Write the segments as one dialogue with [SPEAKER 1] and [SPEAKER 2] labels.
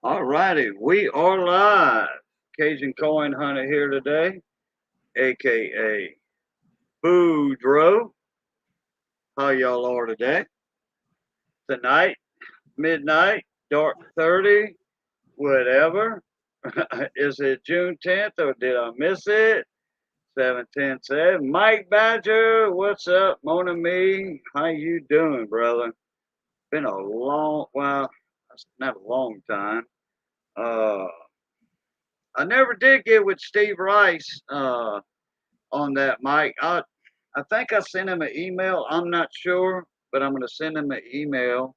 [SPEAKER 1] All righty, we are live. Cajun Coin Hunter here today, aka Boudreaux. How y'all are today? Tonight, midnight, dark 30, whatever. Is it June 10th or did I miss it? 710 Mike Badger, what's up? Mona me, how you doing, brother? Been a well, not a long time. Uh, I never did get with Steve Rice on that, Mike. I think I sent him an email. I'm not sure, but I'm going to send him an email.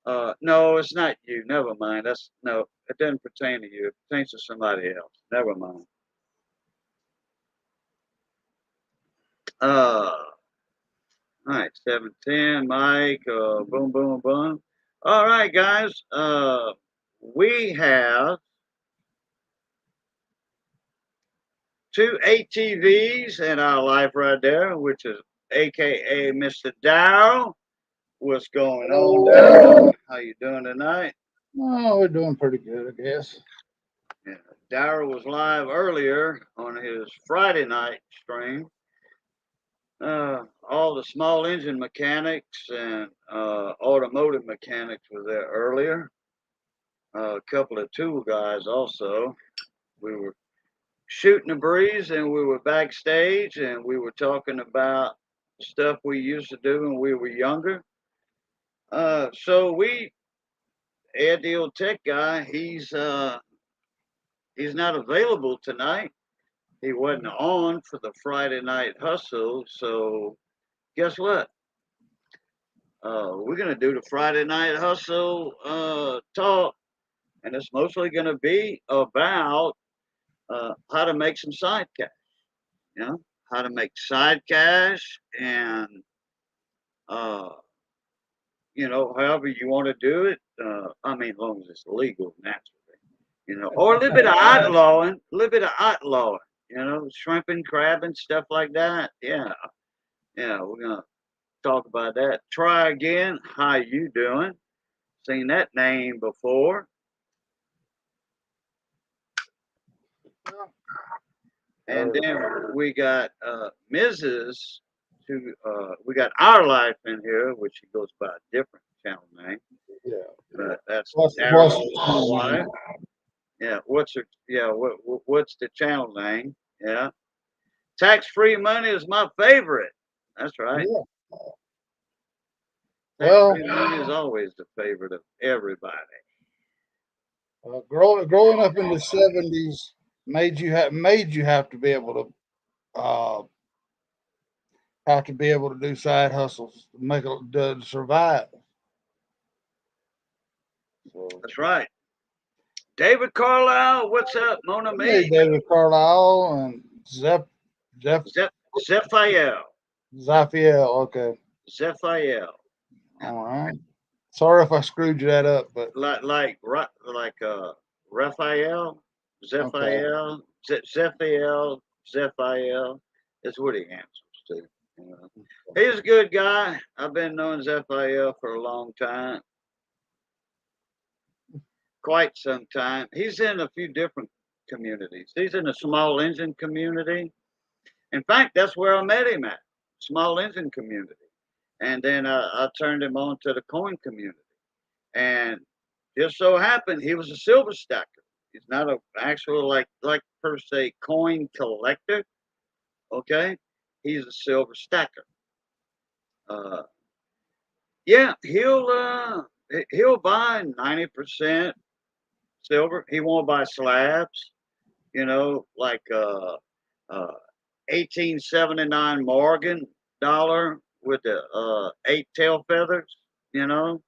[SPEAKER 1] No, it's not you. Never mind. That's no. It doesn't pertain to you. It pertains to somebody else. Never mind. All right, 710, Mike. Boom, boom, boom. All right, guys. We have two ATVs in our life right there, which is AKA Mr. Dow. What's going on, Dow? How you doing tonight?
[SPEAKER 2] Oh, we're doing pretty good, I guess.
[SPEAKER 1] Yeah. Darrell was live earlier on his Friday night stream. All the small engine mechanics and automotive mechanics were there earlier. A couple of tool guys also. We were shooting the breeze and we were backstage and we were talking about stuff we used to do when we were younger. So Ed, the old tech guy, he's not available tonight. He wasn't on for the Friday night hustle. So guess what? We're gonna do the Friday night hustle talk, and it's mostly gonna be about how to make some side cash. You know, how to make side cash, and uh, however you want to do it. I mean, as long as it's legal, naturally. Or a little bit of outlawing, a little bit of outlawing. Shrimping, crabbing, stuff like that. Yeah, yeah, we're gonna talk about that. Try again. How you doing? Seen that name before. And then we got Mrs. We got Our Life in here, which she goes by a different channel name.
[SPEAKER 2] Yeah.
[SPEAKER 1] That's
[SPEAKER 2] What's
[SPEAKER 1] Daryl's
[SPEAKER 2] the
[SPEAKER 1] wife. Yeah. What's the channel name? Yeah. Tax free money is my favorite. That's right.
[SPEAKER 2] Yeah.
[SPEAKER 1] Tax
[SPEAKER 2] Well,
[SPEAKER 1] free money is always the favorite of everybody.
[SPEAKER 2] growing up in the '70s made you have to be able to do side hustles to to survive.
[SPEAKER 1] That's right. David Carlisle, what's up, Mona
[SPEAKER 2] Hey,
[SPEAKER 1] Me?
[SPEAKER 2] David Carlisle and Zeph
[SPEAKER 1] Zephael.
[SPEAKER 2] Zaphiel. Okay,
[SPEAKER 1] Zephael.
[SPEAKER 2] all right. Sorry if I screwed you that up, but
[SPEAKER 1] Like Raphael,
[SPEAKER 2] okay.
[SPEAKER 1] Zephael is what he answers to. You know. He's a good guy. I've been knowing Zephael for a long time, quite some time. He's in a few different communities. He's in the small engine community. In fact, that's where I met him at, small engine community. And then I turned him on to the coin community. And just so happened he was a silver stacker. He's not an actual like per se coin collector. Okay, he's a silver stacker. Uh, yeah, he'll buy 90% silver. He won't buy slabs. Like 1879 Morgan dollar with the eight tail feathers. You know,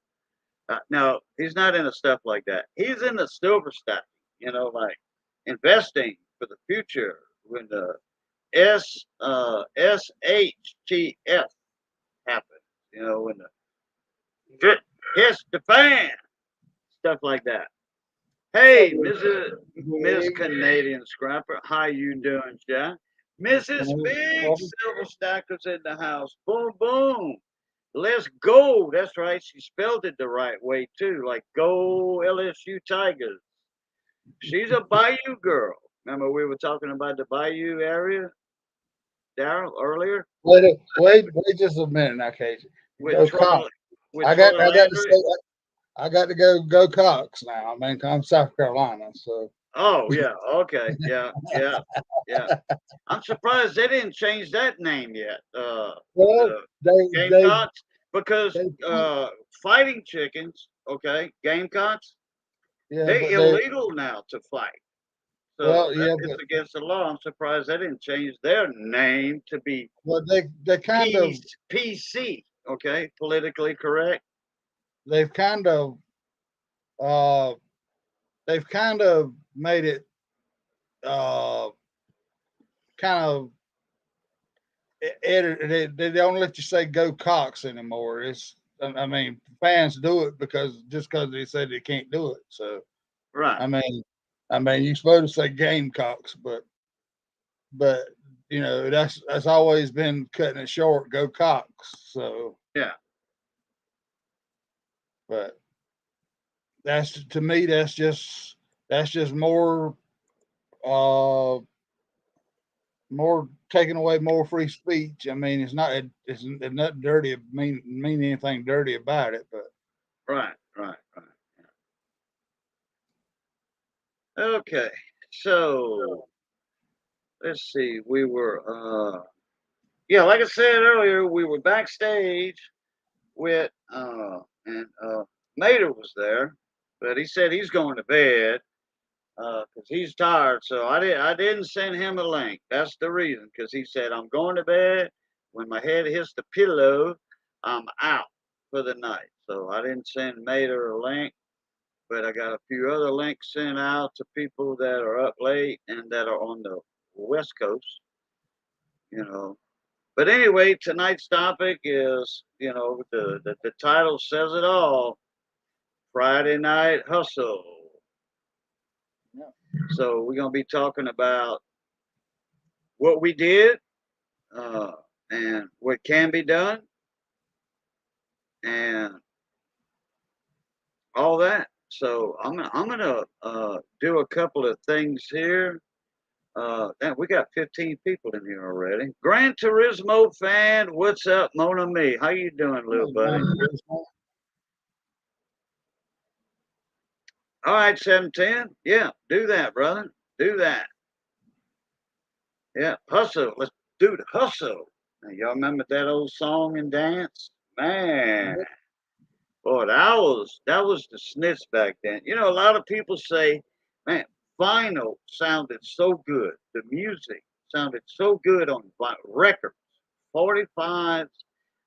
[SPEAKER 1] no, he's not into stuff like that. He's into silver stacking, like investing for the future when the SHTF happens, when the shit hits the fan, stuff like that. Hey, Miss Canadian Scrapper, how you doing, Jack? Mrs. Big Silver Stackers in the house. Boom, boom. Let's go. That's right. She spelled it the right way too. Like go LSU Tigers. She's a Bayou girl. Remember we were talking about the Bayou area, Daryl, earlier
[SPEAKER 2] Wait just a minute now, Casey.
[SPEAKER 1] with
[SPEAKER 2] Go
[SPEAKER 1] Troy
[SPEAKER 2] Cox. I got to
[SPEAKER 1] Landry.
[SPEAKER 2] say I got to go Cox now. I mean, I'm South Carolina, so
[SPEAKER 1] Oh yeah, okay, yeah, yeah, yeah. I'm surprised they didn't change that name yet.
[SPEAKER 2] well
[SPEAKER 1] The
[SPEAKER 2] they they
[SPEAKER 1] Gamecocks, because
[SPEAKER 2] they
[SPEAKER 1] fighting chickens, okay, Gamecocks,
[SPEAKER 2] yeah,
[SPEAKER 1] they
[SPEAKER 2] but they
[SPEAKER 1] illegal now to fight. So
[SPEAKER 2] well
[SPEAKER 1] that
[SPEAKER 2] yeah,
[SPEAKER 1] is against the law. I'm surprised they didn't change their name to be
[SPEAKER 2] but they kind of
[SPEAKER 1] PC, okay, politically correct.
[SPEAKER 2] they've kind of uh they've kind of made it uh kind of edited. They don't let you say go Cox anymore. I mean, fans do it because just because they said they can't do it. So
[SPEAKER 1] Right.
[SPEAKER 2] I mean, you're supposed to say Gamecocks, but that's always been cutting it short. Go Cox. So,
[SPEAKER 1] Yeah.
[SPEAKER 2] but that's to me that's just uh more taking away more free speech. I mean, it's not dirty mean anything dirty about it, but
[SPEAKER 1] Right. Right. Right. Okay. So let's see. We were yeah, like I said earlier, we were backstage with and Mater was there, but he said he's going to bed because he's tired. So I didn't send him a link. That's the reason, because he said I'm going to bed. When my head hits the pillow, I'm out for the night. So I didn't send Mater a link, but I got a few other links sent out to people that are up late and that are on the West Coast. You know, but anyway, tonight's topic is, the title says it all: Friday Night Hustle.
[SPEAKER 2] yeah.
[SPEAKER 1] So we're gonna be talking about what we did, uh, and what can be done, and all that. So I'm gonna do a couple of things here. And we got 15 people in here already. Gran Turismo fan, what's up, Mona Me? How you doing, little buddy? All right, 710. Yeah, do that, brother. Do that. Yeah, hustle. Let's do the hustle. Now, y'all remember that old song and dance? Man, boy, that was the snitch back then. A lot of people say, man, vinyl sounded so good. The music sounded so good on records, 45s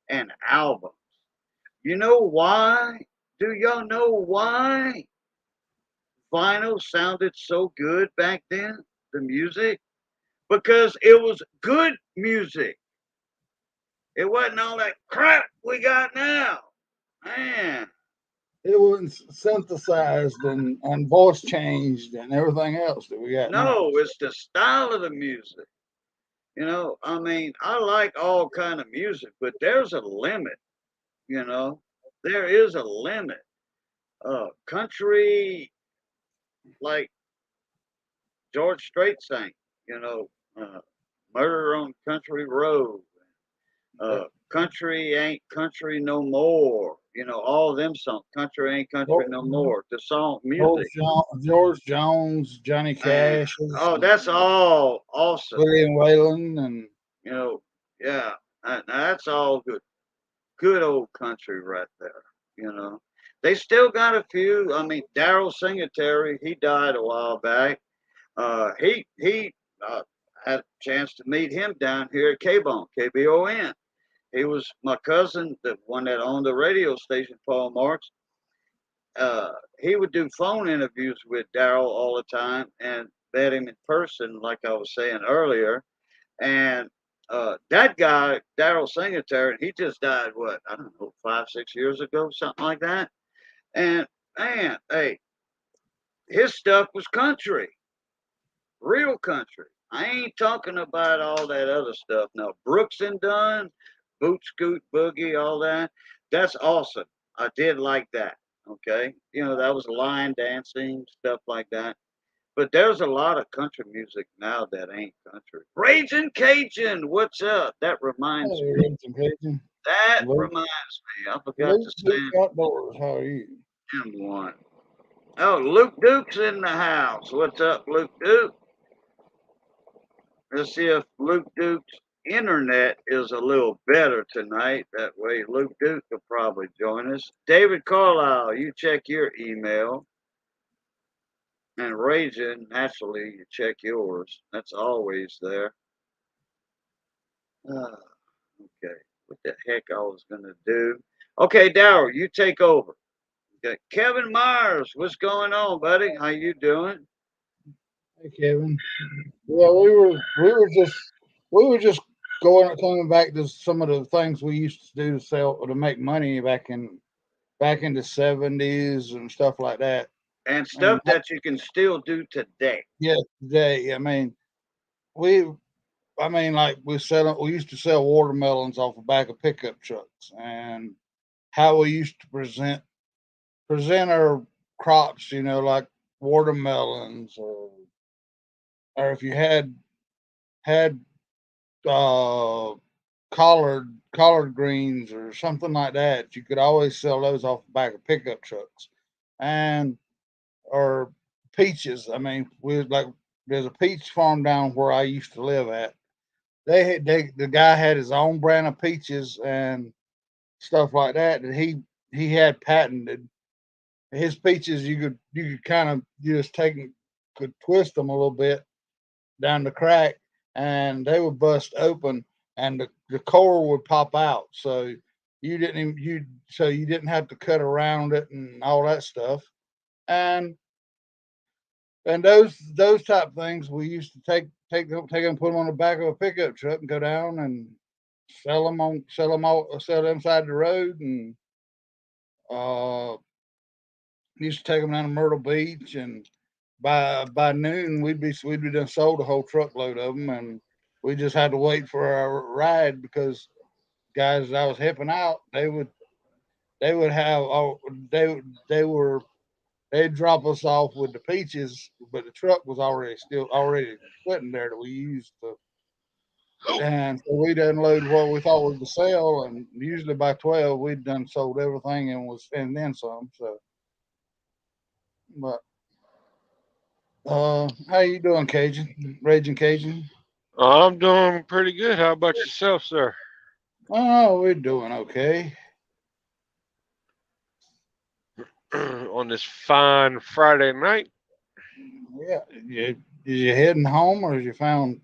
[SPEAKER 1] and albums. You know why? Do y'all know why vinyl sounded so good back then? The music? Because it was good music. It wasn't all that crap we got now. Man,
[SPEAKER 2] It wasn't synthesized and voice changed and everything else that we got now.
[SPEAKER 1] no, it's the style of the music. I mean, I like all kind of music, but there's a limit, you know. There is a limit. Country, like George Strait sang, you know, uh, Murder on Country Road,
[SPEAKER 2] Yeah.
[SPEAKER 1] Country Ain't Country No More, all them songs. Country Ain't Country No More. The song music,
[SPEAKER 2] George Jones, Johnny
[SPEAKER 1] man.
[SPEAKER 2] Cash,
[SPEAKER 1] Oh, that's all awesome.
[SPEAKER 2] William Whalen, and
[SPEAKER 1] You know, yeah, that's all good. Good old country right there. You know, they still got a few. I mean, Daryl Singletary, he died a while back. He had a chance to meet him down here at K-Bone, KBON. He was my cousin, the one that owned the radio station, Paul Marks. He would do phone interviews with Daryl all the time and met him in person, like I was saying earlier. And that guy, Daryl Singletary, he just died, what, I don't know, 5, 6 years ago, something like that. And man, hey, his stuff was country, real country. I ain't talking about all that other stuff. Now, Brooks and Dunn, boot scoot boogie, all that. That's awesome. I did like that. Okay, that was line dancing stuff like that. But there's a lot of country music now that ain't country. Raging Cajun, what's up? That reminds
[SPEAKER 2] Hey,
[SPEAKER 1] me.
[SPEAKER 2] Raging Cajun.
[SPEAKER 1] That
[SPEAKER 2] Luke,
[SPEAKER 1] reminds me. I forgot
[SPEAKER 2] Luke
[SPEAKER 1] to
[SPEAKER 2] Duke
[SPEAKER 1] send
[SPEAKER 2] Outdoors. How are you?
[SPEAKER 1] him one. Oh, Luke Duke's in the house. What's up, Luke Duke? Let's see if Luke Duke's internet is a little better tonight. That way, Luke Duke will probably join us. David Carlisle, you check your email. And Raging, naturally, you check yours. That's always there. Ah, okay. What the heck I was going to do? Okay, Darryl, you take over. Okay. Kevin Myers, what's going on, buddy? How you doing?
[SPEAKER 2] Hey, Kevin. Yeah, we were just going coming back to some of the things we used to do to sell to make money back in the '70s and stuff like that.
[SPEAKER 1] And
[SPEAKER 2] And
[SPEAKER 1] stuff that you can still do today.
[SPEAKER 2] yeah, today, we, like we used to sell watermelons off the back of pickup trucks, and how we used to present our crops, like watermelons, or if you had uh, collard greens or something like that, you could always sell those off the back of pickup trucks, and or peaches. We like there's a peach farm down where I used to live at. The guy had his own brand of peaches and stuff like that he had patented. His peaches, you could kind of you just take 'em- could twist them a little bit down the crack, and they would bust open, and the core would pop out. So you didn't have to cut around it and all that stuff. And those type things we used to take them, put them on the back of a pickup truck and go down and sell them side the road, and uh used to take them down to Myrtle Beach, and by noon we'd be done sold a whole truckload of them, and we just had to wait for our ride because guys that I was helping out, they would have oh they'd drop us off with the peaches, but the truck was already sitting there that we used to. And so we'd unload what we thought was the sale, and usually by 12 we'd done sold everything and then some. So, but how you doing, Cajun? Raging Cajun?
[SPEAKER 3] I'm doing pretty good. How about yourself, sir?
[SPEAKER 2] Oh, we're doing okay.
[SPEAKER 3] On this fine Friday night?
[SPEAKER 2] Yeah, is you heading home, or is you found,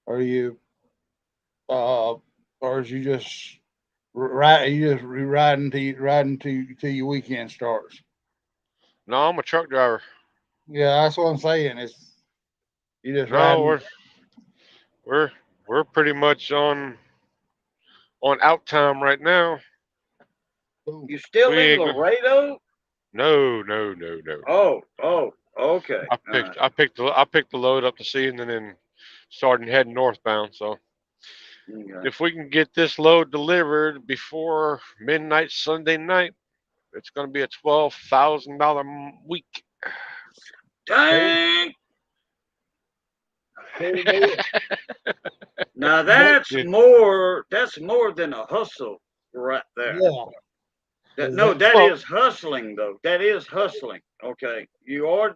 [SPEAKER 2] are you, uh, or is you just riding till your weekend starts?
[SPEAKER 3] No, I'm a truck driver.
[SPEAKER 2] Yeah, that's what I'm saying. It's you just
[SPEAKER 3] No,
[SPEAKER 2] riding.
[SPEAKER 3] we're we're pretty much on out time right now.
[SPEAKER 2] Boom.
[SPEAKER 1] You still
[SPEAKER 3] We
[SPEAKER 1] in
[SPEAKER 3] ain't go-
[SPEAKER 1] Laredo?
[SPEAKER 3] no, no, no, no, no.
[SPEAKER 1] Oh, okay.
[SPEAKER 3] I
[SPEAKER 1] All right.
[SPEAKER 3] picked the load up this evening and started heading northbound. So
[SPEAKER 1] Okay.
[SPEAKER 3] if we can get this load delivered before midnight Sunday night, it's going to be a $12,000 week.
[SPEAKER 2] Cool,
[SPEAKER 1] Dang!
[SPEAKER 2] cool deal.
[SPEAKER 1] Now
[SPEAKER 2] But
[SPEAKER 3] Yeah.
[SPEAKER 1] that's more than a hustle right there.
[SPEAKER 2] yeah, is
[SPEAKER 1] No,
[SPEAKER 2] that
[SPEAKER 1] that
[SPEAKER 3] Well,
[SPEAKER 1] is hustling though. That is hustling. Okay. You are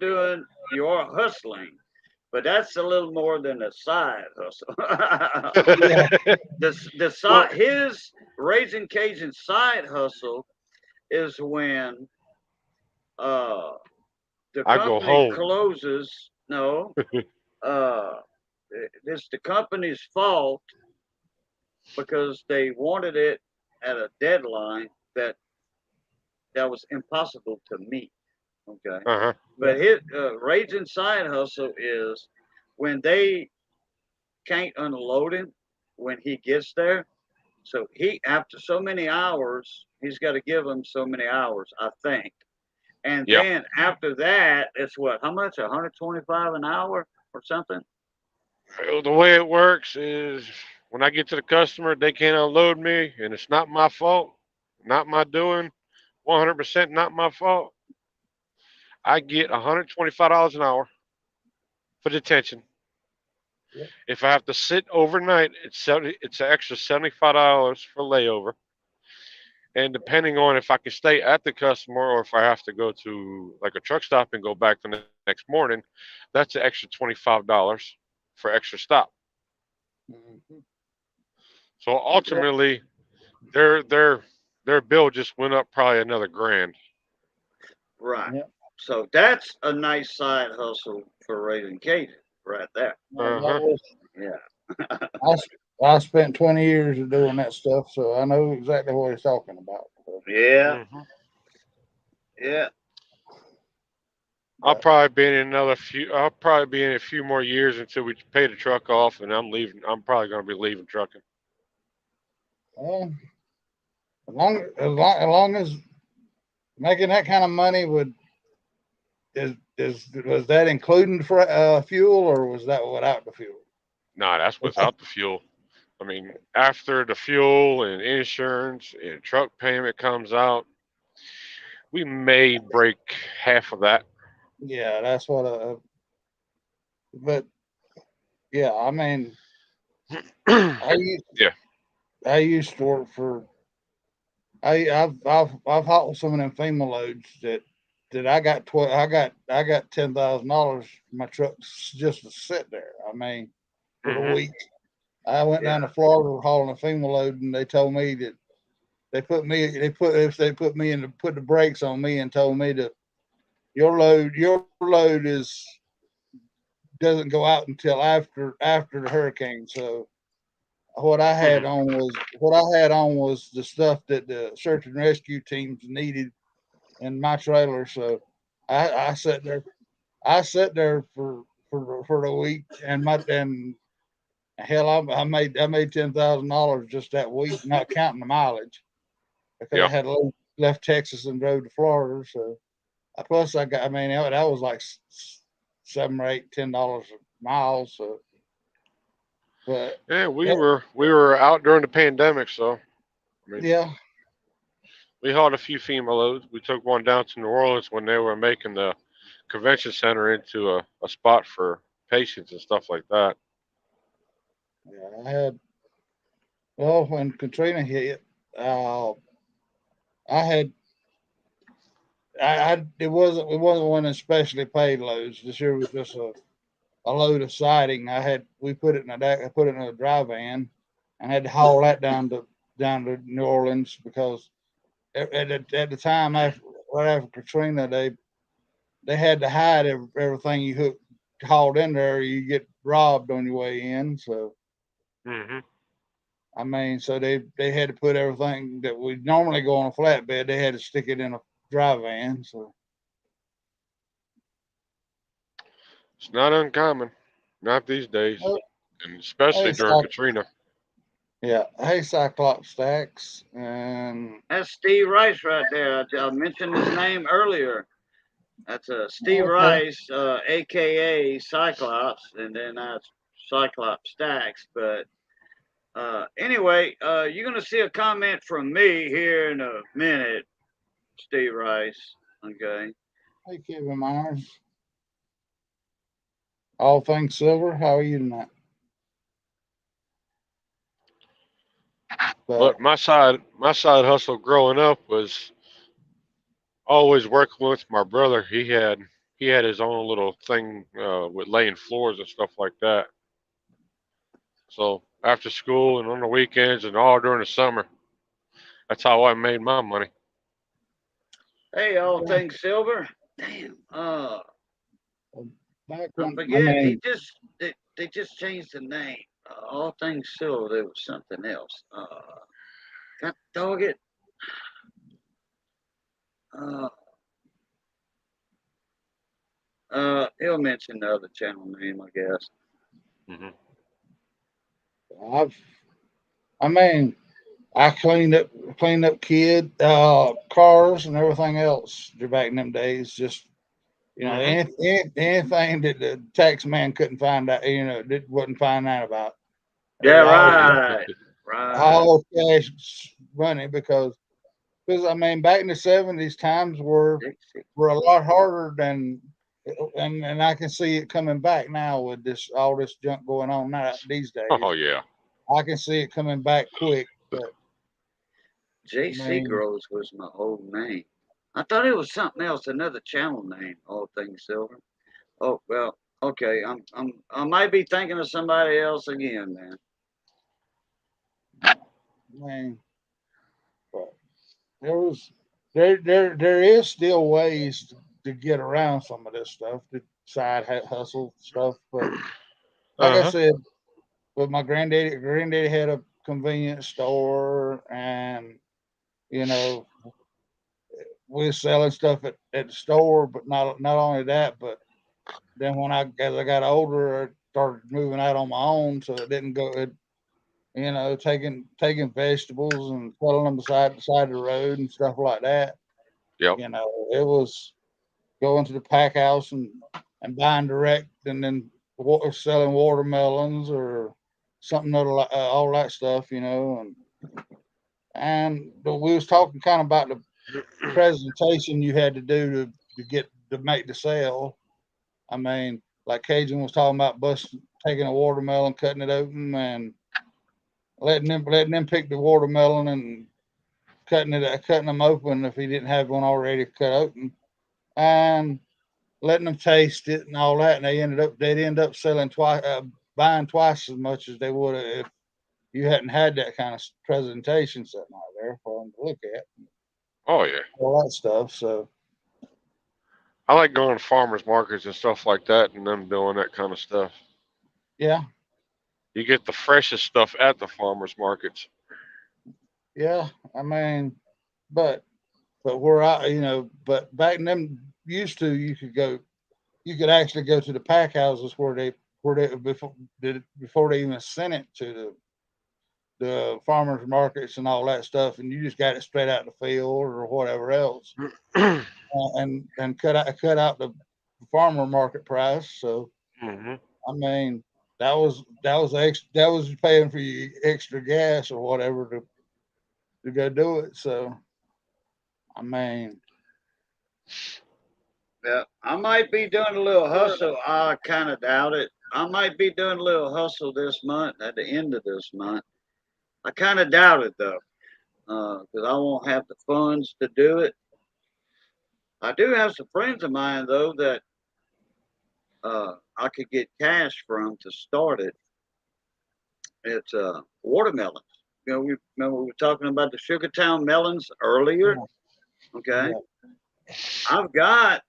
[SPEAKER 1] hustling, but that's a little more than a side hustle.
[SPEAKER 2] yeah,
[SPEAKER 1] The
[SPEAKER 3] well,
[SPEAKER 1] side his Raising Cajun side hustle is when uh the
[SPEAKER 3] I go
[SPEAKER 1] company
[SPEAKER 3] home.
[SPEAKER 1] closes. No, uh it's the company's fault because they wanted it at a deadline that was impossible to meet. Okay,
[SPEAKER 3] Uh huh.
[SPEAKER 2] yeah,
[SPEAKER 1] but his raging side hustle is when they can't unload him when he gets there. So he after so many hours, he's got to give them so many hours, I think. And
[SPEAKER 3] Yeah.
[SPEAKER 1] then after that, it's what? How much? 125 an hour or something?
[SPEAKER 3] The way it works is When I get to the customer, they can't unload me, and it's not my fault, not my doing, 100% not my fault. I get $125 an hour for detention.
[SPEAKER 2] Yep.
[SPEAKER 3] If I have to sit overnight, it's an extra $75 for layover. And depending on if I can stay at the customer or if I have to go to like a truck stop and go back the next morning, that's an extra $25 for extra stop.
[SPEAKER 2] Mhm.
[SPEAKER 3] So
[SPEAKER 2] Yeah.
[SPEAKER 3] ultimately, their bill just went up probably another grand.
[SPEAKER 1] Right.
[SPEAKER 2] Yeah.
[SPEAKER 1] So that's a nice side hustle for raising Cajuns right there.
[SPEAKER 2] Well,
[SPEAKER 3] Uh huh.
[SPEAKER 1] Yeah.
[SPEAKER 2] I, s- I spent 20 years of doing that stuff, so I know exactly what he's talking about. So,
[SPEAKER 1] Yeah.
[SPEAKER 3] Hmm.
[SPEAKER 1] Yeah.
[SPEAKER 3] I'll
[SPEAKER 2] but
[SPEAKER 3] probably be in another few. I'll probably be in a few more years until we pay the truck off, and I'm leaving. I'm probably going to be leaving trucking.
[SPEAKER 2] well, as long as making that kind of money would is was that including for fuel or was that without the fuel?
[SPEAKER 3] Nah, that's without the fuel. I mean, after the fuel and insurance and truck payment comes out, we may break half of that.
[SPEAKER 2] Yeah, that's what. But yeah, I mean,
[SPEAKER 3] Yeah.
[SPEAKER 2] I used I used to work for. I've hauled some of them FEMA loads that I got $10,000 for my trucks just to sit there. I mean, for the
[SPEAKER 3] Hmm.
[SPEAKER 2] week. I went
[SPEAKER 1] Yeah.
[SPEAKER 2] down to Florida hauling a FEMA load, and they told me that they put me in to put the brakes on me and told me to your load is doesn't go out until after the hurricane. So what I had on was the stuff that the search and rescue teams needed in my trailer. So I sat there for the week, and hell, I made $10,000 just that week, not counting the mileage, because I
[SPEAKER 3] Yeah.
[SPEAKER 2] had left Texas and drove to Florida. So plus I got, I mean, that was like seven or eight, $10 a mile. So, but
[SPEAKER 3] Yeah.
[SPEAKER 2] yeah,
[SPEAKER 3] We were out during the pandemic, so I mean,
[SPEAKER 2] yeah,
[SPEAKER 3] we hauled a few FEMA loads. We took one down to New Orleans when they were making the convention center into a spot for patients and stuff like that.
[SPEAKER 2] yeah, I had. Well, when Katrina hit, uh, I had. It wasn't one of the specially paid loads. This year was just a load of siding. We put it in I put it in a dry van, and had to haul that down to New Orleans because at the time right after Katrina, they had to hide everything hauled in there. Or you get robbed on your way in. So
[SPEAKER 3] Hmm.
[SPEAKER 2] I mean, so they had to put everything that we normally go on a flatbed. They had to stick it in a dry van. So
[SPEAKER 3] It's not uncommon, not these days,
[SPEAKER 2] oh,
[SPEAKER 3] and especially
[SPEAKER 2] hey,
[SPEAKER 3] during Katrina.
[SPEAKER 2] yeah, hey, Cyclops Stacks, and
[SPEAKER 1] That's Steve Rice right there. I mentioned his name earlier. That's Steve
[SPEAKER 2] okay,
[SPEAKER 1] Rice, aka Cyclops, and then that's Cyclops Stacks. But anyway, you're gonna see a comment from me here in a minute, Steve Rice. Okay.
[SPEAKER 2] hey, Kevin Myers, all things silver. How are you tonight? But
[SPEAKER 3] But my side hustle growing up was always working with my brother. He had his own little thing with laying floors and stuff like that. So after school and on the weekends and all during the summer, that's how I made my money.
[SPEAKER 1] Hey, all
[SPEAKER 2] yeah,
[SPEAKER 1] things silver. Damn.
[SPEAKER 2] back
[SPEAKER 1] I
[SPEAKER 2] when I
[SPEAKER 1] forget.
[SPEAKER 2] mean,
[SPEAKER 1] They just changed the name. All things silver. There was something else. God dog it. Uh, he'll mention the other channel name, I guess.
[SPEAKER 3] Hmm.
[SPEAKER 2] I've I mean I cleaned up kid cars and everything else back in them days. Just
[SPEAKER 3] Hmm.
[SPEAKER 2] anything that the tax man couldn't find out, that wasn't find out about.
[SPEAKER 1] Yeah,
[SPEAKER 2] All
[SPEAKER 1] right.
[SPEAKER 2] all cash money because I mean back in the 70s times were a lot harder than and I can see it coming back now with this all this junk going on now these
[SPEAKER 3] Oh
[SPEAKER 2] days.
[SPEAKER 3] yeah.
[SPEAKER 2] I can see it coming back quick, but I
[SPEAKER 1] JC
[SPEAKER 2] mean,
[SPEAKER 1] Grows was my old name. I thought it was something else, another channel name, All Things Silver. Oh well, okay. I might be thinking of somebody else again, man.
[SPEAKER 2] I mean, but there is still ways to get around some of this stuff, the hustle stuff. But like I
[SPEAKER 3] Uh huh.
[SPEAKER 2] said, but my granddaddy had a convenience store, and you know we were selling stuff at the store. But not only that, but then as I got older, I started moving out on my own, so it didn't go. Taking vegetables and selling them beside the side of the road and stuff like that.
[SPEAKER 3] Yep.
[SPEAKER 2] It was going to the pack house and buying direct, and then selling watermelons or something other all that stuff. And we was talking kind of about the presentation you had to do to make the sale. I mean, like Cajun was talking about taking a watermelon, cutting it open, and letting them pick the watermelon and cutting them open if he didn't have one already cut open, and letting them taste it and all that. And they'd end up selling twice, buying twice as much as they would if you hadn't had that kind of presentation sitting out there for them to look at,
[SPEAKER 3] Oh yeah.
[SPEAKER 2] all that stuff. So
[SPEAKER 3] I like going to farmers markets and stuff like that, and them doing that kind of stuff.
[SPEAKER 2] yeah,
[SPEAKER 3] You get the freshest stuff at the farmers markets.
[SPEAKER 2] yeah. I mean, but where but back in them used to, you could actually go to the pack houses where they before they even sent it to the farmers markets and all that stuff, and you just got it straight out the field or whatever else,
[SPEAKER 3] Hmm.
[SPEAKER 2] and cut out the farmer market price. So I mean, that was paying for your extra gas or whatever to go do it. So I mean,
[SPEAKER 1] Yeah, I might be doing a little hustle. I kind of doubt it. I might be doing a little hustle this month at the end of this month. I kind of doubt it though, because I won't have the funds to do it. I do have some friends of mine though that I could get cash from to start it. It's watermelons. We remember we were talking about the Sugartown melons earlier.
[SPEAKER 2] yeah,
[SPEAKER 1] Okay,
[SPEAKER 2] yeah.
[SPEAKER 1] I've got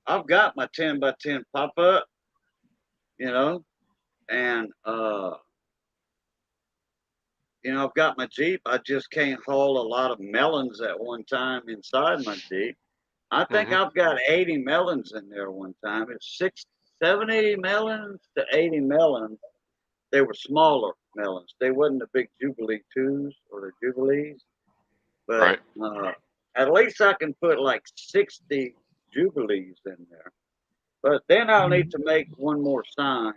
[SPEAKER 1] I've got my 10 by 10 pop up, you know, and I've got my Jeep. I just can't haul a lot of melons at one time inside my Jeep. I think
[SPEAKER 3] Hmm.
[SPEAKER 1] I've got 80 melons in there one time. It's 70 melons to 80 melons. They were smaller melons. They wasn't the big Jubilee twos or the Jubilees, but
[SPEAKER 3] Right.
[SPEAKER 1] at least I can put like 60 Jubilees in there. But then I'll need to make one more sign,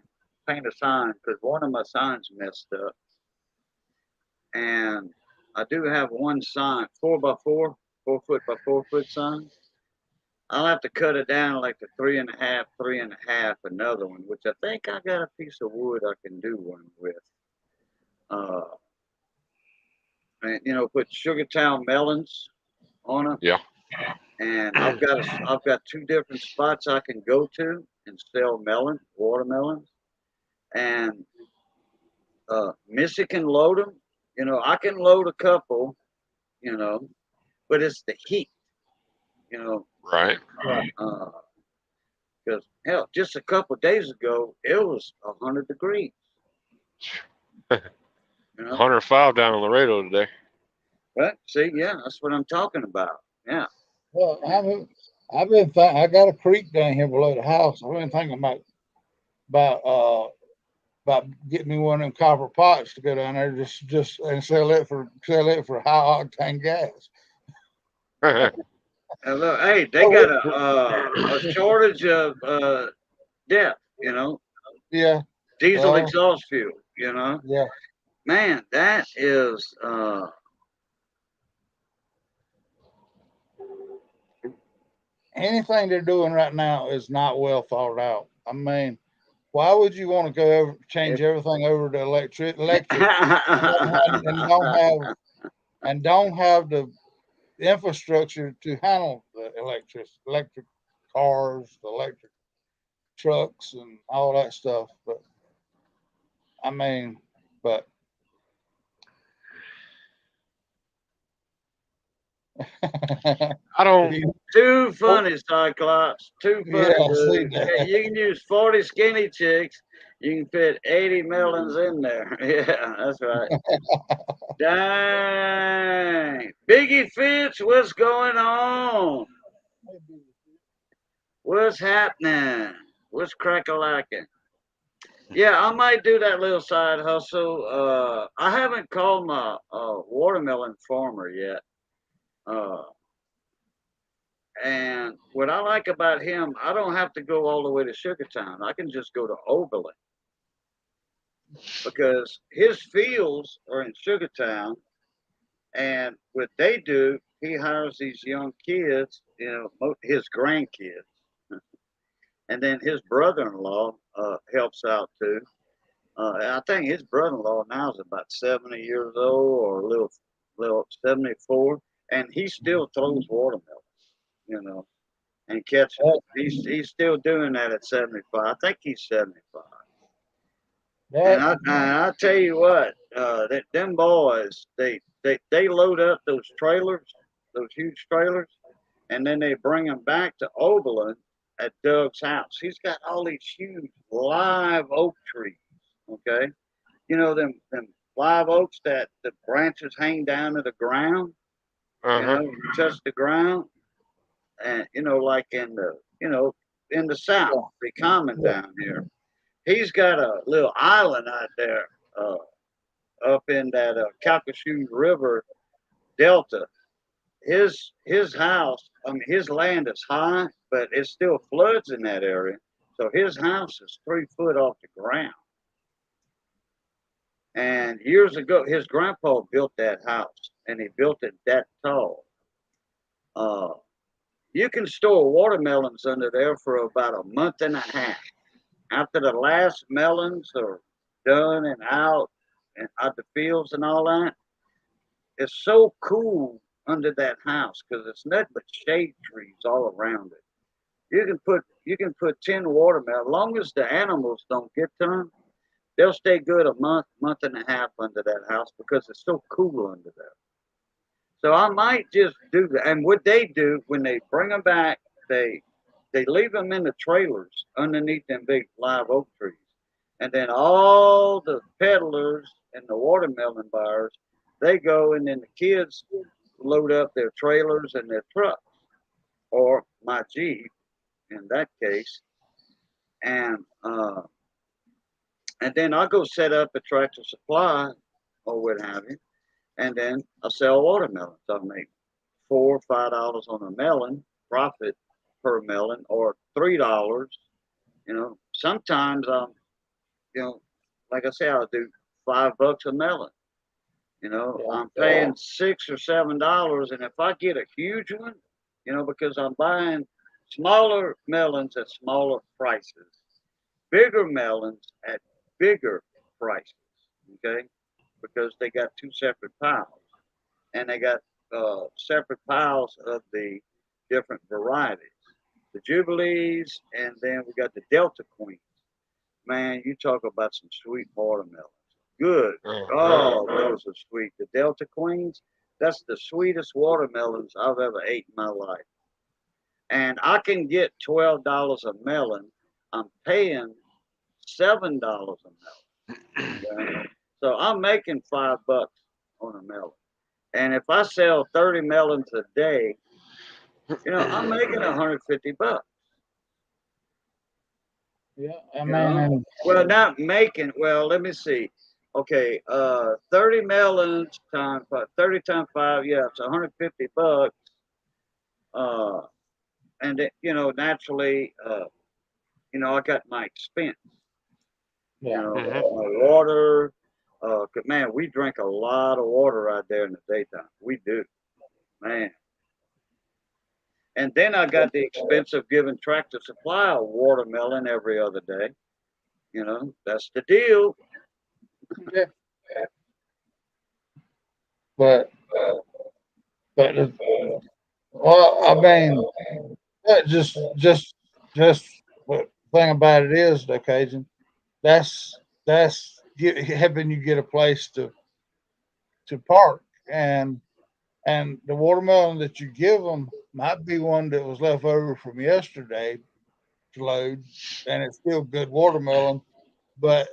[SPEAKER 1] paint a sign, because one of my signs messed up. And I do have one sign, 4x4, 4 foot by 4 foot sign. I'll have to cut it down like the 3.5, 3.5, another one, which I think I got a piece of wood I can do one with. Uh, and put Sugartown melons on them,
[SPEAKER 3] Yeah.
[SPEAKER 1] and I've got two different spots I can go to and sell watermelons, and Missy can load them. I can load a couple, you know, but it's the heat, you know,
[SPEAKER 3] Right.
[SPEAKER 1] because hell, just a couple of days ago it was 100 degrees, you know.
[SPEAKER 3] 105 down on Laredo today.
[SPEAKER 1] But see, yeah, that's what I'm talking about. Yeah,
[SPEAKER 2] Well,
[SPEAKER 1] yeah.
[SPEAKER 2] I got a creek down here below the house. I've been thinking about uh about getting me one of them copper pots to go down there just and sell it for high octane gas.
[SPEAKER 1] And look, hey, they got
[SPEAKER 2] Oh,
[SPEAKER 1] a shortage of depth,
[SPEAKER 2] yeah,
[SPEAKER 1] diesel
[SPEAKER 2] Well,
[SPEAKER 1] exhaust fuel, you know.
[SPEAKER 2] yeah.
[SPEAKER 1] Man, that is
[SPEAKER 2] Anything they're doing right now is not well thought out. I mean, why would you want to go over change
[SPEAKER 1] if
[SPEAKER 2] everything over to electric and don't have the infrastructure to handle the electric cars, the electric trucks, and all that stuff? But I mean, but
[SPEAKER 3] I don't.
[SPEAKER 2] you-
[SPEAKER 1] too funny, Cyclops. Too
[SPEAKER 2] yeah,
[SPEAKER 1] funny,
[SPEAKER 2] I see
[SPEAKER 1] dude.
[SPEAKER 2] that.
[SPEAKER 1] You can use 40 skinny chicks. You can fit 80 melons in there. Yeah, that's right. Dang. Biggie Fitch, what's going on? What's happening? What's crack-a-lacking? Yeah, I might do that little side hustle. I haven't called my watermelon farmer yet. Uh, and what I like about him, I don't have to go all the way to Sugartown. I can just go to Oberlin because his fields are in Sugartown. And what they do, he hires these young kids, his grandkids. And then his brother-in-law helps out too. I think his brother-in-law now is about 70 years old or little 74, and he still throws watermelons, you know, and catches them.
[SPEAKER 2] That,
[SPEAKER 1] He's still doing that at 75. I think he's 75. And
[SPEAKER 2] that
[SPEAKER 1] I tell you what, them boys, they load up those trailers, those huge trailers, and then they bring them back to Oberlin at Doug's house. He's got all these huge live oak trees. Okay, you know them live oaks that the branches hang down to the ground.
[SPEAKER 3] Uh
[SPEAKER 1] You
[SPEAKER 3] huh.
[SPEAKER 1] know, touch the ground, and like in the South,
[SPEAKER 2] yeah,
[SPEAKER 1] be common
[SPEAKER 2] yeah,
[SPEAKER 1] down here. He's got a little island out there, up in that Calcasieu River Delta. His house, I mean, his land is high, but it still floods in that area. So his house is 3 foot off the ground. And years ago, his grandpa built that house, and he built it that tall. Uh, you can store watermelons under there for about a month and a half. After the last melons are done and out the fields and all that, it's so cool under that house because it's nothing but shade trees all around it. You can put 10 watermelons. As long as the animals don't get to them, they'll stay good a month and a half under that house because it's so cool under there. So I might just do that. And what they do when they bring them back, they leave them in the trailers underneath them big live oak trees, and then all the peddlers and the watermelon buyers, they go, and then the kids load up their trailers and their trucks, or my Jeep in that case, and then I'll go set up a Tractor Supply or what have you, and then I sell watermelons. I make $4 or $5 on a melon profit per melon, or $3. Sometimes you know, like I say, I'll do $5 a melon.
[SPEAKER 2] yeah,
[SPEAKER 1] I'm paying $6 or $7, and if I get a huge one, because I'm buying smaller melons at smaller prices, bigger melons at bigger prices. Okay, because they got two separate piles, and they got separate piles of the different varieties, the Jubilees, and then we got the Delta Queens. Man, you talk about some sweet watermelons. Good.
[SPEAKER 3] Uh huh.
[SPEAKER 1] Oh, those are sweet. The Delta Queens, that's the sweetest watermelons I've ever ate in my life. And I can get $12 a melon. I'm paying $7 a melon. Okay? So I'm making $5 on a melon. And if I sell 30 melons a day, I'm making 150 bucks.
[SPEAKER 2] yeah. I
[SPEAKER 1] You know,
[SPEAKER 2] mean,
[SPEAKER 1] well, not making. Well, let me see. Okay, 30 melons times 30 times 5, yeah, it's 150 bucks. Uh, and naturally, I got my expense. You
[SPEAKER 2] Yeah.
[SPEAKER 1] know,
[SPEAKER 3] Hmm.
[SPEAKER 1] water. 'Cause, man, we drink a lot of water out there in the daytime. We do, man. And then I got the expense of giving Tractor Supply a watermelon every other day. You know, that's the deal.
[SPEAKER 2] Yeah. But but well, I mean, just the thing about it is, the occasion that's helping you get a place to park, and the watermelon that you give them might be one that was left over from yesterday to load, and it's still good watermelon, but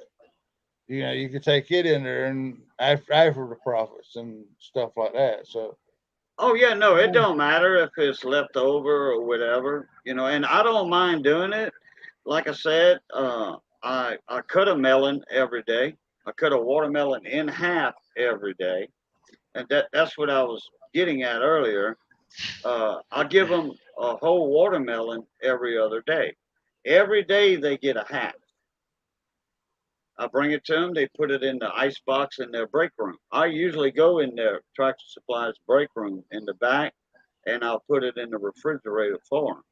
[SPEAKER 2] you could take it in there and after the profits and stuff like that. So
[SPEAKER 1] Oh yeah, no, it
[SPEAKER 2] yeah,
[SPEAKER 1] don't matter if it's left over or whatever, you know. And I don't mind doing it. Like I said, I cut a melon every day. I cut a watermelon in half every day, and that's what I was getting at earlier. I give them a whole watermelon every other day. Every day they get a half. I bring it to them. They put it in the ice box in their break room. I usually go in their Tractor Supply's break room in the back, and I'll put it in the refrigerator for them.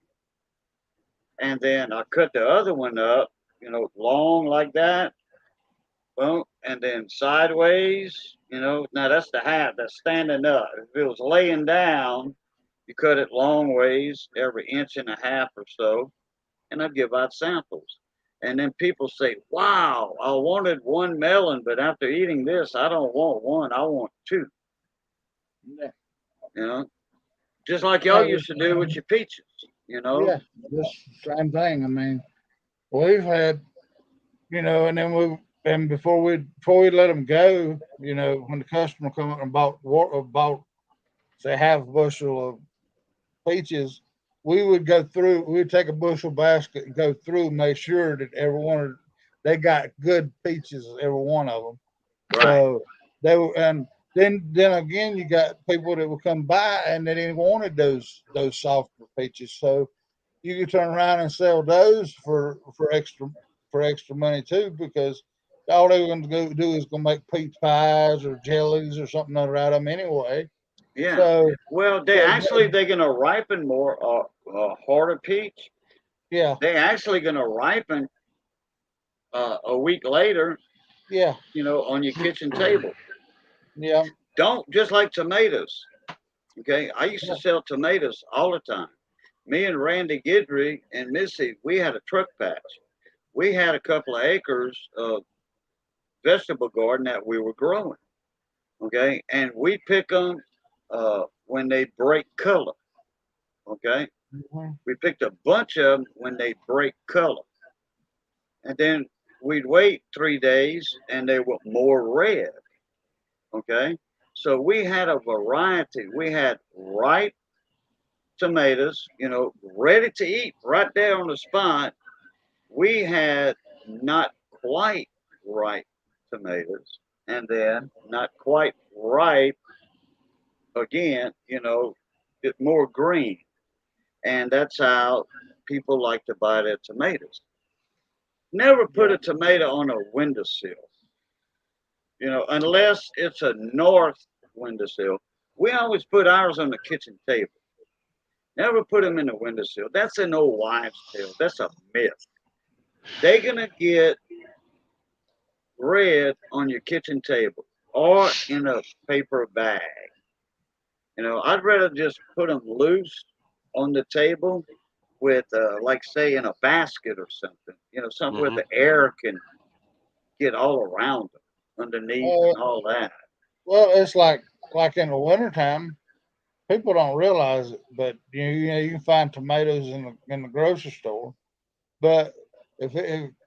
[SPEAKER 1] And then I cut the other one up, long like that. Boom, and then sideways. Now that's the half. That's standing up. If it was laying down, you cut it long ways, every inch and a half or so, and I give out samples. And then people say, "Wow, I wanted one melon, but after eating this, I don't want one. I want two."
[SPEAKER 2] yeah,
[SPEAKER 1] You know, just like y'all
[SPEAKER 2] yeah,
[SPEAKER 1] used to do with your peaches. You know.
[SPEAKER 2] yeah, just same thing. I mean, we've had, and then before we let them go, when the customer come up and bought say half a bushel of peaches, we would take a bushel basket and go through, make sure that they got good peaches, every one of them.
[SPEAKER 1] Right.
[SPEAKER 2] So they were, and then again, you got people that will come by and they didn't wanted those softer peaches. So you could turn around and sell those for extra money too, because all they were going to go do is going to make peach pies or jellies or something out of them anyway.
[SPEAKER 1] Yeah.
[SPEAKER 2] So,
[SPEAKER 1] Well,
[SPEAKER 2] so
[SPEAKER 1] they're gonna ripen more. Harder peach.
[SPEAKER 2] yeah,
[SPEAKER 1] They're actually gonna ripen a week later.
[SPEAKER 2] yeah,
[SPEAKER 1] On your kitchen table.
[SPEAKER 2] yeah,
[SPEAKER 1] Don't just like tomatoes. Okay, I used to
[SPEAKER 2] yeah.
[SPEAKER 1] sell tomatoes all the time. Me and Randy Gidry and Missy, we had a truck patch. We had a couple of acres of vegetable garden that we were growing. Okay, and we pick them when they break color. Okay,
[SPEAKER 2] Mhm.
[SPEAKER 1] we picked a bunch of them when they break color, and then we'd wait 3 days, and they were more red. Okay, so we had a variety. We had ripe tomatoes, ready to eat right there on the spot. We had not quite ripe tomatoes, and then not quite ripe again, more green. And that's how people like to buy their tomatoes. Never put
[SPEAKER 2] Yeah,
[SPEAKER 1] a tomato on a windowsill, unless it's a north windowsill. We always put ours on the kitchen table. Never put them in the windowsill. That's an old wives' tale. That's a myth. They're gonna get red on your kitchen table or in a paper bag. I'd rather just put them loose on the table with, like, say, in a basket or something. Something where
[SPEAKER 3] Hmm.
[SPEAKER 1] the air can get all around them, underneath,
[SPEAKER 2] uh,
[SPEAKER 1] and all that.
[SPEAKER 2] well, it's like in the wintertime, people don't realize it, but you can find tomatoes in the grocery store. But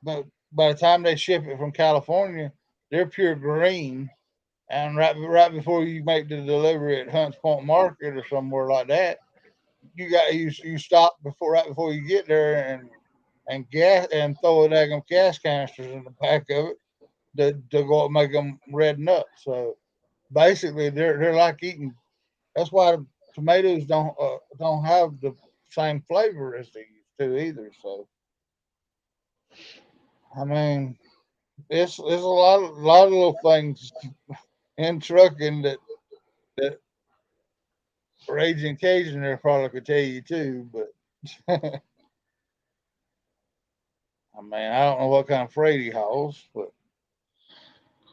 [SPEAKER 2] but by the time they ship it from California, they're pure green. And right before you make the delivery at Hunts Point Market or somewhere like that, you stop right before you get there, and gas and throw a daggum gas canisters in the back of it to go and make them redden up. So basically, they're like eating. That's why tomatoes don't have the same flavor as they used to either. So I mean, it's a lot of little things in trucking that Raging Cajun there probably could tell you too. But I mean, I don't know what kind of freight he hauls, but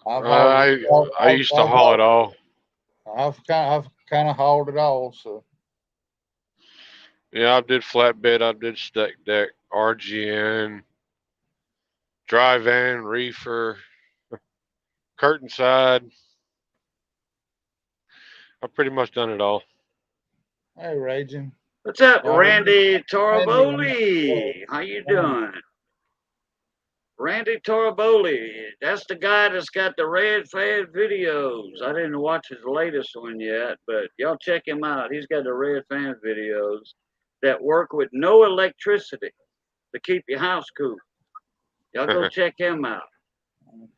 [SPEAKER 2] I've hauled,
[SPEAKER 3] I I used to haul it all.
[SPEAKER 2] I've kind of hauled it all. So
[SPEAKER 3] Yeah, I did flatbed, I did stack deck, RGN, dry van, reefer, curtain side. I pretty much done it all.
[SPEAKER 2] hey, Raging,
[SPEAKER 1] What's up,
[SPEAKER 2] y'all hear me?
[SPEAKER 1] Randy
[SPEAKER 2] Randy in there.
[SPEAKER 1] Toraboli? How you
[SPEAKER 2] Randy.
[SPEAKER 1] doing? Randy Toraboli. That's the guy that's got the Red Fan videos. I didn't watch his latest one yet, but y'all check him out. He's got the Red Fan videos that work with no electricity to keep your house cool. Y'all go check him out.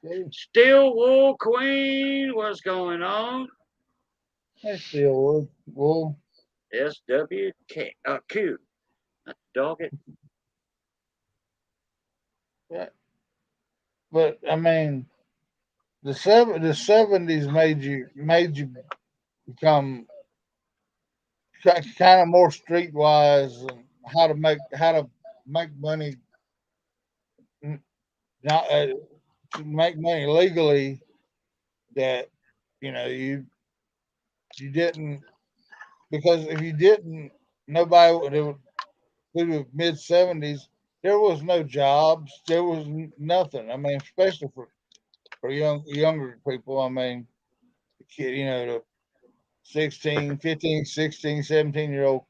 [SPEAKER 2] Okay,
[SPEAKER 1] Steel Wool Queen, what's going on?
[SPEAKER 2] hey, Steelwood. Well,
[SPEAKER 1] SWK Q. Dog it.
[SPEAKER 2] yeah, but I mean, the '70s made you become kind of more streetwise and how to make money, not to make money legally. That you know you didn't, because if you didn't, nobody would have. Through the mid '70s, there was no jobs. There was nothing. I mean, especially for younger people. I mean, the kid, the 16, 15, 16, 17 year old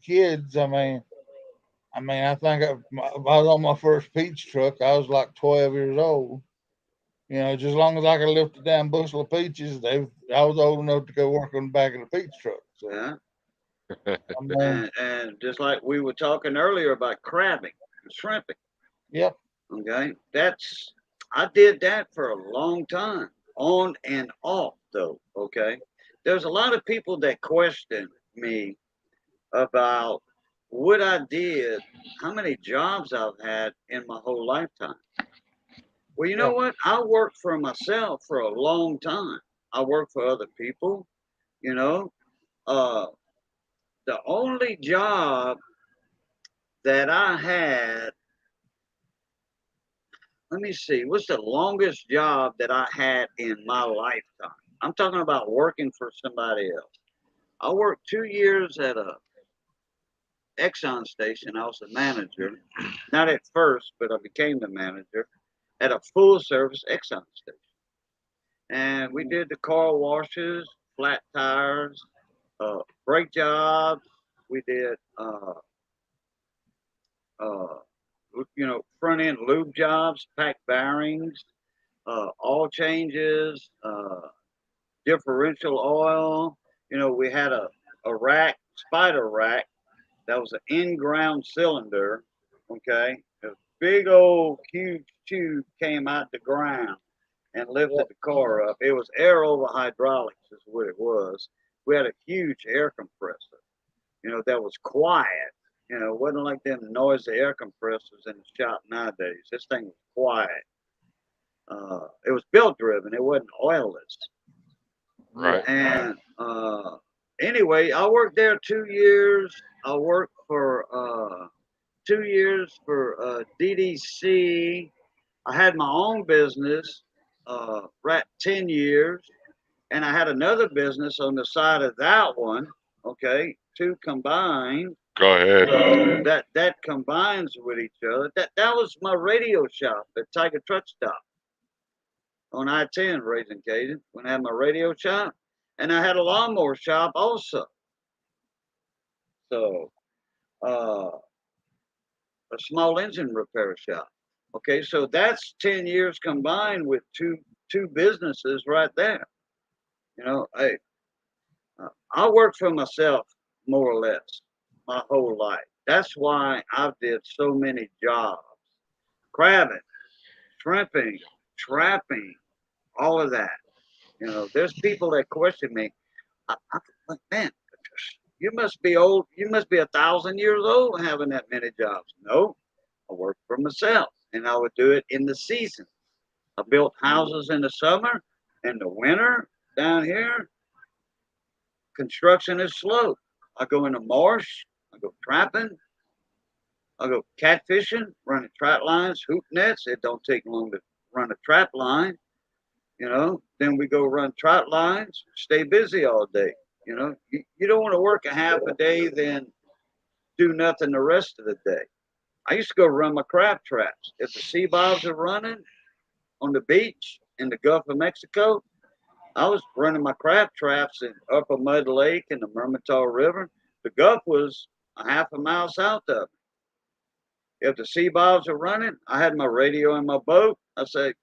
[SPEAKER 2] kids. I think I was on my first peach truck. I was like 12 years old. Just as long as I could lift a damn bushel of peaches, I was old enough to go work on the back of the peach truck. So,
[SPEAKER 1] Yeah.
[SPEAKER 2] I mean,
[SPEAKER 1] And just like we were talking earlier about crabbing and shrimping,
[SPEAKER 2] yep,
[SPEAKER 1] okay, I did that for a long time, on and off though, okay. There's a lot of people that question me about what I did, how many jobs I've had in my whole lifetime. Well, you know
[SPEAKER 2] yep,
[SPEAKER 1] what? I worked for myself for a long time. I worked for other people, you know. Uh, the only job that I had, let me see, what's the longest job that I had in my lifetime? I'm talking about working for somebody else. I worked 2 years at a Exxon station. I was the manager, not at first, but I became the manager at a full service Exxon station. And we did the car washes, flat tires, brake jobs. We did, uh, front end lube jobs, pack bearings, oil changes, differential oil. We had a rack, spider rack, that was an in-ground cylinder. Okay, a big old huge tube came out the ground and lifted
[SPEAKER 2] yep,
[SPEAKER 1] the car up. It was air over hydraulics, is what it was. We had a huge air compressor. That was quiet. It wasn't like them noisy air compressors in the shop nowadays. This thing was quiet. It was belt driven. It wasn't oilless.
[SPEAKER 2] yep.
[SPEAKER 3] Right.
[SPEAKER 1] And anyway, I worked there 2 years. I worked for 2 years for DDC. I had my own business, right, 10 years. And I had another business on the side of that one. Okay, two combined.
[SPEAKER 3] Go ahead.
[SPEAKER 1] So that combines with each other. That was my radio shop at Tiger Truck Stop on I-10, Raising Cajun, when I had my radio shop. And I had a lawnmower shop also. So a small engine repair shop. Okay, so that's 10 years combined with two businesses right there. Hey, I worked for myself more or less my whole life. That's why I've did so many jobs: crabbing, shrimping, trapping, all of that. There's people that question me. I'm like, man, you must be old. You must be 1,000 years old having that many jobs. No, I work for myself. and I would do it in the season. I built houses in the summer. In the winter, down here, construction is slow. I go in the marsh. I go trapping. I go catfishing, running trap lines, hoop nets. It don't take long to run a trap line. Then we go run trot lines, stay busy all day. You don't want to work a half a day, then do nothing the rest of the day. I used to go run my crab traps. If the sea bobs are running on the beach in the Gulf of Mexico, I was running my crab traps in Upper Mud Lake and the Mermentau River. The Gulf was a half a mile south of it. If the sea bobs are running, I had my radio in my boat. I said,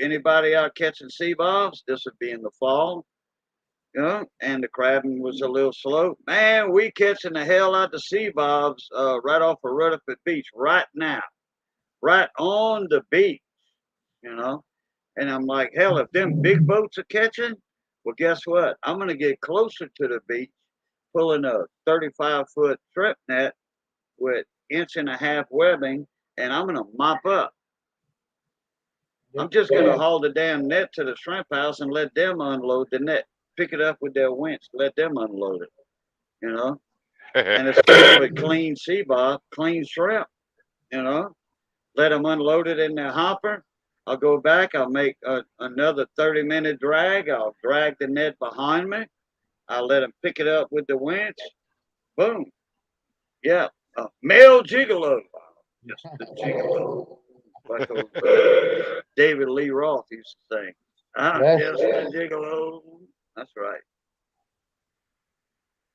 [SPEAKER 1] anybody out catching sea bobs? This would be in the fall, and the crabbing was a little slow. Man, we catching the hell out the sea bobs right off of Rutherford Beach right now, right on the beach, you know. And I'm like, hell, if them big boats are catching, well, guess what? I'm gonna get closer to the beach, pulling a 35-foot trip net with inch and a half webbing, and I'm gonna mop up. I'm just gonna haul the damn net to the shrimp house and let them unload the net. Pick it up with their winch, let them unload it, you know. And it's filled with clean sea bob, clean shrimp, you know. Let them unload it in their hopper. I'll go back. I'll make another 30-minute drag. I'll drag the net behind me. I'll let them pick it up with the winch. Boom. Yeah. Male gigolo. Just the gigolo. Like old, David Lee Roth used to sing. I'm just a gigolo. That's right.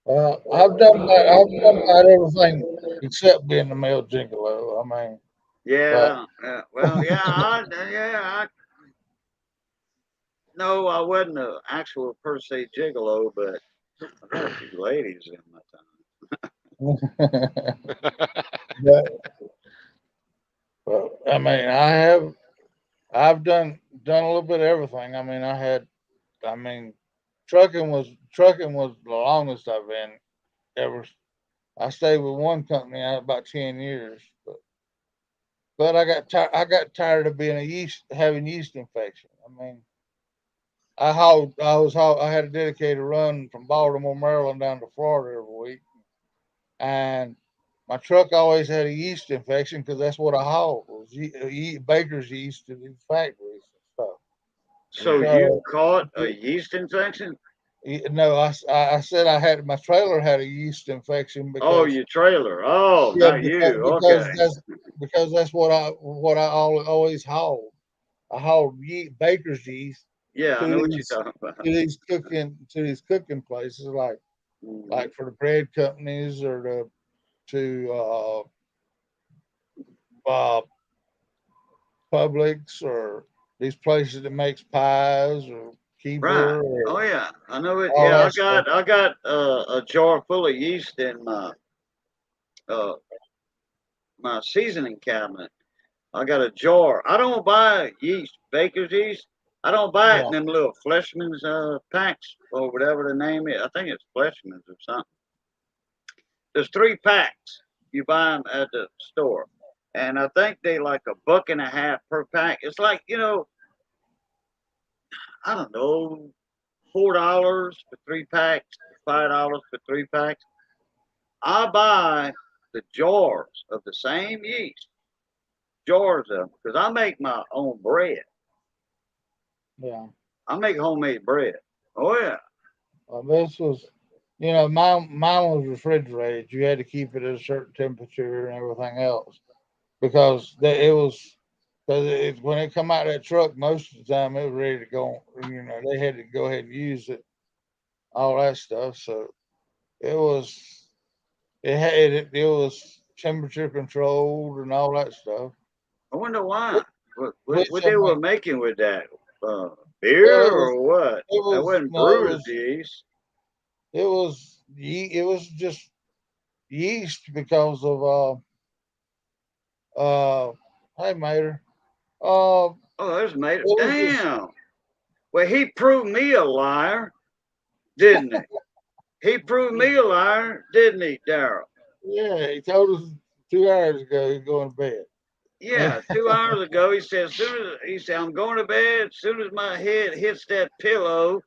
[SPEAKER 2] I've done that. I've done about everything except being the male gigolo. I mean, but
[SPEAKER 1] Yeah. Well, yeah. No, I wasn't an actual per se gigolo, but I got a few ladies in my
[SPEAKER 2] but, I mean, I've done a little bit of everything. I mean, I mean, trucking was the longest I've been ever. I stayed with one company about 10 years, but I got tired of being having yeast infection. I mean, I had a dedicated run from Baltimore, Maryland down to Florida every week, and my truck always had a yeast infection because that's what I hauled was baker's yeast to these factories and stuff.
[SPEAKER 1] So you
[SPEAKER 2] So
[SPEAKER 1] caught a yeast infection?
[SPEAKER 2] no, I said I had my trailer had a yeast infection
[SPEAKER 1] Oh,
[SPEAKER 2] because
[SPEAKER 1] your trailer. Oh,
[SPEAKER 2] yeah
[SPEAKER 1] not you. Okay.
[SPEAKER 2] because that's what I always hauled. I hauled baker's yeast
[SPEAKER 1] Yeah, I
[SPEAKER 2] to
[SPEAKER 1] know what you're
[SPEAKER 2] these
[SPEAKER 1] talking about.
[SPEAKER 2] to these cooking places
[SPEAKER 1] Mhm.
[SPEAKER 2] like for the bread companies or to uh, Publix or these places that makes pies or
[SPEAKER 1] Right.
[SPEAKER 2] Keebler
[SPEAKER 1] Oh
[SPEAKER 2] or
[SPEAKER 1] yeah, I know it.
[SPEAKER 2] all
[SPEAKER 1] Yeah,
[SPEAKER 2] that stuff.
[SPEAKER 1] I got a jar full of yeast in uh, my seasoning cabinet. I got a jar. I don't buy yeast, baker's yeast. I don't buy it
[SPEAKER 2] Yeah,
[SPEAKER 1] in them little Fleshman's packs or whatever the name is. I think it's Fleshman's or something. There's 3 packs. You buy them at the store, and I think they like $1.50 per pack. It's like I don't know, $4 for 3 packs, $5 for 3 packs. I buy the jars of the same yeast, jars of them, because I make my own bread.
[SPEAKER 2] yeah.
[SPEAKER 1] I make homemade bread. Oh yeah,
[SPEAKER 2] This was, mine was refrigerated. You had to keep it at a certain temperature and everything else because it was because when it come out of that truck, most of the time it was ready to go. They had to go ahead and use it, all that stuff. So it was it was temperature controlled and all that stuff.
[SPEAKER 1] I wonder why. What
[SPEAKER 2] Which I
[SPEAKER 1] they were
[SPEAKER 2] mean,
[SPEAKER 1] making with that uh,
[SPEAKER 2] well,
[SPEAKER 1] beer or what?
[SPEAKER 2] it
[SPEAKER 1] That
[SPEAKER 2] was
[SPEAKER 1] wasn't
[SPEAKER 2] no,
[SPEAKER 1] brewer's yeast.
[SPEAKER 2] it was just yeast because of hey Mater, uh,
[SPEAKER 1] Oh, there's made it.
[SPEAKER 2] it was just
[SPEAKER 1] Damn. Well, he proved me a liar, didn't he? He proved me a liar, didn't he, Daryl?
[SPEAKER 2] yeah. He told us 2 hours ago he's going to bed.
[SPEAKER 1] Yeah, 2 hours ago. He said, I'm going to bed. As soon as my head hits that pillow,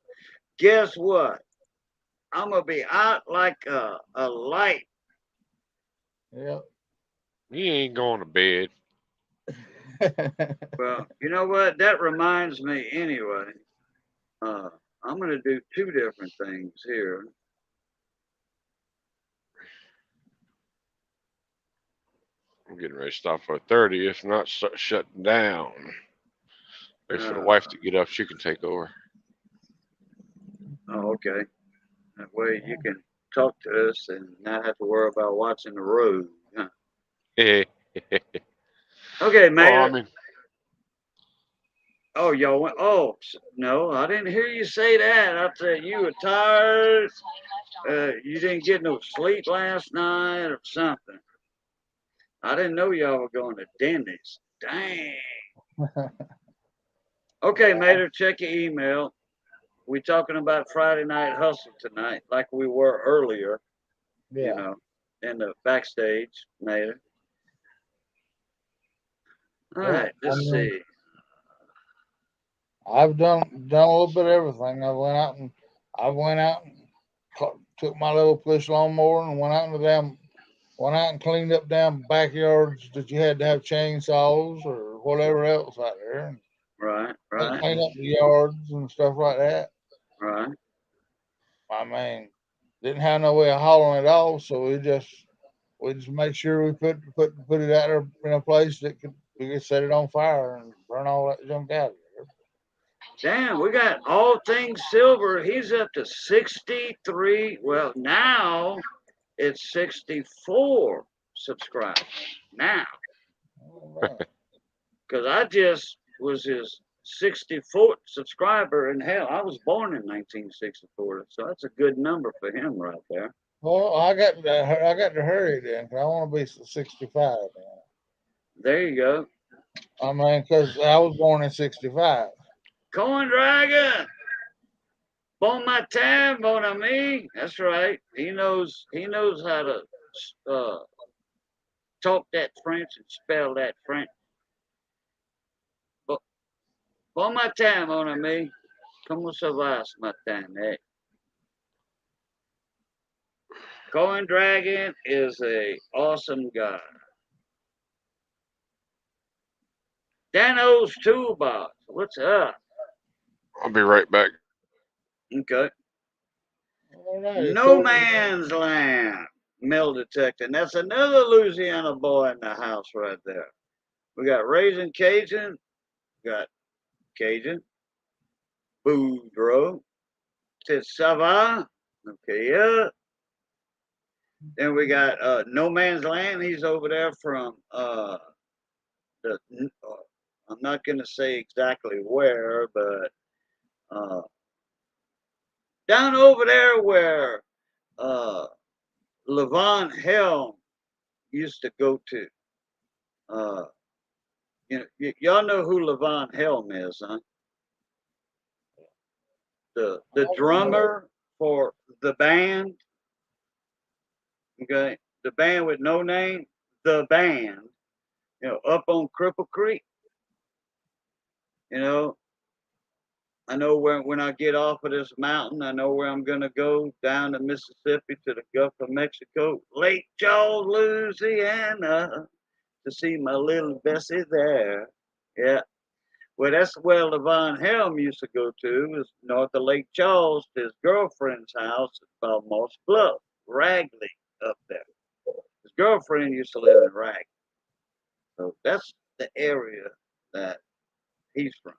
[SPEAKER 1] guess what? I'm gonna be out like a light.
[SPEAKER 2] Yeah.
[SPEAKER 3] He ain't going to bed.
[SPEAKER 1] Well, you know what? That reminds me anyway. Uh, I'm gonna do two different things here.
[SPEAKER 3] I'm getting ready to stop for 30. If not, start shutting down. Wait for the
[SPEAKER 1] Uh,
[SPEAKER 3] wife to get up. She can take over.
[SPEAKER 1] oh, okay. That way you can talk to us and not have to worry about watching the road. Huh.
[SPEAKER 3] oh,
[SPEAKER 1] Okay,
[SPEAKER 3] I
[SPEAKER 1] Mayor.
[SPEAKER 3] mean,
[SPEAKER 1] Oh, y'all went. Oh, no, I didn't hear you say that. I said you were tired. You didn't get no sleep last night or something. I didn't know y'all were going to Denny's. Dang. Okay, Mater, check your email. We talking about Friday Night Hustle tonight, like we were earlier, you
[SPEAKER 2] Yeah.
[SPEAKER 1] know, in the backstage, Mater. All
[SPEAKER 2] Yeah.
[SPEAKER 1] right, let's see.
[SPEAKER 2] I've done a little bit of everything. I went out and took my little push lawnmower and went out and cleaned up damn backyards that you had to have chainsaws or whatever else out there, and
[SPEAKER 1] Right, right,
[SPEAKER 2] clean up the yards and stuff like that.
[SPEAKER 1] right.
[SPEAKER 2] I mean, didn't have no way of hauling it off, so we just make sure we put it out there in a place that we could set it on fire and burn all that junk out of there.
[SPEAKER 1] Damn, we got all things silver. He's up to 63. Well, now it's 64 subscribers. Now,
[SPEAKER 2] All right.
[SPEAKER 1] because I just was his 64th subscriber, and hell, I was born in 1964, so that's a good number for him right there.
[SPEAKER 2] Well, I got to hurry then, 'cause I want to be 65 now.
[SPEAKER 1] There you go.
[SPEAKER 2] I mean, because I was born in 65.
[SPEAKER 1] Coin Dragon, bon matin, mon ami. That's right. He knows how to uh, talk that French and spell that French. Bon, bon matin, mon ami. Comment ça va ce matin, eh? Coin Dragon is a awesome guy. Dano's Toolbox. What's up?
[SPEAKER 3] I'll be right back.
[SPEAKER 1] Okay.
[SPEAKER 2] All right.
[SPEAKER 1] No
[SPEAKER 2] So,
[SPEAKER 1] Man's Land. Metal detecting. That's another Louisiana boy in the house right there. We got Raisin Cajun. We got Cajun. Boudreaux. Tit Sava. Okay, yeah. Then we got No Man's Land. He's over there from the. I'm not going to say exactly where, but uh, down over there where uh, Levon Helm used to go to. Uh, y'all know who Levon Helm is, huh? The drummer for the band. Okay, the band with no name. The band. Up on Cripple Creek. You know, I know where when I get off of this mountain, I know where I'm gonna go down to Mississippi to the Gulf of Mexico, Lake Charles, Louisiana, to see my little Bessie there. Yeah. Well, that's where Levon Helm used to go to, is north of Lake Charles, to his girlfriend's house called Moss Bluff, Ragley, up there. His girlfriend used to live in Ragley. So that's the area that he's from.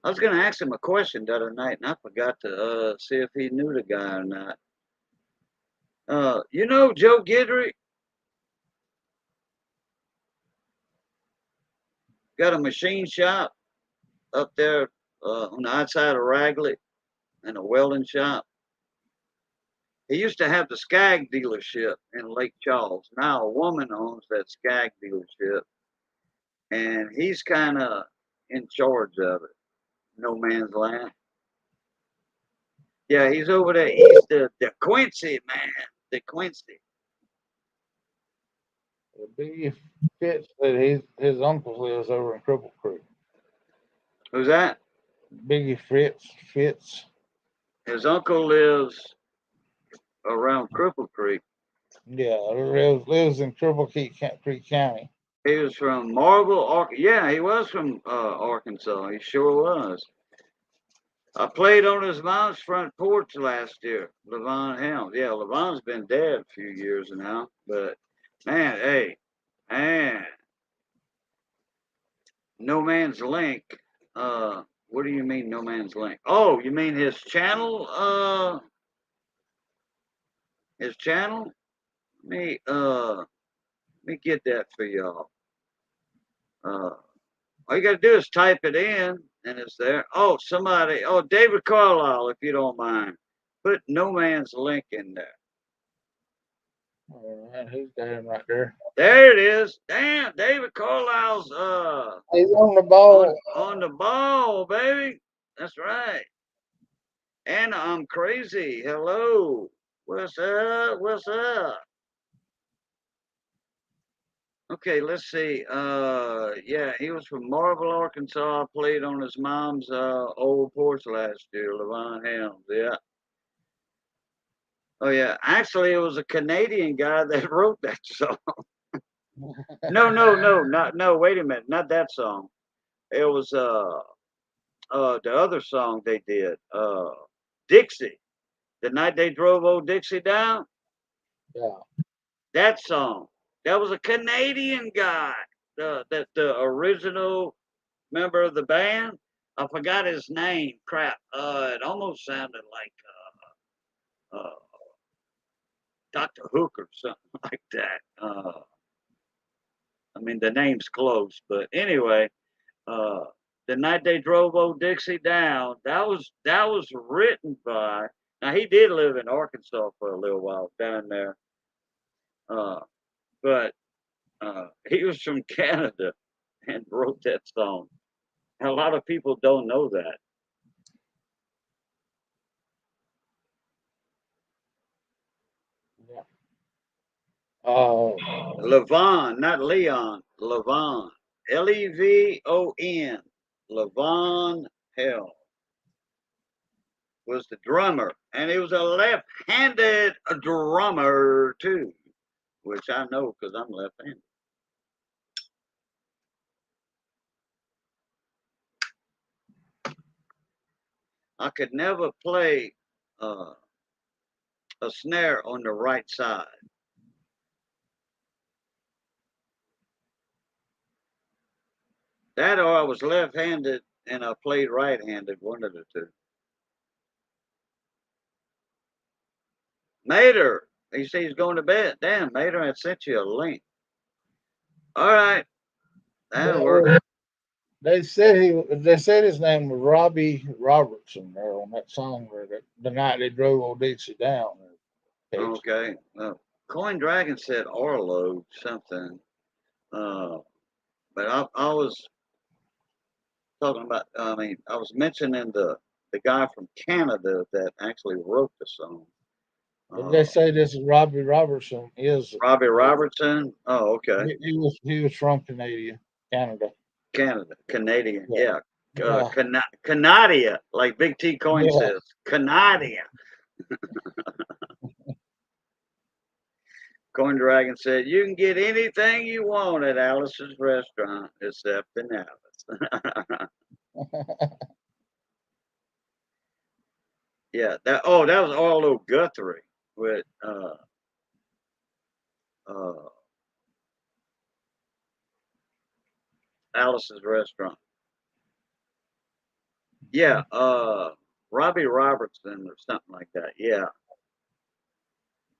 [SPEAKER 1] I was going to ask him a question the other night, and I forgot to see if he knew the guy or not. You know Joe Guidry? Got a machine shop up there on the outside of Ragley and a welding shop. He used to have the Skag dealership in Lake Charles. Now a woman owns that Skag dealership, and he's kind of in charge of it. No Man's Land. Yeah, he's over there east of the Quincy, man. The Quincy.
[SPEAKER 2] Biggie Fitz said his uncle lives over in Cripple Creek.
[SPEAKER 1] Who's that?
[SPEAKER 2] Biggie Fitz.
[SPEAKER 1] His uncle lives around Cripple Creek.
[SPEAKER 2] Yeah, lives in Cripple Creek County.
[SPEAKER 1] He was from Marble, yeah, he was from Arkansas. He sure was. I played on his mom's front porch last year, Levon Helms. Yeah, Levon's been dead a few years now, but man, hey, man, No Man's Link. What do you mean, No Man's Link? Oh, you mean his channel? His channel? Let me get that for y'all. All you got to do is type it in, and it's there. Oh, somebody. Oh, David Carlisle, if you don't mind, put No Man's Link in there.
[SPEAKER 2] All right, he's got him right there.
[SPEAKER 1] There it is. Damn, David Carlisle's
[SPEAKER 2] He's on the ball.
[SPEAKER 1] on the ball, baby. That's right. And I'm crazy. Hello. What's up? What's up? Okay, let's see. Yeah, he was from Marble, Arkansas. Played on his mom's old porch last year, Levon Helms. Yeah. Oh yeah. Actually, it was a Canadian guy that wrote that song. No. Wait a minute, not that song. It was the other song they did. Dixie. The night they drove old Dixie down.
[SPEAKER 2] Yeah.
[SPEAKER 1] That song. That was a Canadian guy. The original member of the band. I forgot his name. Crap. It almost sounded like Dr. Hook or something like that. I mean, the name's close, but anyway, uh, the night they drove old Dixie down, that was written by. Now he did live in Arkansas for a little while down there, uh, but he was from Canada and wrote that song. A lot of people don't know that.
[SPEAKER 2] Yeah. Uh,
[SPEAKER 1] Levon, not Leon. Levon, Levon. Levon Hell was the drummer, and he was a left-handed drummer too, which I know because I'm left-handed. I could never play uh, a snare on the right side. That or I was left-handed and I played right-handed, one of the two. Mater, he says he's going to bed. Damn, Mater, I sent you a link. All right, that'll work.
[SPEAKER 2] they said his name was Robbie Robertson there on that song where the night they drove old Dixie down.
[SPEAKER 1] Okay. Coin Dragon said Arlo something. But I was talking about, I mean, I was mentioning the guy from Canada that actually wrote the song.
[SPEAKER 2] They say this is Robbie Robertson.
[SPEAKER 1] Robbie Robertson. Oh, okay.
[SPEAKER 2] He was from Canada.
[SPEAKER 1] Canadian. Yeah.
[SPEAKER 2] Yeah.
[SPEAKER 1] Canadia, like Big T Coin
[SPEAKER 2] Yeah.
[SPEAKER 1] says. Canadia. Coin Dragon said, you can get anything you want at Alice's restaurant except in Alice. Yeah, that was Arlo Guthrie with uh, Alice's restaurant. Yeah, Robbie Robertson or something like that. Yeah.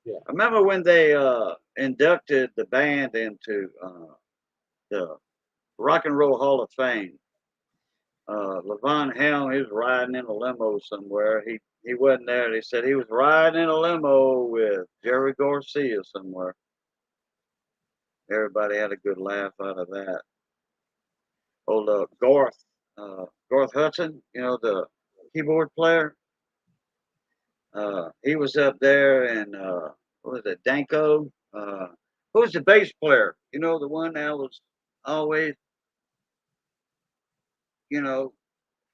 [SPEAKER 2] Yeah.
[SPEAKER 1] I remember when they inducted the band into the Rock and Roll Hall of Fame. Levon Helm, he was riding in a limo somewhere. He wasn't there. They said he was riding in a limo with Jerry Garcia somewhere. Everybody had a good laugh out of that. Old Garth Hudson, you know, the keyboard player. He was up there, and what was it, Danko? Who was the bass player? You know, the one that was always, you know,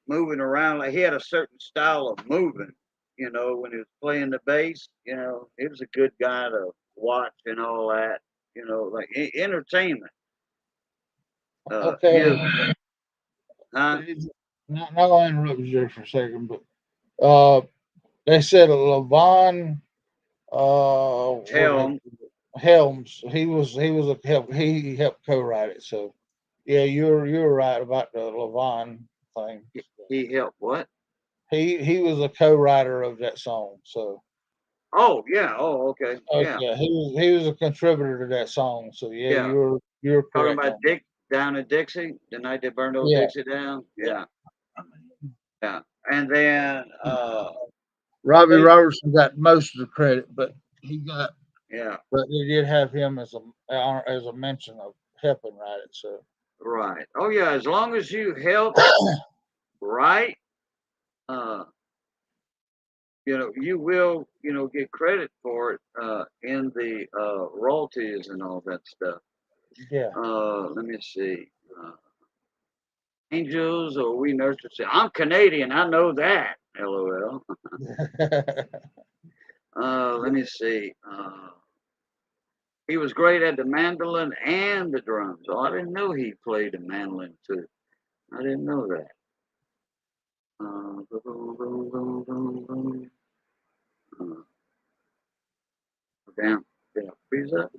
[SPEAKER 1] moving around. Like he had a certain style of moving. You know, when he was playing the bass, you know, he was a good guy to watch and all that. You know, like entertainment.
[SPEAKER 2] Okay,
[SPEAKER 1] His, huh?
[SPEAKER 2] not gonna interrupt you there for a second, but uh, they said Levon,
[SPEAKER 1] Helm.
[SPEAKER 2] Helms. He was a help. He helped co-write it. So yeah, you're right about the Levon thing.
[SPEAKER 1] He helped what?
[SPEAKER 2] He was a co-writer of that song. So
[SPEAKER 1] Oh yeah. Oh okay. Yeah.
[SPEAKER 2] yeah, he was a contributor to that song. So yeah,
[SPEAKER 1] Yeah.
[SPEAKER 2] you're
[SPEAKER 1] Talking
[SPEAKER 2] correct
[SPEAKER 1] about
[SPEAKER 2] on that.
[SPEAKER 1] Dick down in Dixie, the night they burned old
[SPEAKER 2] Yeah,
[SPEAKER 1] Dixie down. Yeah. Yeah. And then
[SPEAKER 2] Robbie
[SPEAKER 1] they,
[SPEAKER 2] Robertson got most of the credit, but he got
[SPEAKER 1] yeah.
[SPEAKER 2] but they did have him as a mention of helping write it. So
[SPEAKER 1] Right. Oh yeah. As long as you help right, uh, you know, you will, you know, get credit for it in the royalties and all that stuff.
[SPEAKER 2] yeah.
[SPEAKER 1] Let me see. Angels or we nurture. I'm Canadian. I know that. LOL. Let me see. He was great at the mandolin and the drums. Oh, I didn't know he played the mandolin too. I didn't know that. Boom, boom, boom, boom, boom. Damn, damn, freeze up.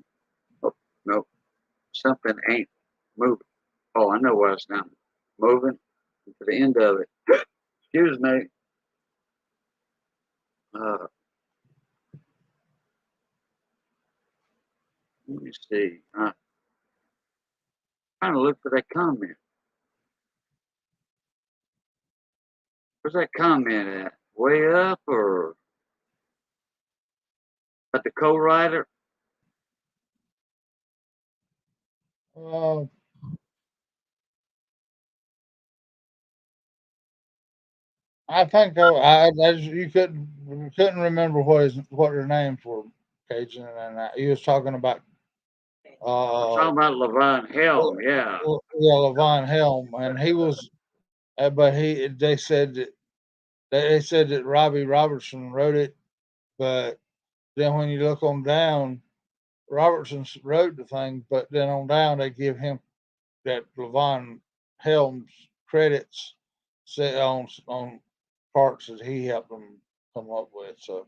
[SPEAKER 1] Oh, no, something ain't moving. Oh, I know why it's not moving. To the end of it. Excuse me. Uh, Let me see. Trying to look for that comment. Where's that comment at? Way up or at the co-writer?
[SPEAKER 2] uh, I think you couldn't remember what their names were, Cajun, and he was talking about
[SPEAKER 1] I'm
[SPEAKER 2] uh
[SPEAKER 1] talking about Levon Helm. Yeah.
[SPEAKER 2] yeah, Levon Helm, and he was, but he they said that Robbie Robertson wrote it, but then when you look on down, Robertson wrote the thing, but then on down they give him that Levon Helms credits set on parts that he helped them come up with. So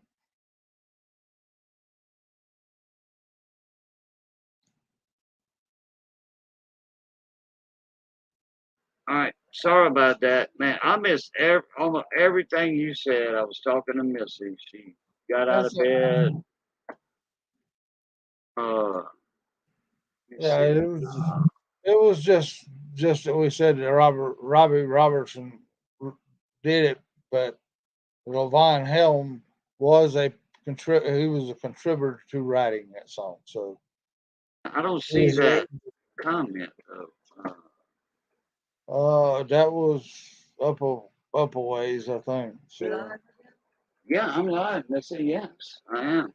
[SPEAKER 1] All right. Sorry about that, man. I missed almost everything you said. I was talking to Missy. She got out
[SPEAKER 2] that's
[SPEAKER 1] of bed. Let me
[SPEAKER 2] yeah.
[SPEAKER 1] see.
[SPEAKER 2] It was just that we said that Robbie Robertson did it, but Levon Helm was he was a contributor to writing that song. So
[SPEAKER 1] I don't
[SPEAKER 2] it
[SPEAKER 1] see
[SPEAKER 2] was
[SPEAKER 1] that comment though.
[SPEAKER 2] that was up a ways, I think. So
[SPEAKER 1] Yeah, I'm live. Missy. Yes, I am.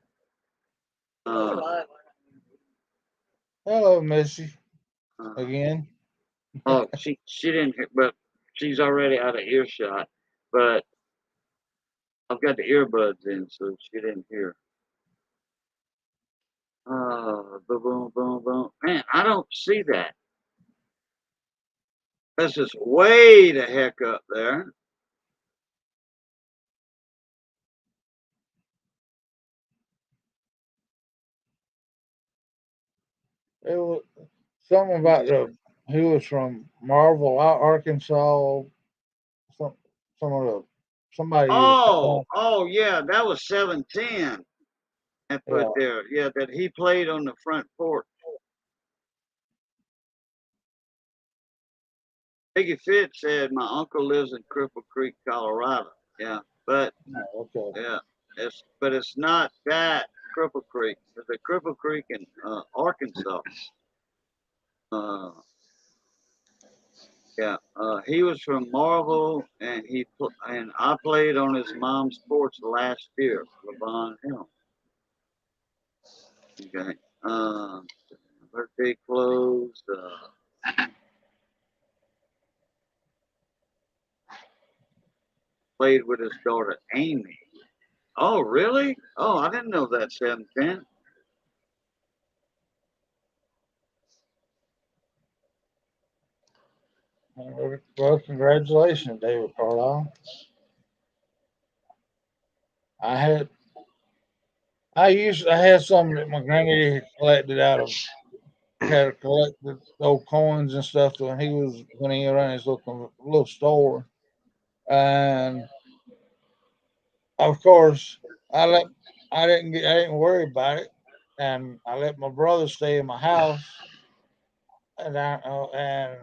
[SPEAKER 1] Uh,
[SPEAKER 2] hello, Missy,
[SPEAKER 1] uh,
[SPEAKER 2] again.
[SPEAKER 1] oh, she didn't, but she's already out of earshot. But I've got the earbuds in, so she didn't hear. Boom, boom, boom, boom. Man, I don't see that. This is way the heck up there.
[SPEAKER 2] It was something about he was from Marvel, Arkansas. Some some of the somebody you
[SPEAKER 1] Oh, oh yeah, that was 710. And put
[SPEAKER 2] yeah.
[SPEAKER 1] there, yeah, that he played on the front porch. Biggie Fitz said, "My uncle lives in Cripple Creek, Colorado." Yeah, but
[SPEAKER 2] Okay.
[SPEAKER 1] yeah, it's not that Cripple Creek. It's a Cripple Creek in Arkansas. Uh, Yeah, he was from Marvel, and and I played on his mom's porch last year, Levon Hill. Okay. Birthday clothes. Played with his daughter Amy. Oh, really? Oh, I didn't know that, 710.
[SPEAKER 2] Well, congratulations, David Carlisle. I had I had some that my granddaddy had collected out of had collected old coins and stuff when he ran his little store. And of course I let I didn't worry about it, and I let my brother stay in my house, and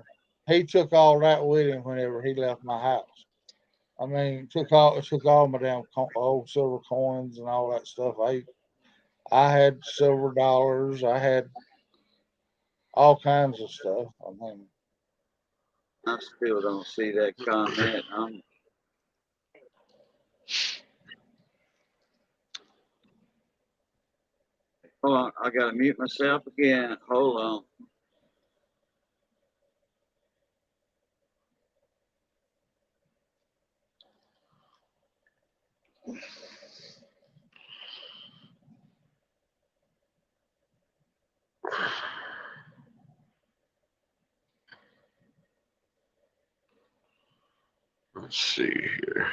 [SPEAKER 2] he took all that with him whenever he left my house. I mean, took all my damn old silver coins and all that stuff. I had silver dollars. I had all kinds of stuff. I mean,
[SPEAKER 1] I still don't see that comment. Hold on, I gotta mute myself again. Hold on.
[SPEAKER 3] Let's see here.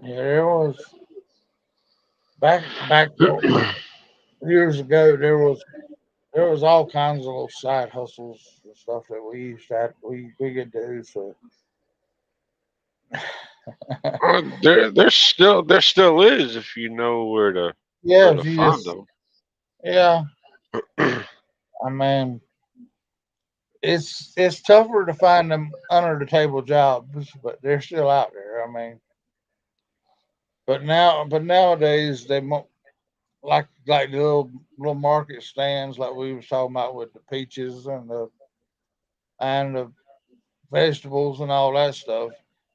[SPEAKER 2] yeah, there was back years ago. There was all kinds of little side hustles and stuff that we used to have, we could do. So
[SPEAKER 3] There still is if you know
[SPEAKER 2] yeah,
[SPEAKER 3] where
[SPEAKER 2] if
[SPEAKER 3] to
[SPEAKER 2] you
[SPEAKER 3] find
[SPEAKER 2] just yeah, I mean, it's tougher to find them under the table jobs, but they're still out there. I mean, but nowadays like the little market stands like we was talking about with the peaches and the vegetables and all that stuff.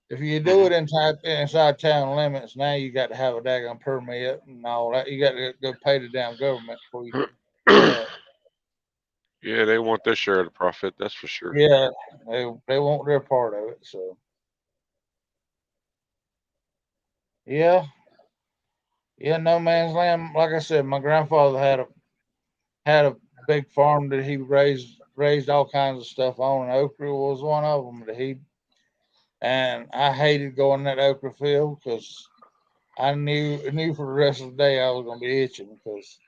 [SPEAKER 2] If you do it
[SPEAKER 3] Mhm.
[SPEAKER 2] inside town limits, now you got to have a daggone permit and all that. You got to go pay the damn government before you can do that.
[SPEAKER 3] Yeah, they want their share of the profit, that's for sure.
[SPEAKER 2] Yeah, they want their part of it. So yeah, yeah, no man's land. Like I said, my grandfather had a big farm that he raised all kinds of stuff on. And okra was one of them that he and I hated going in that okra field because I knew for the rest of the day I was gonna be itching because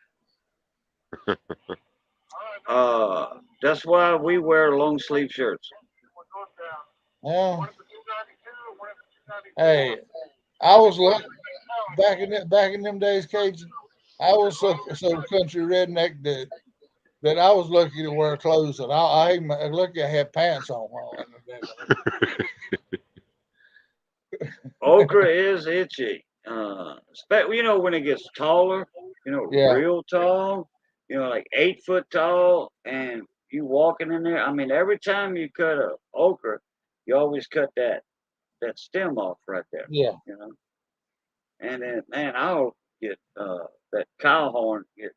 [SPEAKER 1] That's why we wear long sleeve shirts.
[SPEAKER 2] well, hey, I was lucky back in them days, Cajun. I was so country redneck that I was lucky to wear clothes, and I lucky I had pants on while in the day.
[SPEAKER 1] Okra is itchy. When it gets taller,
[SPEAKER 2] Yeah,
[SPEAKER 1] real tall, like 8 foot tall, and you walking in there. I mean, every time you cut a okra, you always cut that stem off right there.
[SPEAKER 2] yeah,
[SPEAKER 1] You know, and then man, I'll get that cow horn get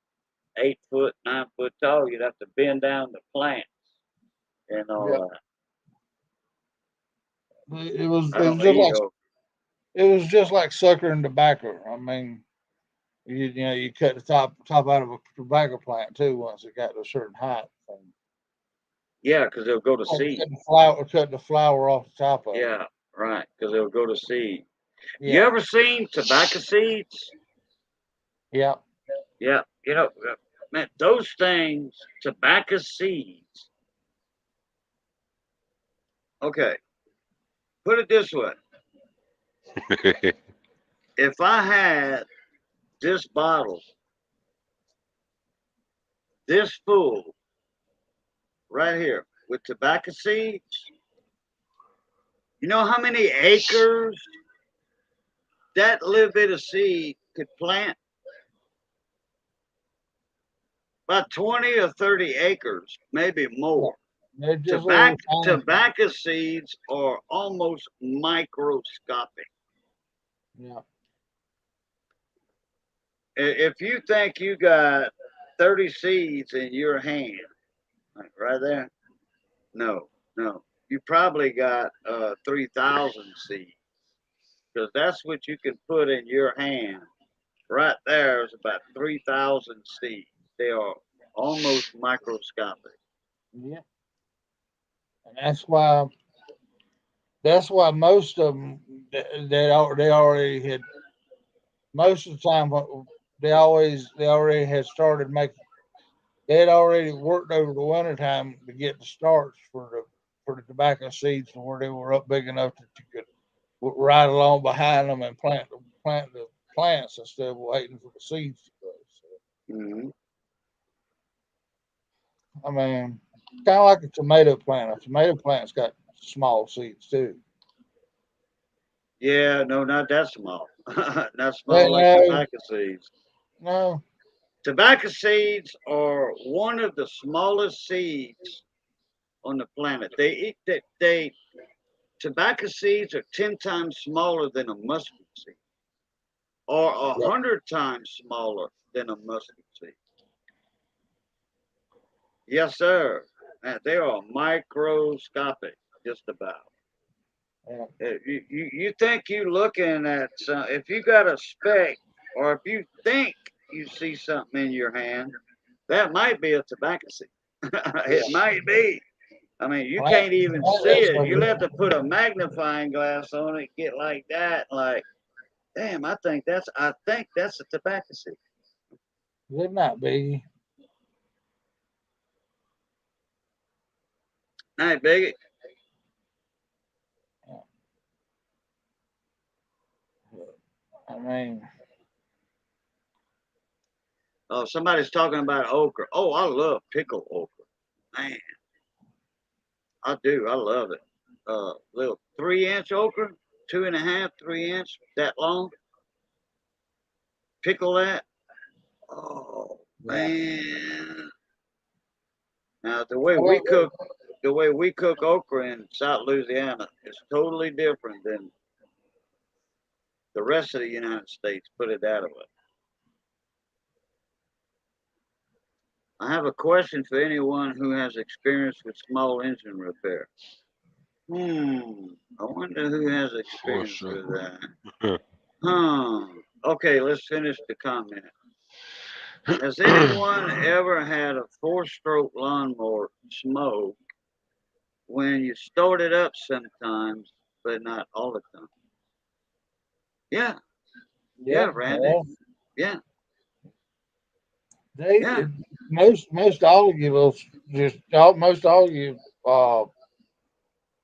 [SPEAKER 1] 8 foot, 9 foot tall. You'd have to bend down the plants and
[SPEAKER 2] yeah.
[SPEAKER 1] all that. I
[SPEAKER 2] It was
[SPEAKER 1] don't
[SPEAKER 2] just
[SPEAKER 1] eat
[SPEAKER 2] like
[SPEAKER 1] okra.
[SPEAKER 2] it was just like suckering tobacco. I mean, you cut the top out of a tobacco plant too once it got to a certain height. And
[SPEAKER 1] Yeah, because they'll go to seed.
[SPEAKER 2] cut the flower off the top of it.
[SPEAKER 1] Yeah, right, because they'll go to seed. You
[SPEAKER 2] Yeah,
[SPEAKER 1] ever seen tobacco seeds?
[SPEAKER 2] yeah,
[SPEAKER 1] Yeah, Man, those things, tobacco seeds. Okay, put it this way. If I had this bottle, this full, right here, with tobacco seeds, you know how many acres that little bit of seed could plant? About 20 or 30 acres, maybe more.
[SPEAKER 2] They're just little tiny.
[SPEAKER 1] Tobacco seeds are almost microscopic.
[SPEAKER 2] Yeah.
[SPEAKER 1] If you think you got 30 seeds in your hand, like right there, no, no. You probably got 3,000 seeds because that's what you can put in your hand. Right there is about 3,000 seeds. They are almost microscopic.
[SPEAKER 2] Yeah. And that's why most of them they already had most of the time they already had started making they had already worked over the winter time to get the starts for the tobacco seeds to where they were up big enough that you could ride along behind them and plant the plants instead of waiting for the seeds to grow. So,
[SPEAKER 1] Hmm.
[SPEAKER 2] I mean, kind of like a tomato plant. A tomato plant's got small seeds too.
[SPEAKER 1] Yeah, no, not that small. Not
[SPEAKER 2] But
[SPEAKER 1] small like
[SPEAKER 2] no,
[SPEAKER 1] tobacco seeds.
[SPEAKER 2] no,
[SPEAKER 1] Tobacco seeds are one of the smallest seeds on the planet. They tobacco seeds are 10 times smaller than a mustard seed, or a
[SPEAKER 2] yeah,
[SPEAKER 1] hundred times smaller than a mustard seed. Yes, sir. And they are microscopic, just about.
[SPEAKER 2] yeah.
[SPEAKER 1] You think you looking at some, if you got a speck, or if you think you see something in your hand, that might be a tobacco seed. It might be. I mean, you
[SPEAKER 2] Plant,
[SPEAKER 1] can't even
[SPEAKER 2] plant
[SPEAKER 1] see
[SPEAKER 2] this
[SPEAKER 1] it.
[SPEAKER 2] way.
[SPEAKER 1] You'll have to put a magnifying glass on it, get like that, like, damn, I think that's a tobacco seed.
[SPEAKER 2] It might be.
[SPEAKER 1] Hey, Biggie.
[SPEAKER 2] I mean,
[SPEAKER 1] Oh, somebody's talking about okra. Oh, I love pickled okra. Man, I do. I love it. Little 3 inch okra, 2.5, 3 inch, that long. Pickle that. Oh
[SPEAKER 2] yeah.
[SPEAKER 1] man. Now
[SPEAKER 2] Well,
[SPEAKER 1] the way we cook okra in South Louisiana is totally different than the rest of the United States. Put it that way. I have a question for anyone who has experience with small engine repair. I wonder who has
[SPEAKER 3] For
[SPEAKER 1] experience
[SPEAKER 3] sure.
[SPEAKER 1] with that. Huh. Okay, let's finish the comment. Has anyone ever had a four-stroke lawnmower smoke when you start it up sometimes, but not all the time? Yeah,
[SPEAKER 2] yeah.
[SPEAKER 1] yeah, Randy.
[SPEAKER 2] Well,
[SPEAKER 1] Yeah, yeah.
[SPEAKER 2] they most all of you will most all you uh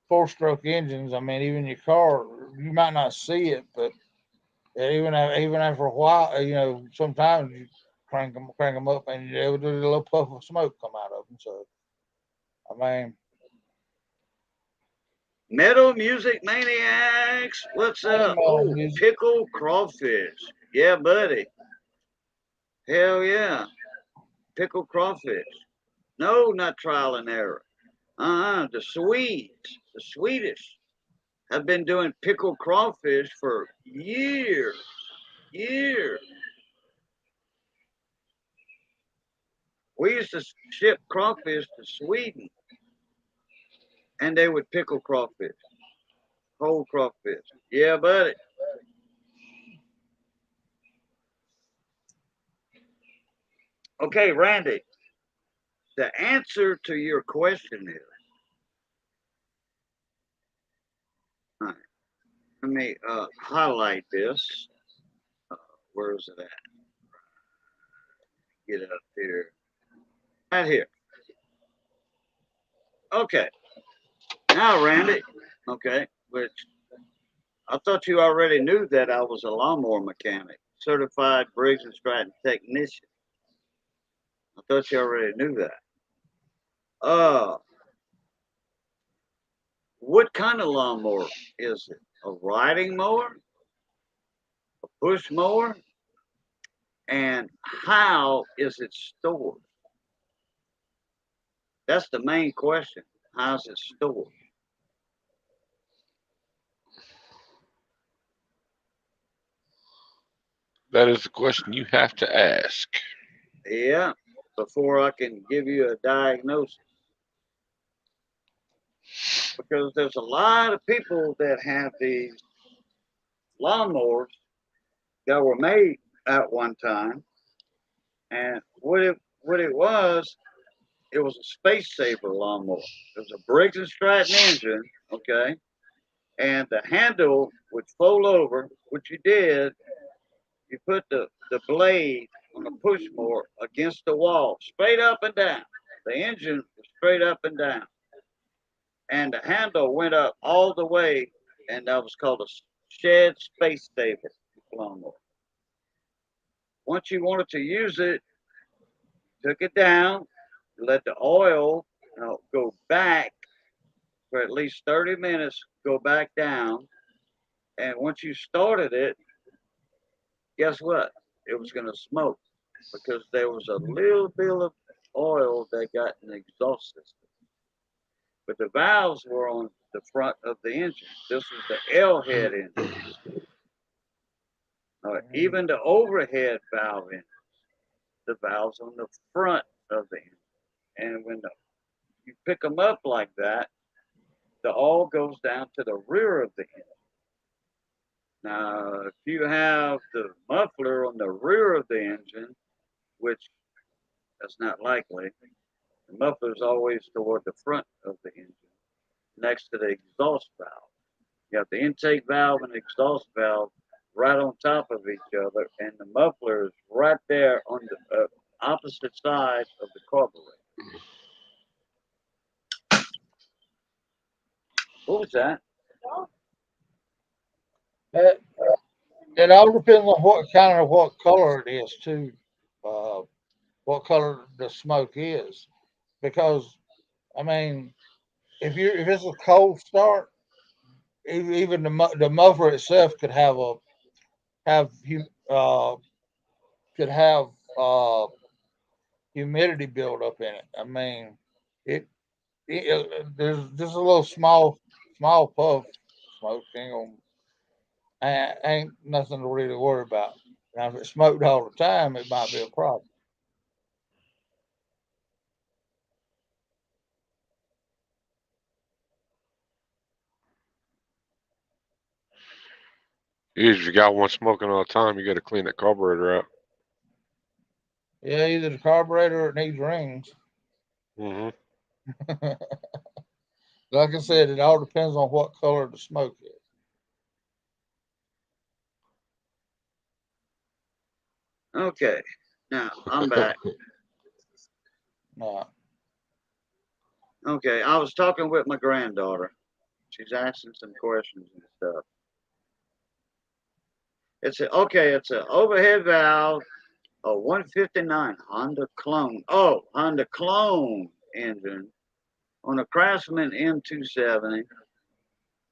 [SPEAKER 2] four stroke engines. I mean, even your car, you might not see it, but even after a while, sometimes you crank them up, and there would a little puff of smoke come out of them. So I mean,
[SPEAKER 1] Metal Music Maniacs, what's
[SPEAKER 2] hey
[SPEAKER 1] up?
[SPEAKER 2] man,
[SPEAKER 1] Oh, pickled crawfish. Yeah, buddy. Hell yeah. Pickled crawfish. No, not trial and error. The Swedes, the Swedish, have been doing pickled crawfish for years. Years. We used to ship crawfish to Sweden, and they would pickle crawfish, whole crawfish. Yeah, buddy. Okay, Randy, the answer to your question is, all right, let me highlight this. Uh, where is it at? get up here. Right here. Okay. Now, Randy. Okay. Which I thought you already knew that I was a lawnmower mechanic, certified Briggs and Stratton technician. I thought you already knew that. Uh, what kind of lawnmower is it? A riding mower? A push mower? And how is it stored? That's the main question. How's it stored?
[SPEAKER 3] That is the question you have to ask.
[SPEAKER 1] Yeah, before I can give you a diagnosis. Because there's a lot of people that have these lawnmowers that were made at one time. And it was a space saver lawnmower. It was a Briggs and Stratton engine, okay? And the handle would fold over, which you did. You put the blade on the push mower against the wall, straight up and down. The engine was straight up and down. And the handle went up all the way, and that was called a shed space saver lawnmower. Once you wanted to use it, took it down, let the oil go back for at least 30 minutes, go back down. And once you started it, guess what? It was going to smoke because there was a little bit of oil that got in the exhaust system. But the valves were on the front of the engine. This was the L head engine. Even the overhead valve engine, the valves on the front of the engine. And when you pick them up like that, the oil goes down to the rear of the engine. Now, if you have the muffler on the rear of the engine, which that's not likely, the muffler is always toward the front of the engine, next to the exhaust valve. You have the intake valve and the exhaust valve right on top of each other, and the muffler is right there on the opposite side of the carburetor. What was that?
[SPEAKER 2] It, it all depends on what color it is too. Uh, what color the smoke is, because I mean, if it's a cold start, even the muffler itself could have uh could have uh humidity build up in it. I mean, it, there's just a little small puff smoke ain't nothing to really worry about. Now, if it smoked all the time, it might be a problem.
[SPEAKER 3] If you got one smoking all the time, you got to clean that carburetor out.
[SPEAKER 2] Yeah, either the carburetor or it needs rings.
[SPEAKER 3] Hmm.
[SPEAKER 2] Like I said, it all depends on what color the smoke is.
[SPEAKER 1] Okay, now I'm back.
[SPEAKER 2] No.
[SPEAKER 1] Okay, I was talking with my granddaughter. She's asking some questions and stuff. It's an overhead valve, a 159 Honda clone. Oh, Honda clone engine on a Craftsman M270,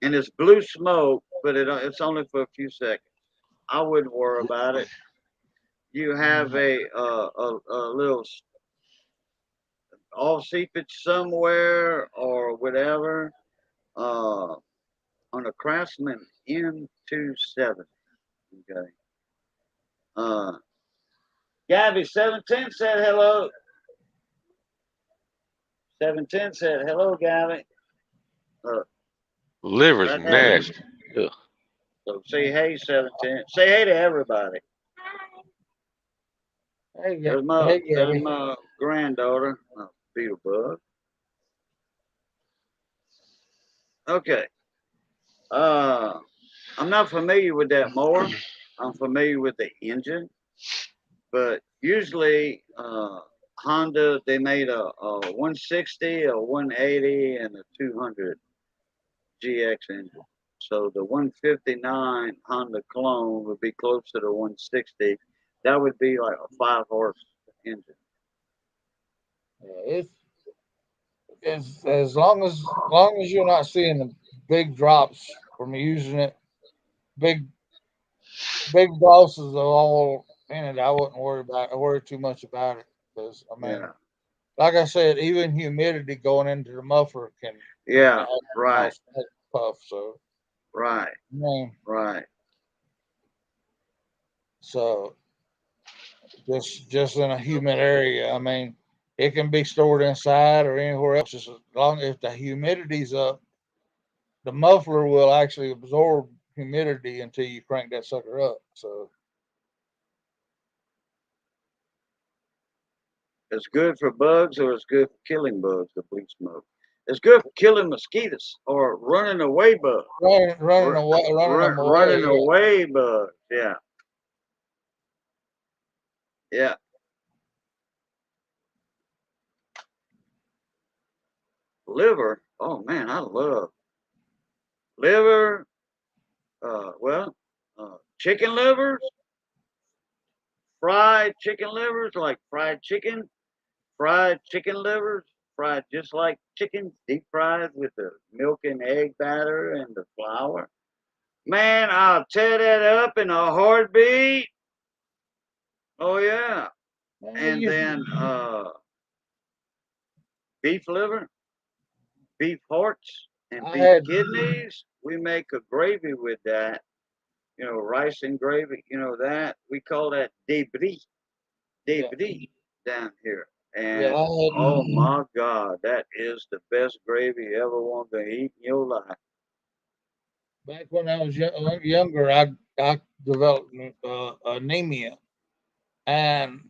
[SPEAKER 1] and it's blue smoke, but it's only for a few seconds. I wouldn't worry about it. You have a little off seepage somewhere or whatever uh, on a Craftsman M270. Okay. Uh, Gabby 710 said hello. 710 said hello, Gabby. Uh,
[SPEAKER 3] Liver's
[SPEAKER 1] right there.
[SPEAKER 3] nasty. Ugh.
[SPEAKER 1] So say hey, 710. Say hey to everybody.
[SPEAKER 2] Hey,
[SPEAKER 1] There's
[SPEAKER 2] Gabby.
[SPEAKER 1] my granddaughter, Beetlebug. Okay. Uh, I'm not familiar with that mower. I'm familiar with the engine. but usually Honda they made a 160, a 180, and a 200 GX engine. So the 159 Honda clone would be close to the 160. That would be like a 5 horse engine.
[SPEAKER 2] Yeah, it's as long as you're not seeing the big drops from using it, big big losses of all in it, I wouldn't worry too much about it because I mean,
[SPEAKER 1] Yeah,
[SPEAKER 2] like I said, even humidity going into the muffler can
[SPEAKER 1] yeah, right,
[SPEAKER 2] cause puff. So
[SPEAKER 1] right,
[SPEAKER 2] I mean,
[SPEAKER 1] right.
[SPEAKER 2] so just in a humid area, I mean, it can be stored inside or anywhere else. Just as long if the humidity's up, the muffler will actually absorb humidity until you crank that sucker up. So
[SPEAKER 1] It's good for bugs or it's good for killing bugs, the bleach smoke. It's good for killing mosquitoes or running away bugs.
[SPEAKER 2] running them
[SPEAKER 1] Running
[SPEAKER 2] away.
[SPEAKER 1] away bugs. Yeah, yeah. Liver. Oh man, I love liver. Well, chicken livers, fried chicken livers, like fried chicken livers, fried just like chicken, deep fried with the milk and egg batter and the flour. Man, I'll tear that up in a heartbeat. Oh yeah.
[SPEAKER 2] Yeah,
[SPEAKER 1] And then beef liver, beef hearts, and
[SPEAKER 2] I
[SPEAKER 1] beef
[SPEAKER 2] had
[SPEAKER 1] kidneys. We make a gravy with that. Rice and gravy. That we call that debris,
[SPEAKER 2] yeah
[SPEAKER 1] debris down here.
[SPEAKER 2] yeah
[SPEAKER 1] And
[SPEAKER 2] I had
[SPEAKER 1] oh my God, that is the best gravy you ever want to eat in your life.
[SPEAKER 2] back when I was younger. I developed anemia, and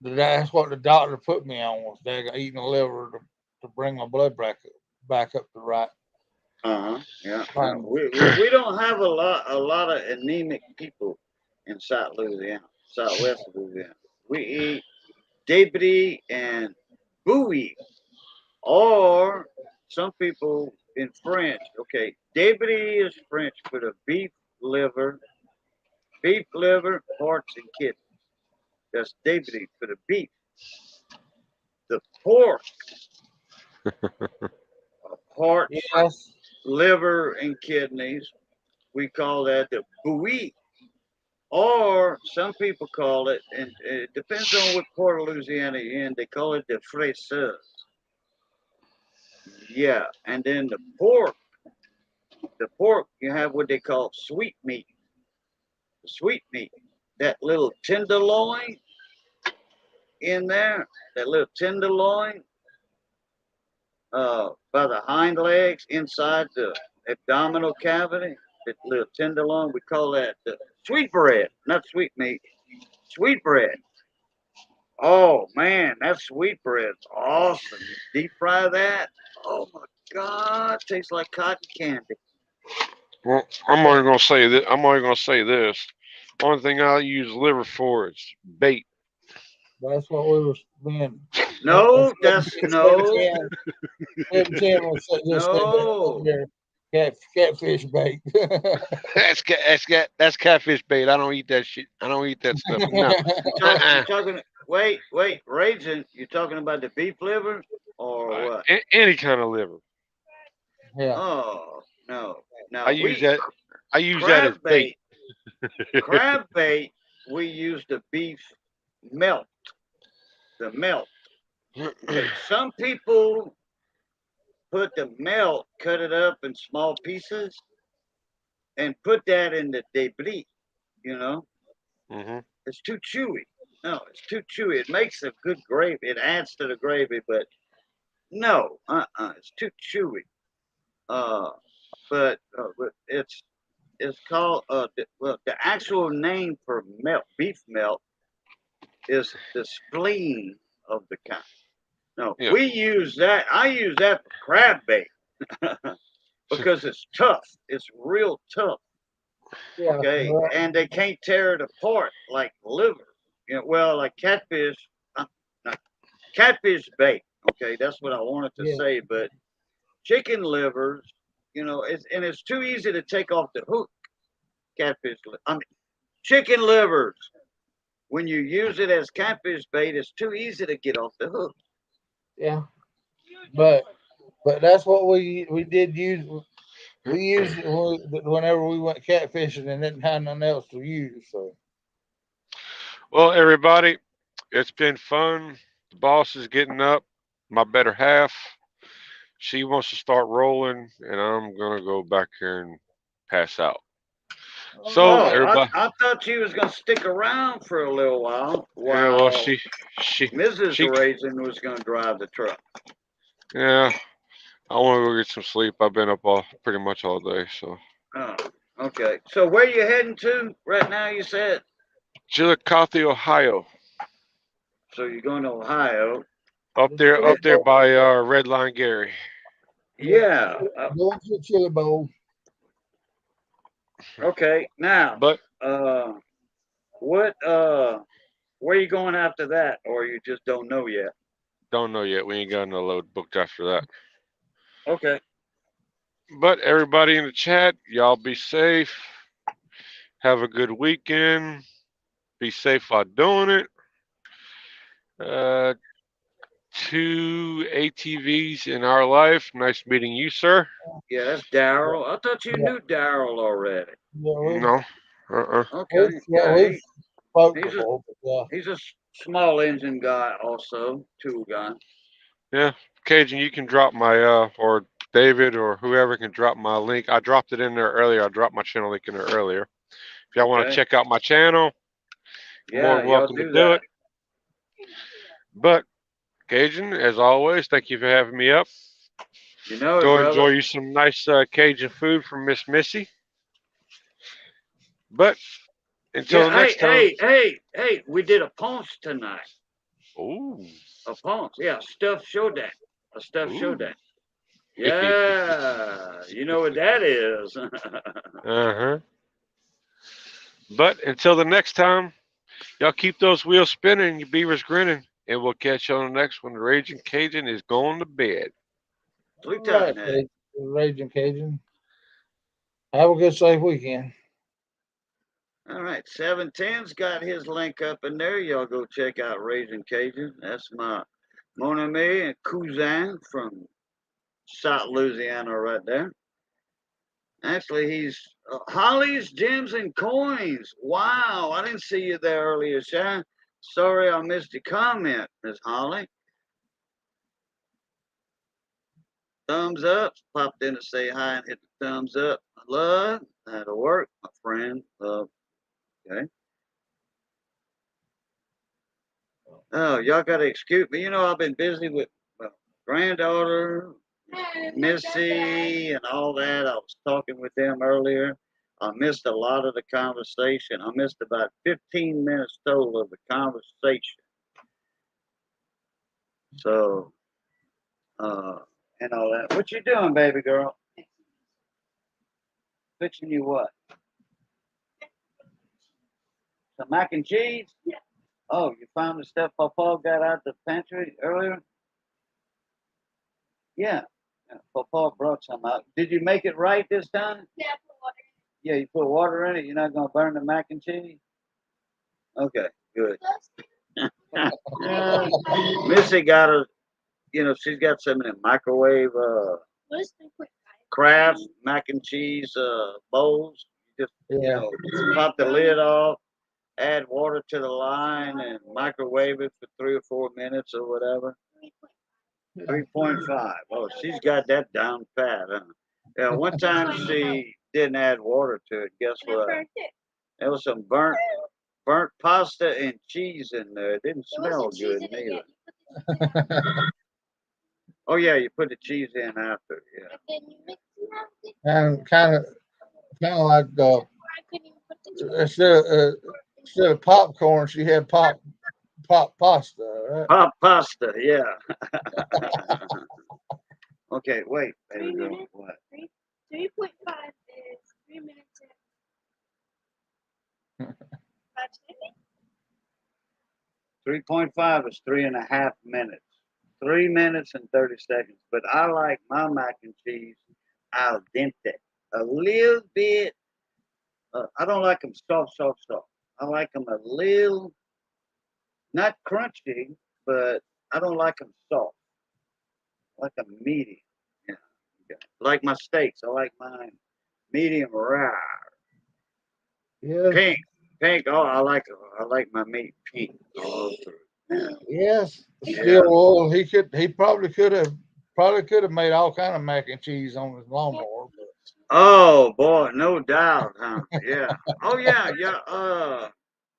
[SPEAKER 2] that's what the doctor put me on was eating a liver to bring my blood back up to right.
[SPEAKER 1] Yeah. Yeah.
[SPEAKER 2] And
[SPEAKER 1] We don't have a lot of anemic people in South Louisiana, Southwest Louisiana. We eat debris and bouillie, or some people in French. Okay, debris is French for the beef liver, hearts, and kidneys. That's debris for the beef. The pork, hearts,
[SPEAKER 2] yes,
[SPEAKER 1] liver, and kidneys. We call that the bouillie. Or some people call it, and it depends on what part of Louisiana you're in, they call it the fraiseuse. Yeah. And then the pork, you have what they call sweet meat. The sweet meat. That little tenderloin in there, that little tenderloin by the hind legs inside the abdominal cavity, that little tenderloin, we call that the sweet bread, not sweet meat, sweet bread. Oh man, that sweet bread's awesome. You deep fry that. Oh my God, tastes like cotton candy.
[SPEAKER 3] Well, I'm only gonna say that. I'm only gonna say this. Only thing I use liver for is bait.
[SPEAKER 2] that's what we was being. And
[SPEAKER 1] No, that's no,
[SPEAKER 2] Fred and Tim was just sitting there
[SPEAKER 1] no.
[SPEAKER 2] earlier, catfish bait.
[SPEAKER 3] That's catfish bait. I don't eat that shit. I don't eat that stuff. No.
[SPEAKER 1] You
[SPEAKER 3] Uh-uh.
[SPEAKER 1] talking? Wait, raging. You talking about the beef liver or what?
[SPEAKER 3] Any kind of liver.
[SPEAKER 2] Yeah,
[SPEAKER 1] Oh no,
[SPEAKER 3] I
[SPEAKER 1] no.
[SPEAKER 3] use
[SPEAKER 1] We
[SPEAKER 3] that. I use that as
[SPEAKER 1] crab
[SPEAKER 3] bait.
[SPEAKER 1] bait. Crab bait. We use the beef melt. The melt. Okay. Some people put the melt, cut it up in small pieces, and put that in the debris. You know,
[SPEAKER 3] hmm
[SPEAKER 1] it's too chewy. No, it's too chewy. It makes a good gravy. It adds to the gravy, but no, it's too chewy. Uh, but it's called the actual name for beef melt is the spleen of the cow. No,
[SPEAKER 3] Yeah.
[SPEAKER 1] we use that. I use that for crab bait because it's tough. It's real tough.
[SPEAKER 2] yeah.
[SPEAKER 1] Okay,
[SPEAKER 2] Well,
[SPEAKER 1] and they can't tear it apart like liver. You know, well, like catfish, not catfish bait. Okay, that's what I wanted to
[SPEAKER 2] Yeah.
[SPEAKER 1] say. But chicken livers, you know, it's too easy to take off the hook. I mean, chicken livers. When you use it as catfish bait, it's too easy to get off the hook.
[SPEAKER 2] Yeah. But that's what we did use. We used it whenever we went catfishing and didn't have nothing else to use. So
[SPEAKER 3] Well, everybody, it's been fun. The boss is getting up. My better half. She wants to start rolling, and I'm gonna go back here and pass out.
[SPEAKER 2] all
[SPEAKER 3] So
[SPEAKER 2] right.
[SPEAKER 1] Oh,
[SPEAKER 3] everybody,
[SPEAKER 1] I thought you was gonna stick around for a little
[SPEAKER 3] yeah, well,
[SPEAKER 1] while
[SPEAKER 3] she,
[SPEAKER 1] Mrs.
[SPEAKER 3] she,
[SPEAKER 1] Raisin was gonna drive the truck.
[SPEAKER 3] yeah. I want to go get some sleep. I've been up all pretty much all day. So
[SPEAKER 1] Oh, okay. So where you heading to right now? You said.
[SPEAKER 3] Chillicothe, Ohio,
[SPEAKER 1] So you're going to Ohio.
[SPEAKER 3] up there by Red Line Gary.
[SPEAKER 1] Yeah.
[SPEAKER 2] Going to the chili bowl.
[SPEAKER 1] Okay. Now,
[SPEAKER 3] But
[SPEAKER 1] uh, what? Where you going after that, or you just don't know yet?
[SPEAKER 3] don't know yet. We ain't got no load booked after that.
[SPEAKER 1] Okay.
[SPEAKER 3] But everybody in the chat, y'all be safe. Have a good weekend. Be safe while doing it. Uh, two ATVs in our life. Nice meeting you, sir.
[SPEAKER 1] Yeah, that's Daryl. I thought you
[SPEAKER 2] Yeah,
[SPEAKER 1] knew Daryl already.
[SPEAKER 2] yeah,
[SPEAKER 3] No. Uh-uh.
[SPEAKER 1] Okay. Yeah,
[SPEAKER 2] we've spoke
[SPEAKER 1] he's a
[SPEAKER 2] before, but yeah.
[SPEAKER 1] he's a small engine guy, also tool guy.
[SPEAKER 3] Yeah. Cajun, you can drop my or David or whoever can drop my link. I dropped it in there earlier. I dropped my channel link in there earlier. If y'all want to
[SPEAKER 1] Okay.
[SPEAKER 3] check out my channel, more
[SPEAKER 1] Yeah,
[SPEAKER 3] than
[SPEAKER 1] y'all
[SPEAKER 3] welcome to
[SPEAKER 1] do
[SPEAKER 3] do
[SPEAKER 1] that.
[SPEAKER 3] it. But Cajun, as always, thank you for having me up.
[SPEAKER 1] You know it,
[SPEAKER 3] Go enjoy
[SPEAKER 1] brother.
[SPEAKER 3] you some nice Cajun food from Miss Missy. But until
[SPEAKER 1] Yeah.
[SPEAKER 3] the
[SPEAKER 1] Hey,
[SPEAKER 3] next time.
[SPEAKER 1] hey, hey, hey. We did a ponce tonight.
[SPEAKER 3] Ooh.
[SPEAKER 1] A ponce. Yeah, stuffed showdown. A stuffed
[SPEAKER 3] Ooh.
[SPEAKER 1] showdown. Yeah, you know what that is.
[SPEAKER 3] Uh-huh. But until the next time, y'all keep those wheels spinning, your beavers grinning, and we'll catch you on the next one. The Raging Cajun is going to bed.
[SPEAKER 1] Sweet
[SPEAKER 2] All
[SPEAKER 1] time,
[SPEAKER 2] right,
[SPEAKER 1] man.
[SPEAKER 2] Raging Cajun. Have a good, safe weekend.
[SPEAKER 1] All right, 710's got his link up in there. Y'all go check out Raising Cajun. That's my mon ami and cousin from South Louisiana right there. Actually, he's Holly's Gems and Coins. Wow, I didn't see you there earlier, Shy. Sorry I missed your comment, Miss Holly. Thumbs up. Popped in to say hi and hit the thumbs up. Love. That'll work, my friend. Love. Okay. Oh, y'all got to excuse me. You know, I've been busy with my granddaughter, Missy, and all that. I was talking with them earlier. I missed a lot of the conversation. I missed about 15 minutes total of the conversation. So, uh, and all that. What you doing, baby girl? Fixing you what? Some mac and cheese? Oh, you found the stuff Papa got out the pantry earlier? Yeah. Papa brought some out. Did you make it right this time? Yeah, you put water in it. You're not gonna burn the mac and cheese. Okay, good. Missy got a, you know, she's got some in the microwave Kraft mac and cheese bowls. Just you
[SPEAKER 2] Yeah.
[SPEAKER 1] know, pop the lid off, add water to the line, and microwave it for 3 or 4 minutes or whatever. 3.5. Oh, she's got that down pat, huh? Yeah, one time she didn't add water to it. Guess what? There was some burnt pasta and cheese in there. It didn't smell good neither. Oh yeah, you put the cheese in after. Yeah.
[SPEAKER 2] And kind of like instead of, instead of popcorn, she had pop pasta. Right?
[SPEAKER 1] Pop pasta. Yeah. Okay. Wait. Baby girl. What?
[SPEAKER 4] 3.5 is 3 minutes and 5 seconds.
[SPEAKER 1] 3.5 is 3.5 minutes. 3 minutes and 30 seconds. But I like my mac and cheese al dente. A little bit. I don't like them soft. I like them a little, not crunchy, but I don't like them soft. I like them medium. Yeah. Okay. Like my steaks. I like mine medium rare.
[SPEAKER 2] Yes,
[SPEAKER 1] Pink. Pink. Oh, I like my meat pink all through. Yeah.
[SPEAKER 2] yes.
[SPEAKER 1] Yeah.
[SPEAKER 2] Still oil. He probably could have made all kind of mac and cheese on his lawnmower, but
[SPEAKER 1] Oh boy, no doubt, huh? Yeah. Oh yeah.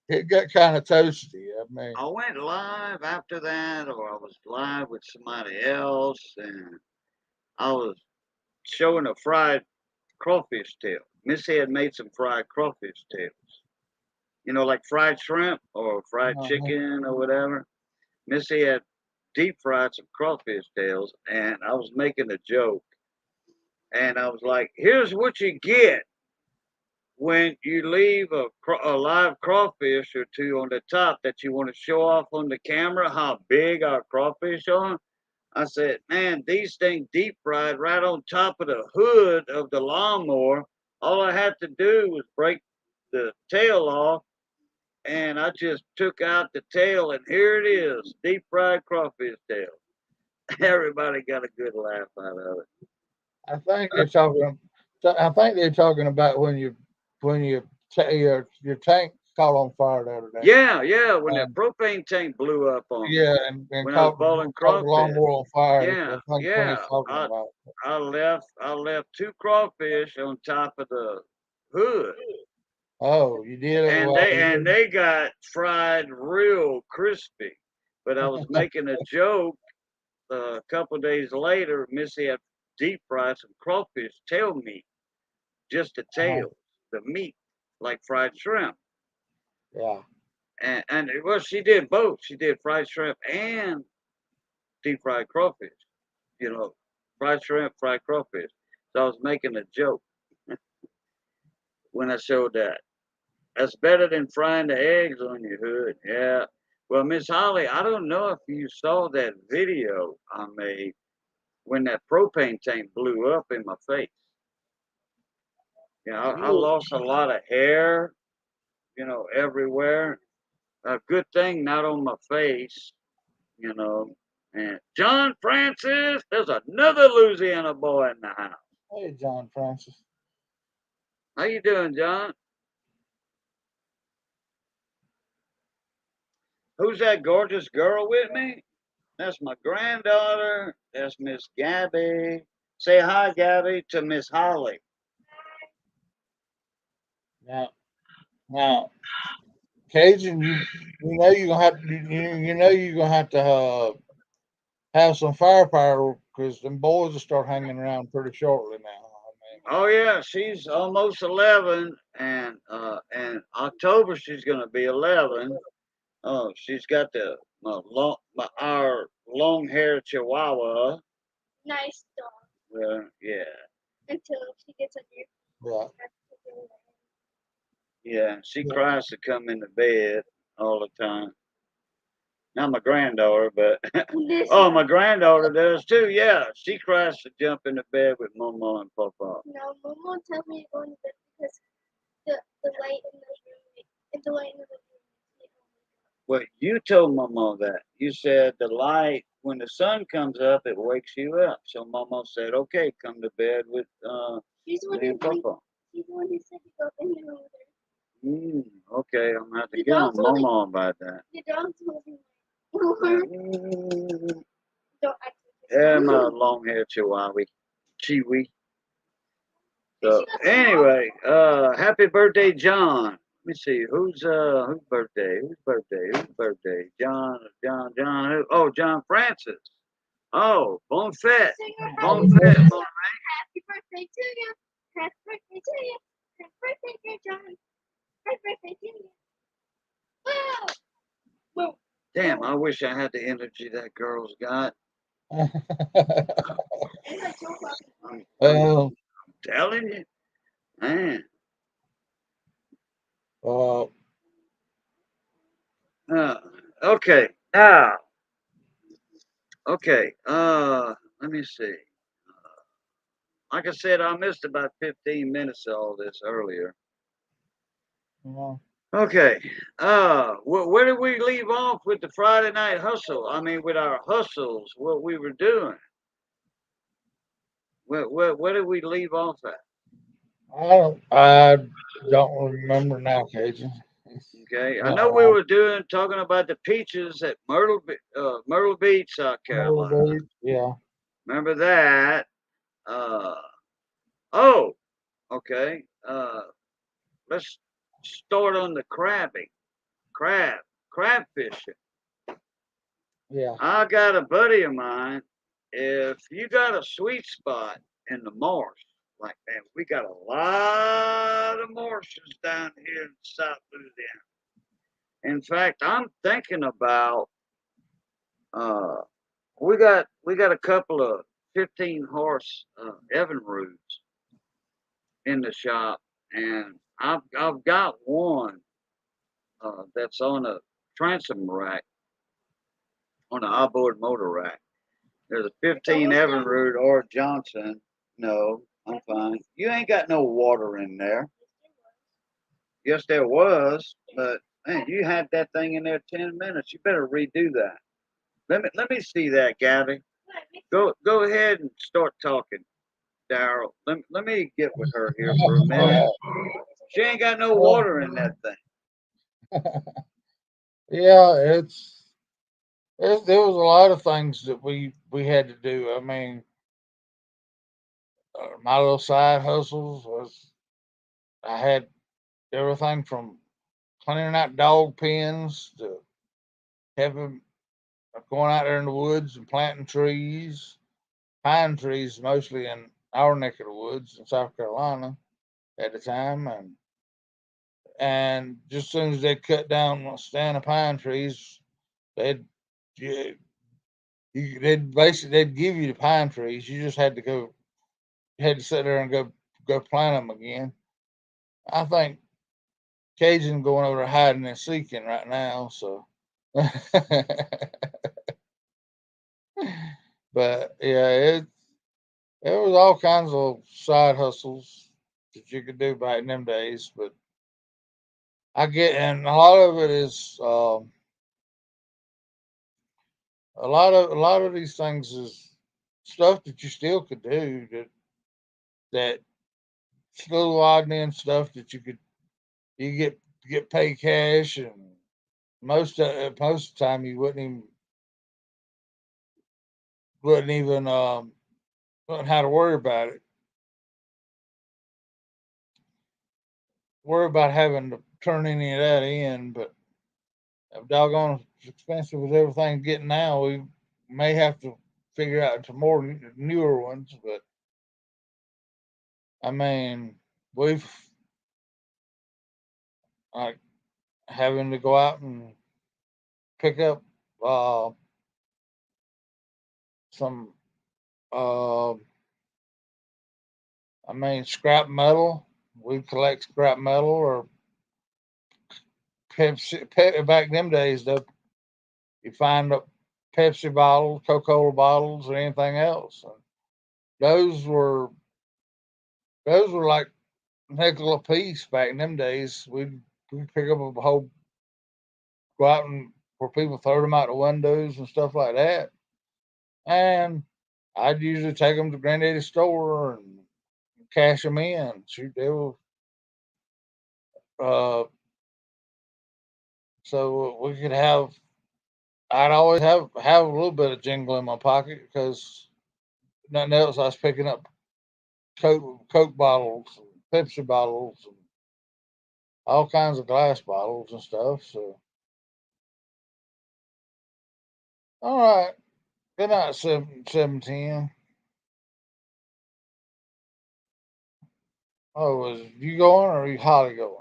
[SPEAKER 2] it got kind of toasty. I mean,
[SPEAKER 1] I went live after that, or I was live with somebody else, and I was showing a fried crawfish tail. Missy had made some fried crawfish tails. You know, like fried shrimp or fried
[SPEAKER 2] uh-huh.
[SPEAKER 1] chicken or whatever. Missy had deep fried some crawfish tails, and I was making a joke, and I was like, "Here's what you get when you leave a live crawfish or two on the top that you want to show off on the camera how big our crawfish are." I said, "Man, these things deep fried right on top of the hood of the lawnmower. All I had to do was break the tail off, and I just took out the tail, and here it is, deep fried crawfish tail." Everybody got a good laugh out of it.
[SPEAKER 2] I think they're talking. I think they're talking about when your tank caught on fire the other day.
[SPEAKER 1] Yeah. When that
[SPEAKER 2] Um,
[SPEAKER 1] propane tank blew up on me,
[SPEAKER 2] yeah, and
[SPEAKER 1] when I was
[SPEAKER 2] caught
[SPEAKER 1] boiling
[SPEAKER 2] caught the
[SPEAKER 1] crawfish.
[SPEAKER 2] lawnmower on fire. I
[SPEAKER 1] Yeah,
[SPEAKER 2] think that's what he's
[SPEAKER 1] yeah.
[SPEAKER 2] talking about.
[SPEAKER 1] I left two crawfish on top of the hood,
[SPEAKER 2] Oh, you did it.
[SPEAKER 1] and
[SPEAKER 2] Well,
[SPEAKER 1] they got fried real crispy. But I was making a joke. A couple of days later, Missy had deep fried some crawfish tail meat, just the
[SPEAKER 2] uh-huh,
[SPEAKER 1] tails, the meat, like fried shrimp.
[SPEAKER 2] yeah.
[SPEAKER 1] And well, she did both. She did fried shrimp and deep fried crawfish. You know, fried shrimp, fried crawfish. So I was making a joke when I showed that. That's better than frying the eggs on your hood. Yeah. Well, Miss Holly, I don't know if you saw that video I made when that propane tank blew up in my face. You know, I
[SPEAKER 2] You,
[SPEAKER 1] lost a lot of hair, everywhere. A good thing not on my face, you know. And John Francis, there's another Louisiana boy in the house.
[SPEAKER 2] hey, John Francis.
[SPEAKER 1] How you doing, John? Who's that gorgeous girl with me? That's my granddaughter. That's Miss Gabby. Say hi, Gabby, to Miss Holly.
[SPEAKER 2] Now, now, Cajun, you know you're gonna have to have some firepower because them boys will start hanging around pretty shortly now.
[SPEAKER 1] Oh yeah, she's almost 11, and October she's gonna be 11. Oh, she's got our long haired Chihuahua.
[SPEAKER 4] Nice dog.
[SPEAKER 1] Yeah,
[SPEAKER 4] Until she gets on your
[SPEAKER 2] Yeah.
[SPEAKER 1] yeah. She
[SPEAKER 2] Yeah.
[SPEAKER 1] cries to come into bed all the time. Not my granddaughter, but
[SPEAKER 4] This
[SPEAKER 1] oh, my granddaughter does too. Yeah, she cries to jump into bed with Mama and Papa.
[SPEAKER 4] no, Mom won't tell me to go into bed because the light in the room and the light in the room makes me
[SPEAKER 1] Well, you told Mama that. You said the light when the sun comes up, it wakes you up. So Mama said, "Okay, come to bed with
[SPEAKER 4] she's the one
[SPEAKER 1] me
[SPEAKER 4] who
[SPEAKER 1] and Papa."
[SPEAKER 4] she's the one who said to go in the room with her.
[SPEAKER 1] Okay, I'm gonna have to
[SPEAKER 4] The
[SPEAKER 1] get
[SPEAKER 4] dog's
[SPEAKER 1] on
[SPEAKER 4] holding
[SPEAKER 1] Mama about that.
[SPEAKER 4] the dog's holding
[SPEAKER 1] Mm,
[SPEAKER 4] don't act
[SPEAKER 1] yeah,
[SPEAKER 4] like
[SPEAKER 1] my
[SPEAKER 4] this.
[SPEAKER 1] long-haired Chihuahua, Chiwi.
[SPEAKER 4] And
[SPEAKER 1] So
[SPEAKER 4] she got
[SPEAKER 1] anyway, happy birthday, John. Let me see whose birthday? Whose birthday? Whose birthday? John. Oh, John Francis. Oh, bon fête,
[SPEAKER 4] singer
[SPEAKER 1] bon
[SPEAKER 4] happy
[SPEAKER 1] fête,
[SPEAKER 4] birthday.
[SPEAKER 1] mon.
[SPEAKER 4] Happy birthday to you. Happy birthday to you. Happy birthday, dear John. Happy birthday to you. Wow. Boom.
[SPEAKER 1] Damn, I wish I had the energy that girl's got.
[SPEAKER 4] And like Joe Rogan.
[SPEAKER 1] I'm
[SPEAKER 2] well,
[SPEAKER 1] telling you, man.
[SPEAKER 2] uh,
[SPEAKER 1] Uh, okay. Okay, now, okay, let me see. Like I said, I missed about 15 minutes of all this earlier.
[SPEAKER 2] Yeah.
[SPEAKER 1] Okay, where did we leave off with the Friday night hustle? I mean, with our hustles, what we were doing. Where did we leave off at?
[SPEAKER 2] I don't remember now, Cajun.
[SPEAKER 1] Okay, I know we
[SPEAKER 2] Uh,
[SPEAKER 1] were talking about the peaches at Myrtle Beach, South Carolina.
[SPEAKER 2] yeah,
[SPEAKER 1] Remember that? Uh, oh, okay. Let's start on the crab fishing.
[SPEAKER 2] yeah,
[SPEAKER 1] I got a buddy of mine. If you got a sweet spot in the marsh, like that, we got a lot of marshes down here in South Louisiana. In fact, I'm thinking about uh, we got a couple of 15 horse Evinrudes in the shop, and I've got one that's on a transom rack, on an outboard motor rack. There's a 15 Evinrude or Johnson. No, I'm fine. You ain't got no water in there. Yes, there was, but man, you had that thing in there 10 minutes. You better redo that. Let me see that, Gabby. Go ahead and start talking, Daryl. Let me get with her here for a minute. She ain't got no water in that thing.
[SPEAKER 2] yeah. There was a lot of things that we had to do. I mean, my little side hustles was I had everything from cleaning out dog pens to having going out there in the woods and planting trees, pine trees mostly in our neck of the woods in South Carolina at the time, and just as soon as they cut down a stand of pine trees, they'd you, they'd basically they'd give you the pine trees. You just had to go, you had to sit there and go plant them again. I think Cajun going over there hiding and seeking right now, so. But yeah, it was all kinds of side hustles that you could do back in them days. But I get, and a lot of it is a lot of these things is stuff that you still could do that little odd and stuff that you get paid cash, and most of the time you wouldn't even wouldn't have to worry about having to turn any of that in. But doggone as expensive as everything's getting now, we may have to figure out some more newer ones. But I mean, we've like having to go out and pick up uh, some, uh, I mean, scrap metal. We collect scrap metal or back in them days, though, you find Pepsi bottles, Coca Cola bottles, or anything else. And those were those were like nickel a piece back in them days. We'd pick up a whole, go out and where people throw them out the windows and stuff like that. And I'd usually take them to Granddaddy's store and cash them in. Shoot, they were, uh, so we could have. I'd always have a little bit of jingle in my pocket because nothing else. I was picking up Coke bottles, and Pepsi bottles, and all kinds of glass bottles and stuff. So, all right. Good night, 710. Oh, was you going or are you Holly going?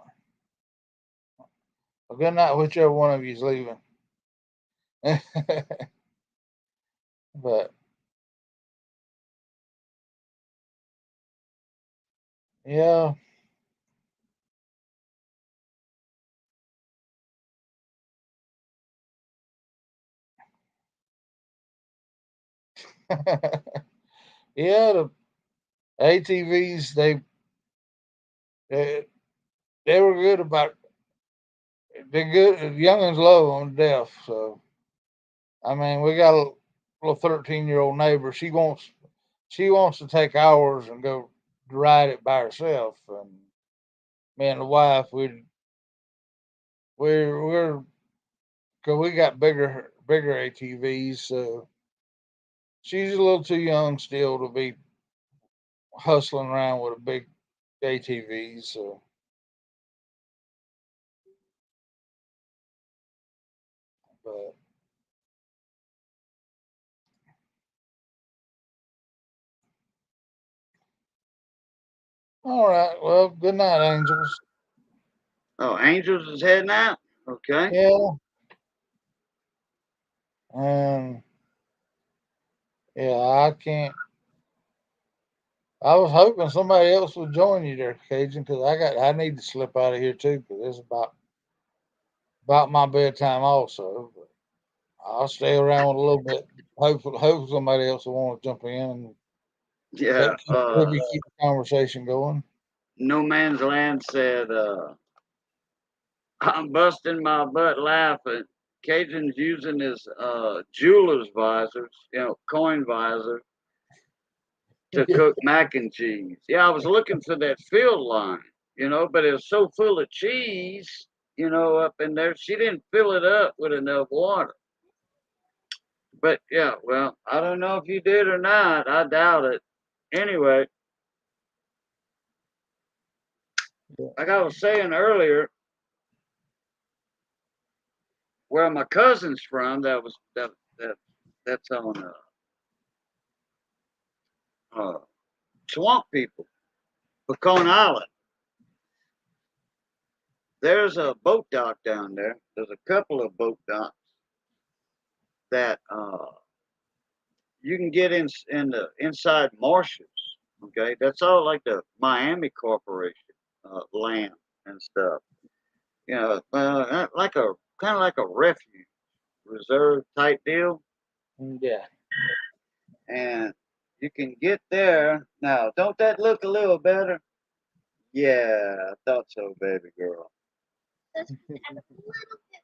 [SPEAKER 2] Well, good night, whichever one of you's leaving. But yeah, Yeah, the ATVs they they were good about they're good. Youngins love them to death. So I mean, we got a little 13-year-old neighbor. She wants to take ours and go ride it by herself. And me and the wife, we're cause we got bigger ATVs. So she's a little too young still to be hustling around with a big ATV. So, but all right. Well, good night, angels.
[SPEAKER 1] Oh, Angels is heading out. Okay.
[SPEAKER 2] Yeah. And yeah, I can't. I was hoping somebody else would join you there, Cajun, because I need to slip out of here too, because it's about my bedtime also. But I'll stay around a little bit. Hopefully somebody else will want to jump in and
[SPEAKER 1] Yeah.
[SPEAKER 2] maybe keep the conversation going.
[SPEAKER 1] No Man's Land said, I'm busting my butt laughing. Cajun's using his jeweler's visors, coin visor, to cook mac and cheese. Yeah, I was looking for that field line, but it was so full of cheese, up in there. She didn't fill it up with enough water. But yeah, well, I don't know if you did or not. I doubt it. Anyway, like I was saying earlier, where my cousin's from, that's on uh, swamp people, Pecan Island. There's a boat dock down there. There's a couple of boat docks that you can get in the inside marshes. Okay, that's all like the Miami Corporation land and stuff. Like a kind of like a refuge reserve type deal,
[SPEAKER 2] Yeah.
[SPEAKER 1] and you can get there now. Don't that look a little better? Yeah, I thought so, baby girl.
[SPEAKER 4] Just add a little bit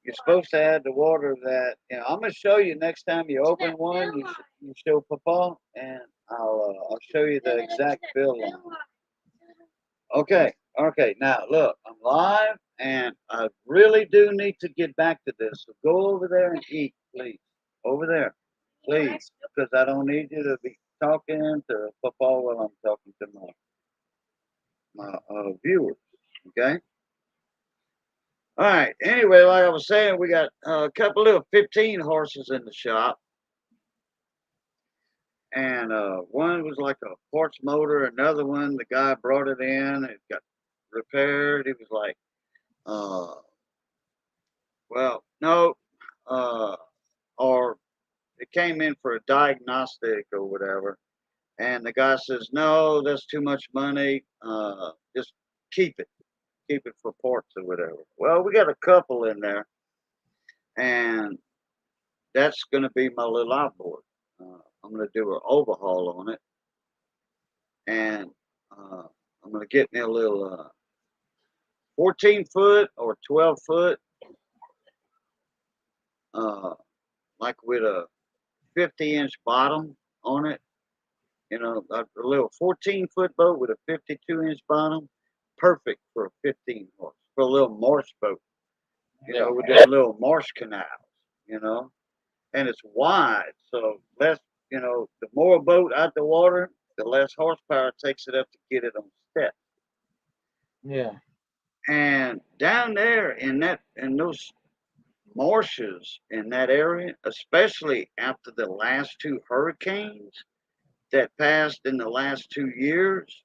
[SPEAKER 1] You're
[SPEAKER 4] more
[SPEAKER 1] supposed to add the water that I'm gonna show you next time you
[SPEAKER 4] to
[SPEAKER 1] open
[SPEAKER 4] that
[SPEAKER 1] one.
[SPEAKER 4] fill
[SPEAKER 1] You
[SPEAKER 4] line.
[SPEAKER 1] you show Papa, and I'll show you
[SPEAKER 4] No,
[SPEAKER 1] the
[SPEAKER 4] no, no, to
[SPEAKER 1] exact
[SPEAKER 4] that
[SPEAKER 1] fill
[SPEAKER 4] fill
[SPEAKER 1] line.
[SPEAKER 4] line.
[SPEAKER 1] Okay, okay. Now look, I'm live, and I really do need to get back to this. So go over there and eat, please. Over there, please, because I don't need you to be talking to Papa while I'm talking to my viewers. Okay. All right. Anyway, like I was saying, we got a couple of 15 horses in the shop, and one was like a porch motor. Another one, the guy brought it in. It got repaired. He was like, uh, well, no, uh, or it came in for a diagnostic or whatever. And the guy says, no, that's too much money. Just keep it, keep it for parts or whatever. Well, we got a couple in there, and that's going to be my little outboard. I'm going to do an overhaul on it, and uh, I'm going to get me a little 14-foot or 12-foot, uh, like with a 50-inch bottom on it. A little 14-foot boat with a 52-inch bottom, perfect for a 15 horse, for a little marsh boat,
[SPEAKER 2] Yeah.
[SPEAKER 1] with them little marsh canals, you know, and it's wide, so less, the more a boat out the water, the less horsepower it takes it up to get it on step.
[SPEAKER 2] Yeah.
[SPEAKER 1] And down there in those marshes in that area, especially after the last two hurricanes that passed in the last 2 years,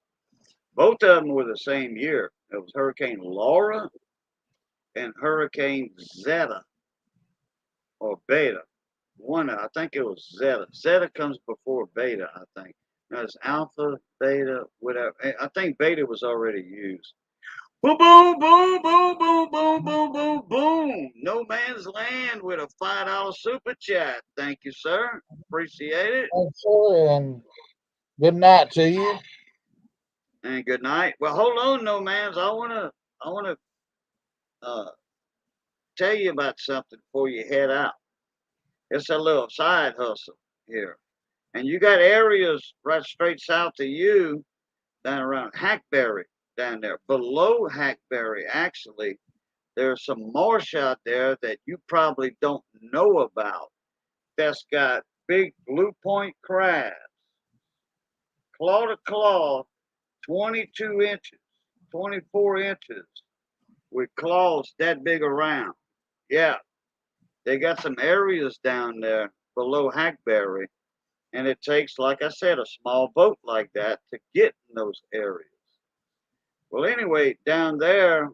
[SPEAKER 1] both of them were the same year. It was Hurricane Laura and Hurricane Zeta or Beta. I think it was Zeta. Zeta comes before Beta, I think. Now it's Alpha, Beta, whatever. I think Beta was already used. Boom, boom, boom, boom, boom, boom, boom, boom, boom. No Man's Land with a $5 super chat. Thank you, sir. Appreciate it.
[SPEAKER 2] Thanks, sir, and good night to you.
[SPEAKER 1] And good night. Well, hold on, No Man's. I wanna uh, tell you about something before you head out. It's a little side hustle here. And you got areas right straight south of you down around Hackberry down there. Below Hackberry, actually, there's some marsh out there that you probably don't know about that's got big blue point crabs, claw to claw, 22 inches, 24 inches, with claws that big around. Yeah, they got some areas down there below Hackberry, and it takes, like I said, a small boat like that to get in those areas. Well, anyway, down there,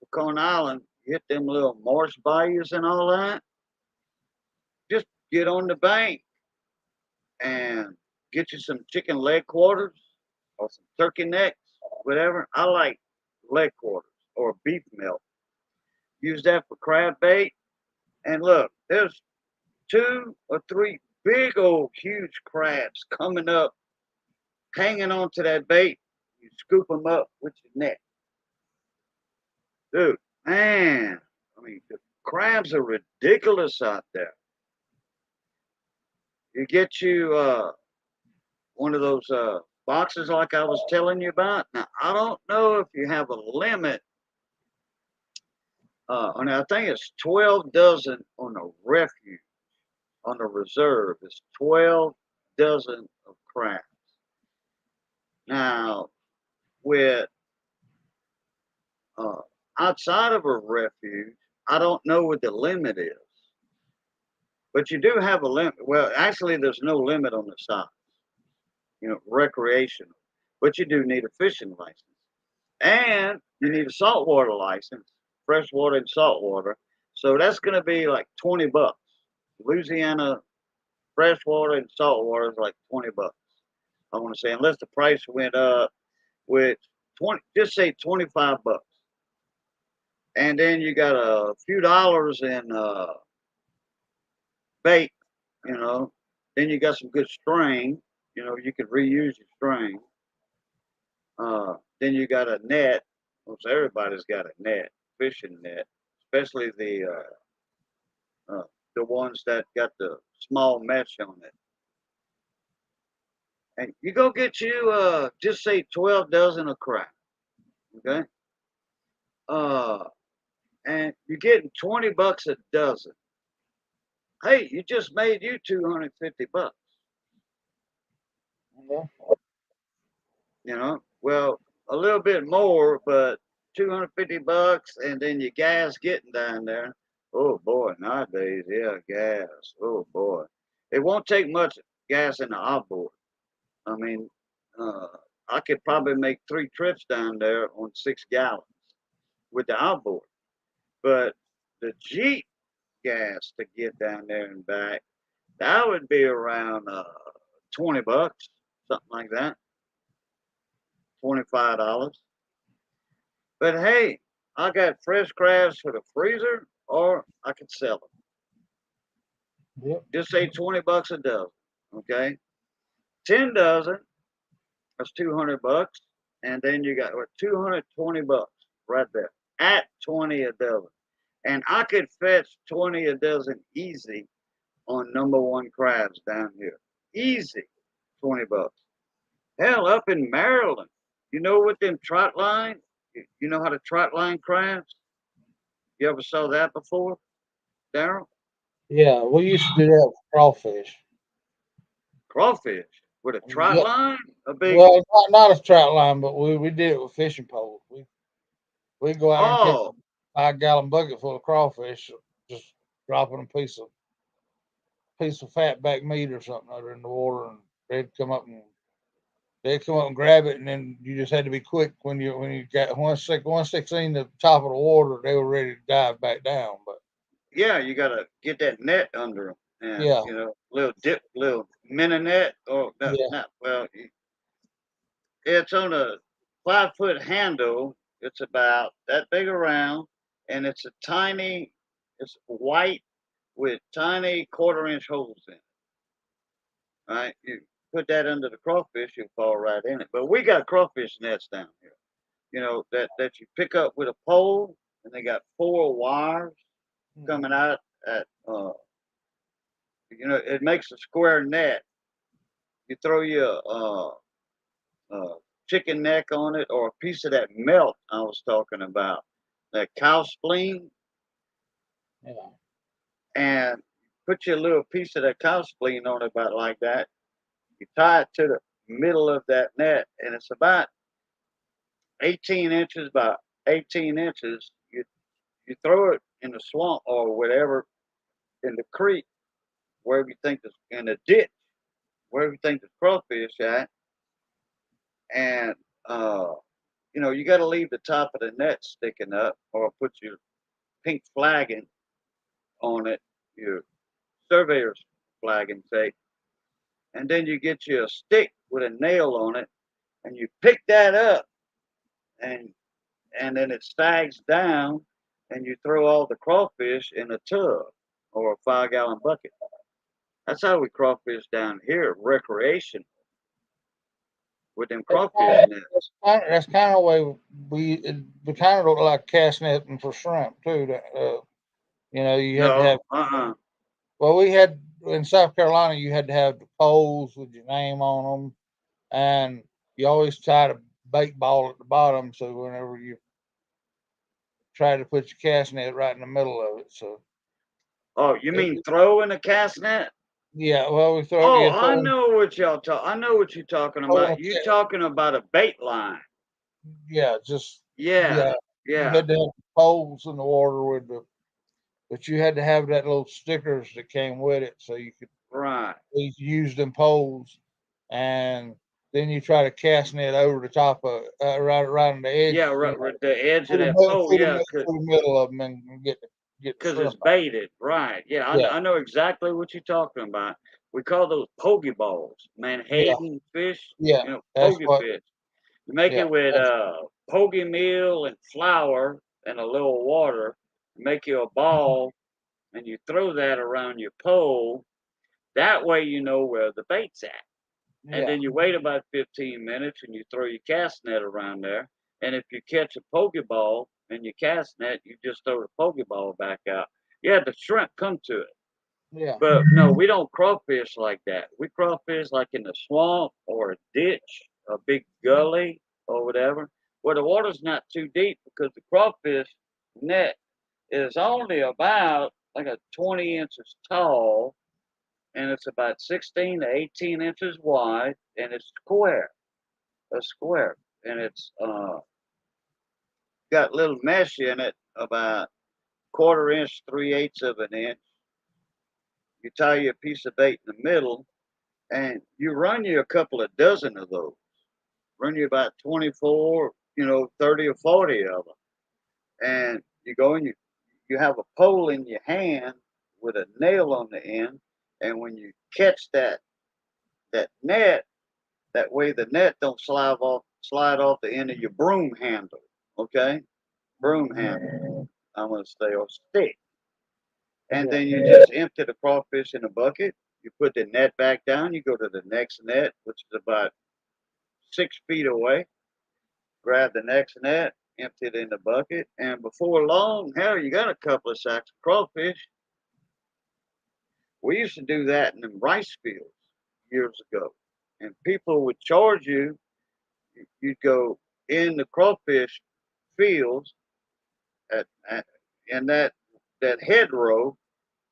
[SPEAKER 1] Pecan Island, you hit them little marsh bayous and all that. Just get on the bank and get you some chicken leg quarters or some turkey necks, whatever. I like leg quarters or beef milk. Use that for crab bait. And look, there's 2 or 3 big old huge crabs coming up, hanging onto that bait. You scoop them up with your net. Dude, man, I mean, the crabs are ridiculous out there. You get you one of those boxes like I was telling you about. Now, I don't know if you have a limit. And I think it's 12 dozen on the refuge, on the reserve. It's 12 dozen of crabs. Now, with uh, outside of a refuge, I don't know what the limit is. But you do have a limit. Well, actually, there's no limit on the size, recreational. But you do need a fishing license. And you need a saltwater license, freshwater and saltwater. So that's going to be like $20. Louisiana freshwater and saltwater is like $20. I want to say, unless the price went up, which 20, just say $25. And then you got a few dollars in bait, you know. Then you got some good string, you could reuse your string. Then you got a net. Most everybody's got a net, fishing net, especially the ones that got the small mesh on it. And you go get you just say 12 dozen of crab, okay? Uh, and you're getting $20 a dozen. Hey, you just made you $250.
[SPEAKER 2] Yeah.
[SPEAKER 1] Well, a little bit more, but $250, and then your gas getting down there. Oh boy, nowadays, yeah, gas. Oh boy, it won't take much gas in the outboard. I mean, uh, I could probably make 3 trips down there on 6 gallons with the outboard, but the Jeep gas to get down there and back, that would be around $20, something like that, $25. But hey, I got fresh crabs for the freezer, or I could sell them.
[SPEAKER 2] Yep.
[SPEAKER 1] Just say $20 a dozen. Okay, 10 dozen. That's $200, and then you got $220 right there at 20 a dozen. And I could fetch 20 a dozen easy on number one crabs down here. Easy, $20. Hell, up in Maryland, you know what them trot line? You know how to trot line crabs? You ever saw that before, Daryl?
[SPEAKER 2] Yeah, we used to do that with crawfish.
[SPEAKER 1] Crawfish with a trot
[SPEAKER 2] Yep.
[SPEAKER 1] line, a big.
[SPEAKER 2] Well, not a trout line, but we did it with fishing poles. We go out there and catch a
[SPEAKER 1] Oh,
[SPEAKER 2] 5 gallon bucket full of crawfish, just dropping a piece of fat back meat or something other in the water, and they'd come up and grab it, and then you just had to be quick when you got 116 to the top of the water, they were ready to dive back down. But
[SPEAKER 1] yeah, you gotta get that net under them, and
[SPEAKER 2] yeah,
[SPEAKER 1] little dip, little mini net, or not,
[SPEAKER 2] yeah,
[SPEAKER 1] not well. It's on a 5 foot handle. It's about that big around, and it's a tiny. It's white with tiny quarter-inch holes in it. Right? You put that under the crawfish, you'll fall right in it. But we got crawfish nets down here. That you pick up with a pole, and they got 4 wires coming out at. It makes a square net. You throw your chicken neck on it, or a piece of that melt I was talking about, that cow spleen,
[SPEAKER 2] Yeah.
[SPEAKER 1] and put your little piece of that cow spleen on it about like that. You tie it to the middle of that net, and it's about 18 inches by 18 inches. You throw it in the swamp or whatever, in the creek, wherever you think is in the ditch, wherever you think there's crawfish at, and you got to leave the top of the net sticking up, or put your pink flagging on it, your surveyor's flagging tape, and then you get you a stick with a nail on it, and you pick that up, and then it sags down, and you throw all the crawfish in a tub or a 5-gallon bucket. That's how we crawfish down here, recreation, with them crawfish nets.
[SPEAKER 2] That's kind of the way we kind of look like cast netting for shrimp too. You had to
[SPEAKER 1] No,
[SPEAKER 2] have. Well, we had in South Carolina, you had to have the poles with your name on them, and you always tied a bait ball at the bottom, so whenever you try to put your cast net right in the middle of it, so
[SPEAKER 1] Oh, you
[SPEAKER 2] it,
[SPEAKER 1] mean throwing a cast net?
[SPEAKER 2] yeah. Well, we throw
[SPEAKER 1] Oh,
[SPEAKER 2] yeah,
[SPEAKER 1] I know what y'all talk. I know what you're talking
[SPEAKER 2] throwing
[SPEAKER 1] about. You talking about a bait line?
[SPEAKER 2] yeah, just
[SPEAKER 1] Yeah,
[SPEAKER 2] yeah. You
[SPEAKER 1] yeah,
[SPEAKER 2] had to have poles in the water with but you had to have that little stickers that came with it, so you could
[SPEAKER 1] right.
[SPEAKER 2] use them poles, and then you try to cast net over the top of right on the edge,
[SPEAKER 1] Yeah, right, the edge of that pole. Yeah,
[SPEAKER 2] through the middle of them, and get the
[SPEAKER 1] because it's
[SPEAKER 2] shrimp.
[SPEAKER 1] baited. Right. Yeah,
[SPEAKER 2] Yeah,
[SPEAKER 1] I know exactly what you're talking about. We call those pokey balls,
[SPEAKER 2] yeah,
[SPEAKER 1] Manhattan fish.
[SPEAKER 2] yeah. That's
[SPEAKER 1] Pokey
[SPEAKER 2] what.
[SPEAKER 1] fish. You make
[SPEAKER 2] Yeah,
[SPEAKER 1] it with pokey meal and flour and a little water. Make you a ball, and you throw that around your pole. That way you know where the bait's at. And
[SPEAKER 2] yeah,
[SPEAKER 1] then you wait about 15 minutes, and you throw your cast net around there. And if you catch a pokeball in your cast net, you just throw the pokeball back out. Yeah, the shrimp come to it.
[SPEAKER 2] yeah,
[SPEAKER 1] But no, we don't crawfish like that. We crawfish like in the swamp or a ditch, a big gully or whatever, where the water's not too deep, because the crawfish net is only about like a 20 inches tall, and it's about 16 to 18 inches wide, and it's a square, and it's got little mesh in it about quarter-inch, 3/8 of an inch. You tie you a piece of bait in the middle, and you run you a couple of dozen of those. Run you about 24, 30 or 40 of them, and you go and you have a pole in your hand with a nail on the end, and when you catch that net, that way the net don't slide off the end of your broom handle. Okay, broom handle. I'm gonna say, or stick. And
[SPEAKER 2] yeah,
[SPEAKER 1] then you just empty the crawfish in a bucket. You put the net back down. You go to the next net, which is about 6 feet away. Grab the next net, empty it in the bucket, and before long, hell, you got a couple of sacks of crawfish. We used to do that in them rice fields years ago, and people would charge you. You'd go in the crawfish fields at in that hedgerow,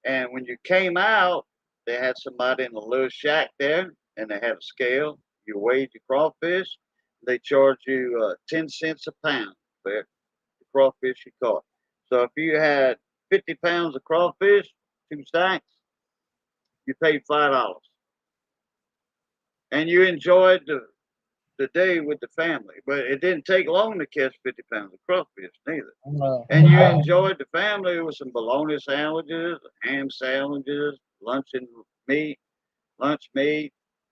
[SPEAKER 1] and when you came out, they had somebody in a little shack there, and they had a scale. You weighed your crawfish. They charge you 10 cents a pound for the crawfish you caught. So if you had 50 pounds of crawfish, 2 sacks, you paid $5, and you enjoyed the day with the family. But it didn't take long to catch 50 pounds of crawfish neither. And you enjoyed the family with some bologna sandwiches, ham sandwiches, lunch meat,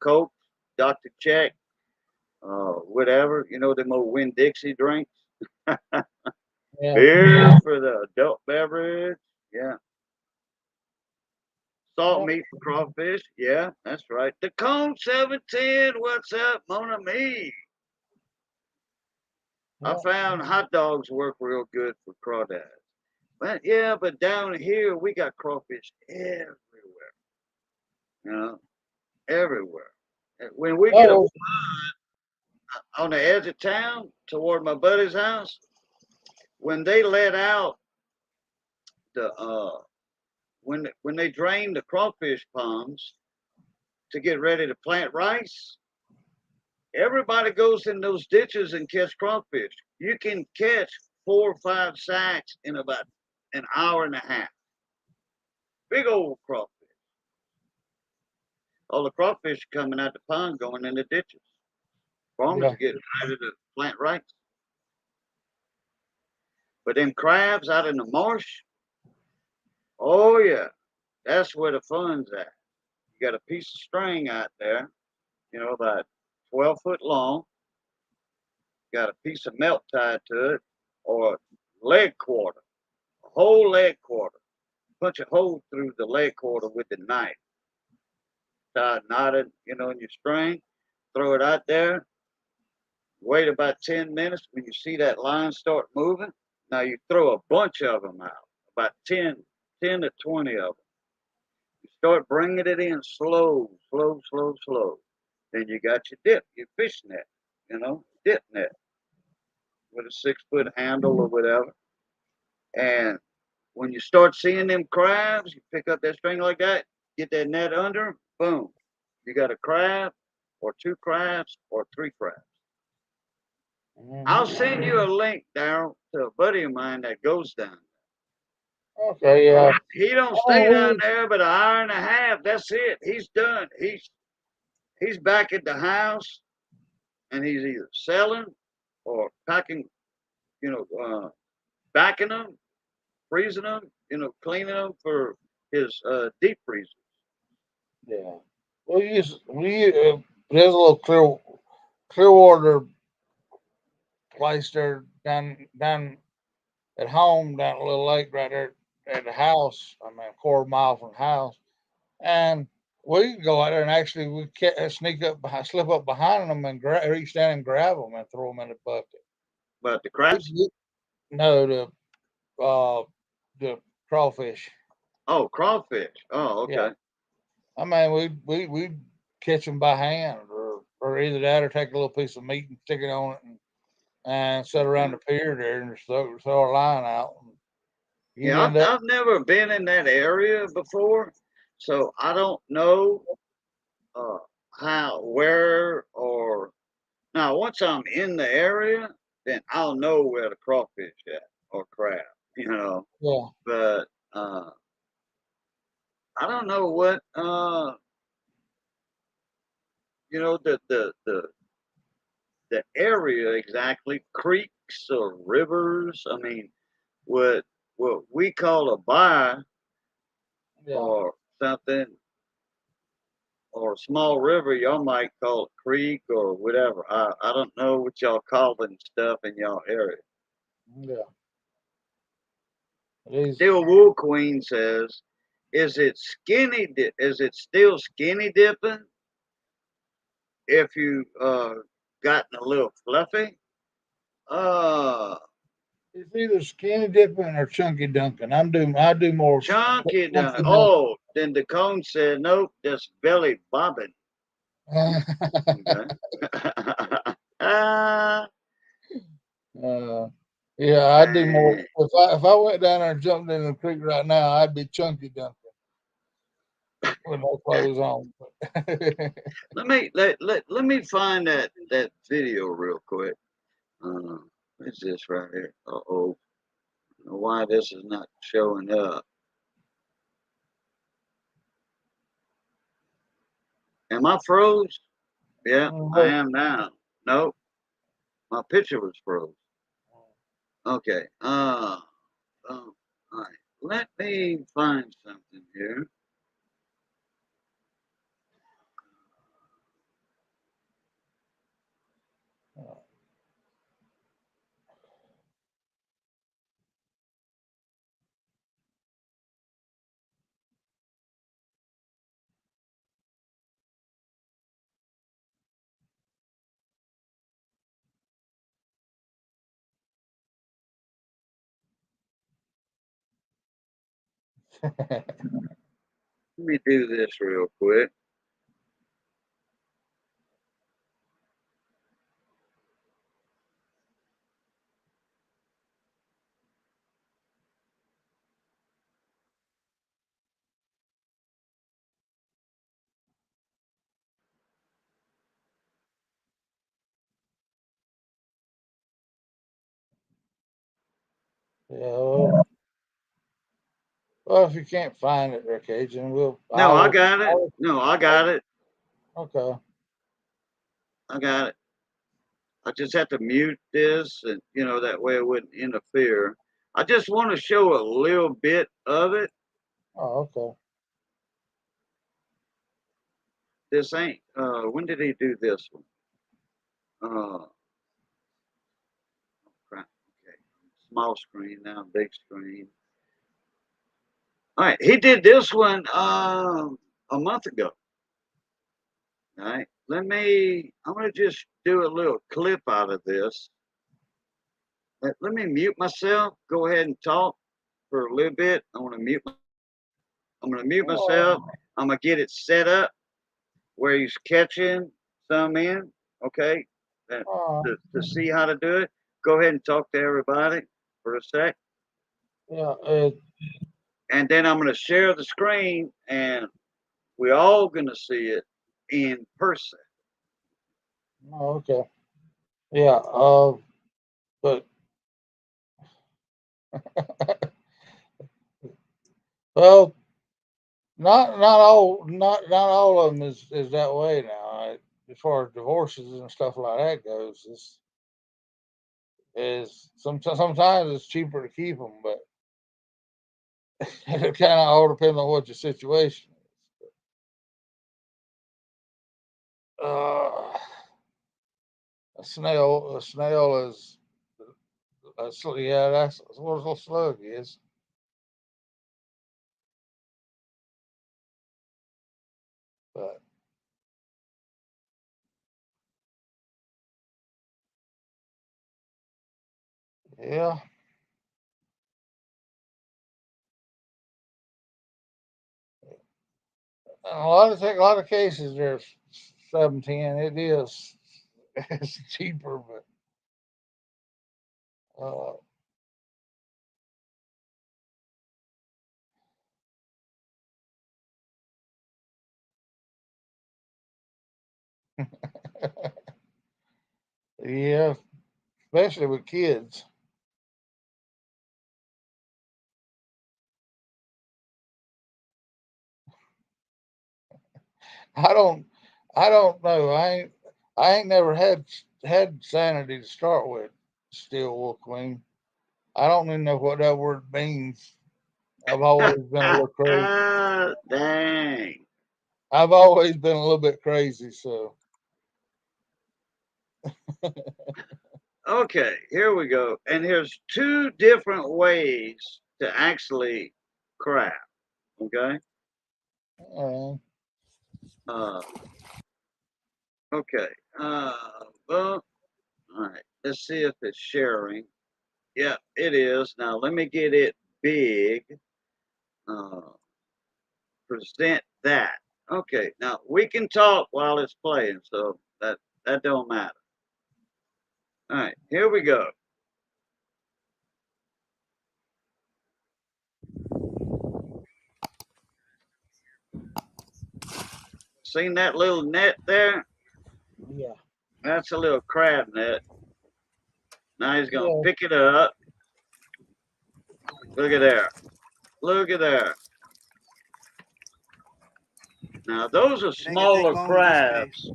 [SPEAKER 1] Coke, Dr. Check, whatever, them old Winn Dixie drinks.
[SPEAKER 2] Yeah.
[SPEAKER 1] Beer for the adult beverage. Yeah. Salt
[SPEAKER 2] Yep.
[SPEAKER 1] meat for crawfish. Yeah, that's right. The Cone 710. What's up, Mon Ami? I
[SPEAKER 2] Yep.
[SPEAKER 1] found hot dogs work real good for crawdads. But yeah, but down here we got crawfish everywhere. You know, everywhere. And when we get a
[SPEAKER 2] Oh,
[SPEAKER 1] on the edge of town toward my buddy's house, when they let out the when they drain the crawfish ponds to get ready to plant rice, everybody goes in those ditches and catch crawfish. You can catch 4 or 5 sacks in about an hour and a half. Big old crawfish. All the crawfish are coming out the pond going in the ditches. Farmers
[SPEAKER 2] yeah.
[SPEAKER 1] are getting ready to plant rice. But them crabs out in the marsh, oh yeah, that's where the fun's at. You got a piece of string out there, about 12 foot long, got a piece of melt tied to it, or leg quarter, a whole leg quarter. Punch a hole through the leg quarter with the knife. Tied, knotted, in your string. Throw it out there. Wait about 10 minutes. When you see that line start moving, now you throw a bunch of them out, about 10 to 20 of them. You start bringing it in slow, slow, slow, slow. Then you got your dip, your fish net, dip net with a 6 foot handle or whatever. And when you start seeing them crabs, you pick up that string like that, get that net under, boom. You got a crab or 2 crabs or 3 crabs. I'll
[SPEAKER 2] Mhm.
[SPEAKER 1] send you a link, Daryl, to a buddy of mine that goes down.
[SPEAKER 2] Okay, yeah.
[SPEAKER 1] He don't
[SPEAKER 2] Oh,
[SPEAKER 1] stay down there but an hour and a half. That's it. He's done. He's back at the house and he's either selling or packing, backing them, freezing them, cleaning them for his deep freezers.
[SPEAKER 2] yeah. There's a little Clearwater place there down at home down at a little lake right there at the house. I mean, a quarter mile from the house, and we could go out there and actually slip up behind them and reach down and grab them and throw them in the bucket.
[SPEAKER 1] But the crabs?
[SPEAKER 2] No, uh the crawfish.
[SPEAKER 1] Oh, crawfish. Oh,
[SPEAKER 2] Yeah,
[SPEAKER 1] okay.
[SPEAKER 2] I mean we catch them by hand or either that or take a little piece of meat and stick it on it and sit around the pier there and just throw a line out. You'd
[SPEAKER 1] Yeah,
[SPEAKER 2] end up.
[SPEAKER 1] I've never been in that area before, so I don't know uh, where, or now. Once I'm in the area, then I'll know where the crawfish at or crab,
[SPEAKER 2] Yeah,
[SPEAKER 1] But I don't know what the area exactly, creeks or rivers. I mean, what we call a bay
[SPEAKER 2] yeah.
[SPEAKER 1] or something, or a small river, y'all might call it creek or whatever. I don't know what y'all call them stuff in y'all area.
[SPEAKER 2] Yeah, these.
[SPEAKER 1] Still Wool Queen says, is it still skinny dipping if you gotten a little fluffy? Uh
[SPEAKER 2] It's either skinny dipping or chunky dunking. I do more
[SPEAKER 1] Chunky done.
[SPEAKER 2] chunky
[SPEAKER 1] Oh, then the cone said nope, that's belly bobbing.
[SPEAKER 2] dunking.
[SPEAKER 1] Okay. uh,
[SPEAKER 2] Yeah, I do more.
[SPEAKER 1] man.
[SPEAKER 2] If I went down there and jumped in the creek right now, I'd be chunky dunking with no clothes on.
[SPEAKER 1] Let me find that video real quick. What's this right here? Uh-oh. I don't know why this is not showing up. Am I froze? Yeah, I
[SPEAKER 2] Mhm.
[SPEAKER 1] am now. Nope, my picture was froze. Okay. All right. Let me find something here. Let me do this real quick.
[SPEAKER 2] Yeah. Well, if you can't find it, Rick Agent,
[SPEAKER 1] No, I got it. No, I got it.
[SPEAKER 2] Okay.
[SPEAKER 1] I got it. I just have to mute this, and that way it wouldn't interfere. I just want to show a little bit of it.
[SPEAKER 2] Oh, okay.
[SPEAKER 1] This ain't. When did he do this one? Crap. Okay. Small screen now, big screen. All right, he did this one a month ago. All right, I'm gonna just do a little clip out of this. Let me mute myself. Go ahead and talk for a little bit. I'm gonna mute myself. I'm gonna get it set up where he's catching some in. Okay, to see how to do it. Go ahead and talk to everybody for a sec.
[SPEAKER 2] Yeah.
[SPEAKER 1] And then I'm going to share the screen, and we're all going to see it in person.
[SPEAKER 2] Oh, okay. Yeah. But well, not all of them is that way now. As far as divorces and stuff like that goes, is sometimes it's cheaper to keep them, but it kind of all depends on what your situation is. A snail is yeah, that's what a slug is. But yeah, and a lot of cases there's 710. It is it's cheaper, but yeah, especially with kids. I don't I don't know. I ain't never had sanity to start with. Still will clean. I don't even know what that word means. I've always been a little crazy.
[SPEAKER 1] Dang.
[SPEAKER 2] I've always been a little bit crazy, so
[SPEAKER 1] Okay, here we go. And here's two different ways to actually craft. Okay.
[SPEAKER 2] uh,
[SPEAKER 1] Uh, okay. Well, all right. Let's see if it's sharing. Yeah, it is. Now let me get it big. Uh, present that. Okay. Now we can talk while it's playing, so that don't matter. All right. Here we go. Seen that little net there?
[SPEAKER 2] yeah.
[SPEAKER 1] That's a little crab net. Now he's gonna
[SPEAKER 2] Yeah.
[SPEAKER 1] pick it up. Look at there. Look at there. Now those are smaller crabs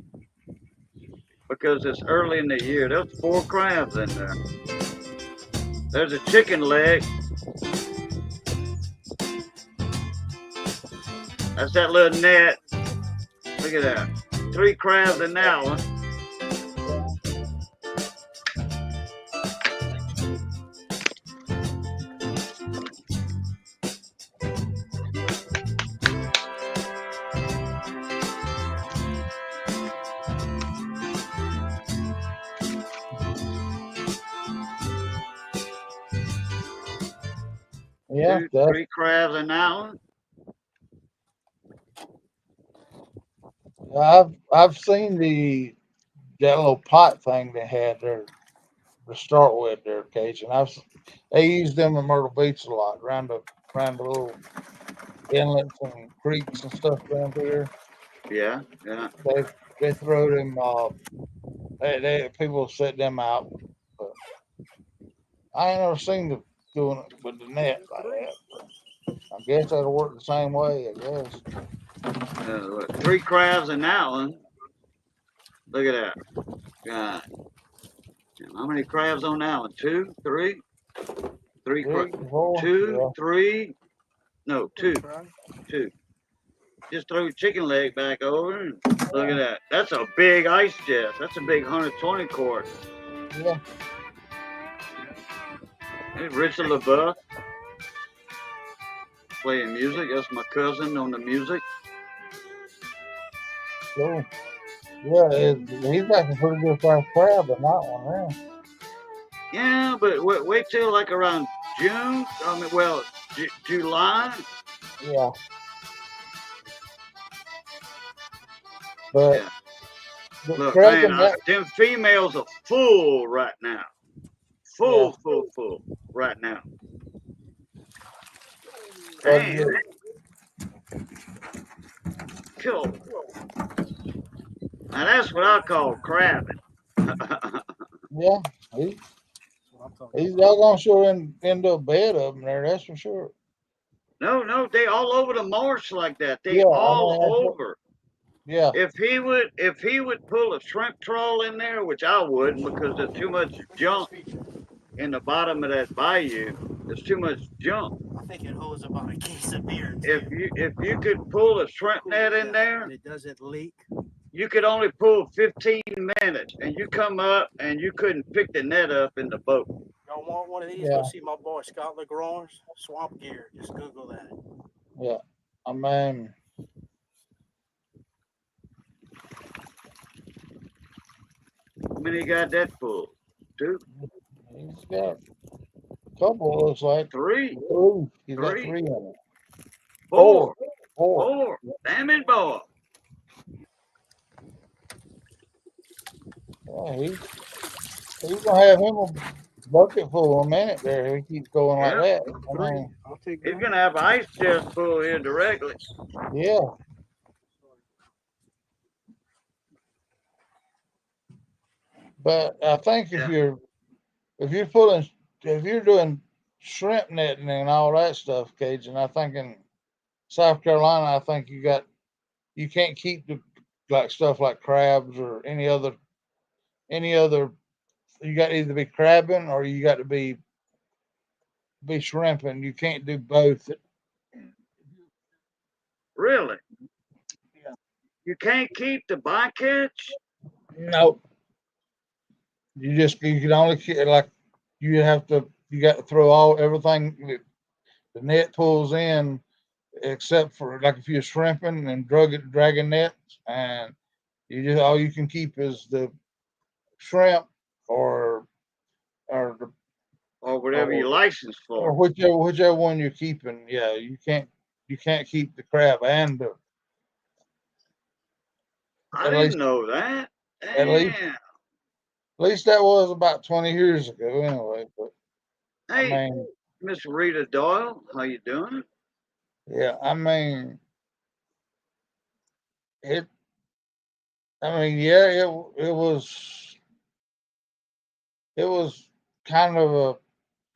[SPEAKER 1] because it's early in the year. There's 4 crabs in there. There's a chicken leg. That's that little net. Look at that. 3 crabs in that one.
[SPEAKER 2] Yeah,
[SPEAKER 1] two, three crabs an hour.
[SPEAKER 2] I've seen that little pot thing they had there to start with there, Cage, and they use them in Myrtle Beach a lot around the little inlets and creeks and stuff down there.
[SPEAKER 1] Yeah, yeah.
[SPEAKER 2] They throw them. They people set them out. But I ain't never seen them doing it with the net like that. But I guess that'll work the same way. I guess.
[SPEAKER 1] What, 3 crabs an hour. Look at that. God. How many crabs on that one? Two, three, three,
[SPEAKER 2] Three, four,
[SPEAKER 1] two,
[SPEAKER 2] yeah.
[SPEAKER 1] three. No, two, two. Just throw your chicken leg back over and look at that. That's a big ice chest. That's a big 120 quart.
[SPEAKER 2] Yeah.
[SPEAKER 1] Hey, Richard LaBeouf playing music. That's my cousin on the music.
[SPEAKER 2] Cool. Yeah, he's got some pretty good sized crab in that one there.
[SPEAKER 1] Yeah, but wait till like around June. I mean, well, July.
[SPEAKER 2] Yeah. But
[SPEAKER 1] Yeah.
[SPEAKER 2] the
[SPEAKER 1] Look,
[SPEAKER 2] crab
[SPEAKER 1] man,
[SPEAKER 2] in that,
[SPEAKER 1] them females are full right now.
[SPEAKER 2] yeah.
[SPEAKER 1] Full right now.
[SPEAKER 2] But
[SPEAKER 1] Damn, cool. Now that's what I call crabbing.
[SPEAKER 2] yeah, he's doggone sure into a bed of them there. That's for sure.
[SPEAKER 1] No, they all over the marsh like that. They
[SPEAKER 2] Yeah, I
[SPEAKER 1] all
[SPEAKER 2] mean,
[SPEAKER 1] over.
[SPEAKER 2] yeah,
[SPEAKER 1] If he would pull a shrimp trawl in there, which I wouldn't because there's too much junk in the bottom of that bayou. There's too much junk.
[SPEAKER 5] I think it holds about a case of beer.
[SPEAKER 1] If you could pull a shrimp net in there,
[SPEAKER 5] and it doesn't leak.
[SPEAKER 1] you could only pull 15 minutes, and you come up and you couldn't pick the net up in the boat.
[SPEAKER 5] Y'all want one of these?
[SPEAKER 2] Yeah.
[SPEAKER 5] Go see my boy Scott LeGrange, Swamp Gear. Just Google that.
[SPEAKER 2] yeah. I mean,
[SPEAKER 1] How many got that full? Two,
[SPEAKER 2] he's got a couple. Looks like
[SPEAKER 1] three,
[SPEAKER 2] three. He's got
[SPEAKER 1] three,
[SPEAKER 2] three in it.
[SPEAKER 1] four,
[SPEAKER 2] Four.
[SPEAKER 1] four. Damn it, boy.
[SPEAKER 2] Yeah, he's gonna have him a bucket full in a minute there. If he keeps going like
[SPEAKER 1] Yeah.
[SPEAKER 2] that. I mean,
[SPEAKER 5] I'll take
[SPEAKER 1] He's gonna have an ice chest full here directly.
[SPEAKER 2] yeah. But I think
[SPEAKER 1] Yeah.
[SPEAKER 2] if you're doing shrimp netting and all that stuff, Cajun, I think in South Carolina, I think you can't keep the like stuff like crabs or any other. You got to either be crabbing or you got to be shrimping. You can't do both.
[SPEAKER 1] Really?
[SPEAKER 2] Yeah.
[SPEAKER 1] You can't keep the bycatch?
[SPEAKER 2] No, you can only like you got to throw everything that the net pulls in except for like if you're shrimping and dragging nets, and all you can keep is the shrimp or or the,
[SPEAKER 1] Or whatever
[SPEAKER 2] or,
[SPEAKER 1] you're licensed
[SPEAKER 2] or
[SPEAKER 1] for.
[SPEAKER 2] whichever one you're keeping. Yeah, you can't keep the crab and
[SPEAKER 1] I
[SPEAKER 2] at
[SPEAKER 1] didn't
[SPEAKER 2] least
[SPEAKER 1] know that.
[SPEAKER 2] at least
[SPEAKER 1] Damn.
[SPEAKER 2] at least that was about 20 years ago anyway. But I
[SPEAKER 1] Hey,
[SPEAKER 2] mean,
[SPEAKER 1] Miss Rita Doyle, how you doing?
[SPEAKER 2] yeah, I mean it. I mean, yeah, it was kind of a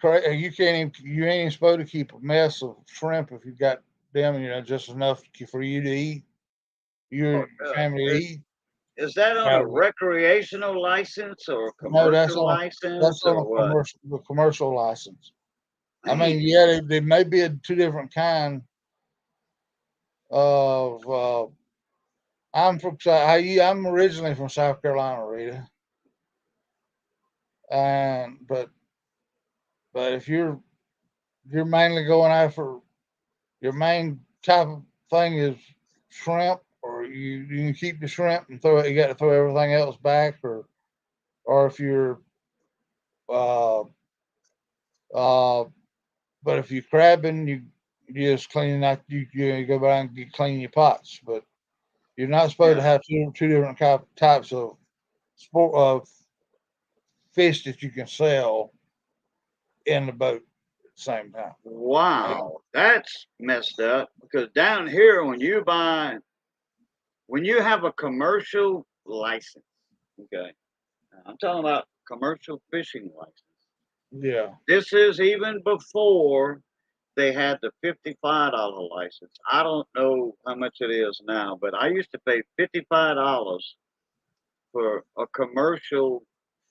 [SPEAKER 2] you ain't even supposed to keep a mess of shrimp if you got them, just enough for you to eat,
[SPEAKER 1] Oh,
[SPEAKER 2] your family to eat.
[SPEAKER 1] is that on a
[SPEAKER 2] Out
[SPEAKER 1] recreational license or a
[SPEAKER 2] No,
[SPEAKER 1] commercial license
[SPEAKER 2] that's on
[SPEAKER 1] or what?
[SPEAKER 2] the commercial license. I mean,
[SPEAKER 1] Man,
[SPEAKER 2] yeah, they may be two different kind of. I'm originally from South Carolina, Rita, and but if you're mainly going after your main type of thing is shrimp, or you can keep the shrimp and throw it. You got to throw everything else back, or if you're uh, uh, But if you're crabbing, you just clean out. You go by and you clean your pots. But you're not supposed to
[SPEAKER 1] Yeah.
[SPEAKER 2] have two different types of sport of fish that you can sell in the boat at the same time. And,
[SPEAKER 1] Wow, that's messed up because down here, when you have a commercial license, okay, now I'm talking about commercial fishing license.
[SPEAKER 2] yeah,
[SPEAKER 1] This is even before they had the $55 license. I don't know how much it is now, but I used to pay $55 for a commercial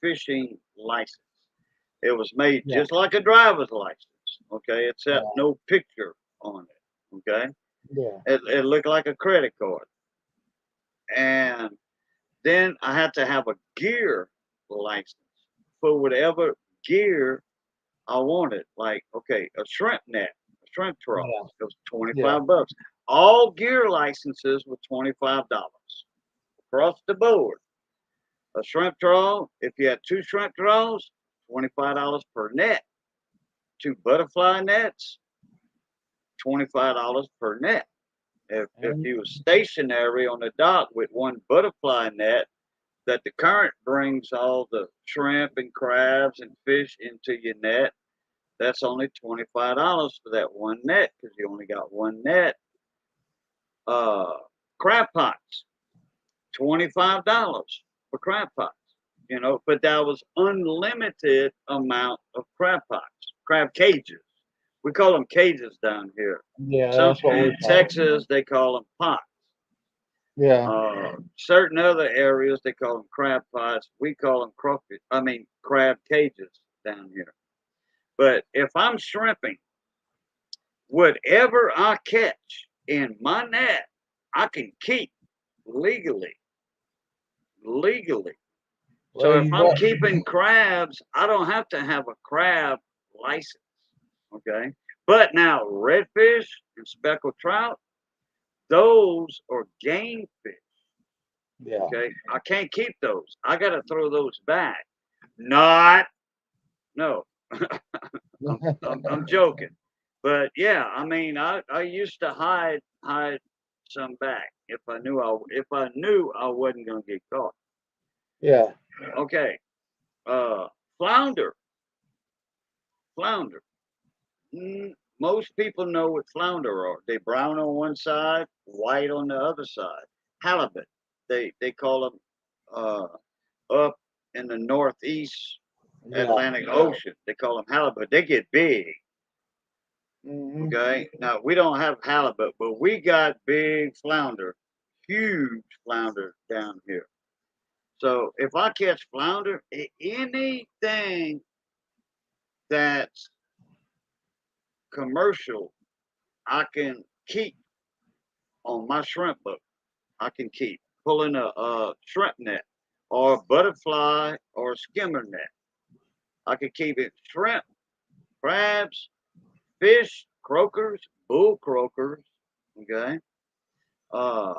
[SPEAKER 1] fishing license. It was made
[SPEAKER 2] yeah,
[SPEAKER 1] just like a driver's license, okay, except
[SPEAKER 2] yeah,
[SPEAKER 1] no picture on it, okay.
[SPEAKER 2] yeah,
[SPEAKER 1] It looked like a credit card. And then I had to have a gear license for whatever gear I wanted. Like, okay, a shrimp net, a shrimp trough.
[SPEAKER 2] yeah,
[SPEAKER 1] It was
[SPEAKER 2] yeah,
[SPEAKER 1] $25. All gear licenses were $25 across the board. A shrimp trough, if you had two shrimp troughs, $25 per net. Two butterfly nets, $25 per net. If
[SPEAKER 2] and,
[SPEAKER 1] you were stationary on the dock with one butterfly net that the current brings all the shrimp and crabs and fish into your net, that's only $25 for that one net because you only got one net. Uh, Crab pots, $25 for crab pots. You know, but that was unlimited amount of crab pots, crab cages. We call them cages down here.
[SPEAKER 2] yeah,
[SPEAKER 1] Some
[SPEAKER 2] that's what we
[SPEAKER 1] in
[SPEAKER 2] call it.
[SPEAKER 1] Texas they call them pots.
[SPEAKER 2] Yeah,
[SPEAKER 1] Certain other areas they call them crab pots. We call them crawfish. I mean crab cages down here. But if I'm shrimping, whatever I catch in my net, I can keep legally. Legally. So
[SPEAKER 2] well,
[SPEAKER 1] if I'm keeping crabs, I don't have to have a crab license. Okay. But now redfish and speckled trout, those are game fish.
[SPEAKER 2] yeah,
[SPEAKER 1] Okay. I can't keep those. I got to throw those back. Not, no, I'm joking. But yeah, I mean, I used to hide some back if I knew I wasn't gonna get caught.
[SPEAKER 2] yeah,
[SPEAKER 1] Okay, uh, flounder, flounder. Most people know what flounder are. They brown on one side, white on the other side. Halibut. They call them up in the northeast
[SPEAKER 2] yeah.
[SPEAKER 1] Atlantic Ocean. They call them halibut. They get big.
[SPEAKER 2] Hmm.
[SPEAKER 1] Okay. Now we don't have halibut, but we got big flounder, huge flounder down here. So if I catch flounder, anything that's commercial, I can keep on my shrimp boat. I can keep pulling a shrimp net or a butterfly or a skimmer net. I can keep it shrimp, crabs, fish, croakers, bull croakers. Okay. Uh,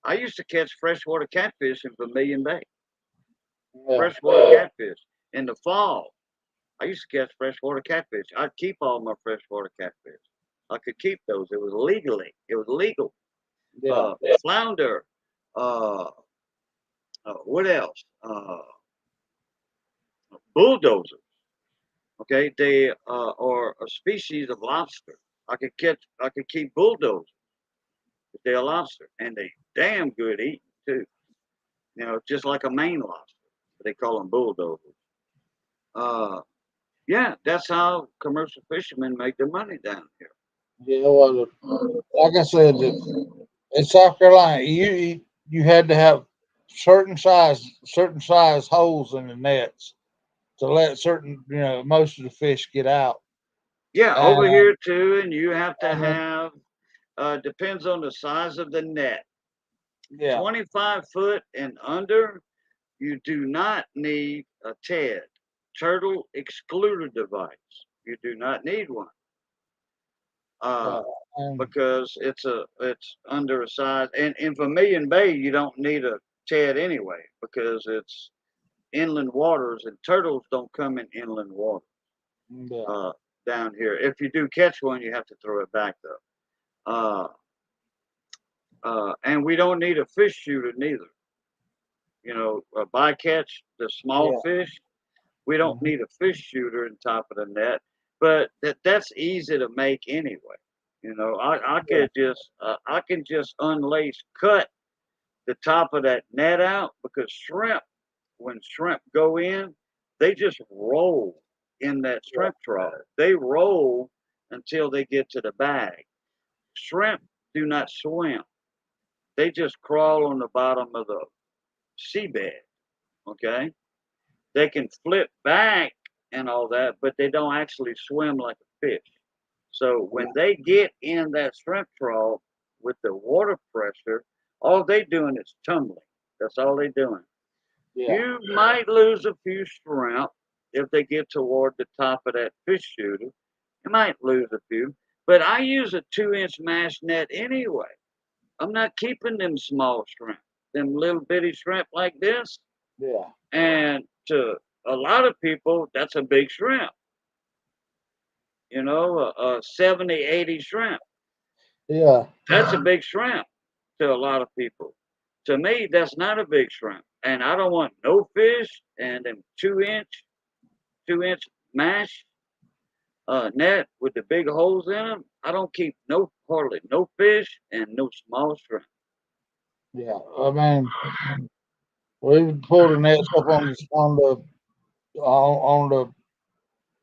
[SPEAKER 1] I used to catch freshwater catfish in Vermilion Bay.
[SPEAKER 2] Yeah,
[SPEAKER 1] Freshwater catfish in the fall. I used to catch freshwater catfish. I'd keep all my freshwater catfish. I could keep those. It was legally. It was legal.
[SPEAKER 2] yeah,
[SPEAKER 1] Flounder. Uh, what else? Bulldozers. Okay, they are a species of lobster. I could catch. I could keep bulldozers. If they're a lobster, and they damn good eating too. You know, just like a Maine lobster. They call them bulldozers. Uh, yeah, that's how commercial fishermen make their money down here.
[SPEAKER 2] yeah. Well, like I said, in South Carolina, you had to have certain size holes in the nets to let most of the fish get out.
[SPEAKER 1] Yeah, over
[SPEAKER 2] And
[SPEAKER 1] here too, and you have to
[SPEAKER 2] and
[SPEAKER 1] have depends on the size of the net.
[SPEAKER 2] yeah,
[SPEAKER 1] 25 foot and under, you do not need a TED, turtle excluder device. You do not need one uh,
[SPEAKER 2] uh, and
[SPEAKER 1] because it's under a size. And in Vermilion Bay, you don't need a TED anyway because it's inland waters, and turtles don't come in inland water.
[SPEAKER 2] yeah,
[SPEAKER 1] Uh, down here. If you do catch one, you have to throw it back though. And we don't need a fish shooter neither. You know, a bycatch, the small
[SPEAKER 2] Yeah.
[SPEAKER 1] fish. We don't
[SPEAKER 2] Mhm.
[SPEAKER 1] need a fish shooter on top of the net, but that's easy to make anyway. You know, I can just unlace, cut the top of that net out because shrimp, when shrimp go in, they just roll in that shrimp trough. They roll until they get to the bag. Shrimp do not swim. They just crawl on the bottom of the seabed. Okay, they can flip back and all that, but they don't actually swim like a fish. So when they get in that shrimp trough with the water pressure, all they doing is tumbling. That's all they doing.
[SPEAKER 2] Yeah.
[SPEAKER 1] You might lose a few shrimp if they get toward the top of that fish shooter. You might lose a few, but I use a 2-inch mash net anyway. I'm not keeping them small shrimp, them little bitty shrimp like this.
[SPEAKER 2] Yeah.
[SPEAKER 1] And to a lot of people, that's a big shrimp. You know, a 70, 80 shrimp.
[SPEAKER 2] Yeah.
[SPEAKER 1] That's a big shrimp to a lot of people. To me, that's not a big shrimp. And I don't want no fish and them 2-inch mash net with the big holes in them. I don't keep no hardly no fish and no small shrimp.
[SPEAKER 2] Yeah. I mean, we pulled the nets up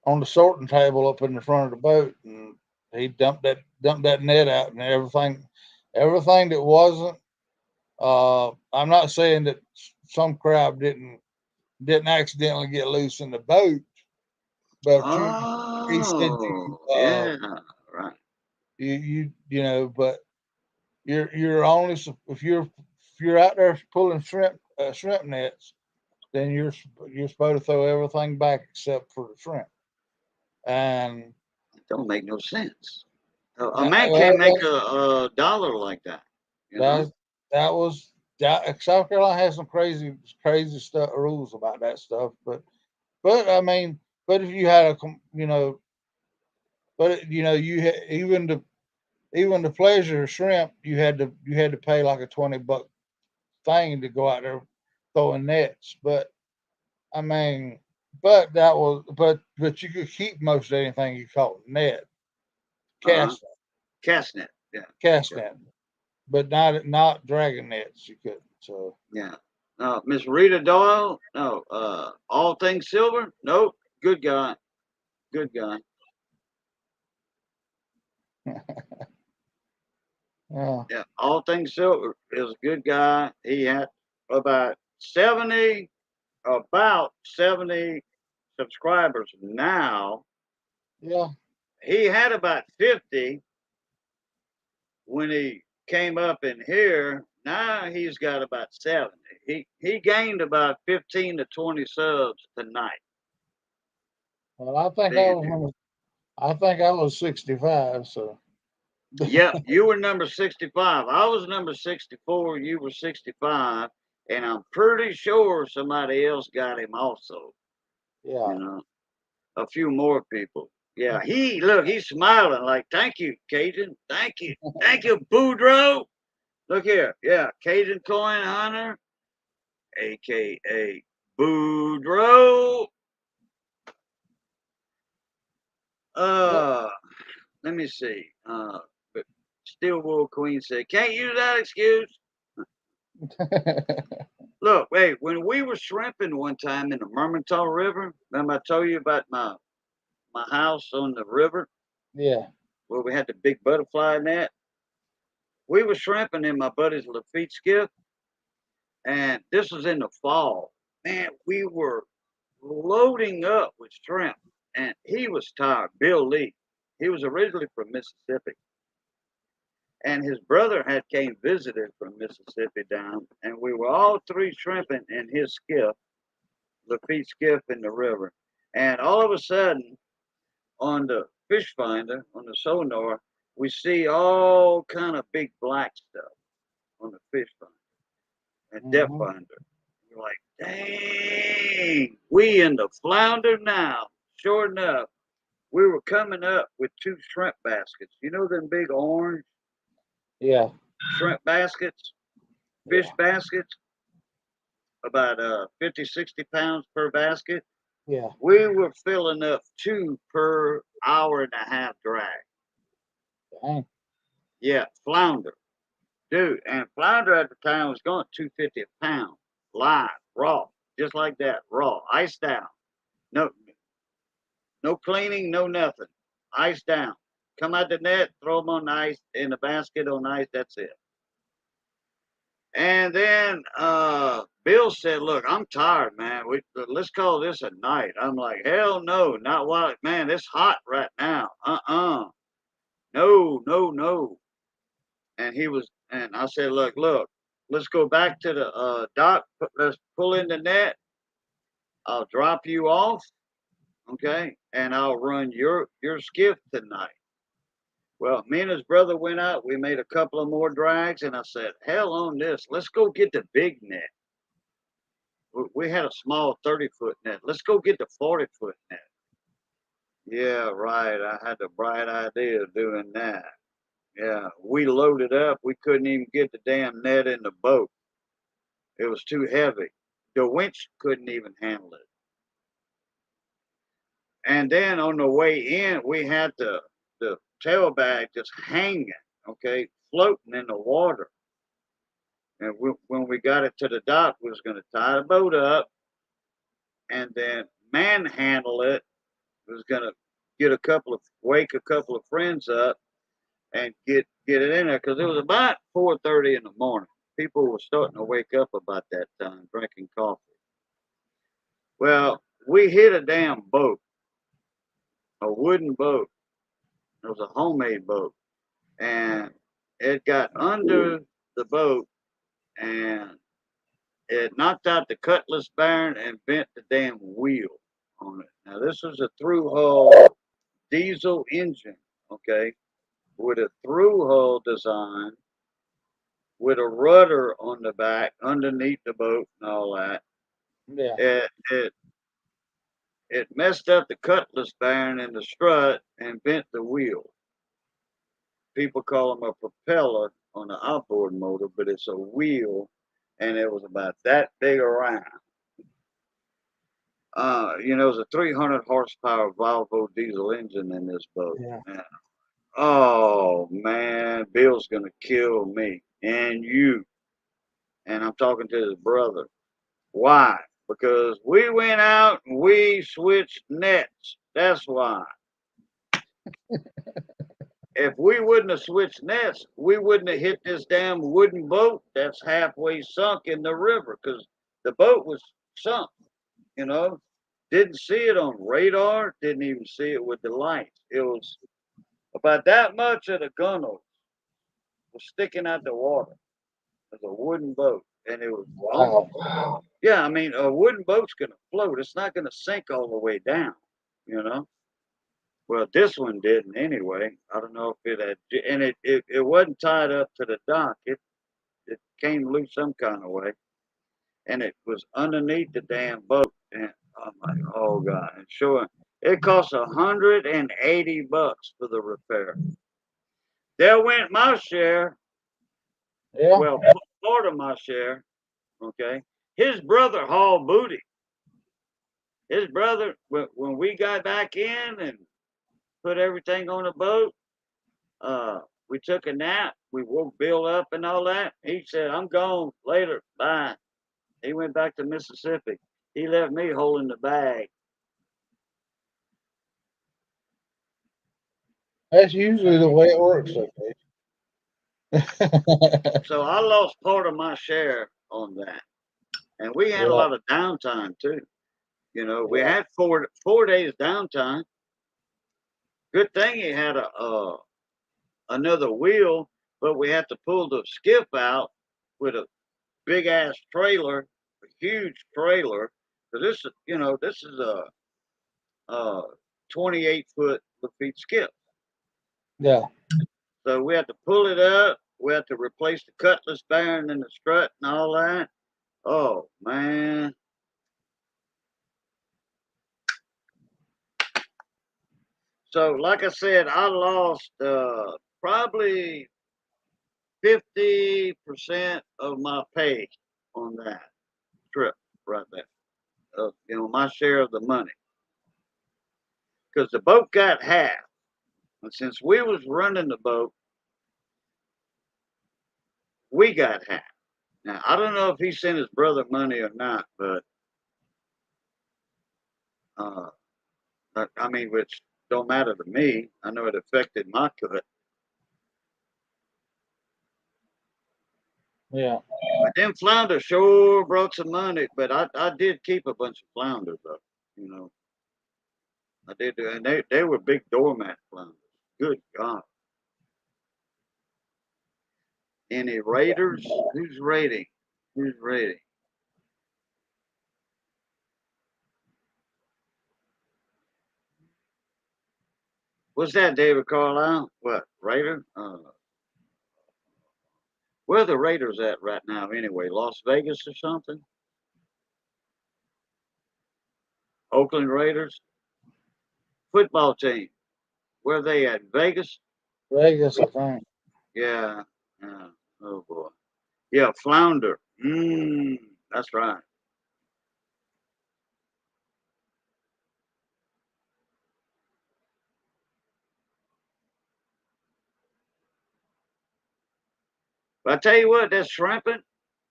[SPEAKER 2] on the sorting table up in the front of the boat, and he dumped that net out and everything that wasn't. I'm not saying that some crab didn't accidentally get loose in the boat, but he said
[SPEAKER 1] Oh, yeah, right.
[SPEAKER 2] you know, but you're only if you're out there pulling shrimp nets, then you're supposed to throw everything back except for the shrimp. And
[SPEAKER 1] It don't make no sense. A
[SPEAKER 2] that,
[SPEAKER 1] man
[SPEAKER 2] well,
[SPEAKER 1] can't make a dollar like that, you know?
[SPEAKER 2] that that was that South Carolina has some crazy stuff rules about that stuff, but I mean, but if you had you know, but you know, even the pleasure of shrimp, you had to pay like a $20 thing to go out there throwing nets. But I mean, but you could keep most anything you caught net
[SPEAKER 1] Uh-huh.
[SPEAKER 2] cast
[SPEAKER 1] Cast net. Yeah.
[SPEAKER 2] cast
[SPEAKER 1] Okay.
[SPEAKER 2] net, but not dragon nets. You couldn't. So
[SPEAKER 1] Yeah. Miss Rita Doyle. No. All things silver. Nope. Good guy. Good guy.
[SPEAKER 2] yeah,
[SPEAKER 1] Yeah. All things silver is a good guy. He had about 70, about 70 subscribers now.
[SPEAKER 2] yeah.
[SPEAKER 1] He had about 50 when he came up in here. Now he's got about 70. He gained about 15 to 20 subs tonight.
[SPEAKER 2] Well, I think I was 65. So
[SPEAKER 1] Yeah, you were number 65. I was number 64. You were 65. And I'm pretty sure somebody else got him also.
[SPEAKER 2] yeah.
[SPEAKER 1] You know, a few more people. Yeah, he's smiling like, thank you, Cajun. Thank you. Thank you, Boudreaux. Look here. Yeah, Cajun Coin Hunter, a.k.a. Boudreaux. Uh, Let me see. But Stillwool Queen said, can't use that excuse. Look, wait, when we were shrimping one time in the Mermentau River, remember I told you about my house on the river
[SPEAKER 2] Yeah.
[SPEAKER 1] where we had the big butterfly net? We were shrimping in my buddy's Lafitte skiff, and this was in the fall. Man, we were loading up with shrimp, and he was tired, Bill Lee. He was originally from Mississippi, and his brother had came visited from Mississippi down, and we were all three shrimping in his skiff, Lafitte skiff in the river. And all of a sudden, on the fish finder, on the sonar, we see all kind of big black stuff on the fish finder and depth
[SPEAKER 2] Hmm.
[SPEAKER 1] finder. You're like, dang, we in the flounder now. Sure enough, we were coming up with 2 shrimp baskets. You know them big orange
[SPEAKER 2] Yeah.
[SPEAKER 1] shrimp baskets, fish baskets, about 50, 60 pounds per basket.
[SPEAKER 2] Yeah.
[SPEAKER 1] We were filling up 2 per hour and a half drag.
[SPEAKER 2] Dang.
[SPEAKER 1] Yeah, flounder. Dude, and flounder at the time was going 250 a pound, live, raw, just like that, raw, iced down. No, no cleaning, no nothing. Ice down. Come out the net, throw them on the ice in the basket on ice. That's it. And then Bill said, "Look, I'm tired, man. Let's call this a night." I'm like, "Hell no, not while man. It's hot right now. No, no, no." And I said, "Look, let's go back to the dock. Let's pull in the net. I'll drop you off, okay, and I'll run your skiff tonight." Well, me and his brother went out. We made a couple of more drags, and I said, "Hell on this. Let's go get the big net." We had a small 30-foot net. Let's go get the 40-foot net. Yeah, right. I had the bright idea of doing that. Yeah, we loaded up. We couldn't even get the damn net in the boat. It was too heavy. The winch couldn't even handle it. And then on the way in, we had the tail bag just hanging, okay, floating in the water. And when we got it to the dock, we was going to tie the boat up and then manhandle it. We was going to wake a couple of friends up and get it in there because it was about 4:30 in the morning. People were starting to wake up about that time, drinking coffee. Well, we hit a damn boat, a wooden boat. It was a homemade boat, and it got under the boat and it knocked out the cutlass bearing and bent the damn wheel on it. Now this was a through hull diesel engine, okay, with a through hull design, with a rudder on the back underneath the boat and all that.
[SPEAKER 2] Yeah.
[SPEAKER 1] It messed up the cutlass bearing and the strut and bent the wheel. People call them a propeller on the outboard motor, but it's a wheel, and it was about that big around. There's a 300 horsepower Volvo diesel engine in this boat.
[SPEAKER 2] Yeah.
[SPEAKER 1] And, oh man, Bill's gonna kill me and you. And I'm talking to his brother. Why? Because we went out and we switched nets. That's why. If we wouldn't have switched nets, we wouldn't have hit this damn wooden boat that's halfway sunk in the river because the boat was sunk, you know. Didn't see it on radar, didn't even see it with the lights. It was about that much of the gunnel was sticking out the water. It was a wooden boat. And it was,
[SPEAKER 2] Wow.
[SPEAKER 1] yeah, I mean, a wooden boat's going to float. It's not going to sink all the way down, you know. Well, this one didn't anyway. I don't know if it had, and it wasn't tied up to the dock. It came loose some kind of way, and it was underneath the damn boat. And I'm like, oh god! And sure, it cost $180 for the repair. There went my share.
[SPEAKER 2] Yeah.
[SPEAKER 1] Well, part of my share. Okay, his brother hauled booty. His brother, when we got back in and put everything on the boat, we took a nap. We woke Bill up and all that. He said, "I'm gone later. Bye." He went back to Mississippi. He left me holding the bag.
[SPEAKER 2] That's usually the way it works. Okay.
[SPEAKER 1] So I lost part of my share on that. And we had a
[SPEAKER 2] Yeah.
[SPEAKER 1] lot of downtime too. We
[SPEAKER 2] Yeah.
[SPEAKER 1] had four days downtime. Good thing he had another wheel, but we had to pull the skiff out with a big ass trailer, a huge trailer. Because this is a 28-foot feet skip.
[SPEAKER 2] Yeah.
[SPEAKER 1] So we had to pull it up. We had to replace the cutlass bearing and the strut and all that. Oh man. So, like I said, I lost probably 50% of my pay on that trip right there. My share of the money. Because the boat got half. And since we was running the boat, we got half. Now, I don't know if he sent his brother money or not, but, uh, I mean, which don't matter to me. I know it affected my cut.
[SPEAKER 2] Yeah.
[SPEAKER 1] But them flounders sure brought some money, but I did keep a bunch of flounders though. You know, I did, and they were big doormat flounders. Good God! Any raiders? Who's raiding? Who's raiding? What's that, David Carlisle? What Raider? Where are the Raiders at right now? Anyway, Las Vegas or something? Oakland Raiders football team. Where are they at? Vegas?
[SPEAKER 2] Vegas, I think.
[SPEAKER 1] Yeah. Yeah. Oh boy. Yeah, flounder. That's right. But I tell you what, that shrimping,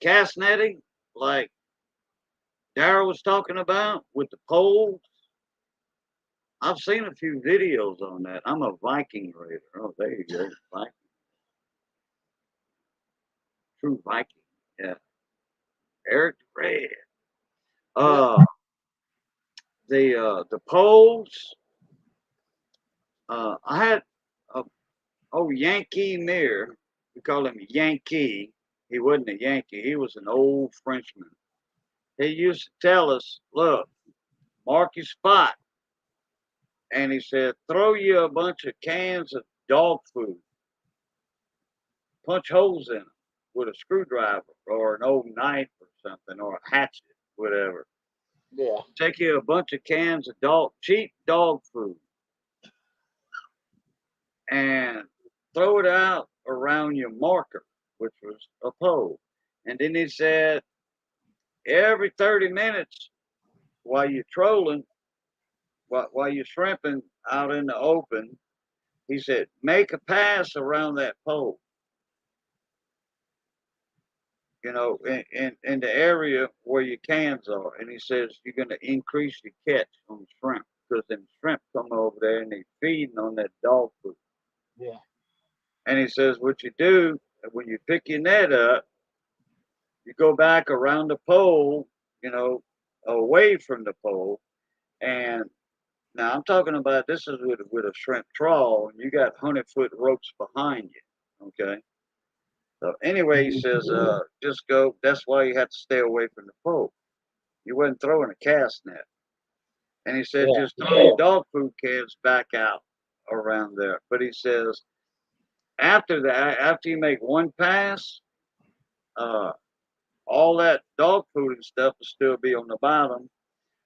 [SPEAKER 1] cast netting, like Daryl was talking about with the poles. I've seen a few videos on that. I'm a Viking raider. Oh, there you go. Viking. True Viking. Yeah. Eric the Red. Uh the poles, I had a old Yankee mirror. We call him Yankee. He wasn't a Yankee, he was an old Frenchman. He used to tell us, look, mark your spot. And he said, throw you a bunch of cans of dog food, punch holes in them with a screwdriver or an old knife or something or a hatchet, whatever.
[SPEAKER 2] Yeah.
[SPEAKER 1] Take you a bunch of cans of cheap dog food and throw it out around your marker, which was a pole. And then he said, every 30 minutes while you're trolling, while you're shrimping out in the open, he said, make a pass around that pole, in the area where your cans are. And he says, you're going to increase your catch on shrimp because them shrimp come over there and they feeding on that dog food.
[SPEAKER 2] Yeah.
[SPEAKER 1] And he says, what you do when you pick your net up, you go back around the pole, away from the pole. And now I'm talking about this is with a shrimp trawl, and you got 100-foot ropes behind you. Okay. So anyway, he says, just go. That's why you have to stay away from the pole. You wasn't throwing a cast net. And he said,
[SPEAKER 2] Yeah.
[SPEAKER 1] just throw your dog food cans back out around there. But he says, after that, after you make one pass, uh, all that dog food and stuff will still be on the bottom,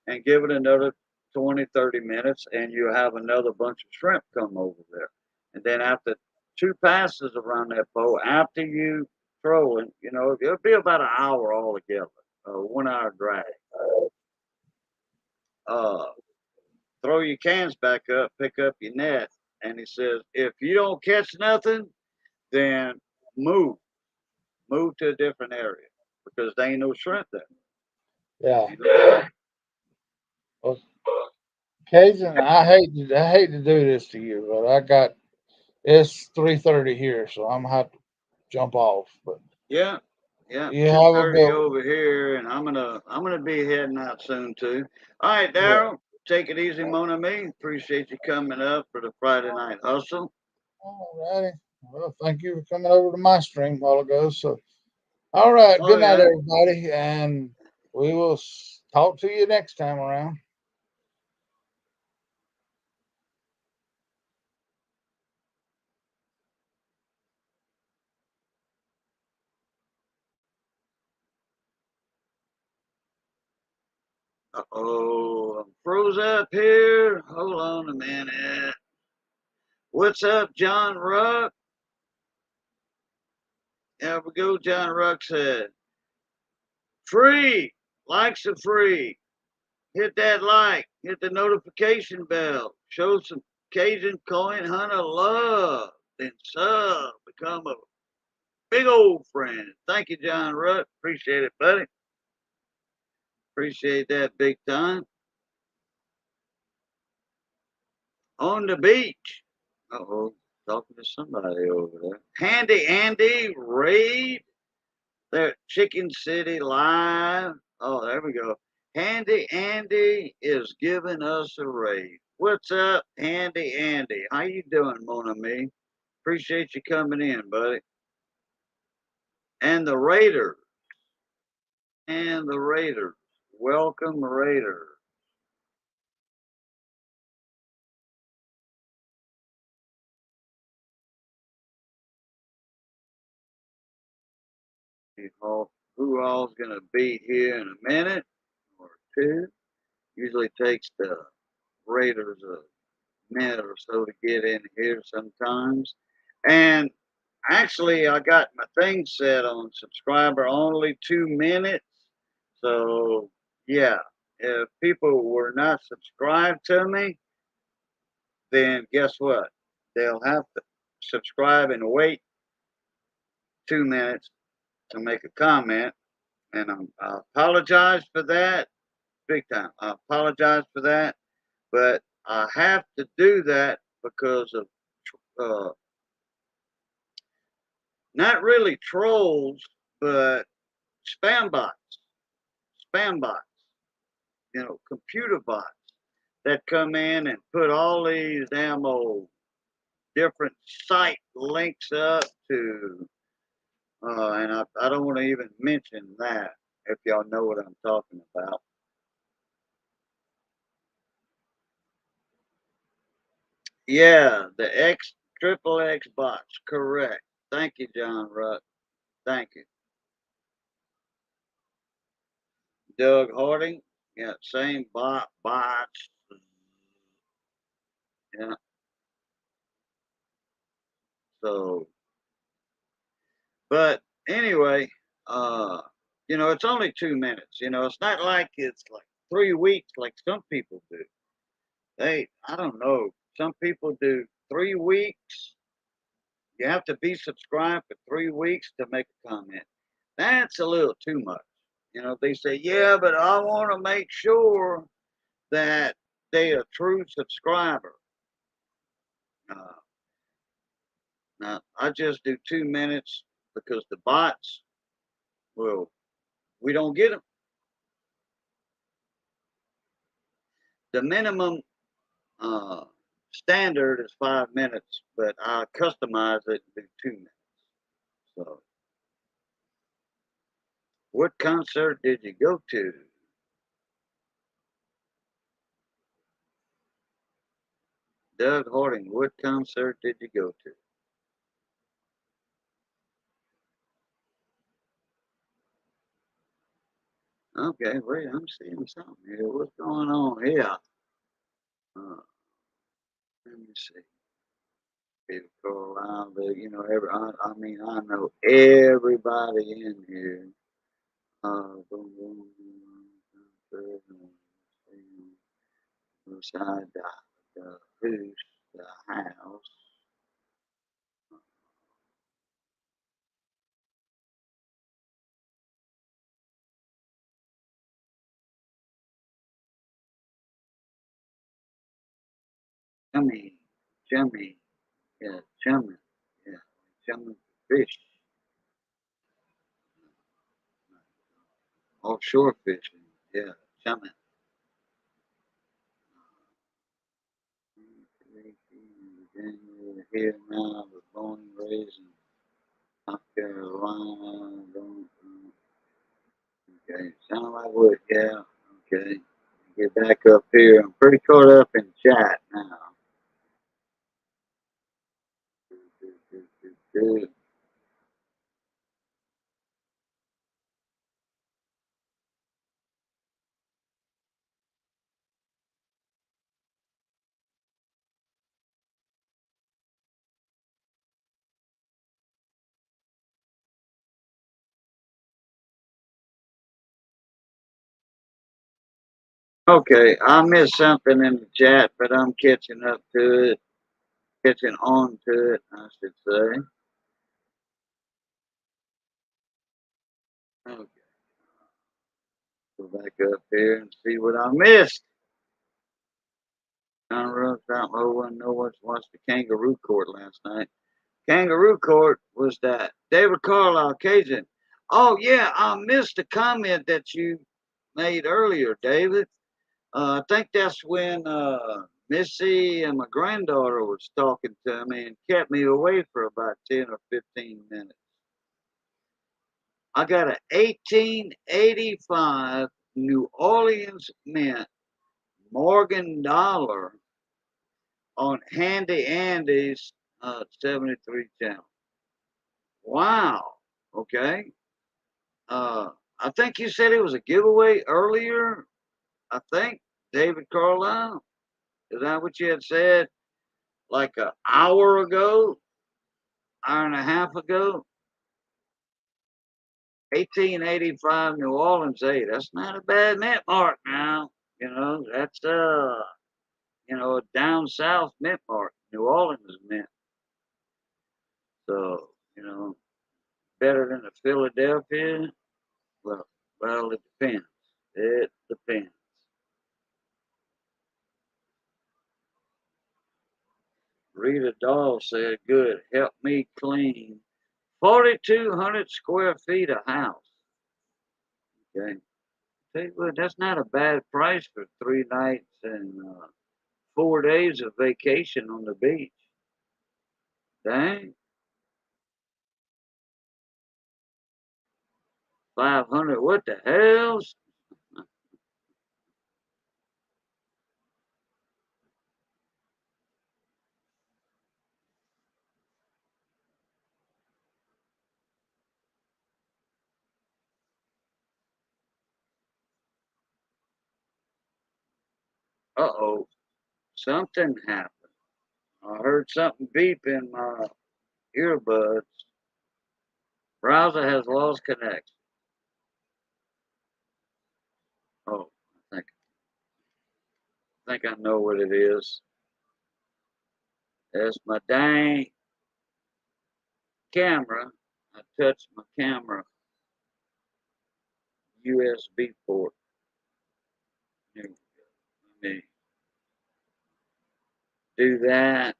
[SPEAKER 1] and give it another 20, 30 minutes, and you'll have another bunch of shrimp come over there. And then after two passes around that pole, after you throw it, it'll be about an hour altogether, 1 hour drag. Uh, Throw your cans back up, pick up your net, and he says, if you don't catch nothing, then move, move to a different area because there ain't no shrimp there.
[SPEAKER 2] Yeah. Well, Cajun, I hate to do this to you, but it's 3:30 here, so I'm gonna have to jump off. But
[SPEAKER 1] Yeah, yeah,
[SPEAKER 2] you
[SPEAKER 1] two
[SPEAKER 2] have a
[SPEAKER 1] thirty
[SPEAKER 2] good
[SPEAKER 1] over here, and I'm gonna be heading out soon too. All right,
[SPEAKER 2] yeah.
[SPEAKER 1] Daryl, take it easy, mon ami. Appreciate you coming up for the Friday night hustle.
[SPEAKER 2] All righty. Well, thank you for coming over to my stream a while ago. So, all right.
[SPEAKER 1] Oh
[SPEAKER 2] Good night,
[SPEAKER 1] yeah.
[SPEAKER 2] everybody, and we will talk to you next time around.
[SPEAKER 1] Uh oh, I'm froze up here. Hold on a minute. What's up, John Ruck? There we go. John Ruck said, free. Likes are free. Hit that like. Hit the notification bell. Show some Cajun Coin Hunter love. Then sub. Become a big old friend. Thank you, John Ruck. Appreciate it, buddy. Appreciate that big time. On the beach. Uh-oh. Talking to somebody over there. Handy Andy Raid. There, Chicken City Live. Oh, there we go. Handy Andy is giving us a raid. What's up, Handy Andy? How you doing, mon ami? Appreciate you coming in, buddy. And the Raiders. And the Raiders. Welcome, Raiders. Who all's gonna be here in a minute or two? Usually takes the Raiders a minute or so to get in here sometimes. And actually, I got my thing set on subscriber only 2 minutes. So, yeah, if people were not subscribed to me, then guess what? They'll have to subscribe and wait 2 minutes to make a comment. And I apologize for that big time. I apologize for that. But I have to do that because of not really trolls, but spam bots, spam bots, computer bots that come in and put all these damn old different site links up to, and I don't want to even mention that if y'all know what I'm talking about. Yeah, the X bots, correct. Thank you, John Ruck. Thank you. Doug Harding, yeah, same bots. Yeah, so, but anyway, uh, it's only 2 minutes. It's not like it's like 3 weeks like some people do. I don't know. Some people do 3 weeks. You have to be subscribed for 3 weeks to make a comment. That's a little too much. They say, yeah, but I want to make sure that they are a true subscriber. Uh, Now, I just do 2 minutes because the bots, well, we don't get them. The minimum uh, standard is 5 minutes, but I customize it to 2 minutes. So, what concert did you go to? Doug Harding, what concert did you go to? Okay, wait, I'm seeing something here. What's going on here? Let me see. People go around, but I mean, I know everybody in here. Boom, boom, boom, inside who's the house. Chummy, chummy, yeah, chummy, yeah, chummy fish, offshore fishing, yeah, chummy. Here now, was born and raised in South Carolina. Okay, sound like wood, yeah. Okay, get back up here. I'm pretty caught up in chat now. Okay, I missed something in the chat, but I'm catching up to it, catching on to it, I should say. Okay, go back up here and see what I missed. John Rose out low one know what's watched the kangaroo court last night. Kangaroo court was that David Carlisle Cajun. Oh yeah, I missed the comment that you made earlier, David. I think that's when Missy and my granddaughter was talking to me and kept me away for about 10 or 15 minutes. I got an 1885 New Orleans Mint Morgan dollar on Handy Andy's 73 channel. Wow. Okay. I think you said it was a giveaway earlier. I think David Carlisle. Is that what you had said? Like an hour ago, hour and a half ago? 1885 New Orleans. Hey, that's not a bad mint mark now. That's a down south mint mark. New Orleans mint. So, better than the Philadelphia. Well, it depends. It depends. Rita Dahl said, good, help me clean 4,200 square feet of house. Okay. Tell you what, that's not a bad price for 3 nights and 4 days of vacation on the beach. Dang. 500, what the hell? Uh-oh, something happened. I heard something beep in my earbuds. Browser has lost connection. Oh, I think I know what it is. That's my dang camera. I touched my camera USB port. Let me do that.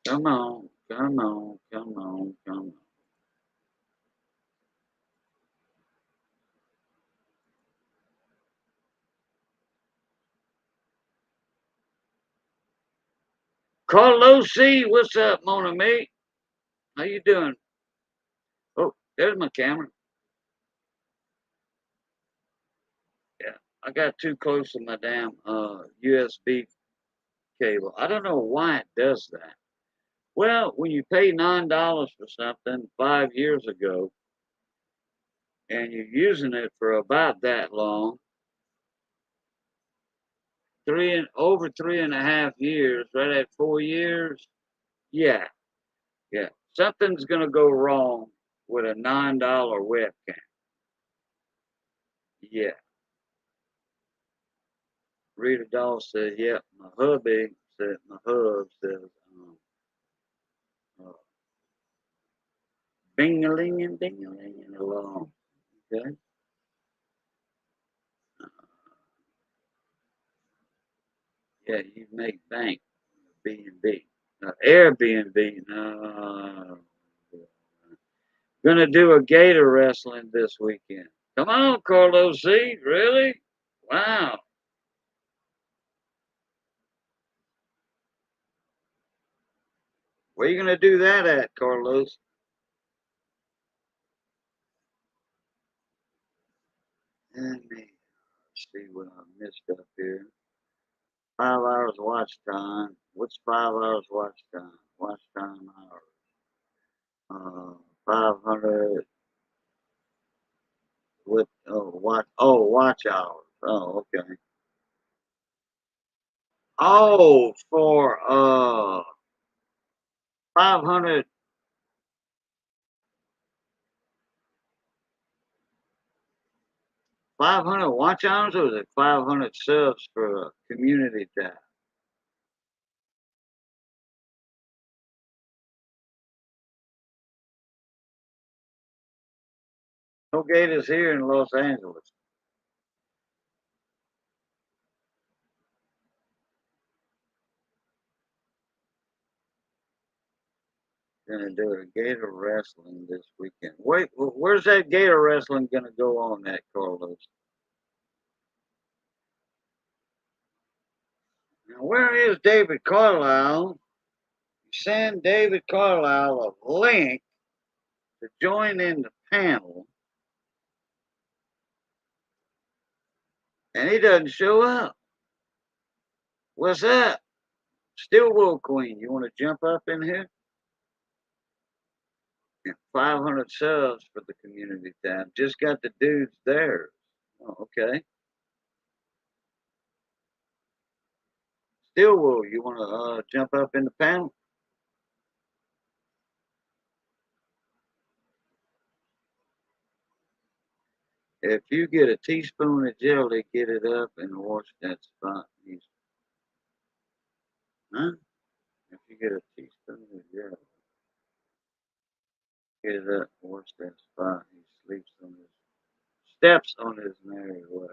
[SPEAKER 1] Come on, come on, come on, come on. Carlos C, what's up, Mona mate? How you doing? Oh, there's my camera. Yeah, I got too close to my damn USB cable. I don't know why it does that. Well, when you pay $9 for something 5 years ago, and you're using it for about that long, over 3.5 years, right at 4 years, yeah, yeah, something's gonna go wrong with a $9 webcam. Yeah. Rita Doll said, yep, my hub says, uh, bing-a-ling and ding-a-ling and along. Okay. Yeah, you make bank, B&B. Airbnb, no. Gonna do a gator wrestling this weekend. Come on, Carlos Z, really? Wow. Where you gonna do that at, Carlos? Let me see what I missed up here. 5 hours watch time. What's 5 hours watch time? Watch time hours. 500. What? Watch hours. Oh, okay. Oh, for 500. 500 watch hours, or was it 500 subs for a community tab? No gators here in Los Angeles. Gonna do a gator wrestling this weekend. Wait, where's that gator wrestling gonna go on at, Carlos? Now, where is David Carlisle? Send David Carlisle a link to join in the panel, and he doesn't show up. What's that? Still Wool Queen, you want to jump up in here? 500 subs for the community tab. Just got the dudes there. Oh, okay. Still Wool, you want to jump up in the panel? If you get a teaspoon of jelly, get it up and wash that spot. Huh? If you get a teaspoon of jelly, get it up and wash that spot. He sleeps on his steps on his merry way.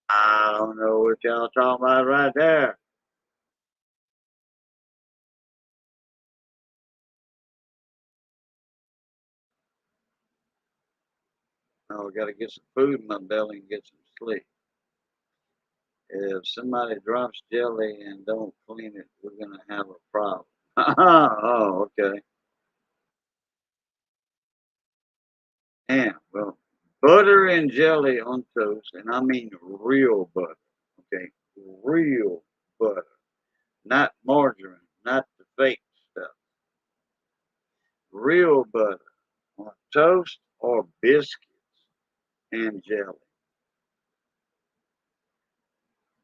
[SPEAKER 1] I don't know what y'all talking about right there. Oh, I got to get some food in my belly and get some sleep. If somebody drops jelly and don't clean it, we're gonna have a problem. Oh, okay. Yeah, well, butter and jelly on toast, and I mean real butter. Okay, real butter, not margarine, not the fake stuff. Real butter on toast or biscuits and jelly.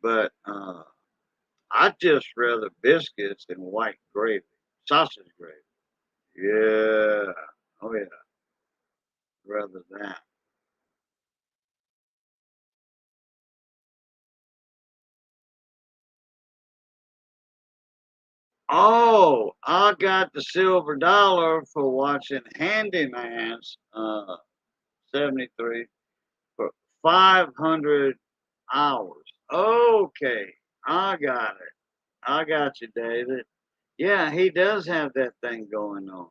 [SPEAKER 1] But I just rather biscuits than white gravy, sausage gravy. Yeah, oh yeah, rather that. Oh, I got the silver dollar for watching Handyman's 73 for 500 hours. Okay, I got it. I got you, David. Yeah, he does have that thing going on.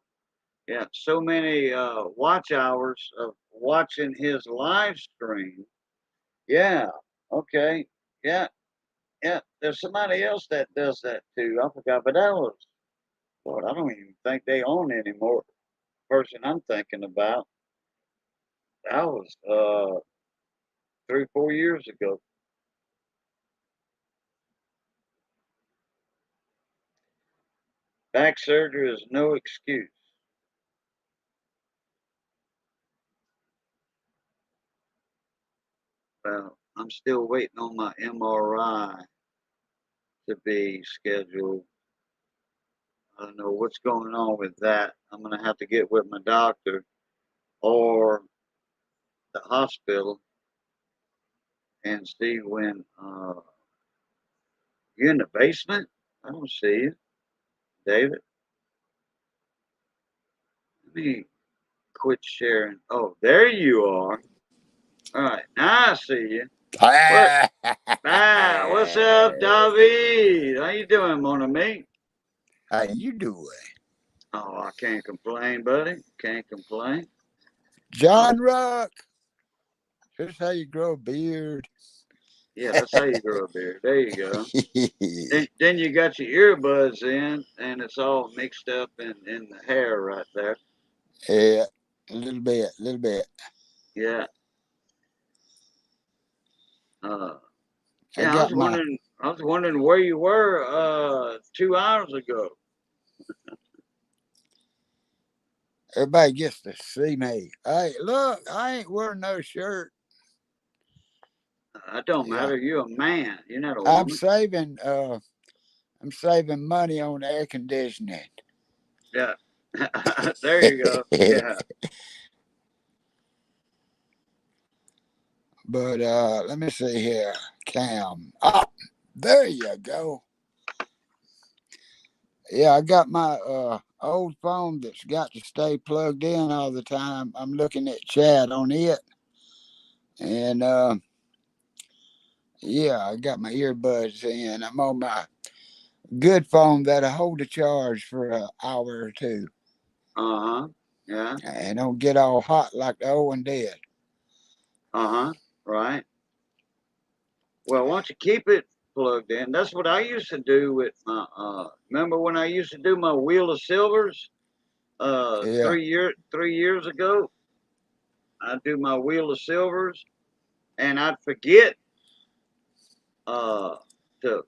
[SPEAKER 1] Yeah, so many watch hours of watching his live stream. Yeah, okay. Yeah, yeah. There's somebody else that does that too. I forgot, but that was, Lord, I don't even think they own anymore. Person I'm thinking about, that was 3, 4 years ago. Back surgery is no excuse. Well, I'm still waiting on my MRI to be scheduled. I don't know what's going on with that. I'm gonna have to get with my doctor or the hospital and see when you're in the basement. I don't see you, David. Let me quit sharing. Oh, there you are. All right, now I see you. What? What's up, David? How you doing, mon ami?
[SPEAKER 6] How you doing?
[SPEAKER 1] Oh, I can't complain, buddy. Can't complain.
[SPEAKER 6] John Rock. Here's how you grow a beard.
[SPEAKER 1] Yeah, that's how you grow a beard. There you go. Then you got your earbuds in, and it's all mixed up in the hair right there.
[SPEAKER 6] Yeah, a little bit.
[SPEAKER 1] Yeah. Uh,
[SPEAKER 6] I
[SPEAKER 1] yeah,
[SPEAKER 6] got my.
[SPEAKER 1] I was wondering where you were 2 hours ago.
[SPEAKER 6] Everybody gets to see me. Hey, look, I ain't wearing no shirt.
[SPEAKER 1] It don't
[SPEAKER 6] Yeah,
[SPEAKER 1] matter. You're a man. You're not a
[SPEAKER 6] I'm
[SPEAKER 1] woman.
[SPEAKER 6] saving. I'm saving money on air conditioning.
[SPEAKER 1] Yeah. There you go. Yeah.
[SPEAKER 6] But let me see here. Cam. Oh, there you go. Yeah, I got my old phone that's got to stay plugged in all the time. I'm looking at chat on it. And yeah, I got my earbuds in. I'm on my good phone that'll hold a charge for an hour or two.
[SPEAKER 1] Uh huh. Yeah.
[SPEAKER 6] And don't get all hot like the old one did.
[SPEAKER 1] Uh huh. Right. Well, why don't you keep it plugged in? That's what I used to do with my. Remember when I used to do my Wheel of Silvers?
[SPEAKER 6] Yeah.
[SPEAKER 1] 3 years ago, I'd do my Wheel of Silvers, and I'd forget uh to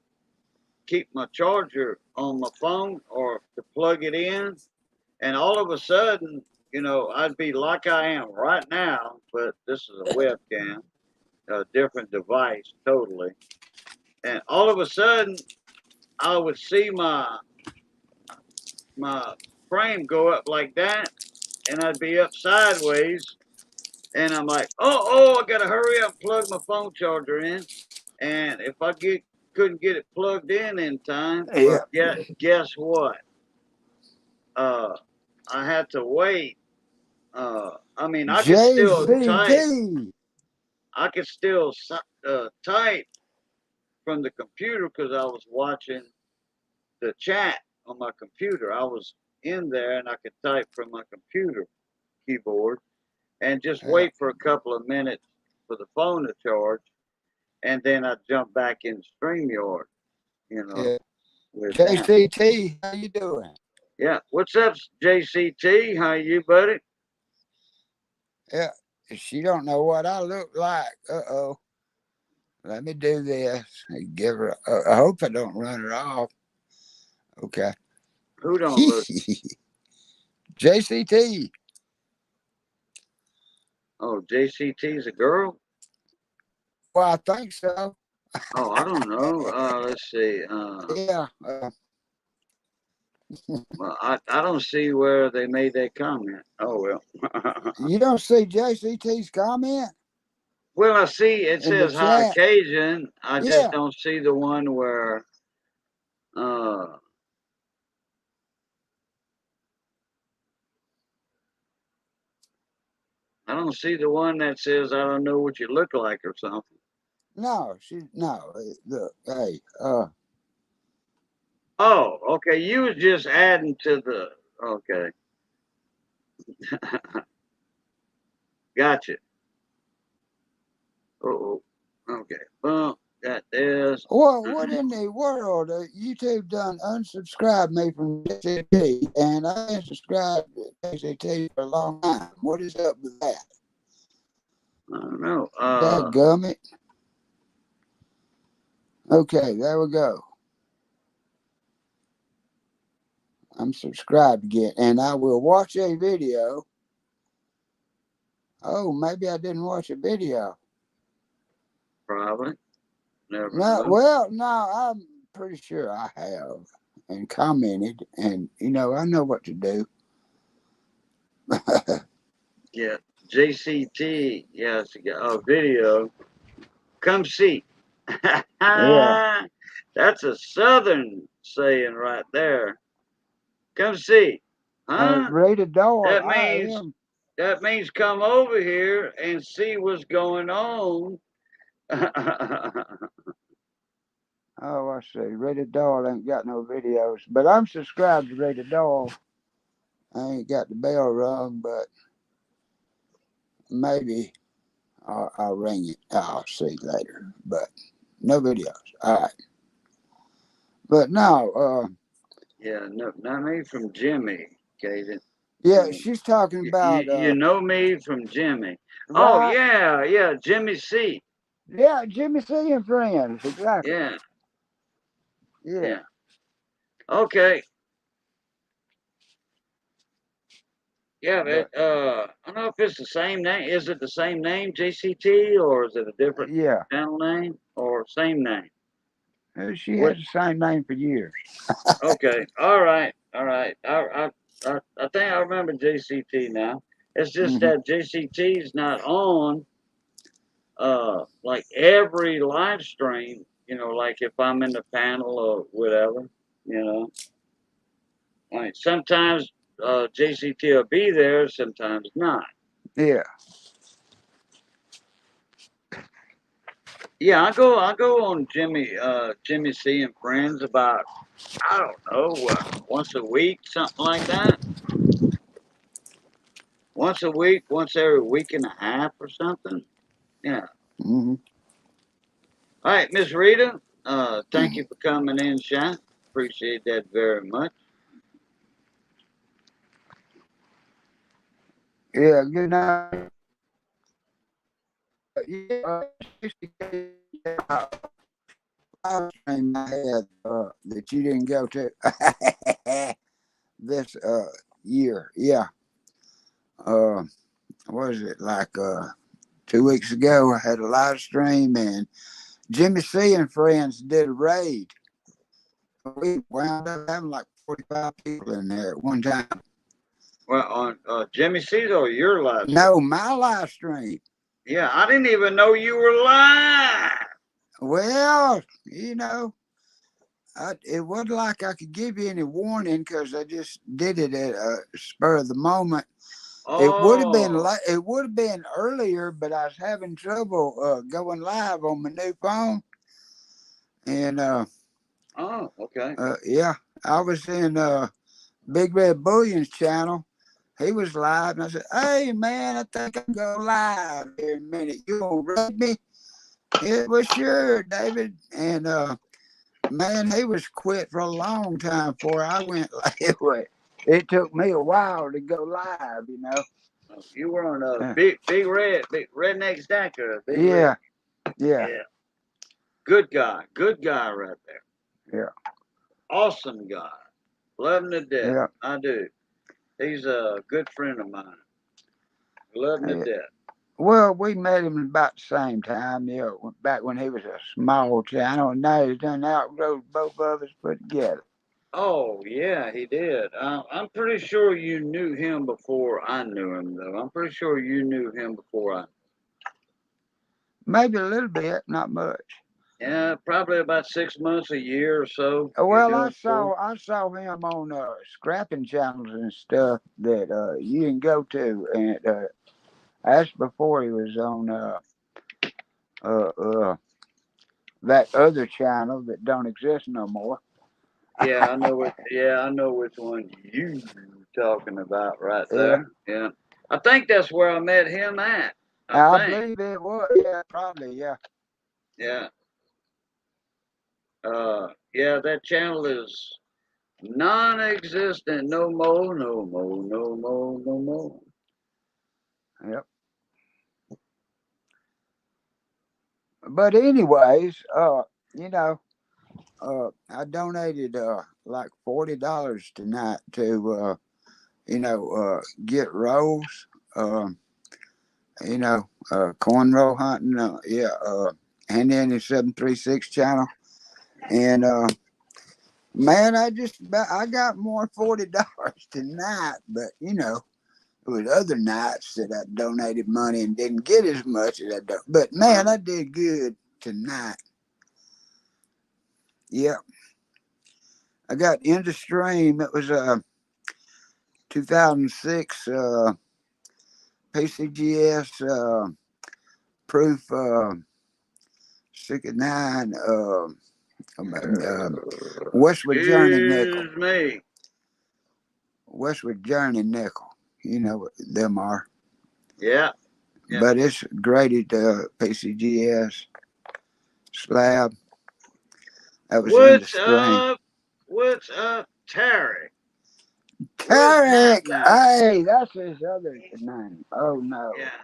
[SPEAKER 1] keep my charger on my phone or to plug it in, and all of a sudden, I'd be like I am right now, but this is a webcam, a different device totally, and all of a sudden, I would see my frame go up like that, and I'd be up sideways, and I'm like, I gotta hurry up, and plug my phone charger in, and if I couldn't get it plugged in time, well,
[SPEAKER 6] Yeah.
[SPEAKER 1] guess what? Uh, I had to wait. I mean, I could still type.
[SPEAKER 6] JCT.
[SPEAKER 1] I could still type from the computer because I was watching the chat on my computer. I was in there and I could type from my computer keyboard and just
[SPEAKER 6] Yeah.
[SPEAKER 1] wait for a couple of minutes for the phone to charge, and then I'd jump back in StreamYard,
[SPEAKER 6] Yeah.
[SPEAKER 1] with that.
[SPEAKER 6] JCT, how you doing?
[SPEAKER 1] Yeah, what's up, JCT? How you, buddy?
[SPEAKER 6] Yeah. She don't know what I look like. Uh-oh. Let me do this. Give her. I hope I don't run her off. Okay.
[SPEAKER 1] Who don't look?
[SPEAKER 6] JCT.
[SPEAKER 1] Oh, JCT's a girl?
[SPEAKER 6] Well, I think so.
[SPEAKER 1] Oh, I don't know. Let's see.
[SPEAKER 6] Yeah.
[SPEAKER 1] Well, I don't see where they made that comment. Oh well.
[SPEAKER 6] You don't see JCT's comment
[SPEAKER 1] Well, I see it
[SPEAKER 6] in the
[SPEAKER 1] says high
[SPEAKER 6] chat?
[SPEAKER 1] occasion. I just
[SPEAKER 6] Yeah.
[SPEAKER 1] don't see the one where uh I don't see the one that says I don't know what you look like or something.
[SPEAKER 6] No, no. Look, hey,
[SPEAKER 1] Oh, okay. You was just adding to the okay. Gotcha. Oh, okay. Well, got this.
[SPEAKER 6] what in the world? YouTube done unsubscribed me from JCT, and I ain't subscribed to JCT for a long time. What is up with that?
[SPEAKER 1] I don't know.
[SPEAKER 6] Dadgummit. Okay, there we go. I'm subscribed again, and I will watch a video. Oh, maybe I didn't watch a video.
[SPEAKER 1] Probably. Never
[SPEAKER 6] No,
[SPEAKER 1] know.
[SPEAKER 6] well, no, I'm pretty sure I have, and commented, and I know what to do.
[SPEAKER 1] Yeah. JCT. Yes. A video. Come see.
[SPEAKER 6] Yeah.
[SPEAKER 1] That's a southern saying right there. Come see. Huh?
[SPEAKER 6] Rated dog.
[SPEAKER 1] That
[SPEAKER 6] I
[SPEAKER 1] means
[SPEAKER 6] am.
[SPEAKER 1] that means come over here and see what's going on.
[SPEAKER 6] Oh, I see. Rated dog ain't got no videos, but I'm subscribed to Rated dog. I ain't got the bell rung, but maybe I'll ring it. I'll see later, but no videos. All right. But no,
[SPEAKER 1] Yeah, no, not me from Jimmy, Caden.
[SPEAKER 6] yeah, she's talking about
[SPEAKER 1] You know me from Jimmy. Oh
[SPEAKER 6] right.
[SPEAKER 1] yeah, Jimmy C.
[SPEAKER 6] Yeah, Jimmy C and friends, exactly.
[SPEAKER 1] Yeah,
[SPEAKER 6] Yeah.
[SPEAKER 1] yeah. Okay. Yeah,
[SPEAKER 6] But
[SPEAKER 1] I don't know if it's the same name. Is it the same name, JCT, or is it a different
[SPEAKER 6] yeah,
[SPEAKER 1] channel name or same name?
[SPEAKER 6] she
[SPEAKER 1] What?
[SPEAKER 6] had the same name for years.
[SPEAKER 1] Okay. All right. All right. I think I remember JCT now. It's just
[SPEAKER 6] Hmm.
[SPEAKER 1] that JCT is not on like every live stream, like if I'm in the panel or whatever, you know, like sometimes JCT will be there, sometimes not.
[SPEAKER 6] Yeah.
[SPEAKER 1] Yeah, I go on Jimmy C and Friends about, I don't know, what, once a week, something like that. Once a week, once every week and a half or something. Yeah.
[SPEAKER 6] Hmm.
[SPEAKER 1] All right, Miss Rita. Thank you for coming in, Shy. Appreciate that very much.
[SPEAKER 6] Yeah. Good night. Yeah. 60K, live stream I had that you didn't go to this year. Yeah. What was it like 2 weeks ago? I had a live stream and Jimmy C and Friends did a raid. We wound up having like 45 people in there at one time.
[SPEAKER 1] Well, on Jimmy C's or your live stream?
[SPEAKER 6] No, my live stream.
[SPEAKER 1] Yeah, I didn't even know you were live.
[SPEAKER 6] Well, it wasn't like I could give you any warning because I just did it at a spur of the moment. It would have been
[SPEAKER 1] Oh,
[SPEAKER 6] it would have been earlier, but I was having trouble going live on my new phone, and
[SPEAKER 1] okay.
[SPEAKER 6] yeah, I was in Big Red Bullion's channel. He was live, and I said, "Hey man, I think I can go live here in a minute. You gonna read me?" It was sure, David, and man, he was quit for a long time before I went live. It took me a while to go live,
[SPEAKER 1] You were on a big redneck stacker. Big
[SPEAKER 6] Yeah,
[SPEAKER 1] red.
[SPEAKER 6] yeah,
[SPEAKER 1] Yeah. Good guy right there.
[SPEAKER 6] yeah,
[SPEAKER 1] Awesome guy. Love him to death.
[SPEAKER 6] yeah,
[SPEAKER 1] I do. He's a good friend of mine. Love him to
[SPEAKER 6] yeah.
[SPEAKER 1] death.
[SPEAKER 6] Well, we met him about the same time, back when he was a small channel, and now he's done outgrowed both of us put together.
[SPEAKER 1] Oh yeah, he did. I'm pretty sure you knew him before I knew him, though. I'm pretty sure you knew him before I.
[SPEAKER 6] Maybe a little bit, not much.
[SPEAKER 1] Yeah, probably about 6 months, a year or so. You
[SPEAKER 6] Well,
[SPEAKER 1] knew
[SPEAKER 6] I
[SPEAKER 1] him for.
[SPEAKER 6] saw him on scrapping channels and stuff that you can go to, and that's before he was on that other channel that don't exist no more.
[SPEAKER 1] Yeah, I know it. Yeah, I know which one you talking about right
[SPEAKER 6] Yeah,
[SPEAKER 1] there. Yeah, I think that's where I met him at. I
[SPEAKER 6] I
[SPEAKER 1] think.
[SPEAKER 6] believe it was. Yeah, probably. Yeah.
[SPEAKER 1] Yeah. Yeah, that channel is non-existent. No more. No more. No more. No more.
[SPEAKER 6] Yep. But anyways, I donated like $40 tonight to get rolls. Um, cornrow hunting. And then the 736 channel. And man, I got more $40 tonight, but it was other nights that I donated money and didn't get as much as I do. But man, I did good tonight. Yep. I got in the stream. It was 2006 PCGS proof 69 Westwood Journey nickel.
[SPEAKER 1] Excuse me.
[SPEAKER 6] Westwood Journey nickel. You know what them are.
[SPEAKER 1] Yeah. Yeah.
[SPEAKER 6] But it's graded PCGS slab. That was in the
[SPEAKER 1] What's
[SPEAKER 6] stream.
[SPEAKER 1] up? What's up, Terry?
[SPEAKER 6] Tarek!
[SPEAKER 1] Happening?
[SPEAKER 6] Hey, that's his other name. Oh no.
[SPEAKER 1] Yeah.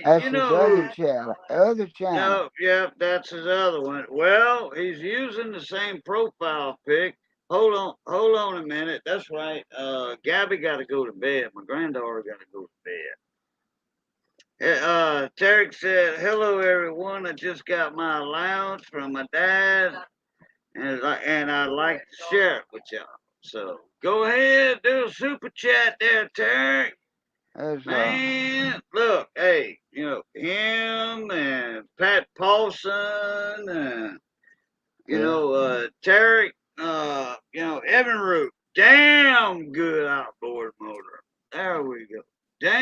[SPEAKER 6] That's
[SPEAKER 1] You
[SPEAKER 6] his
[SPEAKER 1] know
[SPEAKER 6] other
[SPEAKER 1] who?
[SPEAKER 6] channel. Other channel.
[SPEAKER 1] No, yeah, that's his other one. Well, he's using the same profile pic. Hold on a minute. That's right. Gabby got to go to bed. My granddaughter got to go to bed. Tarek said, "Hello, everyone. I just got my allowance from my dad, and I'd like to share it with y'all. So go ahead, do a super chat there, Tarek.
[SPEAKER 6] That's
[SPEAKER 1] Man, look, hey, him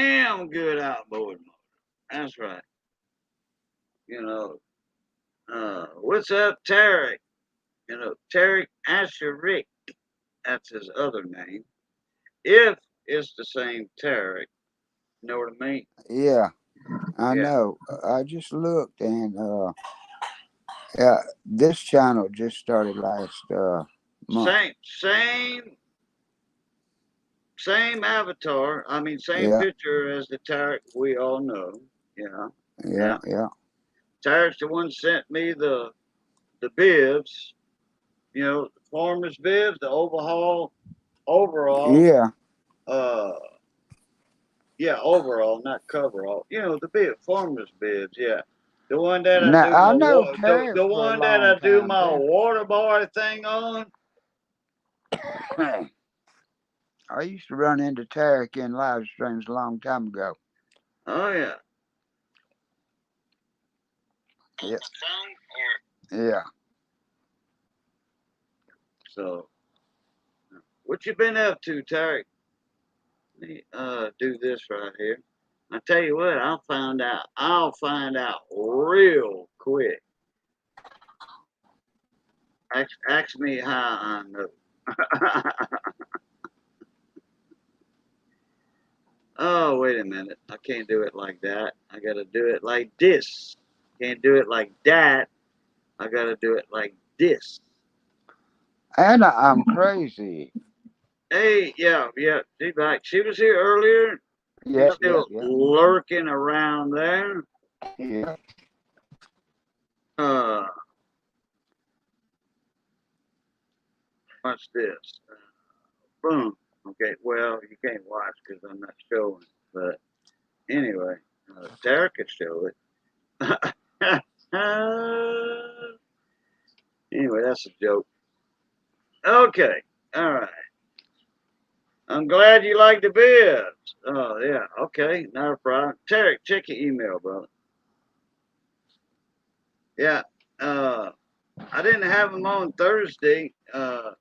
[SPEAKER 1] damn good outboard motor. That's right. You know, what's up, Tarek? You know, Tarek Asherick. That's his other name. If it's the same Tarek, you know what I mean?
[SPEAKER 6] Yeah, I
[SPEAKER 1] Yeah.
[SPEAKER 6] know. I just looked, and this channel just started last month.
[SPEAKER 1] Same avatar. I mean, same
[SPEAKER 6] Yeah,
[SPEAKER 1] picture as the Tarek we all know. Yeah.
[SPEAKER 6] yeah,
[SPEAKER 1] Yeah.
[SPEAKER 6] yeah.
[SPEAKER 1] Tarek's the one sent me the bibs. You know, the farmer's bibs, the overall,
[SPEAKER 6] Yeah.
[SPEAKER 1] uh, yeah, overall, not coverall. You know, the bib, farmer's bibs. Yeah, the one that I
[SPEAKER 6] Now
[SPEAKER 1] do
[SPEAKER 6] I
[SPEAKER 1] my
[SPEAKER 6] know Terry
[SPEAKER 1] the
[SPEAKER 6] for a
[SPEAKER 1] one that
[SPEAKER 6] long
[SPEAKER 1] I do
[SPEAKER 6] time
[SPEAKER 1] my
[SPEAKER 6] too.
[SPEAKER 1] water boy thing on.
[SPEAKER 6] I used to run into Tarek in live streams a long time ago.
[SPEAKER 1] Oh yeah.
[SPEAKER 6] Yeah, yeah.
[SPEAKER 1] So, what you been up to, Tarek? Let me do this right here. I tell you what, I'll find out. I'll find out real quick. Ask me how I know. Oh, wait a minute. I can't do it like that. I gotta do it like this. Can't do it like that. I gotta do it like this.
[SPEAKER 6] And I'm crazy.
[SPEAKER 1] Hey, yeah, yeah. She's back. She was here earlier. She's
[SPEAKER 6] Yep, yep,
[SPEAKER 1] still
[SPEAKER 6] yep.
[SPEAKER 1] lurking around there.
[SPEAKER 6] Yeah.
[SPEAKER 1] Uh, what's this? Boom. Okay, well, you can't watch because I'm not showing. But anyway, Tara could show it. Anyway, that's a joke. Okay, all right. I'm glad you like the bibs. Oh, yeah, okay, not a problem. Tarek, check your email, brother. Yeah, I didn't have them on Thursday. Hell,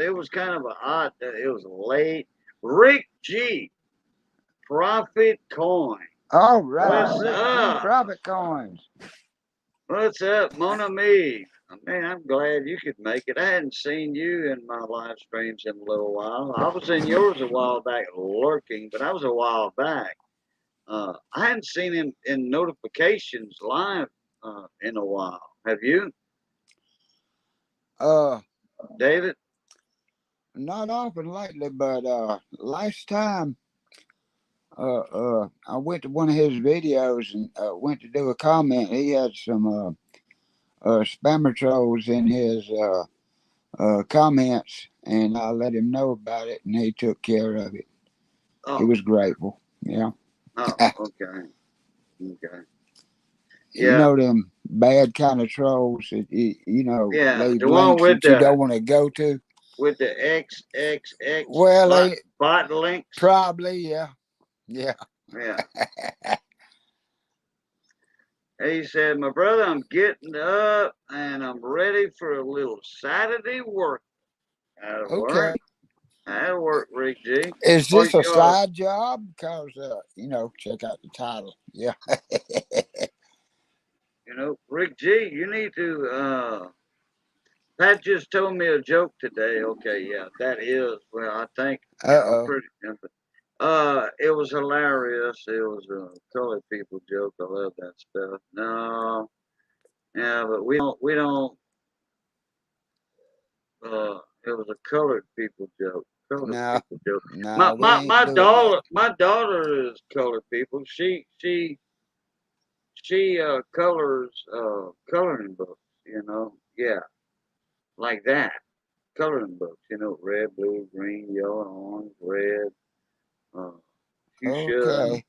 [SPEAKER 1] it was kind of an odd, it was late. Rick G, Profit Coin.
[SPEAKER 6] All right,
[SPEAKER 1] What's
[SPEAKER 6] Rick G.
[SPEAKER 1] up?
[SPEAKER 6] Profit Coins.
[SPEAKER 1] What's up, Mon Ami? Man, I'm glad you could make it. I hadn't seen you in my live streams in a little while. I was in yours a while back lurking, but that was a while back. I hadn't seen him in notifications live in a while. Have you,
[SPEAKER 6] Uh,
[SPEAKER 1] David?
[SPEAKER 6] Not often lately, but last time I went to one of his videos and went to do a comment. He had some spammer trolls in his comments, and I let him know about it, and he took care of it. He
[SPEAKER 1] Oh,
[SPEAKER 6] was grateful. Yeah.
[SPEAKER 1] oh, okay, okay.
[SPEAKER 6] You
[SPEAKER 1] Yeah,
[SPEAKER 6] know them bad kind of trolls that
[SPEAKER 1] yeah.
[SPEAKER 6] leave
[SPEAKER 1] The one
[SPEAKER 6] links that you don't want to go to.
[SPEAKER 1] with the XXX
[SPEAKER 6] Well, they
[SPEAKER 1] bot links.
[SPEAKER 6] probably, yeah, yeah.
[SPEAKER 1] Yeah. He said, "My brother, I'm getting up and I'm ready for a little Saturday work. That'll
[SPEAKER 6] Okay.
[SPEAKER 1] work. That'll work, Rick G.
[SPEAKER 6] Is
[SPEAKER 1] Or
[SPEAKER 6] this a side job? Because check out the title. Yeah.
[SPEAKER 1] Rick G, you need to Pat just told me a joke today. Okay, yeah, that is well I think I'm
[SPEAKER 6] Uh-oh.
[SPEAKER 1] pretty it was hilarious. It was a colored people joke. I love that stuff. No, yeah, but we don't it was a colored people joke. Colored
[SPEAKER 6] No,
[SPEAKER 1] people joke. My
[SPEAKER 6] no, we
[SPEAKER 1] my
[SPEAKER 6] ain't
[SPEAKER 1] my
[SPEAKER 6] doing that.
[SPEAKER 1] daughter is colored people. She colors coloring books, Yeah, like that. Coloring books, red, blue, green, yellow, orange, red, uh fuchsia,
[SPEAKER 6] Okay.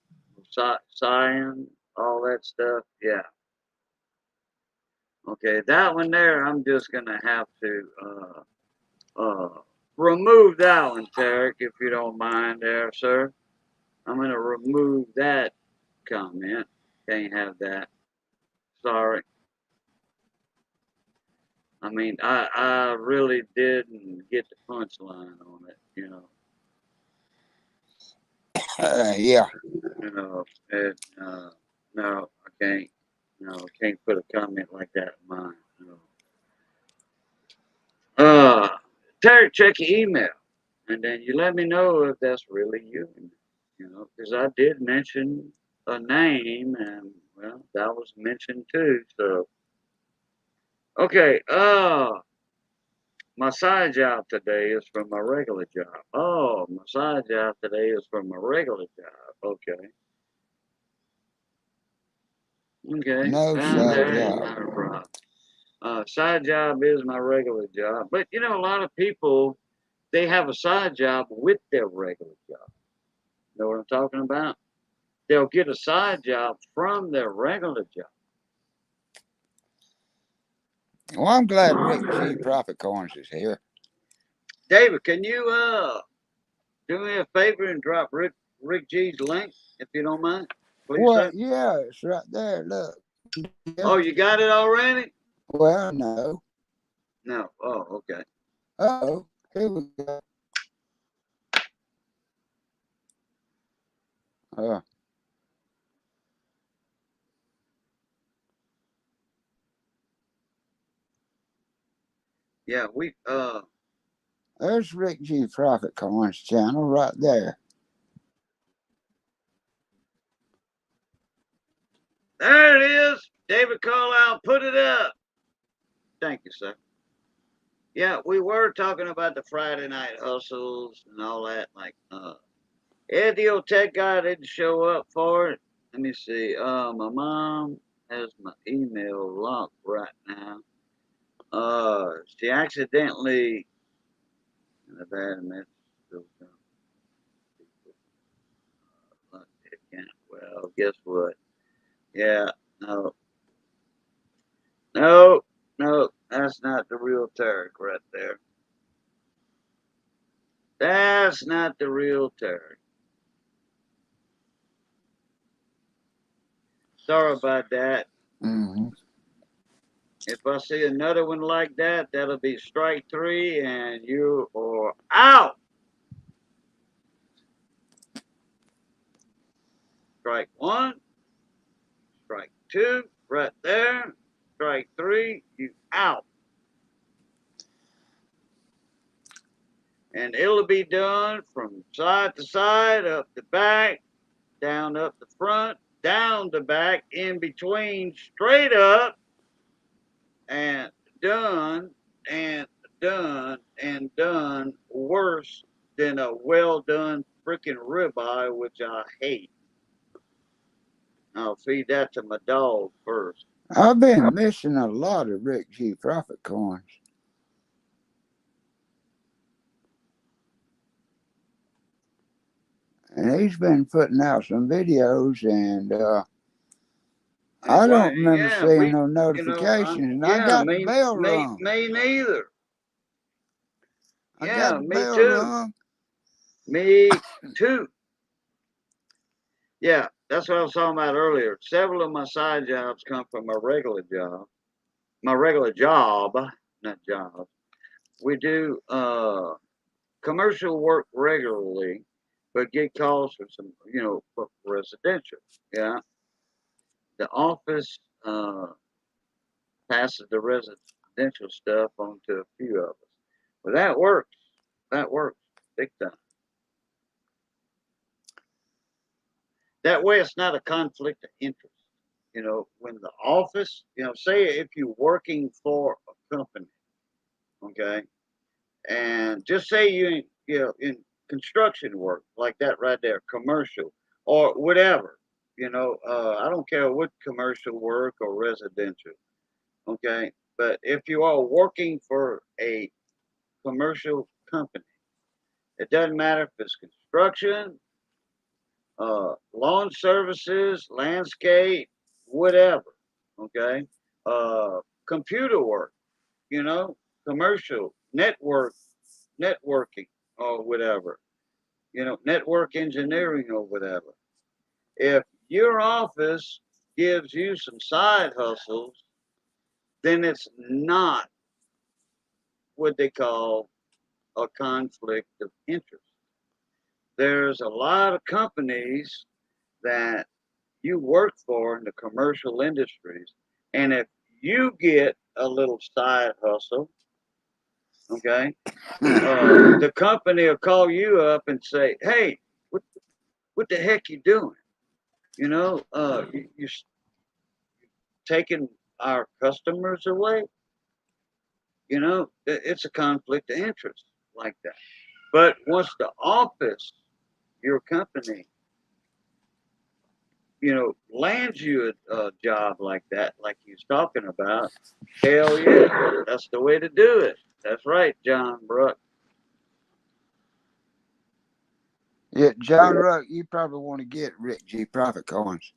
[SPEAKER 1] cyan, all that stuff. Yeah. Okay, that one there I'm just gonna have to remove that one, Tarek, if you don't mind there, sir. I'm gonna remove that comment. Can't have that. Sorry. I mean, I really didn't get the punchline on it.
[SPEAKER 6] Yeah.
[SPEAKER 1] You know, no, I can't. No, I can't put a comment like that in mine. No. Terry, check your email, and then you let me know if that's really you. You know, because I did mention a name, and well, that was mentioned too. So, okay. My side job today is from my regular job. Oh, my side job today is from my regular job. Okay. Okay.
[SPEAKER 6] No
[SPEAKER 1] And
[SPEAKER 6] side
[SPEAKER 1] that is
[SPEAKER 6] job.
[SPEAKER 1] not a problem. Side job is my regular job. But you know, a lot of people, they have a side job with their regular job. Know what I'm talking about? They'll get a side job from their regular job.
[SPEAKER 6] Well, I'm glad Rick G. Profit Coins is here.
[SPEAKER 1] David, can you do me a favor and drop Rick G's link if you don't mind? Please,
[SPEAKER 6] Well,
[SPEAKER 1] sir.
[SPEAKER 6] yeah, it's right there. Look.
[SPEAKER 1] Oh, you got it already?
[SPEAKER 6] Well, no.
[SPEAKER 1] No. Oh, okay.
[SPEAKER 6] Oh, here we go. Uh,
[SPEAKER 1] Yeah,
[SPEAKER 6] there's Rick G. Profit Coins channel right there.
[SPEAKER 1] there it is. David Carlisle, put it up. Thank you, sir. Yeah, we were talking about the Friday night hustles and all that. Like, Ed, the old tech guy didn't show up for it. Let me see. My mom has my email locked right now. She accidentally. I've had a message. Well, guess what? Yeah, no, no, no. That's not the real Tarek right there. That's not the real Tarek. Sorry about that.
[SPEAKER 6] Mm-hmm.
[SPEAKER 1] If I see another one like that, that'll be strike 3 and you are out. Strike 1, strike 2, right there. Strike 3, you out. And it'll be done from side to side, up the back, down up the front, down the back, in between, straight up, and done, and done, and done worse than a well done freaking ribeye, which I hate. I'll feed that to my dog first.
[SPEAKER 6] I've been missing a lot of Rick G. Profit Coins. And he's been putting out some videos, and I don't remember
[SPEAKER 1] Yeah,
[SPEAKER 6] seeing no
[SPEAKER 1] you know,
[SPEAKER 6] notifications, and I
[SPEAKER 1] yeah,
[SPEAKER 6] got the bell rung.
[SPEAKER 1] me neither.
[SPEAKER 6] I
[SPEAKER 1] Yeah,
[SPEAKER 6] got the
[SPEAKER 1] me
[SPEAKER 6] bell
[SPEAKER 1] too.
[SPEAKER 6] rung.
[SPEAKER 1] Me too. Yeah, that's what I was talking about earlier. Several of my side jobs come from my regular job. My regular job, not job. We do commercial work regularly, but get calls for some, for residential. Yeah, the office passes the residential stuff on to a few of us. But that works. That works big time. That way, it's not a conflict of interest. You know, when the office, say if you're working for a company, okay, and just say in construction work like that right there, commercial or whatever, I don't care what commercial work or residential, okay, but if you are working for a commercial company, it doesn't matter if it's construction, lawn services, landscape, whatever, okay, computer work, you know, commercial, networking or whatever, network engineering or whatever. If your office gives you some side hustles, then it's not what they call a conflict of interest. there's a lot of companies that you work for in the commercial industries, and if you get a little side hustle, okay, the company will call you up and say, "Hey, what the heck you doing? You know, you're taking our customers away. You know, it's a conflict of interest like that." But once the office, your company, lands you a job like that, like he's talking about, hell yeah, that's the way to do it. That's right, John Bruck.
[SPEAKER 6] Yeah, John Ruck, you probably want to get Rick G profit coins.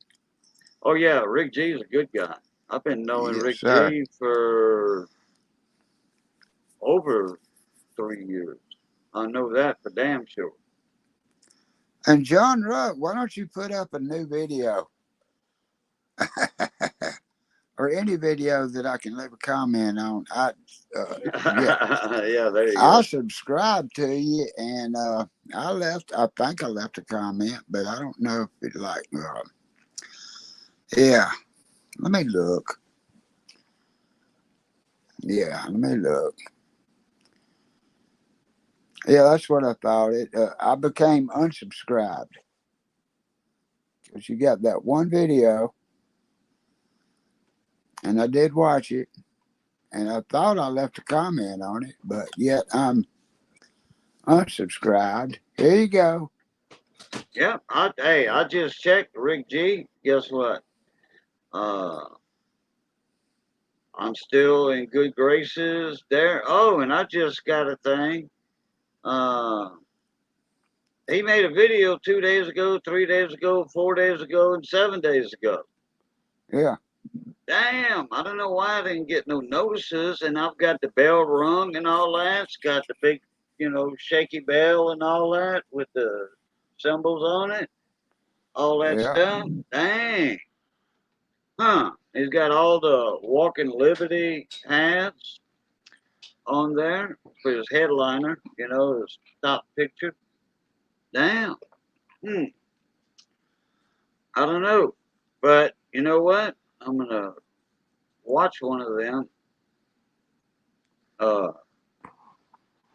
[SPEAKER 1] Oh yeah, Rick G is a good guy. I've been knowing
[SPEAKER 6] Yes,
[SPEAKER 1] Rick
[SPEAKER 6] sir.
[SPEAKER 1] G for over 3 years. I know that for damn sure.
[SPEAKER 6] And John Ruck, why don't you put up a new video or any video that I can leave a comment on?
[SPEAKER 1] Yeah, there you
[SPEAKER 6] I
[SPEAKER 1] go.
[SPEAKER 6] subscribe to you, and I think I left a comment, but I don't know if it yeah, let me look. Yeah, let me look. Yeah, that's what I thought. I became unsubscribed because you got that one video, and I did watch it, and I thought I left a comment on it, but yet I'm unsubscribed. Here you go.
[SPEAKER 1] Yeah, I just checked Rick G. Guess what? Uh, I'm still in good graces there. Oh, and I just got a thing. Uh, he made a video 2 days ago, 3 days ago, 4 days ago, and 7 days ago.
[SPEAKER 6] Yeah.
[SPEAKER 1] Damn, I don't know why I didn't get no notices, and I've got the bell rung and all that. It's got the big, shaky bell and all that with the symbols on it, all that
[SPEAKER 6] Yeah.
[SPEAKER 1] stuff. Dang. Huh. He's got all the Walking Liberty hats on there for his headliner, his top picture. Damn. Hmm. I don't know. But you know what? I'm going to watch one of them uh,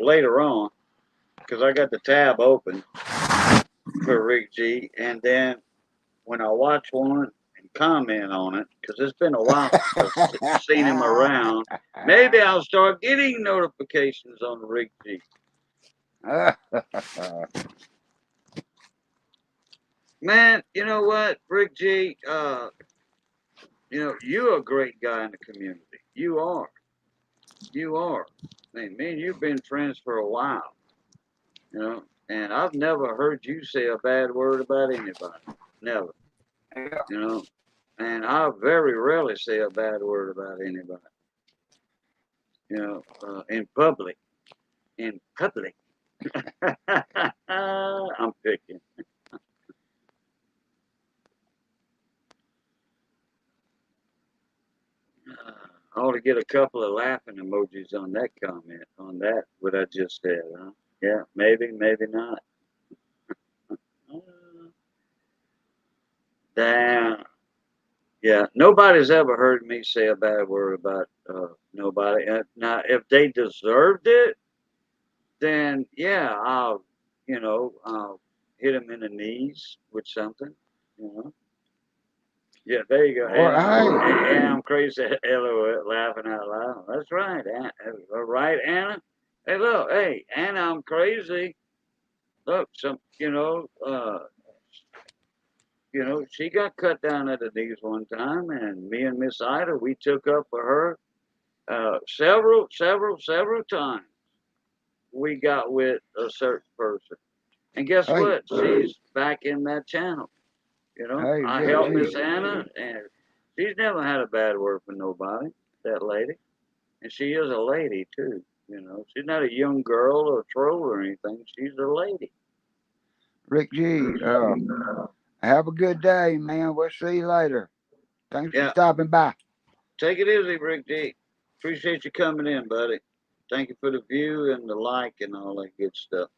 [SPEAKER 1] later on because I got the tab open for Rick G. And then when I watch one and comment on it, because it's been a while since I've seen him around, maybe I'll start getting notifications on Rick G. Man, you know what, Rick G, you're a great guy in the community. You are. You are. Man, me and you've been friends for a while, and I've never heard you say a bad word about anybody. Never. And I very rarely say a bad word about anybody, in public. In public. I'm picking. I ought to get a couple of laughing emojis on that comment, on that, what I just said, huh? Yeah, maybe, maybe not. Damn. Yeah, nobody's ever heard me say a bad word about nobody. Now, if they deserved it, then yeah, I'll hit them in the knees with something, you know. Yeah, there you go.
[SPEAKER 6] Or hey,
[SPEAKER 1] And I'm crazy. LOL, laughing out loud. That's right. Right, Anna? Hey, look. Hey, Anna, I'm crazy. Look, she got cut down at the knees one time, and me and Miss Ida, we took up for her several times. We got with a certain person. And guess
[SPEAKER 6] hey,
[SPEAKER 1] what? She's back in that channel.
[SPEAKER 6] hey,
[SPEAKER 1] I
[SPEAKER 6] Rick
[SPEAKER 1] helped
[SPEAKER 6] G.
[SPEAKER 1] Miss Anna, and she's never had a bad word for nobody, that lady. And she is a lady, too. She's not a young girl or a troll or anything. She's a lady.
[SPEAKER 6] Rick G. Have a good day, man. We'll see you later. Thanks for
[SPEAKER 1] Yeah,
[SPEAKER 6] stopping by.
[SPEAKER 1] take it easy, Rick D. Appreciate you coming in, buddy. Thank you for the view and the like and all that good stuff.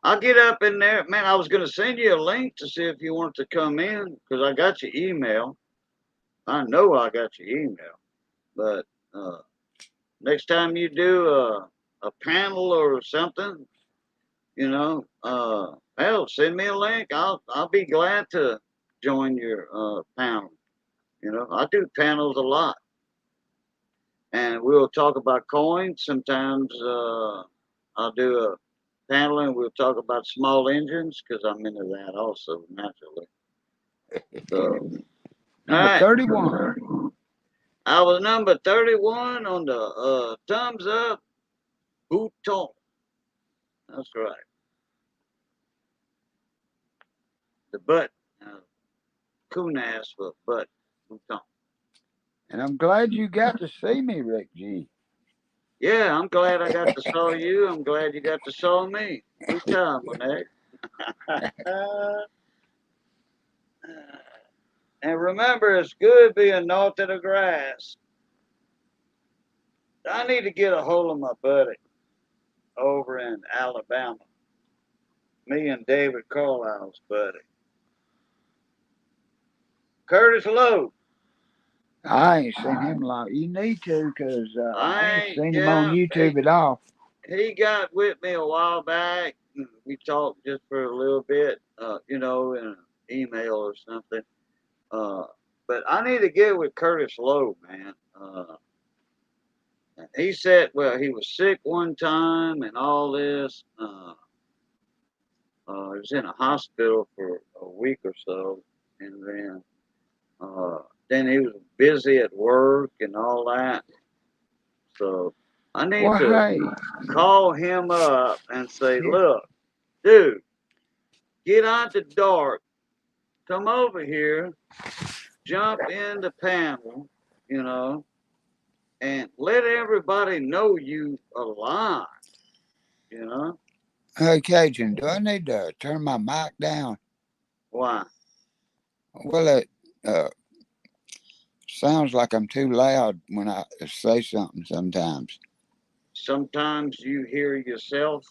[SPEAKER 1] I'll get up in there. Man, I was going to send you a link to see if you want to come in because I got your email. I know I got your email. But next time you do a panel or something, hell, send me a link. I'll be glad to join your panel. I do panels a lot, and we'll talk about coins. Sometimes I'll do a panel and we'll talk about small engines because I'm into that also naturally. So, all
[SPEAKER 6] Number
[SPEAKER 1] right.
[SPEAKER 6] 31.
[SPEAKER 1] I was number 31 on the thumbs up bouton. That's right. The butt. Coon ass for butt bouton.
[SPEAKER 6] And I'm glad you got to see me, Rick G.
[SPEAKER 1] Yeah, I'm glad I got to saw you. I'm glad you got to saw me. Good time, Monet. And remember, it's good being north of the grass. I need to get a hold of my buddy over in Alabama. Me and David Carlisle's buddy. Curtis Lowe.
[SPEAKER 6] I ain't seen him long. You need to, because I ain't seen him on
[SPEAKER 1] Yeah,
[SPEAKER 6] YouTube at all.
[SPEAKER 1] he got with me a while back. We talked just for a little bit, in an email or something. But I need to get with Curtis Lowe, man. He said, well, he was sick one time and all this. He was in a hospital for a week or so, and then he was busy at work and all that. So I need
[SPEAKER 6] Well,
[SPEAKER 1] to
[SPEAKER 6] hey,
[SPEAKER 1] call him up and say, look, dude, get out the dark, come over here, jump in the panel, and let everybody know you alive, you know?
[SPEAKER 6] hey, Cajun, do I need to turn my mic down?
[SPEAKER 1] Why?
[SPEAKER 6] Well, it sounds like I'm too loud when I say something sometimes.
[SPEAKER 1] Sometimes you hear yourself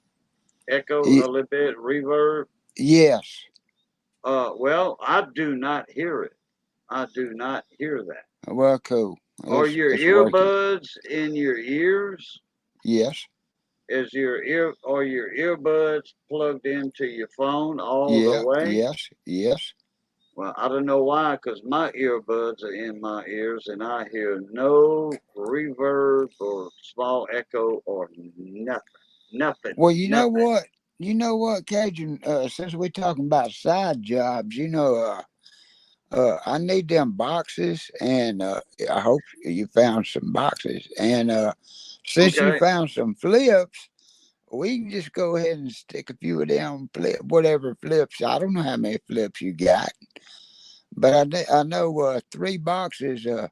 [SPEAKER 1] echo
[SPEAKER 6] Y-
[SPEAKER 1] a little bit, reverb.
[SPEAKER 6] yes.
[SPEAKER 1] Well, I do not hear it. I do not hear that.
[SPEAKER 6] Well, cool.
[SPEAKER 1] Are your
[SPEAKER 6] It's working.
[SPEAKER 1] earbuds in your ears?
[SPEAKER 6] Yes.
[SPEAKER 1] Are your earbuds plugged into your phone all the
[SPEAKER 6] Yeah.
[SPEAKER 1] way?
[SPEAKER 6] Yes. Yes.
[SPEAKER 1] Well, I don't know why, because my earbuds are in my ears and I hear no reverb or small echo or nothing. Nothing.
[SPEAKER 6] Well, you know
[SPEAKER 1] Nothing.
[SPEAKER 6] what? You know what, Cajun? Since we're talking about side jobs, I need them boxes, and I hope you found some boxes. And since you
[SPEAKER 1] Okay.
[SPEAKER 6] found some flips, we can just go ahead and stick a few of them whatever flips. I don't know how many flips you got, but I know 3 boxes fitting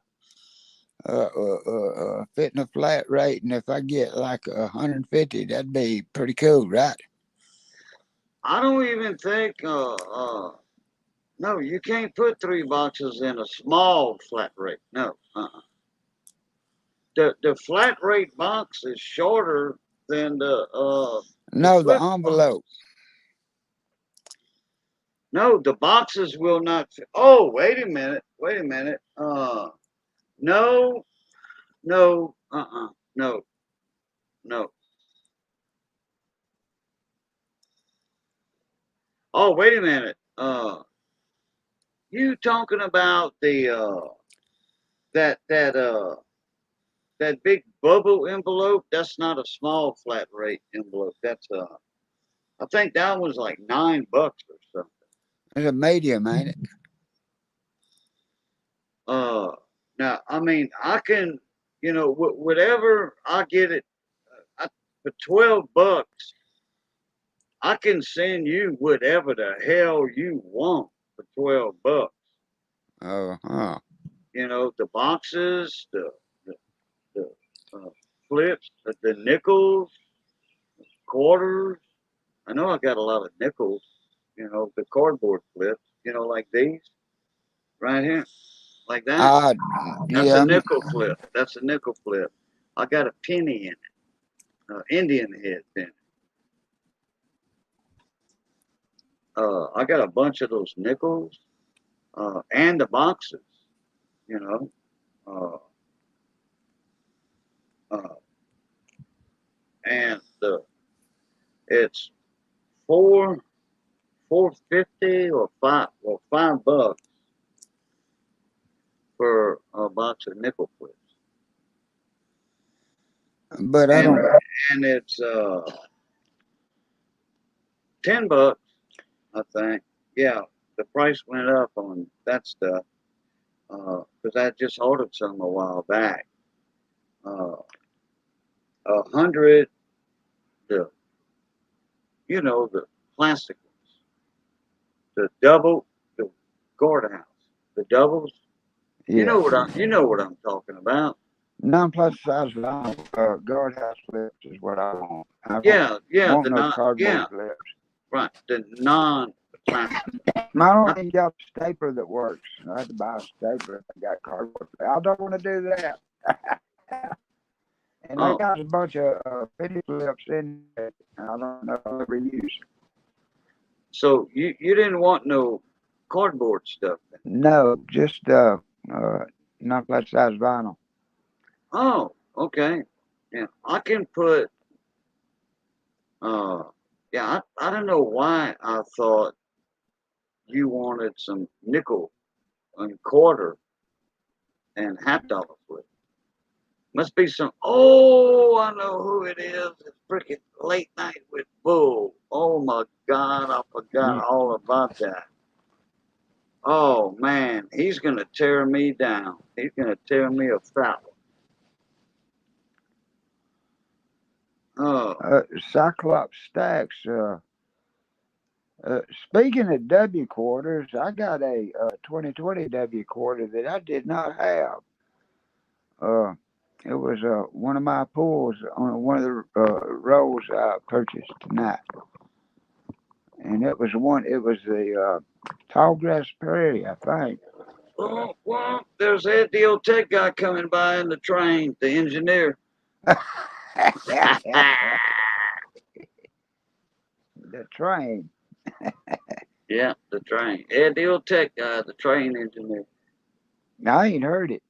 [SPEAKER 6] a flat rate, and if I get like 150, that'd be pretty cool, right?
[SPEAKER 1] I don't even think, no, you can't put 3 boxes in a small flat rate. No. The flat rate box is shorter than the
[SPEAKER 6] No, the
[SPEAKER 1] flip box.
[SPEAKER 6] envelope.
[SPEAKER 1] No, the boxes will not fit. Oh, wait a minute. Wait a minute. No, no, no, no. Oh, wait a minute. You talking about the that that that big bubble envelope? That's not a small flat rate envelope. That's I think that was like $9 or something.
[SPEAKER 6] It's a medium, ain't it?
[SPEAKER 1] Uh, Now I mean I can, whatever I get it for $12. I can send you whatever the hell you want for $12.
[SPEAKER 6] Uh-huh.
[SPEAKER 1] The boxes, the flips, the nickels, quarters. I know I got a lot of nickels. The cardboard flips. Like these right here, like that.
[SPEAKER 6] Uh,
[SPEAKER 1] That's
[SPEAKER 6] yeah,
[SPEAKER 1] a nickel flip. That's a nickel flip. I got a penny in it. Indian head penny. I got a bunch of those nickels, and the boxes, you know. Uh, and it's $4.50 or $5 for a box of nickel clips.
[SPEAKER 6] But I
[SPEAKER 1] And
[SPEAKER 6] don't.
[SPEAKER 1] and it's $10, I think. Yeah, the price went up on that stuff because I just ordered some a while back. 100, the the plastic ones, the guard house, the doubles.
[SPEAKER 6] Yeah.
[SPEAKER 1] You know what I'm talking about.
[SPEAKER 6] Non-plus size vinyl guardhouse flips is what I want. I
[SPEAKER 1] Yeah,
[SPEAKER 6] want no cardboard flips.
[SPEAKER 1] right, the non-plastic.
[SPEAKER 6] I don't even got a stapler that works. I had to buy a stapler. I got cardboard. I don't want to do that. And I
[SPEAKER 1] Oh,
[SPEAKER 6] got a bunch of penny flips in it. I don't know if I'll ever use.
[SPEAKER 1] so you didn't want no cardboard stuff then?
[SPEAKER 6] No, just non-plus size vinyl.
[SPEAKER 1] Oh, okay. Yeah, I can put. Yeah, I don't know why I thought you wanted some nickel and quarter and $half flip. Must be some. Oh, I know who it is. It's freaking late night with Bull. Oh my God, I forgot all about that. Oh man, he's gonna tear me down. He's gonna tear me a fat one. Oh,
[SPEAKER 6] Cyclops stacks. Speaking of W quarters, I got a 2020 W quarter that I did not have. Uh, it was one of my pulls on one of the rolls I purchased tonight, and it was one. It was the tall grass prairie, I think.
[SPEAKER 1] well, there's that deal tech guy coming by in the train, the engineer.
[SPEAKER 6] The train.
[SPEAKER 1] Yeah, the train. Ed Deal Tech guy, the train engineer.
[SPEAKER 6] I ain't heard it.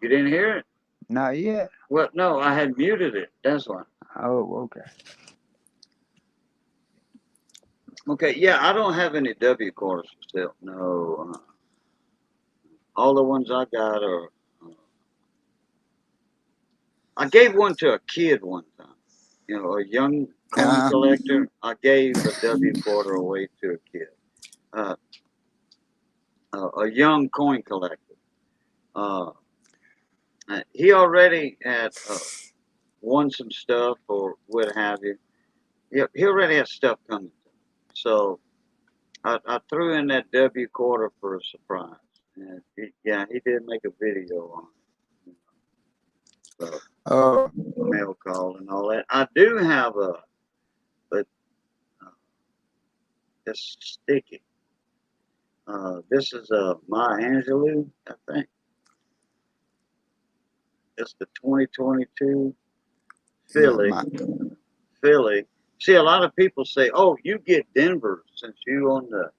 [SPEAKER 1] You didn't hear it?
[SPEAKER 6] Not yet.
[SPEAKER 1] Well, no, I had muted it. That's why.
[SPEAKER 6] Oh, okay.
[SPEAKER 1] Okay, yeah, I don't have any W quarters for sale. No, all the ones I got are. I gave one to a kid one time. A young coin collector. I gave a W quarter away to a kid. Uh, a young coin collector. Uh, he already had won some stuff or what have you. He already had stuff coming to him. So I threw in that W quarter for a surprise. And he did make a video on it. So mail call and all that. I do have but it's sticky. This is a Maya Angelou, I think. It's the 2022 Philly. Philly. See, a lot of people say, "Oh, you get Denver since you on the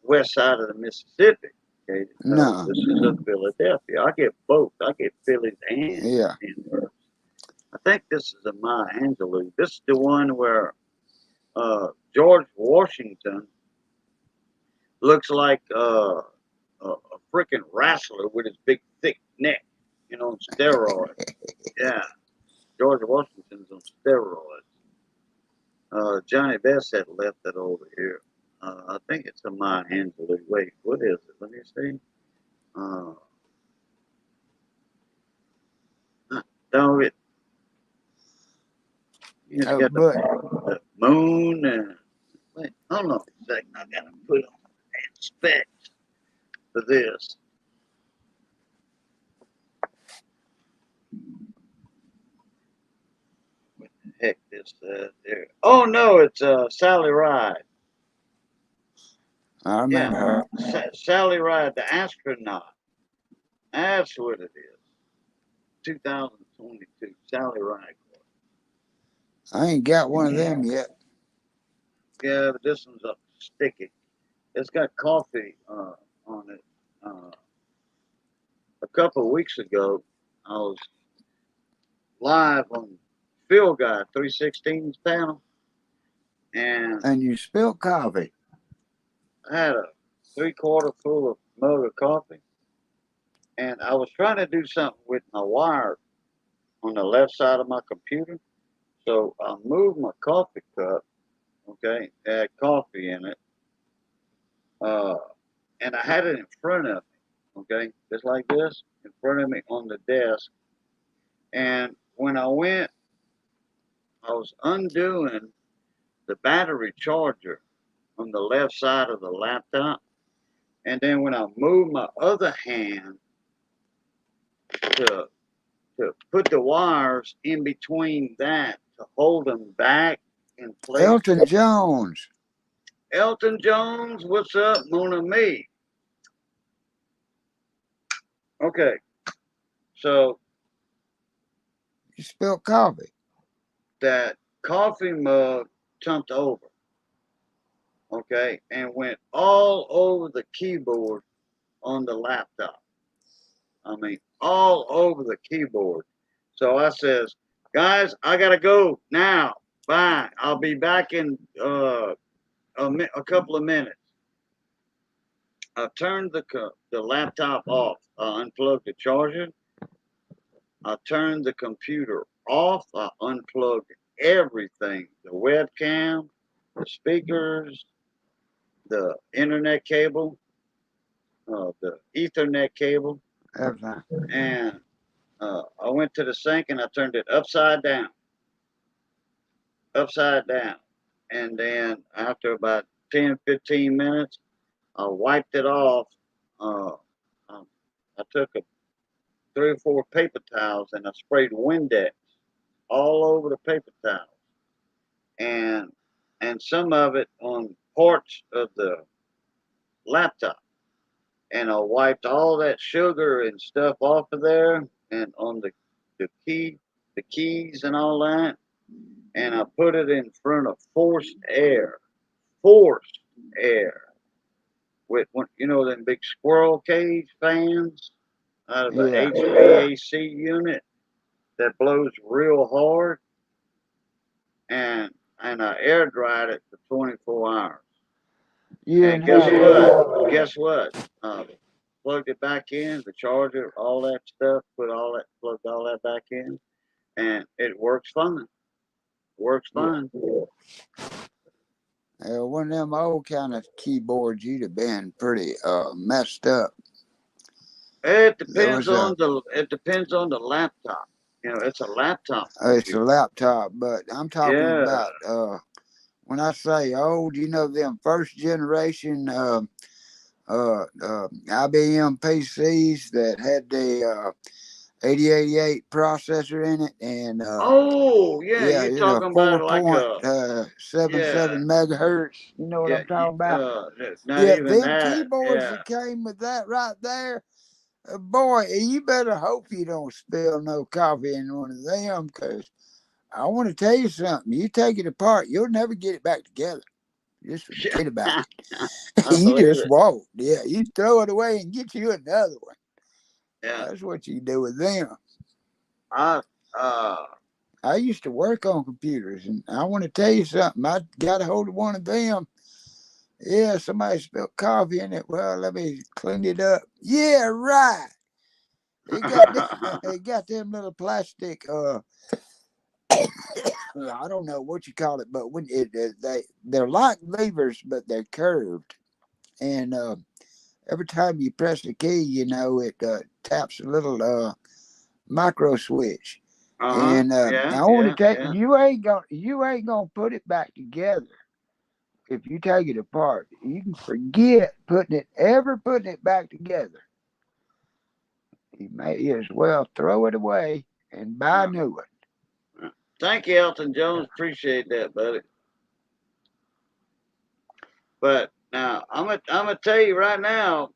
[SPEAKER 1] west side of the Mississippi." Okay,
[SPEAKER 6] No.
[SPEAKER 1] this is a Philadelphia. I get both. I get Phillies and
[SPEAKER 6] Yeah.
[SPEAKER 1] Denver. I think this is a Maya Angelou. This is the one where George Washington looks like a freaking wrestler with his big thick neck, on steroids. Yeah, George Washington's on steroids. Johnny Best had left it over here. I think it's a Maya Angelou. Wait, what is it? Let me see. No, got the moon and wait, hold on a second. I gotta put on specs for this. What the heck this there? Oh no, it's Sally Ride.
[SPEAKER 6] I remember her.
[SPEAKER 1] Sally Ride, the astronaut. That's what it is. 2022, Sally Ride.
[SPEAKER 6] I ain't got one of them yet.
[SPEAKER 1] Yeah, but this one's sticky. It's got coffee on it. A couple of weeks ago, I was live on Field Guy 316's panel, and
[SPEAKER 6] And you spilled coffee.
[SPEAKER 1] I had a 3/4 full of mug of coffee, and I was trying to do something with my wire on the left side of my computer. So I moved my coffee cup, okay, it had coffee in it, uh, and I had it in front of me, okay, just like this, in front of me on the desk. And when I went, I was undoing the battery charger on the left side of the laptop. And then when I moved my other hand to put the wires in between that to hold them back in place.
[SPEAKER 6] Elton Jones.
[SPEAKER 1] Elton Jones, what's up, Mon ami? Okay, so
[SPEAKER 6] You spilled coffee.
[SPEAKER 1] that coffee mug tumped over, okay, and went all over the keyboard on the laptop. I mean, all over the keyboard. So I says, guys, I gotta go now. Bye. I'll be back in a couple of minutes. I turned the laptop off. I unplugged the charger. I turned the computer off. I unplugged everything: the webcam, the speakers, the internet cable, the Ethernet cable,
[SPEAKER 6] Everything.
[SPEAKER 1] and I went to the sink and I turned it upside down, upside down. And then after about 10, 15 minutes, I wiped it off. Uh, um, I took 3 or 4 paper towels and I sprayed Windex all over the paper towels, and some of it on parts of the laptop. And I wiped all that sugar and stuff off of there and on the keys and all that. And I put it in front of forced air with one, them big squirrel cage fans out of the
[SPEAKER 6] Yeah.
[SPEAKER 1] HVAC unit that blows real hard, and I air dried it for 24 hours.
[SPEAKER 6] You
[SPEAKER 1] And
[SPEAKER 6] didn't have
[SPEAKER 1] guess what? Plugged it back in, the charger, all that stuff, plugged all that back in, and it works fine. Works
[SPEAKER 6] yeah.
[SPEAKER 1] fine.
[SPEAKER 6] One of them old kind of keyboards, you'd have been pretty messed up.
[SPEAKER 1] It
[SPEAKER 6] There
[SPEAKER 1] depends
[SPEAKER 6] was
[SPEAKER 1] on the laptop. It's a laptop
[SPEAKER 6] it's a
[SPEAKER 1] computer.
[SPEAKER 6] laptop, but I'm talking
[SPEAKER 1] Yeah.
[SPEAKER 6] about when I say old, them first generation IBM PCs that had the 8088 processor in it, and
[SPEAKER 1] Oh, yeah,
[SPEAKER 6] yeah,
[SPEAKER 1] you're
[SPEAKER 6] it's a
[SPEAKER 1] talking about like a
[SPEAKER 6] 4.77 megahertz. You know what
[SPEAKER 1] yeah,
[SPEAKER 6] I'm talking about?
[SPEAKER 1] not
[SPEAKER 6] Yeah,
[SPEAKER 1] even
[SPEAKER 6] them
[SPEAKER 1] that.
[SPEAKER 6] keyboards
[SPEAKER 1] Yeah.
[SPEAKER 6] that came with that right there. Boy, you better hope you don't spill no coffee in one of them, because I want to tell you something. You take it apart, you'll never get it back together. Just forget about it.
[SPEAKER 1] I
[SPEAKER 6] You
[SPEAKER 1] believe
[SPEAKER 6] just
[SPEAKER 1] it.
[SPEAKER 6] won't. Yeah, you throw it away and get you another one.
[SPEAKER 1] Yeah.
[SPEAKER 6] That's what you do with them.
[SPEAKER 1] I uh
[SPEAKER 6] I used to work on computers, and I want to tell you something. I got a hold of one of them. Yeah, somebody spilled coffee in it. Well, let me clean it up. Yeah, right. It got them little plastic. I don't know what you call it, but when they're like levers, but they're curved, and every time you press the key, it taps a little micro switch.
[SPEAKER 1] uh-huh.
[SPEAKER 6] And
[SPEAKER 1] Yeah,
[SPEAKER 6] I want to
[SPEAKER 1] yeah,
[SPEAKER 6] tell
[SPEAKER 1] yeah.
[SPEAKER 6] you ain't gonna put it back together if you take it apart. You can forget putting it back together. You may as well throw it away and buy a
[SPEAKER 1] Yeah.
[SPEAKER 6] new one.
[SPEAKER 1] Yeah. Thank you, Elton Jones. Appreciate that, buddy. But now I'm gonna tell you right now.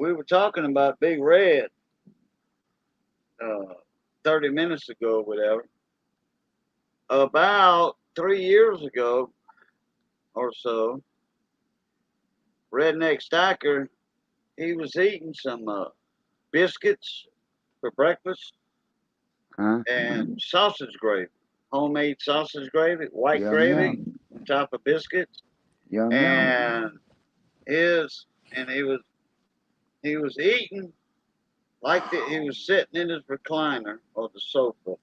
[SPEAKER 1] We were talking about Big Red uh, 30 minutes ago, whatever. About 3 years ago, or so, Redneck Stacker, he was eating some biscuits for breakfast
[SPEAKER 6] Huh?
[SPEAKER 1] and sausage gravy, homemade sausage gravy, white
[SPEAKER 6] Yum
[SPEAKER 1] gravy
[SPEAKER 6] yum.
[SPEAKER 1] on top of biscuits,
[SPEAKER 6] Yum yum.
[SPEAKER 1] and he was eating like he was sitting in his recliner or the sofa,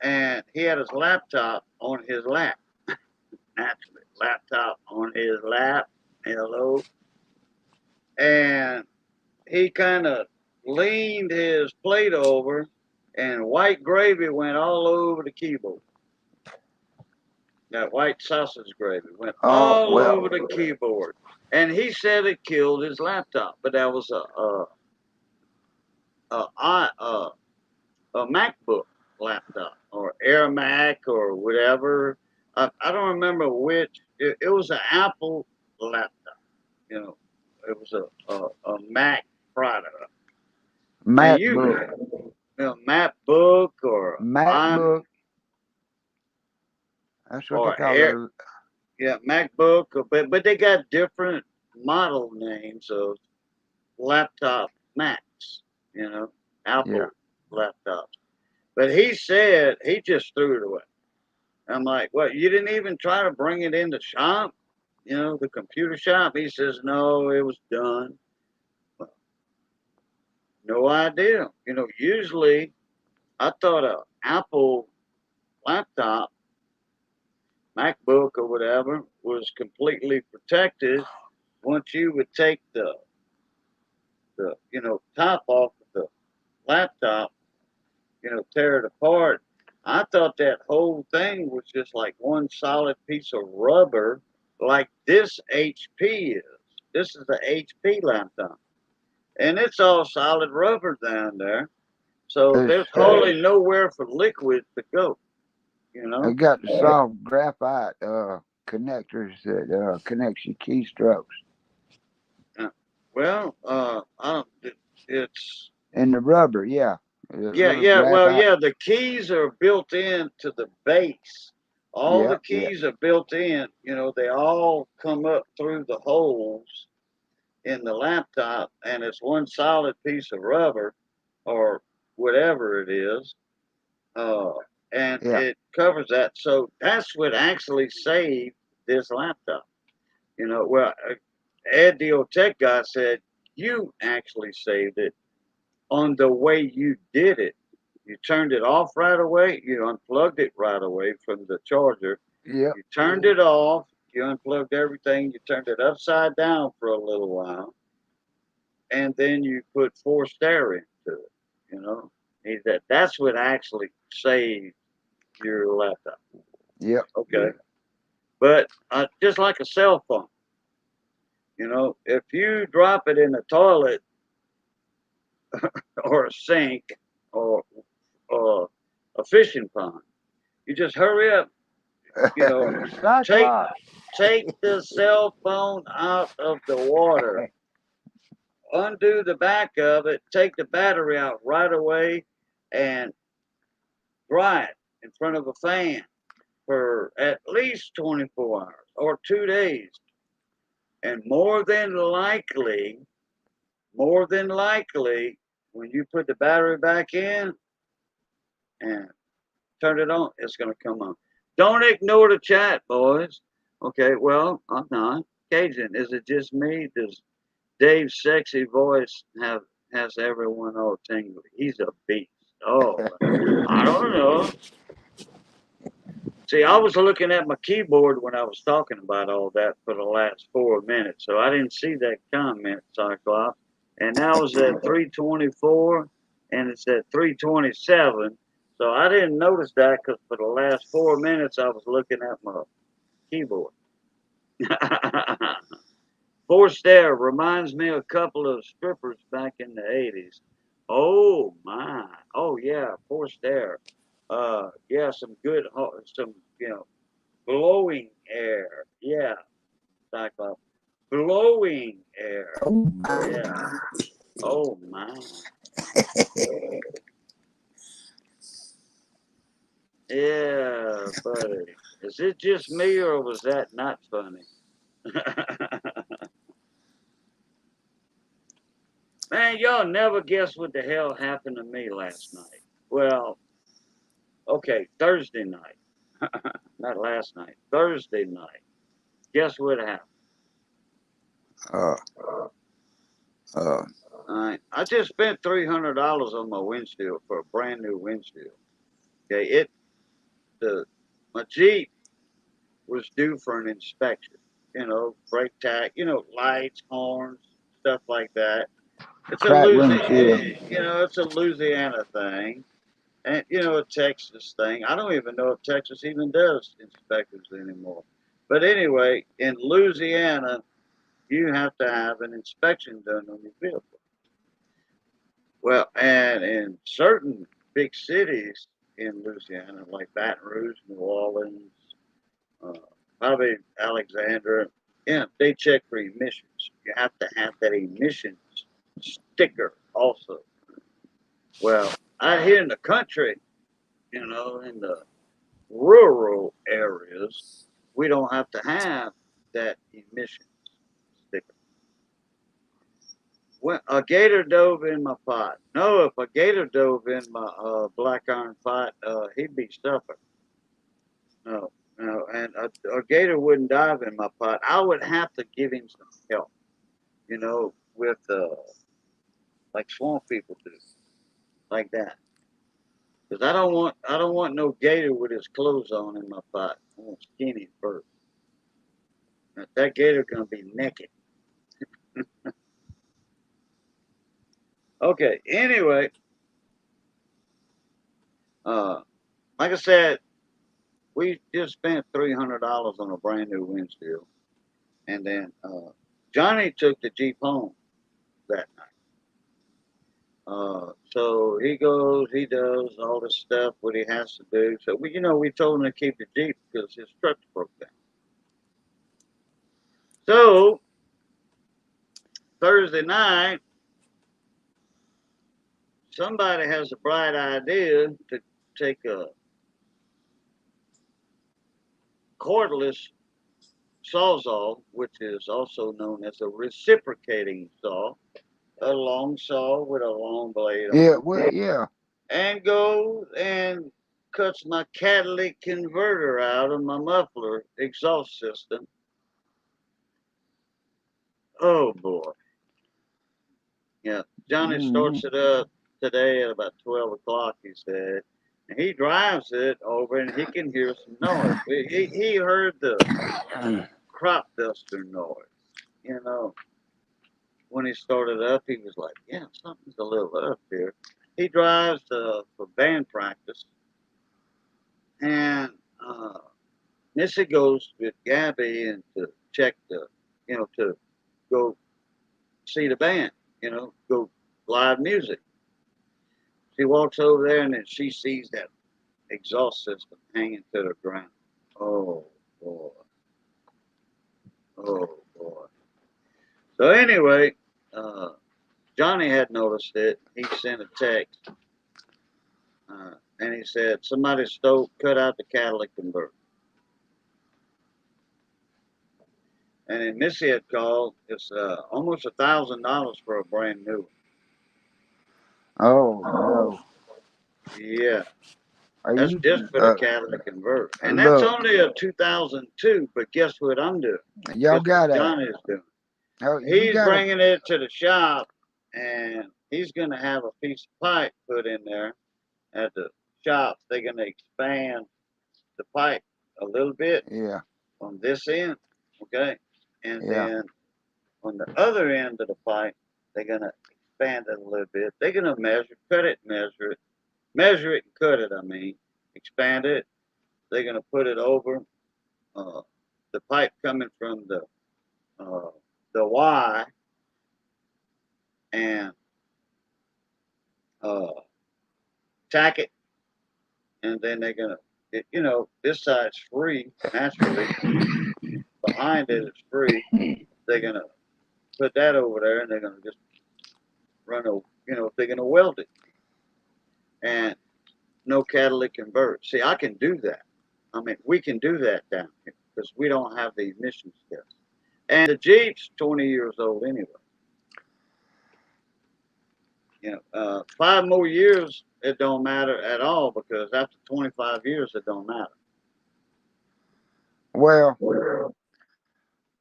[SPEAKER 1] and he had his laptop on his lap. Naturally, laptop on his lap. Hello, and he kind of leaned his plate over, and white gravy went all over the keyboard. That white sausage gravy went
[SPEAKER 6] Oh,
[SPEAKER 1] all
[SPEAKER 6] well.
[SPEAKER 1] over the keyboard, and he said it killed his laptop. But that was a MacBook laptop or Air Mac or whatever. I don't remember which. It was an Apple laptop. You know, it was a Mac product. And
[SPEAKER 6] MacBook.
[SPEAKER 1] MacBook or
[SPEAKER 6] MacBook. That's what
[SPEAKER 1] or
[SPEAKER 6] they call
[SPEAKER 1] Air,
[SPEAKER 6] it.
[SPEAKER 1] yeah, MacBook. But they got different model names of laptop Macs. You know, Apple
[SPEAKER 6] Yeah.
[SPEAKER 1] laptops. But he said he just threw it away. I'm like, what? You didn't even try to bring it in the shop? You know, the computer shop? He says, no, it was done. Well, no idea. You know, usually I thought a Apple laptop, MacBook or whatever, was completely protected once you would take the top off of the laptop, tear it apart. I thought that whole thing was just like one solid piece of rubber, like this HP is. This is the HP laptop, and it's all solid rubber down there. So
[SPEAKER 6] It's,
[SPEAKER 1] there's hardly nowhere for liquid to go. You
[SPEAKER 6] they
[SPEAKER 1] know.
[SPEAKER 6] got the soft graphite connectors that connects your keystrokes.
[SPEAKER 1] Well, it's
[SPEAKER 6] And the rubber, yeah. The
[SPEAKER 1] yeah,
[SPEAKER 6] little
[SPEAKER 1] yeah. Well,
[SPEAKER 6] graphite.
[SPEAKER 1] yeah. The keys are built into the base. All
[SPEAKER 6] Yeah,
[SPEAKER 1] the
[SPEAKER 6] yeah.
[SPEAKER 1] keys are built in. You know, they all come up through the holes in the laptop, and it's one solid piece of rubber or whatever it is, uh, and
[SPEAKER 6] Yeah.
[SPEAKER 1] it covers that. So that's what actually saved this laptop. Well, Ed, the old tech guy, said you actually saved it on the way you did it. You turned it off right away. You unplugged it right away from the charger.
[SPEAKER 6] Yep.
[SPEAKER 1] You turned it off. You unplugged everything. You turned it upside down for a little while, and then you put forced air into it. You know, that's what actually saved your laptop.
[SPEAKER 6] Yep.
[SPEAKER 1] Okay, but just like a cell phone, if you drop it in the toilet or a sink or a fishing pond, you just hurry up. Take
[SPEAKER 6] Cyclops.
[SPEAKER 1] take the cell phone out of the water, undo the back of it, take the battery out right away, and dry it in front of a fan for at least 24 hours or 2 days. And more than likely, when you put the battery back in and turn it on, it's going to come on. Don't ignore the chat, boys. Okay, well, I'm not. Cajun, is it just me? Does Dave's sexy voice has everyone all tingly? He's a beast. Oh, I don't know. See, I was looking at my keyboard when I was talking about all that for the last 4 minutes, so I didn't see that comment, Cyclops. And now it's at 3:24, and it's at 3:27. So I didn't notice that because for the last 4 minutes I was looking at my keyboard. Forced air reminds me of a couple of strippers back in the 80s. Oh my! Oh yeah, forced air. Yeah, some good, some blowing air. Yeah, Cyclops. Blowing air.
[SPEAKER 6] Oh my.
[SPEAKER 1] Yeah. Oh my. Yeah, buddy. Is it just me or was that not funny? Man, y'all never guess what the hell happened to me last night. Well, okay, Thursday night. Not last night. Thursday night. Guess what happened?
[SPEAKER 6] Uh, uh,
[SPEAKER 1] Alright. I just spent $300 on my windshield for a brand new windshield. Okay, my Jeep was due for an inspection. You know, brake tach, lights, horns, stuff like that. It's a
[SPEAKER 6] crack windshield.
[SPEAKER 1] it's a Louisiana thing, and a Texas thing. I don't even know if Texas even does inspections anymore. But anyway, in Louisiana, you have to have an inspection done on your vehicle. Well, and in certain big cities in Louisiana, like Baton Rouge, New Orleans, uh, probably Alexandria, they check for emissions. You have to have that emissions sticker also. Well, out here in the country, in the rural areas, we don't have to have that emissions sticker. When a gator dove in my pot. No, if a gator dove in my black iron pot, he'd be stuffing. No, no, and a gator wouldn't dive in my pot. I would have to give him some help, with like swamp people do, like that. Because I don't want no gator with his clothes on in my pot. I want skinny first. Now, that gator gonna be naked. Okay. Anyway, uh, like I said, we just spent $300 on a brand new windshield, and then Johnny took the Jeep home that night. So he goes, he does all this stuff, what he has to do. So we told him to keep the Jeep because his truck broke down. So Thursday night, somebody has a bright idea to take a cordless sawzall, which is also known as a reciprocating saw, a long saw with a long blade on
[SPEAKER 6] yeah,
[SPEAKER 1] it,
[SPEAKER 6] well, yeah.
[SPEAKER 1] and goes and cuts my catalytic converter out of my muffler exhaust system. Oh boy. Yeah. Johnny
[SPEAKER 6] Hmm.
[SPEAKER 1] starts it up today at about 12 o'clock, he said. And he drives it over and he can hear some noise. He heard the crop duster noise. You know, when he started up, he was like, yeah, something's a little up here. He drives for band practice. And Missy goes with Gabby and to check to go see the band, go live music. She walks over there and then she sees that exhaust system hanging to the ground. Oh boy. Oh boy. So anyway, uh, Johnny had noticed it. He sent a text, and he said somebody cut out the catalytic converter. And then Missy had called. It's almost $1,000 for a brand new
[SPEAKER 6] Oh no.
[SPEAKER 1] one. Yeah,
[SPEAKER 6] Are
[SPEAKER 1] that's
[SPEAKER 6] you
[SPEAKER 1] just for the catalytic converter, and that's
[SPEAKER 6] look?
[SPEAKER 1] only a 2002. But guess what I'm doing?
[SPEAKER 6] Y'all
[SPEAKER 1] Guess what
[SPEAKER 6] got a.
[SPEAKER 1] Johnny is doing?
[SPEAKER 6] Oh, you
[SPEAKER 1] He's
[SPEAKER 6] got a.
[SPEAKER 1] bringing it to the shop, and he's going to have a piece of pipe put in there at the shop. They're going to expand the pipe a little bit
[SPEAKER 6] Yeah,
[SPEAKER 1] on this end, okay? And
[SPEAKER 6] yeah,
[SPEAKER 1] then on the other end of the pipe, they're going to expand it a little bit. They're going to cut it, measure it and cut it, I mean, expand it. They're going to put it over uh, the pipe coming from the Y and uh, tack it, and then they're gonna, this side's free naturally. Behind it, it's free. They're gonna put that over there, and they're gonna just they're gonna weld it, and no catalytic convert. See, I can do that. I mean, we can do that down here because we don't have the emissions test. And the Jeep's 20 years old anyway. 5 more years, it don't matter at all because after 25 years, it don't matter.
[SPEAKER 6] Well,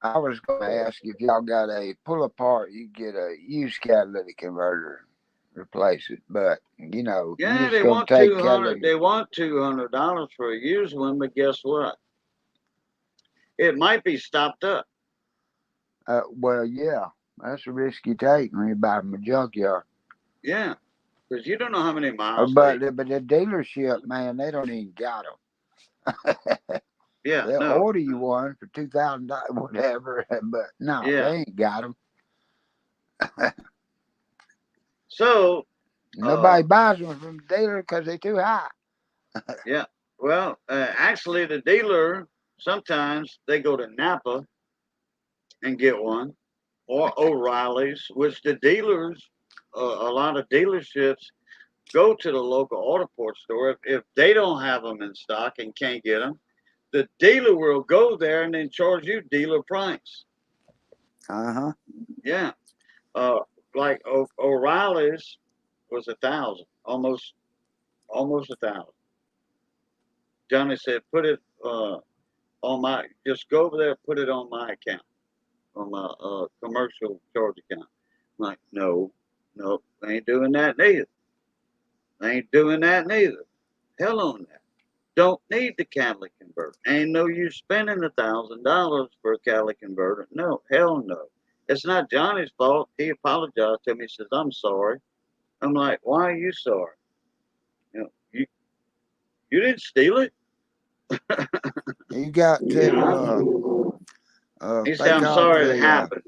[SPEAKER 6] I was going to ask if y'all got a pull apart, you get a used catalytic converter, replace it. But you know, you
[SPEAKER 1] Yeah,
[SPEAKER 6] just gonna take catalytic.
[SPEAKER 1] They want $200 for a used one, but guess what? It might be stopped up.
[SPEAKER 6] Well, yeah, that's a risk you take when you buy from a junkyard.
[SPEAKER 1] Yeah, because you don't know how many miles
[SPEAKER 6] But the dealership, man, they don't even got them.
[SPEAKER 1] Yeah,
[SPEAKER 6] They'll
[SPEAKER 1] no.
[SPEAKER 6] order you one for $2,000, whatever. But no,
[SPEAKER 1] Yeah.
[SPEAKER 6] they ain't got them.
[SPEAKER 1] So
[SPEAKER 6] Nobody buys them from the dealer because they're too high.
[SPEAKER 1] yeah, well, actually, the dealer sometimes they go to Napa and get one, or O'Reilly's, which the dealers, a lot of dealerships go to the local auto parts store. If they don't have them in stock and can't get them, the dealer will go there and then charge you dealer price.
[SPEAKER 6] Uh-huh.
[SPEAKER 1] Yeah, like O'Reilly's was 1,000, almost 1,000. Johnny said, put it on my, just go over there, put it on my account, on my commercial charge account. I'm like, no, I ain't doing that neither. Hell on that. Don't need the catalytic converter. Ain't no use spending $1,000 for a catalytic converter. No, hell no. It's not Johnny's fault. He apologized to me. He says, I'm sorry. I'm like, why are you sorry? You didn't steal it.
[SPEAKER 6] You got to
[SPEAKER 1] He said,
[SPEAKER 6] fake
[SPEAKER 1] I'm
[SPEAKER 6] off
[SPEAKER 1] sorry it
[SPEAKER 6] the
[SPEAKER 1] happened.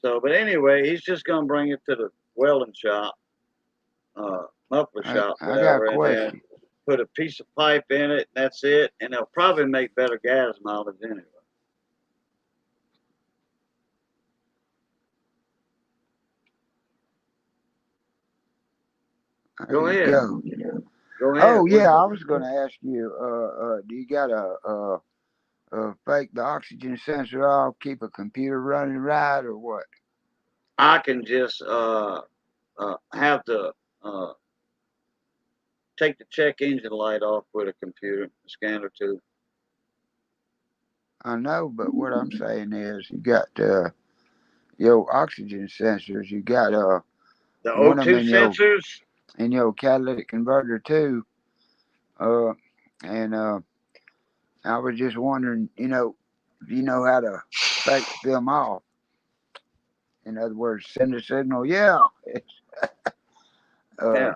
[SPEAKER 1] So, but anyway, he's just going to bring it to the welding shop, muffler shop,
[SPEAKER 6] I got
[SPEAKER 1] whatever,
[SPEAKER 6] a
[SPEAKER 1] and then
[SPEAKER 6] question.
[SPEAKER 1] put a piece of pipe in it, and that's it. And they'll probably make better gas mileage anyway. Go ahead. Go ahead.
[SPEAKER 6] Oh yeah, I was going to ask you. Do you got fake the oxygen sensor off, keep a computer running right, or what?
[SPEAKER 1] I can just have the take the check engine light off with a computer scanner too.
[SPEAKER 6] I know, but what I'm saying is, you got your oxygen sensors. You got
[SPEAKER 1] The
[SPEAKER 6] one of them
[SPEAKER 1] O2 sensors.
[SPEAKER 6] in your catalytic converter too. And I was just wondering, if you know how to fake them off. In other words, send a signal. Yeah.
[SPEAKER 1] Yeah.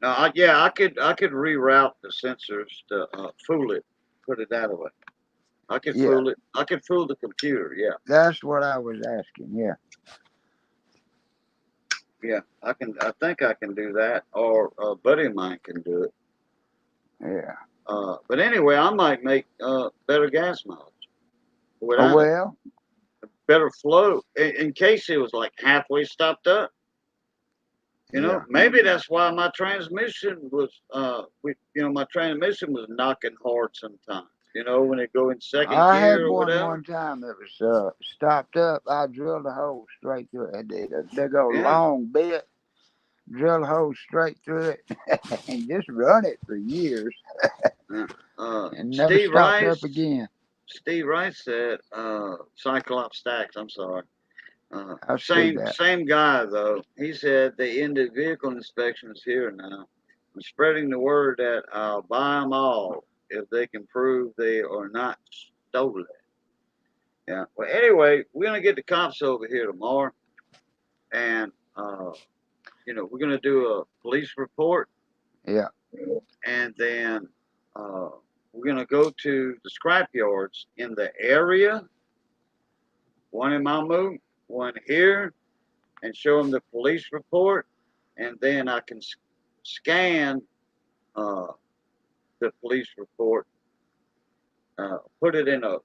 [SPEAKER 1] No, I could reroute the sensors to fool it. Put it that way. I could
[SPEAKER 6] Yeah.
[SPEAKER 1] fool it. I could fool the computer. Yeah.
[SPEAKER 6] That's what I was asking. Yeah.
[SPEAKER 1] Yeah. I can. I think I can do that, or a buddy of mine can do it.
[SPEAKER 6] Yeah.
[SPEAKER 1] But anyway, I might make better gas mileage
[SPEAKER 6] Oh,
[SPEAKER 1] without it.
[SPEAKER 6] well.
[SPEAKER 1] Better flow in case it was like halfway stopped up.
[SPEAKER 6] Yeah.
[SPEAKER 1] Maybe that's why my transmission was my transmission was knocking hard sometimes. When it go in second
[SPEAKER 6] I had
[SPEAKER 1] gear or whatever.
[SPEAKER 6] one time that was stopped up. I drilled a hole straight through it. I did a big old
[SPEAKER 1] Yeah.
[SPEAKER 6] long bit, drill a hole straight through it, and just run it for years, and never
[SPEAKER 1] Steve
[SPEAKER 6] stopped
[SPEAKER 1] Rice.
[SPEAKER 6] up again.
[SPEAKER 1] Steve Rice said, Cyclops Stacks. I'm sorry.
[SPEAKER 6] I see that.
[SPEAKER 1] Same guy though. He said they ended vehicle inspections here now. I'm spreading the word that I'll buy them all if they can prove they are not stolen. Yeah. Well, anyway, we're gonna get the cops over here tomorrow, and we're gonna do a police report,
[SPEAKER 6] Yeah.
[SPEAKER 1] and then we're gonna go to the scrap yards in the area. One in Mamu, one here, and show them the police report, and then I can scan the police report, put it in a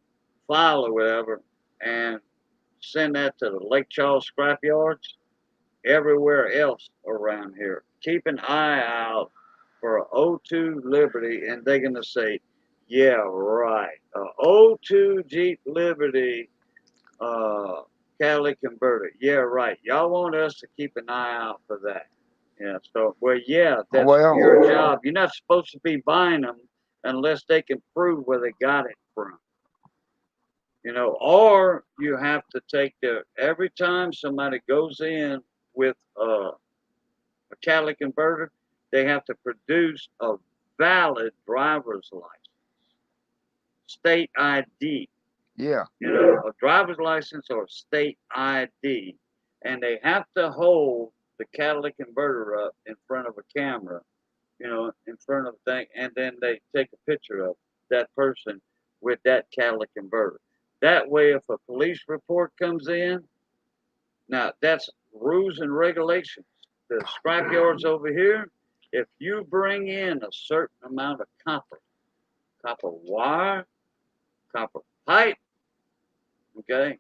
[SPEAKER 1] file or whatever, and send that to the Lake Charles scrap yards everywhere else around here. Keep an eye out for a '02 Liberty, and they're gonna say, "Yeah, right, a '02 Jeep Liberty, catalytic converter. Yeah, right. Y'all want us to keep an eye out for that." Yeah. So, well, yeah, that's
[SPEAKER 6] Well,
[SPEAKER 1] your job. You're not supposed to be buying them unless they can prove where they got it from. Or you have to take every time somebody goes in with a catalytic converter, they have to produce a valid driver's license, state ID.
[SPEAKER 6] yeah.
[SPEAKER 1] A driver's license or state ID, and they have to hold the catalytic converter up in front of a camera, in front of the thing, and then they take a picture of that person with that catalytic converter. That way, if a police report comes in, now that's rules and regulations. The scrapyards over here, if you bring in a certain amount of copper wire, copper pipe, okay,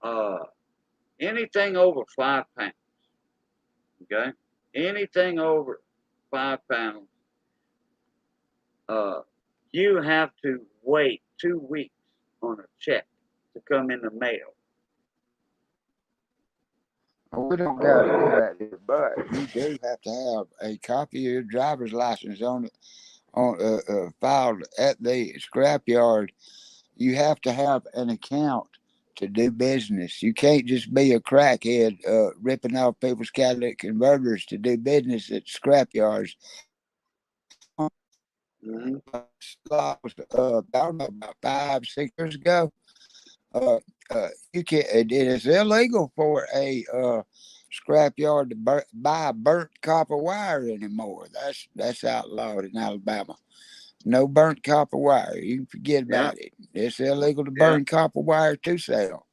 [SPEAKER 1] uh, anything over 5 pounds, okay, anything over 5 pounds, uh, you have to wait 2 weeks on a check to come in the mail.
[SPEAKER 6] We don't got to do that here, but you do have to have a copy of your driver's license filed at the scrapyard. You have to have an account to do business. You can't just be a crackhead ripping off people's catalytic converters to do business at scrapyards.
[SPEAKER 1] Mm-hmm.
[SPEAKER 6] I don't know, about 5-6 years ago. You can't. It is illegal for a scrapyard to buy burnt copper wire anymore. That's outlawed in Alabama. No burnt copper wire. You can forget about it. It's illegal to burn copper wire to sell.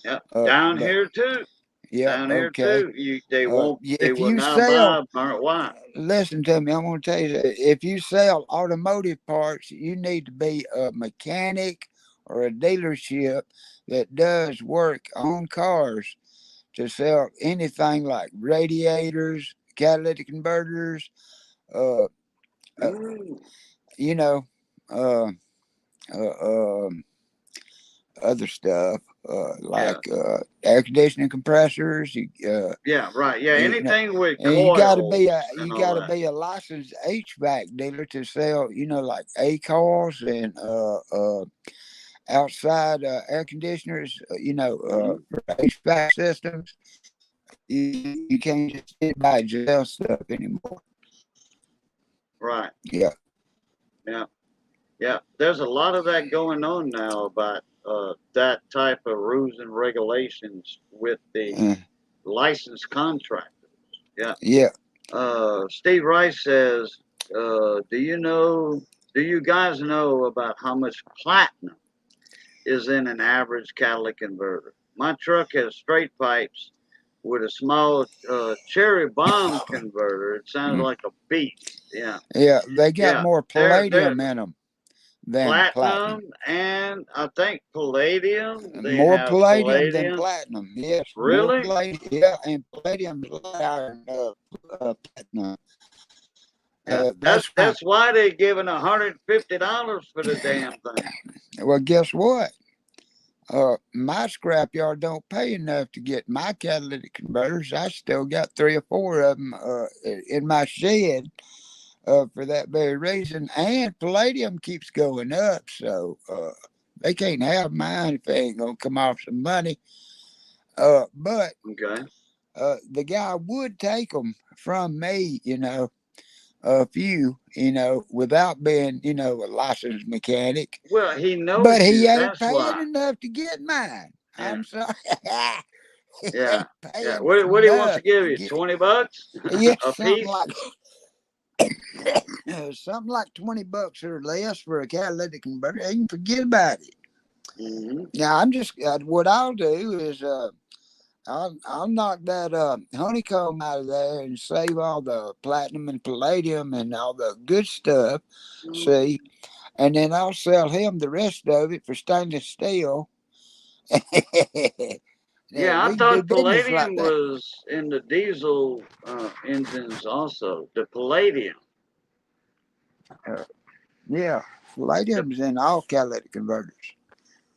[SPEAKER 1] Yeah. Down here too.
[SPEAKER 6] Yeah.
[SPEAKER 1] Down here
[SPEAKER 6] Okay.
[SPEAKER 1] too. They won't. They
[SPEAKER 6] If
[SPEAKER 1] will
[SPEAKER 6] you
[SPEAKER 1] not
[SPEAKER 6] sell,
[SPEAKER 1] buy burnt wire.
[SPEAKER 6] listen to me. I'm going to tell you that if you sell automotive parts, you need to be a mechanic or a dealership that does work on cars to sell anything like radiators, catalytic converters, uh, uh
[SPEAKER 1] Mm.
[SPEAKER 6] you know, uh, uh, um, other stuff like air conditioning compressors.
[SPEAKER 1] Yeah. Right. Yeah.
[SPEAKER 6] You know,
[SPEAKER 1] Anything with
[SPEAKER 6] and
[SPEAKER 1] coils and
[SPEAKER 6] you
[SPEAKER 1] all
[SPEAKER 6] got to
[SPEAKER 1] that.
[SPEAKER 6] be a licensed HVAC dealer to sell, like A coils and outside air conditioners.
[SPEAKER 1] Mm-hmm.
[SPEAKER 6] For HVAC systems. You can't just sit by and sell stuff anymore.
[SPEAKER 1] Right.
[SPEAKER 6] Yeah.
[SPEAKER 1] Yeah. Yeah. There's a lot of that going on now about that type of rules and regulations with the licensed contractors. Yeah.
[SPEAKER 6] Yeah.
[SPEAKER 1] Steve Rice says, do you guys know about how much platinum is in an average catalytic converter? My truck has straight pipes with a small cherry bomb converter. It sounds like a beast. Yeah.
[SPEAKER 6] Yeah. They got
[SPEAKER 1] Yeah.
[SPEAKER 6] more
[SPEAKER 1] They're
[SPEAKER 6] palladium in them than platinum.
[SPEAKER 1] and I think palladium. They
[SPEAKER 6] More
[SPEAKER 1] have
[SPEAKER 6] palladium than
[SPEAKER 1] palladium.
[SPEAKER 6] platinum. Yes. More
[SPEAKER 1] Really?
[SPEAKER 6] palladium. Yeah. And palladium is higher than platinum.
[SPEAKER 1] Yeah. That's why they're giving $150 for the damn thing.
[SPEAKER 6] Well, guess what? My scrapyard don't pay enough to get my catalytic converters. I still got 3 or 4 of them in my shed for that very reason. And palladium keeps going up, so they can't have mine if they ain't gonna come off some money. But
[SPEAKER 1] Okay.
[SPEAKER 6] the guy would take them from me, a few, without being, a licensed mechanic.
[SPEAKER 1] Well, he knows
[SPEAKER 6] But he
[SPEAKER 1] you.
[SPEAKER 6] ain't
[SPEAKER 1] That's
[SPEAKER 6] paying
[SPEAKER 1] why.
[SPEAKER 6] enough to get mine.
[SPEAKER 1] Yeah.
[SPEAKER 6] I'm sorry. He
[SPEAKER 1] Yeah.
[SPEAKER 6] ain't
[SPEAKER 1] Yeah.
[SPEAKER 6] paying
[SPEAKER 1] What do he wants to
[SPEAKER 6] enough
[SPEAKER 1] give
[SPEAKER 6] to
[SPEAKER 1] you?
[SPEAKER 6] get.
[SPEAKER 1] $20
[SPEAKER 6] Yeah,
[SPEAKER 1] a
[SPEAKER 6] something
[SPEAKER 1] piece?
[SPEAKER 6] like something like $20 or less for a catalytic converter. You can forget about it.
[SPEAKER 1] Mm-hmm.
[SPEAKER 6] Now I'm just what I'll do is I'll knock that honeycomb out of there and save all the platinum and palladium and all the good stuff. See, and then I'll sell him the rest of it for stainless steel.
[SPEAKER 1] Yeah, I
[SPEAKER 6] We can do
[SPEAKER 1] thought
[SPEAKER 6] business like
[SPEAKER 1] palladium
[SPEAKER 6] that.
[SPEAKER 1] was in the diesel engines also. The palladium.
[SPEAKER 6] Yeah, palladium's in all catalytic converters.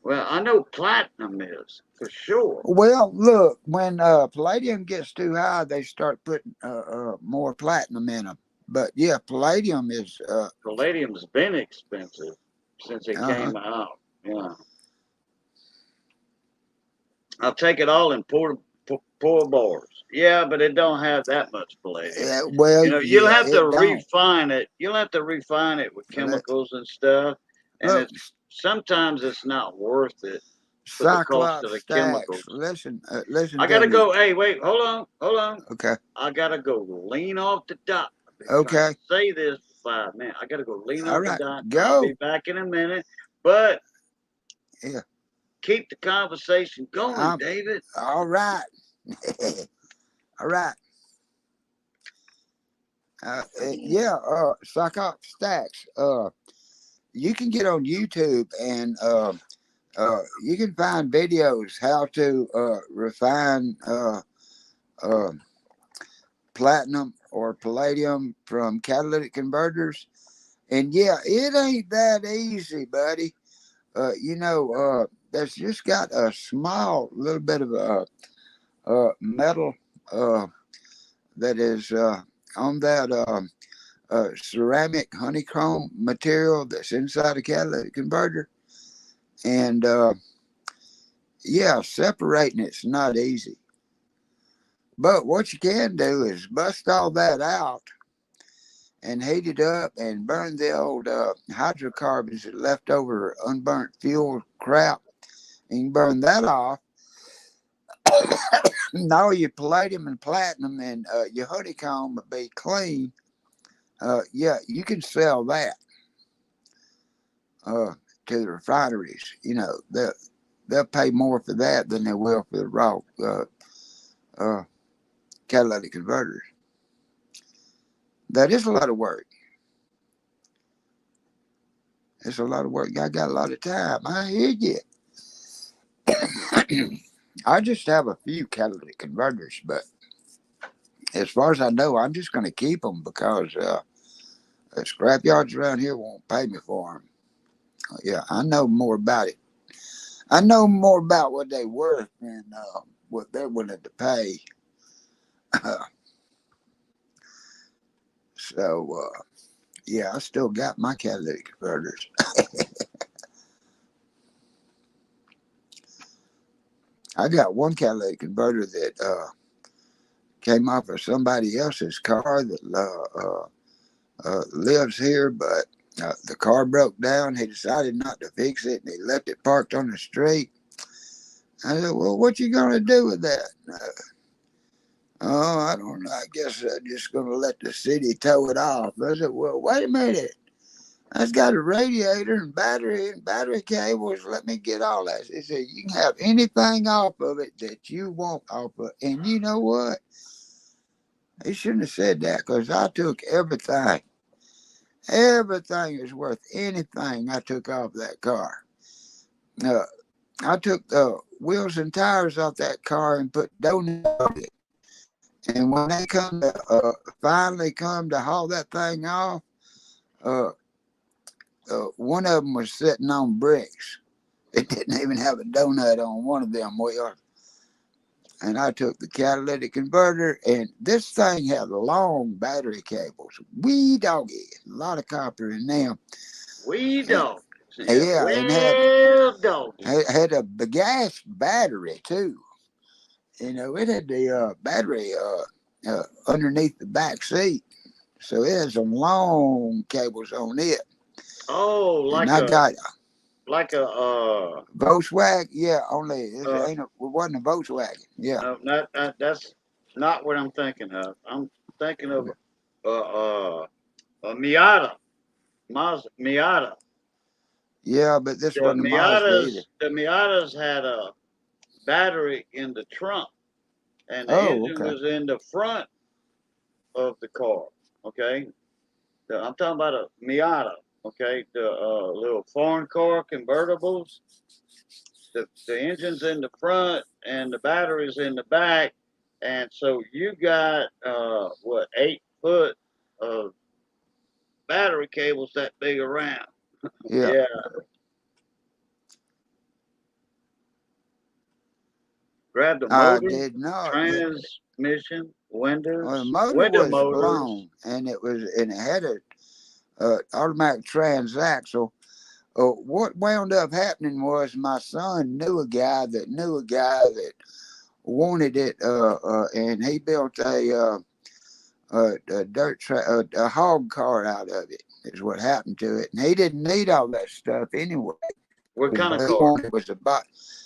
[SPEAKER 1] Well, I know platinum is for sure.
[SPEAKER 6] Well, look, when palladium gets too high, they start putting more platinum in them. But yeah, palladium is
[SPEAKER 1] Palladium's been expensive since it
[SPEAKER 6] uh-huh.
[SPEAKER 1] came out. Yeah. I'll take it all in poor bars. Yeah, but it don't have that much palladium.
[SPEAKER 6] Well,
[SPEAKER 1] You know, you'll
[SPEAKER 6] yeah,
[SPEAKER 1] have to
[SPEAKER 6] it don't.
[SPEAKER 1] refine it. You'll have to refine it with
[SPEAKER 6] Well,
[SPEAKER 1] chemicals and stuff. And
[SPEAKER 6] look,
[SPEAKER 1] it's sometimes it's not worth it for the cost of
[SPEAKER 6] Cyclops
[SPEAKER 1] the
[SPEAKER 6] stacks.
[SPEAKER 1] chemicals.
[SPEAKER 6] Listen
[SPEAKER 1] I
[SPEAKER 6] to
[SPEAKER 1] gotta
[SPEAKER 6] me.
[SPEAKER 1] go. Hey, wait, hold on.
[SPEAKER 6] Okay,
[SPEAKER 1] I gotta go lean off the dock. I've been trying
[SPEAKER 6] okay,
[SPEAKER 1] to say this for 5 minutes. I gotta go lean
[SPEAKER 6] all
[SPEAKER 1] off the
[SPEAKER 6] right,
[SPEAKER 1] dock. I'll be
[SPEAKER 6] go.
[SPEAKER 1] back in a minute. But
[SPEAKER 6] Yeah,
[SPEAKER 1] keep the conversation going,
[SPEAKER 6] I'm
[SPEAKER 1] David.
[SPEAKER 6] all right. All right. Yeah, Cyclops stacks. You can get on YouTube and you can find videos how to refine platinum or palladium from catalytic converters. And yeah, it ain't that easy, buddy. That's just got a small little bit of metal that is on that ceramic honeycomb material that's inside a catalytic converter. And yeah, separating it's not easy. But what you can do is bust all that out and heat it up and burn the old hydrocarbons that left over unburnt fuel crap. And you burn that off. Now your palladium and platinum and your honeycomb will be clean. Yeah, you can sell that to the refineries. You know, they'll pay more for that than they will for the raw catalytic converters. That is a lot of work. It's a lot of work. I got a lot of time. I hear you. I just have a few catalytic converters, but as far as I know, I'm just going to keep them because scrap yards around here won't pay me for them. Yeah, I know more about it. I know more about what they're worth than what they're willing to pay. So, yeah, I still got my catalytic converters. I got one catalytic converter that came off of somebody else's car that lives here, but the car broke down. He decided not to fix it, and he left it parked on the street. I said, "Well, what you gonna do with that?" Oh, I don't know. I guess I'm just gonna let the city tow it off. I said, "Well, wait a minute. That's got a radiator and battery cables. Let me get all that." He said, "You can have anything off of it that you want off of it." And you know what? He shouldn't have said that because I took everything. Everything is worth anything I took off that car. Uh, I took the wheels and tires off that car and put donuts on it. And when they come to finally come to haul that thing off, uh, one of them was sitting on bricks. It didn't even have a donut on one of them wheels. And I took the catalytic converter, and this thing had long battery cables. Wee doggy, a lot of copper in them.
[SPEAKER 1] We don't.
[SPEAKER 6] Yeah, and
[SPEAKER 1] Well, doggy.
[SPEAKER 6] had a gas battery too. You know, it had the battery underneath the back seat, so it had some long cables on it.
[SPEAKER 1] Oh,
[SPEAKER 6] And I got
[SPEAKER 1] like a
[SPEAKER 6] Volkswagen. Yeah, only it
[SPEAKER 1] uh
[SPEAKER 6] wasn't a Volkswagen. Yeah.
[SPEAKER 1] no, that's not what I'm thinking of. I'm thinking of a Miata. Miata.
[SPEAKER 6] Yeah, but this
[SPEAKER 1] The
[SPEAKER 6] wasn't a Mazda either.
[SPEAKER 1] Miatas had a battery in the trunk, and the
[SPEAKER 6] Oh,
[SPEAKER 1] engine
[SPEAKER 6] okay.
[SPEAKER 1] was in the front of the car. Okay, I'm talking about a Miata. Okay, the little foreign car convertibles. The engine's in the front and the battery's in the back, and so you got what 8 foot of battery cables that big around.
[SPEAKER 6] Yeah.
[SPEAKER 1] Yeah. Grab the
[SPEAKER 6] I
[SPEAKER 1] motor,
[SPEAKER 6] did not.
[SPEAKER 1] transmission,
[SPEAKER 6] Well, the
[SPEAKER 1] windows,
[SPEAKER 6] motor
[SPEAKER 1] window
[SPEAKER 6] was
[SPEAKER 1] motors.
[SPEAKER 6] blown, and it had a automatic transaxle. What wound up happening was my son knew a guy that wanted it, and he built a a hog cart out of it. Is what happened to it, and he didn't need all that stuff anyway.
[SPEAKER 1] What kind of
[SPEAKER 6] He
[SPEAKER 1] car?
[SPEAKER 6] wanted was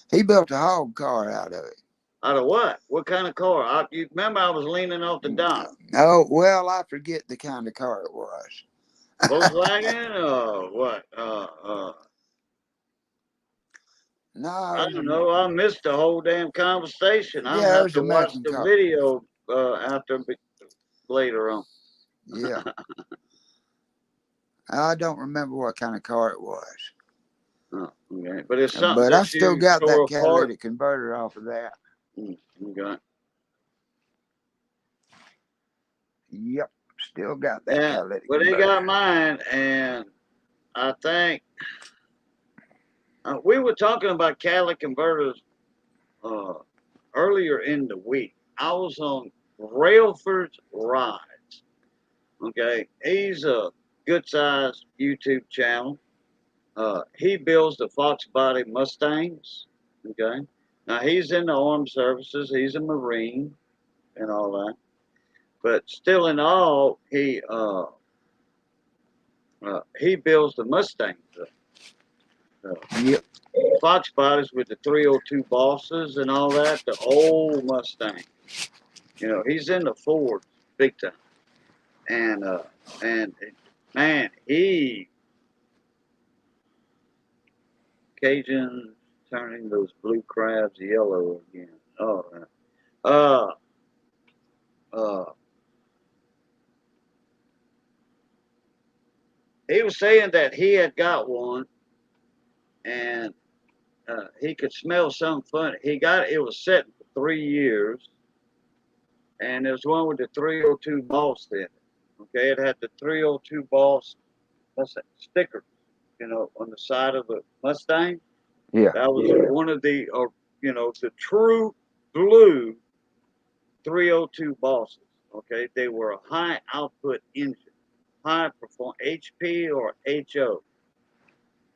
[SPEAKER 6] he built a hog cart out of it.
[SPEAKER 1] Out of what? What kind of car? You remember I was leaning off the dock.
[SPEAKER 6] Oh well, I forget the kind of car it was.
[SPEAKER 1] Volkswagen or what?
[SPEAKER 6] No,
[SPEAKER 1] I don't know. I missed the whole damn conversation. I'll
[SPEAKER 6] yeah, it
[SPEAKER 1] have
[SPEAKER 6] was
[SPEAKER 1] to
[SPEAKER 6] a
[SPEAKER 1] watch
[SPEAKER 6] Mexican
[SPEAKER 1] the
[SPEAKER 6] car.
[SPEAKER 1] video later on.
[SPEAKER 6] Yeah. I don't remember what kind of car it was.
[SPEAKER 1] Oh, okay. But it's something
[SPEAKER 6] But I
[SPEAKER 1] that
[SPEAKER 6] still
[SPEAKER 1] you
[SPEAKER 6] got
[SPEAKER 1] tore
[SPEAKER 6] that
[SPEAKER 1] apart.
[SPEAKER 6] catalytic converter off of that.
[SPEAKER 1] Okay.
[SPEAKER 6] Yep. Still got that
[SPEAKER 1] Yeah,
[SPEAKER 6] catalytic
[SPEAKER 1] well, they
[SPEAKER 6] converter.
[SPEAKER 1] got mine, and I think we were talking about catalytic converters earlier in the week. I was on Railford's Rides. Okay, he's a good-sized YouTube channel. He builds the Fox Body Mustangs. Okay, now he's in the armed services. He's a Marine and all that, but still in all, he builds the Mustangs.
[SPEAKER 6] Yep.
[SPEAKER 1] Fox bodies with the 302 bosses and all that, the old Mustang. You know, he's in the Ford big time. And man, Cajun turning those blue crabs yellow again. Oh, man. Uh, uh, he was saying that he had got one and he could smell something funny. It was sitting for 3 years, and there was one with the 302 boss in it. Okay, it had the 302 boss sticker, on the side of the Mustang.
[SPEAKER 6] Yeah.
[SPEAKER 1] That was one of the, the true blue 302 bosses. Okay, they were a high output engine, high perform HP or HO,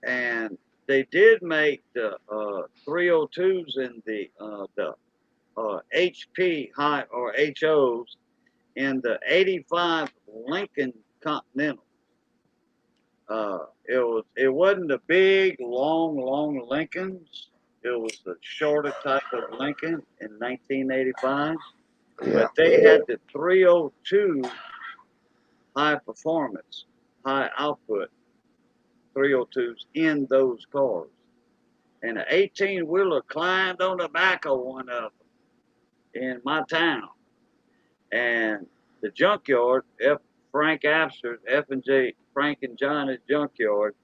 [SPEAKER 1] and they did make the 302s and the HP high or HOs in the '85 Lincoln Continental. It wasn't the big, long Lincolns. It was the shorter type of Lincoln in 1985.
[SPEAKER 6] Yeah.
[SPEAKER 1] But they had the 302 high performance, high output 302s in those cars. And an 18 wheeler climbed on the back of one of them in my town. And the junkyard, Frank Abster's, F and J, Frank and John's junkyard,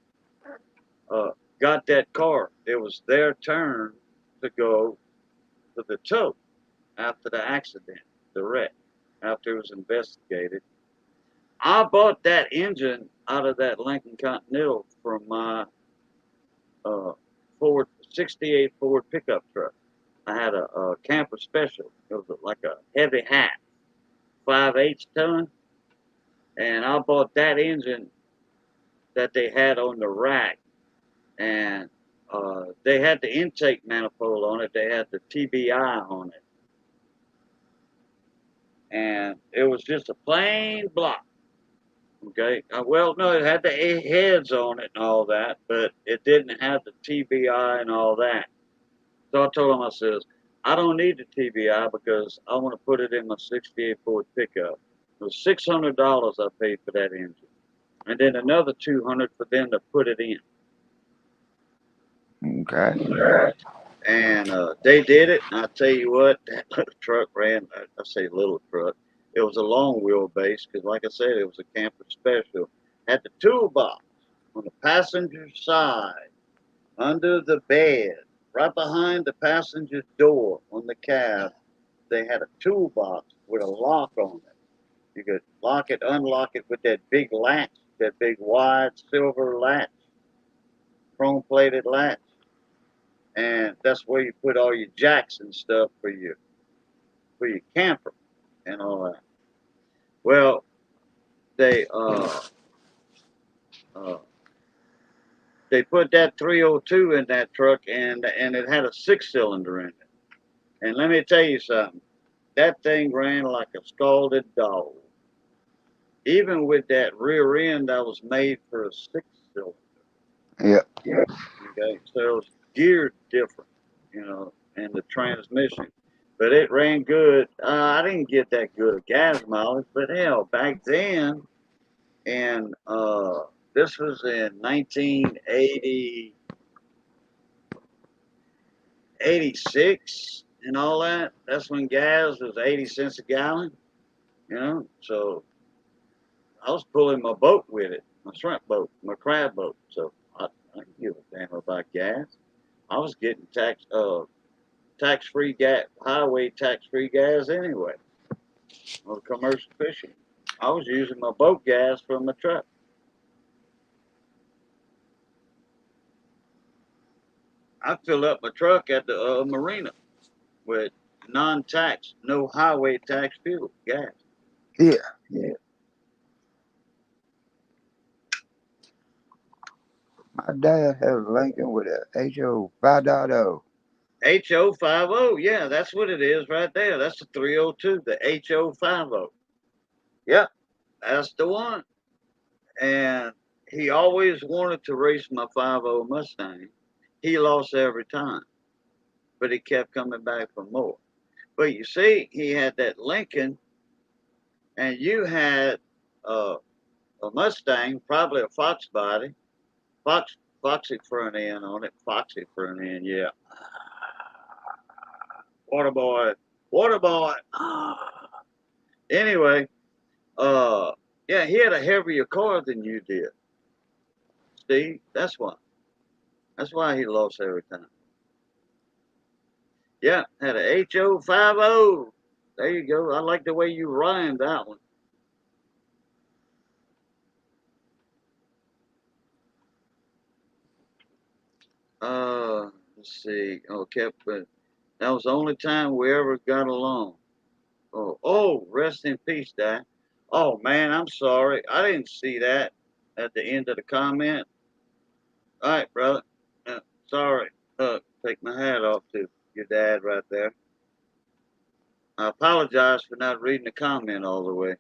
[SPEAKER 1] got that car. It was their turn to go to the tow after the accident, the wreck, after it was investigated. I bought that engine out of that Lincoln Continental from my Ford 68 Ford pickup truck. I had a camper special. It was like a heavy hat, 5/8 ton, and I bought that engine that they had on the rack, and they had the intake manifold on it. They had the TBI on it, and it was just a plain block. Okay. Well, no, it had the heads on it and all that, but it didn't have the TBI and all that. So I told him, I says, I don't need the TBI because I want to put it in my '68 Ford pickup. It was $600 I paid for that engine, and then another $200 for them to put it in.
[SPEAKER 6] Okay.
[SPEAKER 1] And they did it. And I tell you what, that little truck ran. I say little truck. It was a long wheelbase because, like I said, it was a camper special. Had the toolbox on the passenger side, under the bed, right behind the passenger door on the cab. They had a toolbox with a lock on it. You could lock it, unlock it with that big latch that big wide silver latch, chrome plated latch, and that's where you put all your jacks and stuff for your camper and all that. Well, they uh they put that 302 in that truck, and it had a 6-cylinder in it. And let me tell you something, that thing ran like a scalded dog. Even with that rear end that was made for a 6-cylinder.
[SPEAKER 6] Yeah.
[SPEAKER 1] Okay, so it was geared different, and the transmission. But it ran good. I didn't get that good gas mileage, but hell, back then, and this was in 1980, 86 and all that. That's when gas was 80 cents a gallon, So I was pulling my boat with it, my shrimp boat, my crab boat. So I didn't give a damn about gas. I was getting tax-free gas, highway tax-free gas anyway, or commercial fishing. I was using my boat gas from my truck. I fill up my truck at the marina with non-tax, no highway tax fuel gas.
[SPEAKER 6] Yeah. Yeah. My dad had a Lincoln with a HO 5.0.
[SPEAKER 1] HO50, yeah, that's what it is right there. That's the 302, the HO50. Yep, that's the one. And he always wanted to race my 50 Mustang. He lost every time, but he kept coming back for more. But you see, he had that Lincoln, and you had a Mustang, probably a Fox body, Foxy front end on it, Foxy front end, yeah. Water boy, water boy. Anyway, yeah, he had a heavier car than you did, Steve. That's why. That's why he lost every time. Yeah, had a HO50. There you go. I like the way you rhymed that one. Let's see. Oh, that was the only time we ever got along. Rest in peace, Dad. Oh man, I'm sorry. I didn't see that at the end of the comment. All right, brother. Sorry. Take my hat off to your dad right there. I apologize for not reading the comment all the way.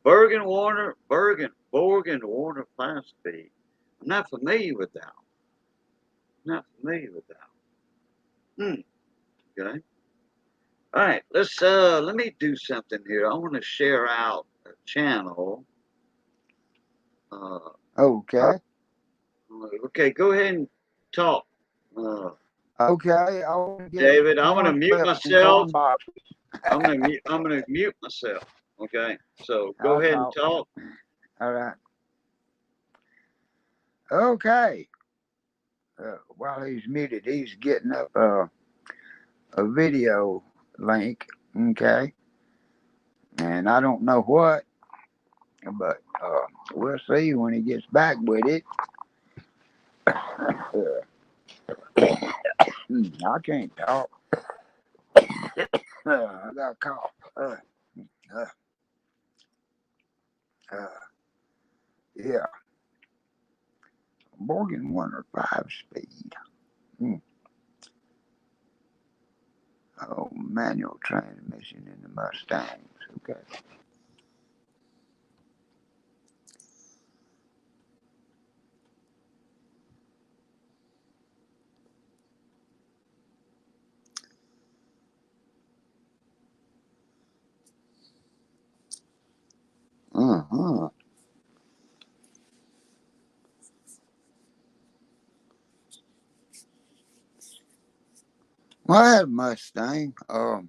[SPEAKER 1] Bergen Warner 5-speed. I'm not familiar with that. Okay. All right, let me do something here. I want to share out a channel.
[SPEAKER 6] Okay.
[SPEAKER 1] Okay, go ahead and talk.
[SPEAKER 6] Okay. I want to get
[SPEAKER 1] David, I'm gonna mute myself.
[SPEAKER 6] boxes.
[SPEAKER 1] I'm gonna mute myself. Okay, so go
[SPEAKER 6] I'll
[SPEAKER 1] ahead and talk.
[SPEAKER 6] All right. Okay. While he's muted, he's getting up a video link. Okay. And I don't know what, but we'll see when he gets back with it. I can't talk. I got a cough. Yeah. Morgan Warner 5-speed. Oh, manual transmission in the Mustangs. Okay. Uh-huh. Well, I had a Mustang, but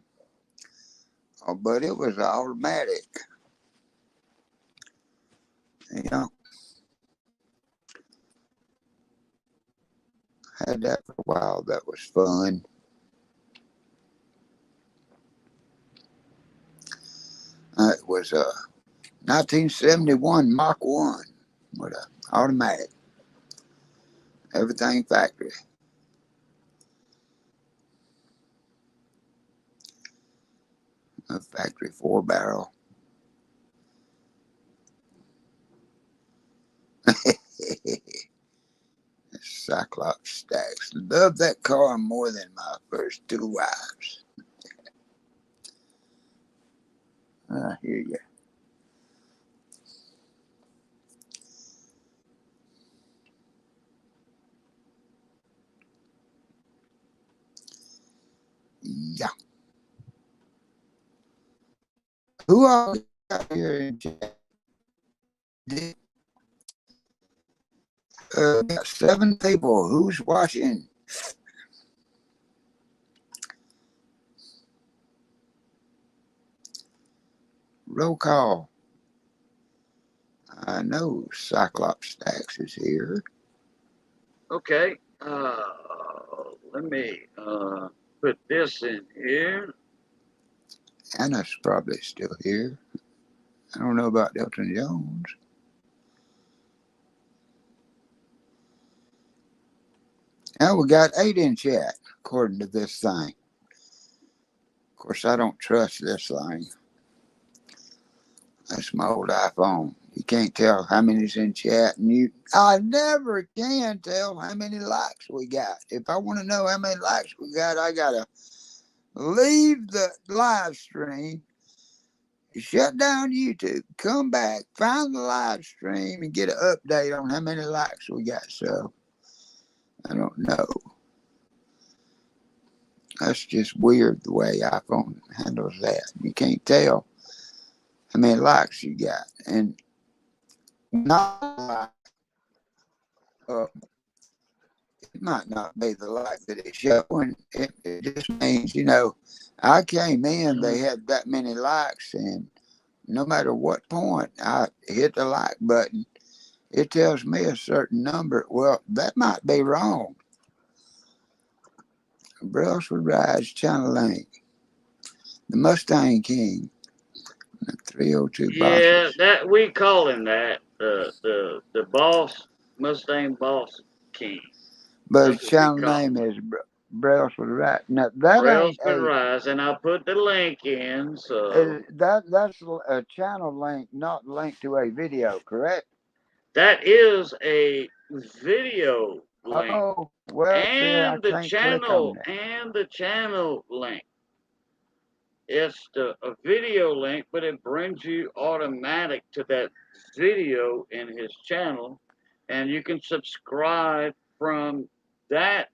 [SPEAKER 6] it was automatic. Yeah, had that for a while. That was fun. was a 1971 Mach 1 with an automatic. Everything factory. A factory 4-barrel. Cyclops stacks. Love that car more than my first 2 wives. I hear you. Yeah. Who all got here in chat? Got 7 people. Who's watching? Roll call. I know Cyclops Stacks is here.
[SPEAKER 1] Okay. Let me put this in here.
[SPEAKER 6] Anna's probably still here. I don't know about Elton Jones. Now we got 8 in chat, according to this thing. Of course, I don't trust this thing. That's my old iPhone. You can't tell how many's in chat, and I never can tell how many likes we got. If I want to know how many likes we got, I gotta leave the live stream, shut down YouTube, come back, find the live stream, and get an update on how many likes we got. So I don't know. That's just weird the way iPhone handles that. You can't tell how many likes you got, and not it might not be the like that it's showing. It just means, I came in, they had that many likes, and no matter what point I hit the like button, it tells me a certain number. Well, that might be wrong. Brussels Rise Channel Link, the Mustang King, the 302
[SPEAKER 1] Yeah,
[SPEAKER 6] bosses.
[SPEAKER 1] that we call him that. The boss, Mustang Boss King.
[SPEAKER 6] But
[SPEAKER 1] That's
[SPEAKER 6] his
[SPEAKER 1] what we
[SPEAKER 6] channel
[SPEAKER 1] call
[SPEAKER 6] name
[SPEAKER 1] him.
[SPEAKER 6] is Brussels Rise. Now, that ain't
[SPEAKER 1] Brailsford Rise, and I put the link in, so
[SPEAKER 6] that's a channel link, not linked to a video, correct?
[SPEAKER 1] that is a video link.
[SPEAKER 6] Oh, well, see, I
[SPEAKER 1] And the
[SPEAKER 6] can't click on
[SPEAKER 1] channel link. It's a video link, but it brings you automatic to that video in his channel, and you can subscribe from that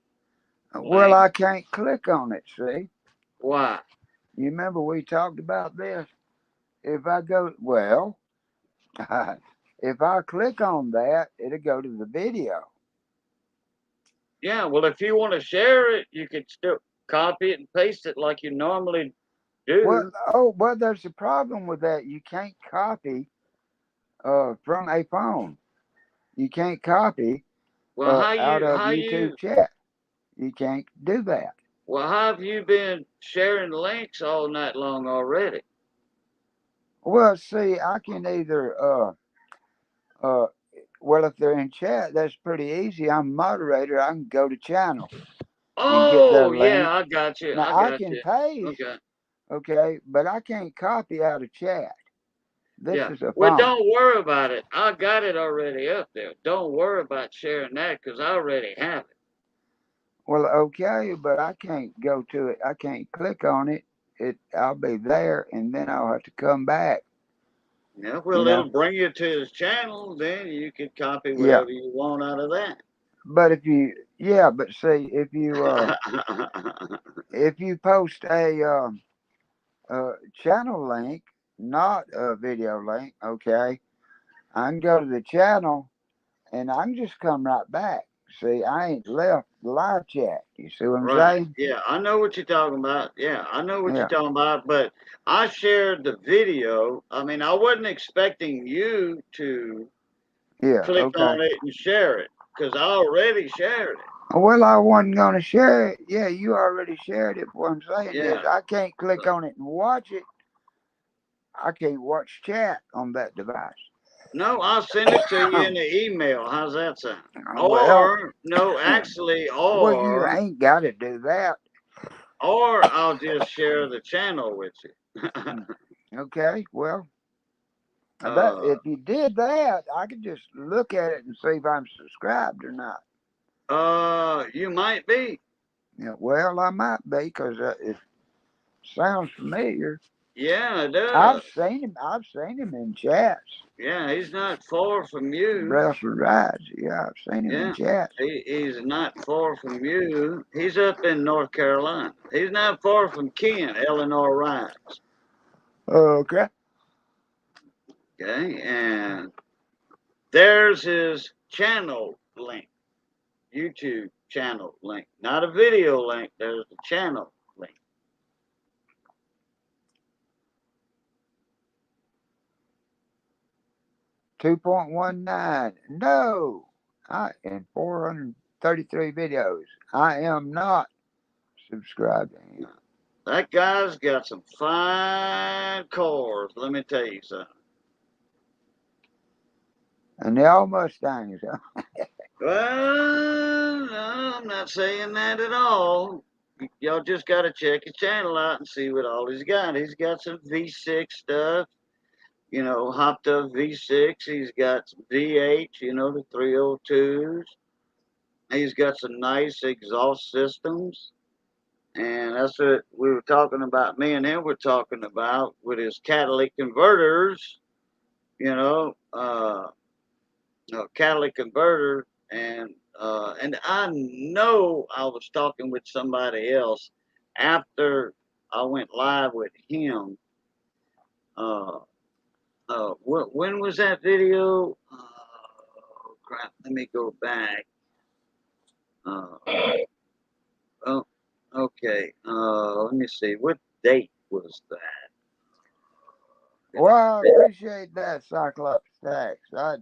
[SPEAKER 6] that. Well,
[SPEAKER 1] link.
[SPEAKER 6] I can't click on it, see?
[SPEAKER 1] Why?
[SPEAKER 6] You remember we talked about this? If I go, if I click on that, it'll go to the video.
[SPEAKER 1] Yeah, well, if you want to share it, you could still copy it and paste it like you normally do.
[SPEAKER 6] Well, there's a problem with that. You can't copy from a phone. You can't copy
[SPEAKER 1] Well,
[SPEAKER 6] out of
[SPEAKER 1] how you
[SPEAKER 6] YouTube chat. You can't do that.
[SPEAKER 1] well, how have you been sharing links all night long already?
[SPEAKER 6] Well, see, I can either well, if they're in chat, that's pretty easy. I'm a moderator. I can go to channel and get their
[SPEAKER 1] Oh,
[SPEAKER 6] link.
[SPEAKER 1] yeah, I got you.
[SPEAKER 6] Now
[SPEAKER 1] I
[SPEAKER 6] I
[SPEAKER 1] got
[SPEAKER 6] can
[SPEAKER 1] you.
[SPEAKER 6] paste,
[SPEAKER 1] Okay.
[SPEAKER 6] okay, but I can't copy out of chat. This
[SPEAKER 1] Yeah.
[SPEAKER 6] is a
[SPEAKER 1] Well,
[SPEAKER 6] phone.
[SPEAKER 1] don't worry about it. I got it already up there. Don't worry about sharing that because I already have it.
[SPEAKER 6] Well, okay, but I can't go to it. I can't click on it. I'll be there, and then I'll have to come back.
[SPEAKER 1] Yeah,
[SPEAKER 6] You
[SPEAKER 1] well,
[SPEAKER 6] know?
[SPEAKER 1] it'll bring you to his channel. Then you can copy
[SPEAKER 6] Yeah.
[SPEAKER 1] whatever you want out of that.
[SPEAKER 6] But but see, if you post a channel link, not a video link, okay, I can go to the channel and I can just come right back. See, I ain't left the live chat. You see what I'm
[SPEAKER 1] Right.
[SPEAKER 6] saying?
[SPEAKER 1] Yeah, I know what you're talking about. Yeah, I know what
[SPEAKER 6] Yeah.
[SPEAKER 1] you're talking about. But I shared the video. I mean, I wasn't expecting you to
[SPEAKER 6] Yeah.
[SPEAKER 1] click
[SPEAKER 6] Okay.
[SPEAKER 1] on it and share it because I already shared it.
[SPEAKER 6] Well, I wasn't going to share it. Yeah, you already shared it. What I'm saying is
[SPEAKER 1] Yeah.
[SPEAKER 6] I can't click on it and watch it. I can't watch chat on that device.
[SPEAKER 1] No, I'll send it to you in the email. How's that sound?
[SPEAKER 6] Well,
[SPEAKER 1] Or no, actually,
[SPEAKER 6] well, you
[SPEAKER 1] or
[SPEAKER 6] ain't got to do that.
[SPEAKER 1] I'll just share the channel with you.
[SPEAKER 6] Okay, well, that if you did that, I could just look at it and see if I'm subscribed or not.
[SPEAKER 1] You might be.
[SPEAKER 6] Yeah, well, I might be because it sounds familiar.
[SPEAKER 1] Yeah, it does.
[SPEAKER 6] I've seen him. I've seen him in chats.
[SPEAKER 1] Yeah, he's not far from you.
[SPEAKER 6] Bradford Rides. Yeah, I've seen him in chats.
[SPEAKER 1] He's not far from you. He's up in North Carolina. He's not far from Ken, Eleanor Rides.
[SPEAKER 6] Okay.
[SPEAKER 1] Okay, and there's his channel link, YouTube channel link. Not a video link, there's the channel link.
[SPEAKER 6] $2.19. No, I in 433 videos. I am not subscribed to him.
[SPEAKER 1] That guy's got some fine cars, let me tell you something.
[SPEAKER 6] And they're all Mustangs. Huh?
[SPEAKER 1] Well, no, I'm not saying that at all. Y'all just got to check his channel out and see what all he's got. He's got some V6 stuff, you know, hopped up V6. He's got some V8, you know, the 302s. He's got some nice exhaust systems. And that's what we were talking about. Me and him were talking about with his catalytic converters, you know, catalytic converter. And I know I was talking with somebody else after I went live with him. When was that video? Oh, crap. Let me go back. Oh, okay. Let me see. What date was that?
[SPEAKER 6] Well, I appreciate that, Cyclops Stacks. I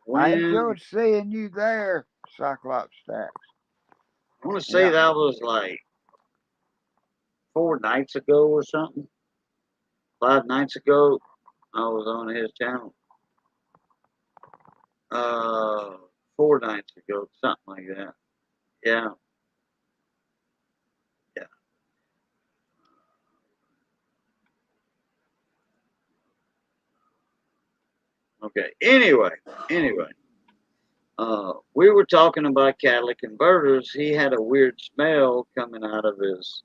[SPEAKER 1] When
[SPEAKER 6] enjoyed seeing you there, Cyclops Stacks.
[SPEAKER 1] I want to say that was like 4 nights ago or something. 5 nights ago, I was on his channel. 4 nights ago, something like that. Yeah, yeah. Okay. Anyway, we were talking about catalytic converters. He had a weird smell coming out of his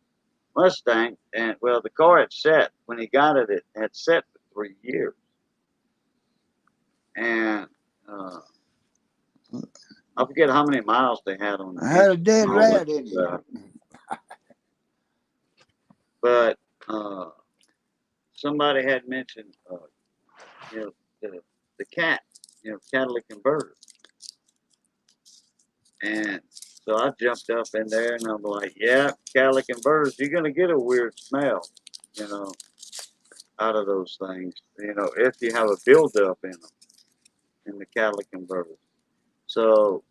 [SPEAKER 1] Mustang, and well, the car had set when he got it. It had set for 3 years, and I forget how many miles they had on the
[SPEAKER 6] I had a
[SPEAKER 1] engine
[SPEAKER 6] dead
[SPEAKER 1] and all
[SPEAKER 6] rat
[SPEAKER 1] that
[SPEAKER 6] in it.
[SPEAKER 1] stuff. But somebody had mentioned, you know, the cat, you know, catalytic converter, and so I jumped up in there and I'm like, yeah, catalytic converters, you're gonna get a weird smell, you know, out of those things, you know, if you have a buildup in them in the catalytic converters. So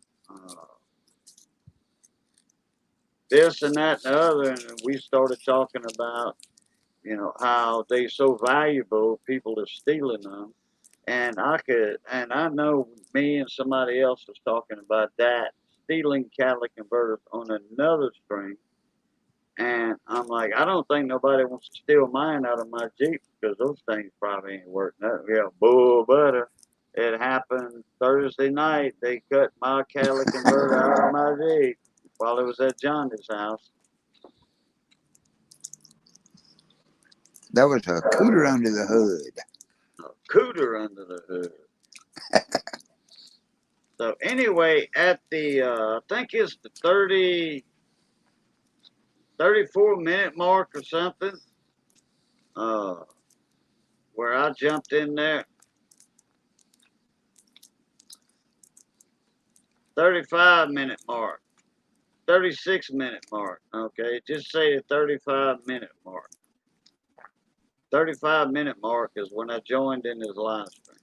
[SPEAKER 1] this and that and the other, and we started talking about, you know, how they so valuable, people are stealing them. And I know me and somebody else was talking about that, stealing catalytic converters on another stream. And I'm like, I don't think nobody wants to steal mine out of my Jeep because those things probably ain't worth nothing. Yeah, bull butter. It happened Thursday night. They cut my catalytic converter out of my Jeep while it was at Johnny's house.
[SPEAKER 6] That was a cooter under the hood.
[SPEAKER 1] A cooter under the hood. So anyway, at the I think it's the 34 minute mark or something, uh, where I jumped in there. 35 minute mark, 36 minute mark. Okay, just say the 35 minute mark. 35 minute mark is when I joined in his live stream.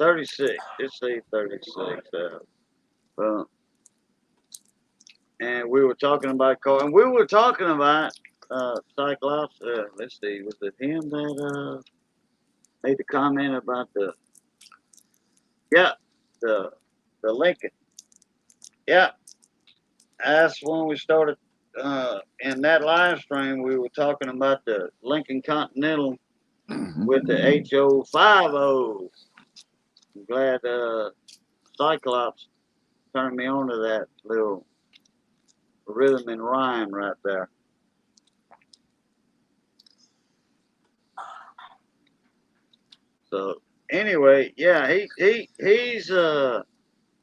[SPEAKER 1] 36. It's say 36. And we were talking about car, and we were talking about Cyclops. Let's see, was it him that made the comment about the the Lincoln? Yeah, that's when we started in that live stream. We were talking about the Lincoln Continental with the HO50. I'm glad Cyclops turned me on to that little rhythm and rhyme right there. So anyway, yeah, he's a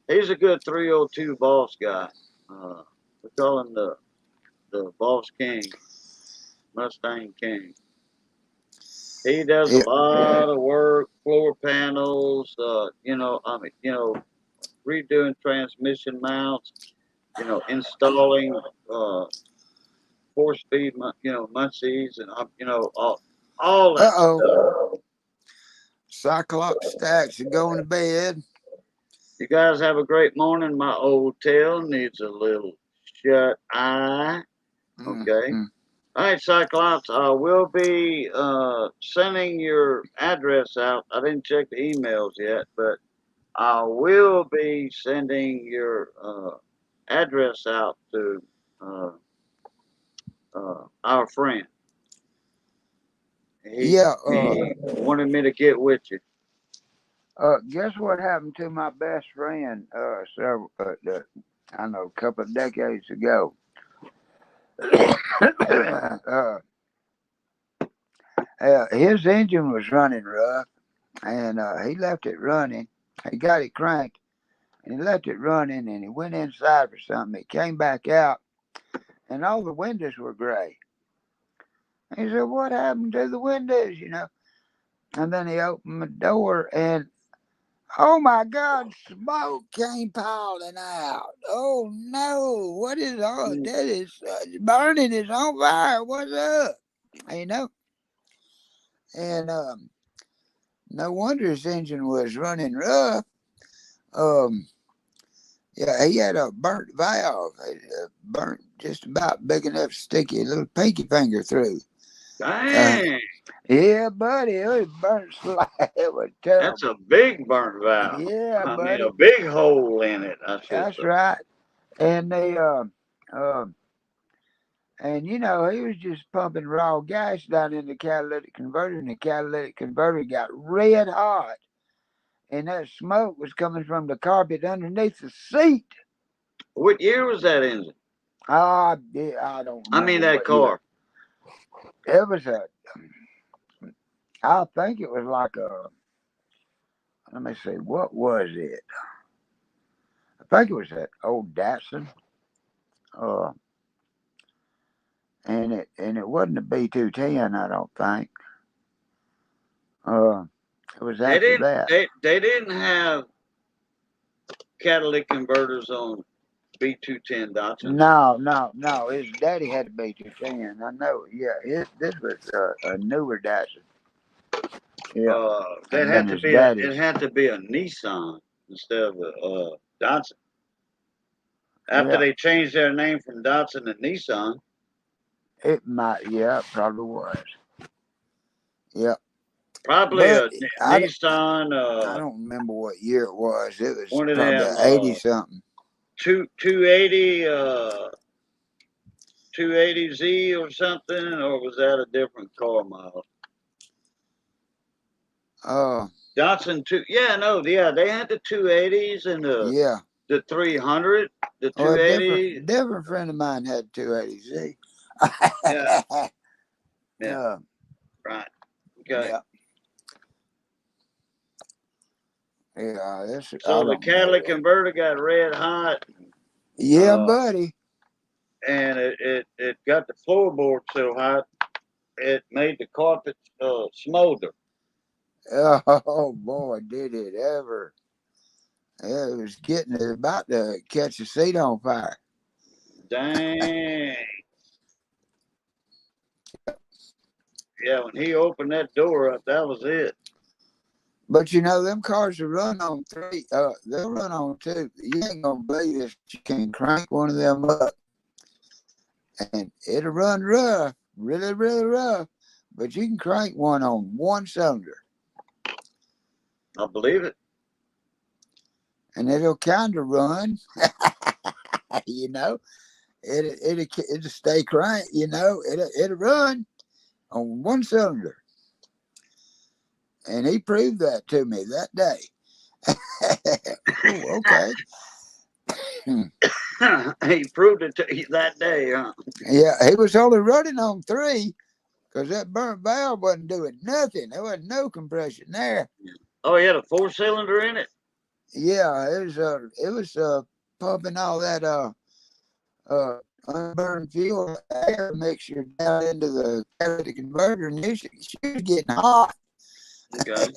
[SPEAKER 1] good 302 boss guy. We call him the Boss King, Mustang King. He does a
[SPEAKER 6] Yep.
[SPEAKER 1] lot of work, floor panels, redoing transmission mounts, installing four-speed, munchies, and all that
[SPEAKER 6] Uh-oh.
[SPEAKER 1] stuff.
[SPEAKER 6] Cyclops stacks are going to bed.
[SPEAKER 1] You guys have a great morning. My old tail needs a little shut eye. Okay.
[SPEAKER 6] Mhm.
[SPEAKER 1] All right, Cyclops. I will be sending your address out. I didn't check the emails yet, but I will be sending your address out to our friend.
[SPEAKER 6] Yeah.
[SPEAKER 1] He wanted me to get with you.
[SPEAKER 6] Guess what happened to my best friend? I know, a couple of decades ago. His engine was running rough, and he left it running. He got it cranked, and he left it running, and he went inside for something. He came back out, and all the windows were gray. He said, "What happened to the windows?" And then he opened the door, and oh my God, smoke came piling out. Oh no, what is all that is burning? Is on fire. What's up? You know? And no wonder his engine was running rough. Um, yeah, he had a burnt valve, burnt just about big enough to stick your little pinky finger through.
[SPEAKER 1] Dang,
[SPEAKER 6] Yeah, buddy, it was burnt slack. It was
[SPEAKER 1] that's
[SPEAKER 6] terrible.
[SPEAKER 1] a big burnt valve.
[SPEAKER 6] Yeah,
[SPEAKER 1] I mean,
[SPEAKER 6] buddy,
[SPEAKER 1] a big hole in it, I should
[SPEAKER 6] that's
[SPEAKER 1] say.
[SPEAKER 6] right. And they and he was just pumping raw gas down in the catalytic converter, and the catalytic converter got red hot, and that smoke was coming from the carpet underneath the seat.
[SPEAKER 1] What year was that engine?
[SPEAKER 6] I don't
[SPEAKER 1] I mean,
[SPEAKER 6] remember
[SPEAKER 1] that
[SPEAKER 6] what year.
[SPEAKER 1] car.
[SPEAKER 6] It was I think it was like let me see, what was it? I think it was that old Datsun. Uh, and it wasn't a B210, I don't think. Uh, it was
[SPEAKER 1] They
[SPEAKER 6] after
[SPEAKER 1] didn't.
[SPEAKER 6] that.
[SPEAKER 1] They didn't have catalytic converters on B210 Datsuns.
[SPEAKER 6] No. His daddy had a B210. I know. Yeah, this was a newer Datsun. Yeah,
[SPEAKER 1] That
[SPEAKER 6] and
[SPEAKER 1] had
[SPEAKER 6] then
[SPEAKER 1] to
[SPEAKER 6] his
[SPEAKER 1] be
[SPEAKER 6] daddy's.
[SPEAKER 1] it had to be a Nissan instead of a Datsun. After
[SPEAKER 6] Yeah,
[SPEAKER 1] they changed their name from Datsun to Nissan,
[SPEAKER 6] it might. Yeah, it probably was. Yeah,
[SPEAKER 1] probably
[SPEAKER 6] but
[SPEAKER 1] a
[SPEAKER 6] I
[SPEAKER 1] Nissan.
[SPEAKER 6] don't remember what year it was. It was
[SPEAKER 1] One of
[SPEAKER 6] probably
[SPEAKER 1] them
[SPEAKER 6] 80 something.
[SPEAKER 1] 280 280Z or something, or was that a different car model? Datsun they had the 280s and
[SPEAKER 6] Yeah.
[SPEAKER 1] the 300, the
[SPEAKER 6] Oh, a
[SPEAKER 1] 280.
[SPEAKER 6] different friend of mine had 280Z.
[SPEAKER 1] Yeah, yeah,
[SPEAKER 6] Yeah.
[SPEAKER 1] right. Okay.
[SPEAKER 6] Yeah. Yeah, I
[SPEAKER 1] So the
[SPEAKER 6] don't
[SPEAKER 1] catalytic
[SPEAKER 6] know.
[SPEAKER 1] converter got red hot,
[SPEAKER 6] Yeah, buddy.
[SPEAKER 1] and it got the floorboard so hot it made the carpet smolder.
[SPEAKER 6] Oh boy, did it ever. It was about to catch the seat on fire.
[SPEAKER 1] Dang. Yeah, when he opened that door up, that was it.
[SPEAKER 6] But you know, them cars will run on 3. They'll run on 2. You ain't gonna believe this. You can crank one of them up, and it'll run rough, really, really rough. But you can crank one on 1 cylinder,
[SPEAKER 1] I believe it.
[SPEAKER 6] and it'll kind of run. You know, it'll stay crank. You know, it'll run on 1 cylinder, and he proved that to me that day. Ooh, okay.
[SPEAKER 1] He proved it to you that day, huh?
[SPEAKER 6] Yeah, he was only running on 3 because that burnt valve wasn't doing nothing. There wasn't no compression there.
[SPEAKER 1] Oh, he had a 4-cylinder in it?
[SPEAKER 6] Yeah, it was pumping all that unburned fuel air mixture down into the catalytic converter, and she was getting hot.
[SPEAKER 1] Okay.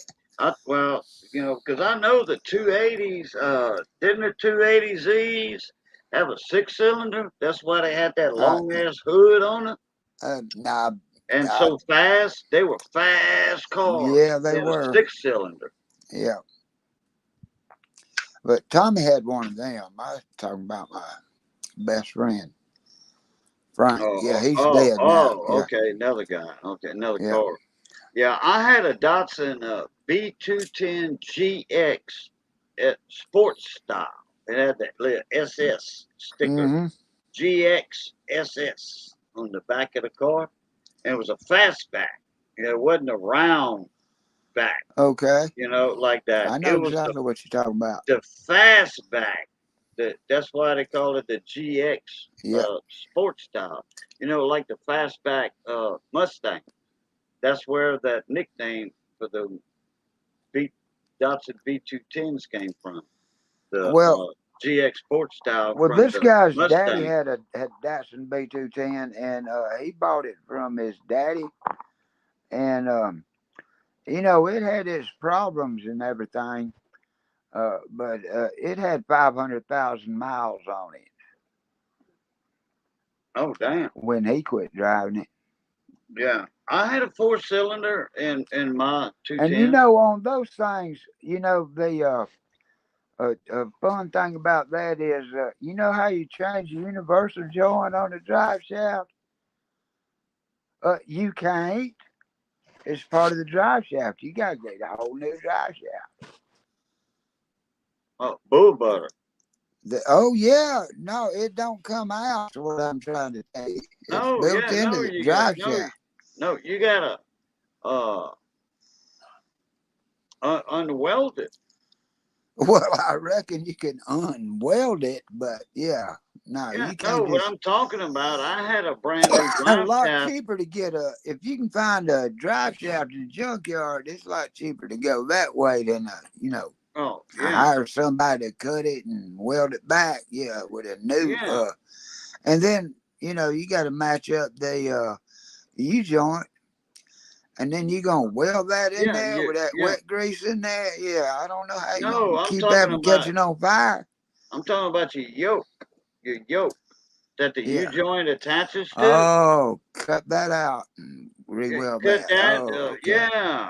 [SPEAKER 1] Well, because I know the 280s, didn't the 280Zs have a 6-cylinder? That's why they had that long ass hood on it.
[SPEAKER 6] Nah,
[SPEAKER 1] And so fast, they were fast cars.
[SPEAKER 6] yeah, they
[SPEAKER 1] had
[SPEAKER 6] were.
[SPEAKER 1] a 6-cylinder.
[SPEAKER 6] Yeah. But Tommy had one of them. I was talking about my best friend, Frank. Yeah, he's dead now. Yeah.
[SPEAKER 1] Okay, another guy. Okay, another
[SPEAKER 6] Yeah.
[SPEAKER 1] car. Yeah, I had a Datsun B210 GX sports style. It had that little SS sticker,
[SPEAKER 6] Mm-hmm.
[SPEAKER 1] GX SS on the back of the car. And it was a fastback. It wasn't a round back,
[SPEAKER 6] Okay.
[SPEAKER 1] like that.
[SPEAKER 6] I
[SPEAKER 1] It
[SPEAKER 6] know
[SPEAKER 1] was
[SPEAKER 6] exactly what you're talking about.
[SPEAKER 1] the fastback. That's why they call it the GX
[SPEAKER 6] Yeah.
[SPEAKER 1] sports style. Like the fastback Mustang. That's where that nickname for the Datsun B210s came from. The
[SPEAKER 6] Well,
[SPEAKER 1] GX sports style
[SPEAKER 6] well,
[SPEAKER 1] from
[SPEAKER 6] this
[SPEAKER 1] the
[SPEAKER 6] guy's daddy
[SPEAKER 1] Mustang.
[SPEAKER 6] had Datsun B210, and he bought it from his daddy, and it had its problems and everything, but it had 500,000 miles on it
[SPEAKER 1] Oh, damn.
[SPEAKER 6] when he quit driving it.
[SPEAKER 1] Yeah. I had a 4-cylinder in my
[SPEAKER 6] And
[SPEAKER 1] 210.
[SPEAKER 6] on those things, the fun thing about that is, how you change the universal joint on the drive shaft? You can't. It's part of the drive shaft. You got to get a whole new drive shaft.
[SPEAKER 1] Oh, bull butter.
[SPEAKER 6] Yeah, no, it don't come out. That's what I'm trying to tell you. It's built into the drive shaft.
[SPEAKER 1] No, you gotta unweld it.
[SPEAKER 6] Well, I reckon you can unweld it, but yeah, no,
[SPEAKER 1] Yeah,
[SPEAKER 6] you can't
[SPEAKER 1] what
[SPEAKER 6] just.
[SPEAKER 1] I'm talking about, I had a brand new
[SPEAKER 6] A
[SPEAKER 1] drive
[SPEAKER 6] lot
[SPEAKER 1] shaft.
[SPEAKER 6] cheaper to get if you can find a drive shaft in the junkyard, it's a lot cheaper to go that way than
[SPEAKER 1] Oh, yeah.
[SPEAKER 6] hire somebody to cut it and weld it back. Yeah, with a new
[SPEAKER 1] Yeah.
[SPEAKER 6] and then you got to match up the U joint, and then you gonna weld that in there with that wet grease in there. Yeah, I don't know how you gonna keep that from catching on fire.
[SPEAKER 1] I'm talking about your yoke that the U joint attaches to.
[SPEAKER 6] Oh, cut that out and re-weld
[SPEAKER 1] Cut
[SPEAKER 6] that.
[SPEAKER 1] that.
[SPEAKER 6] Oh, okay.
[SPEAKER 1] Yeah.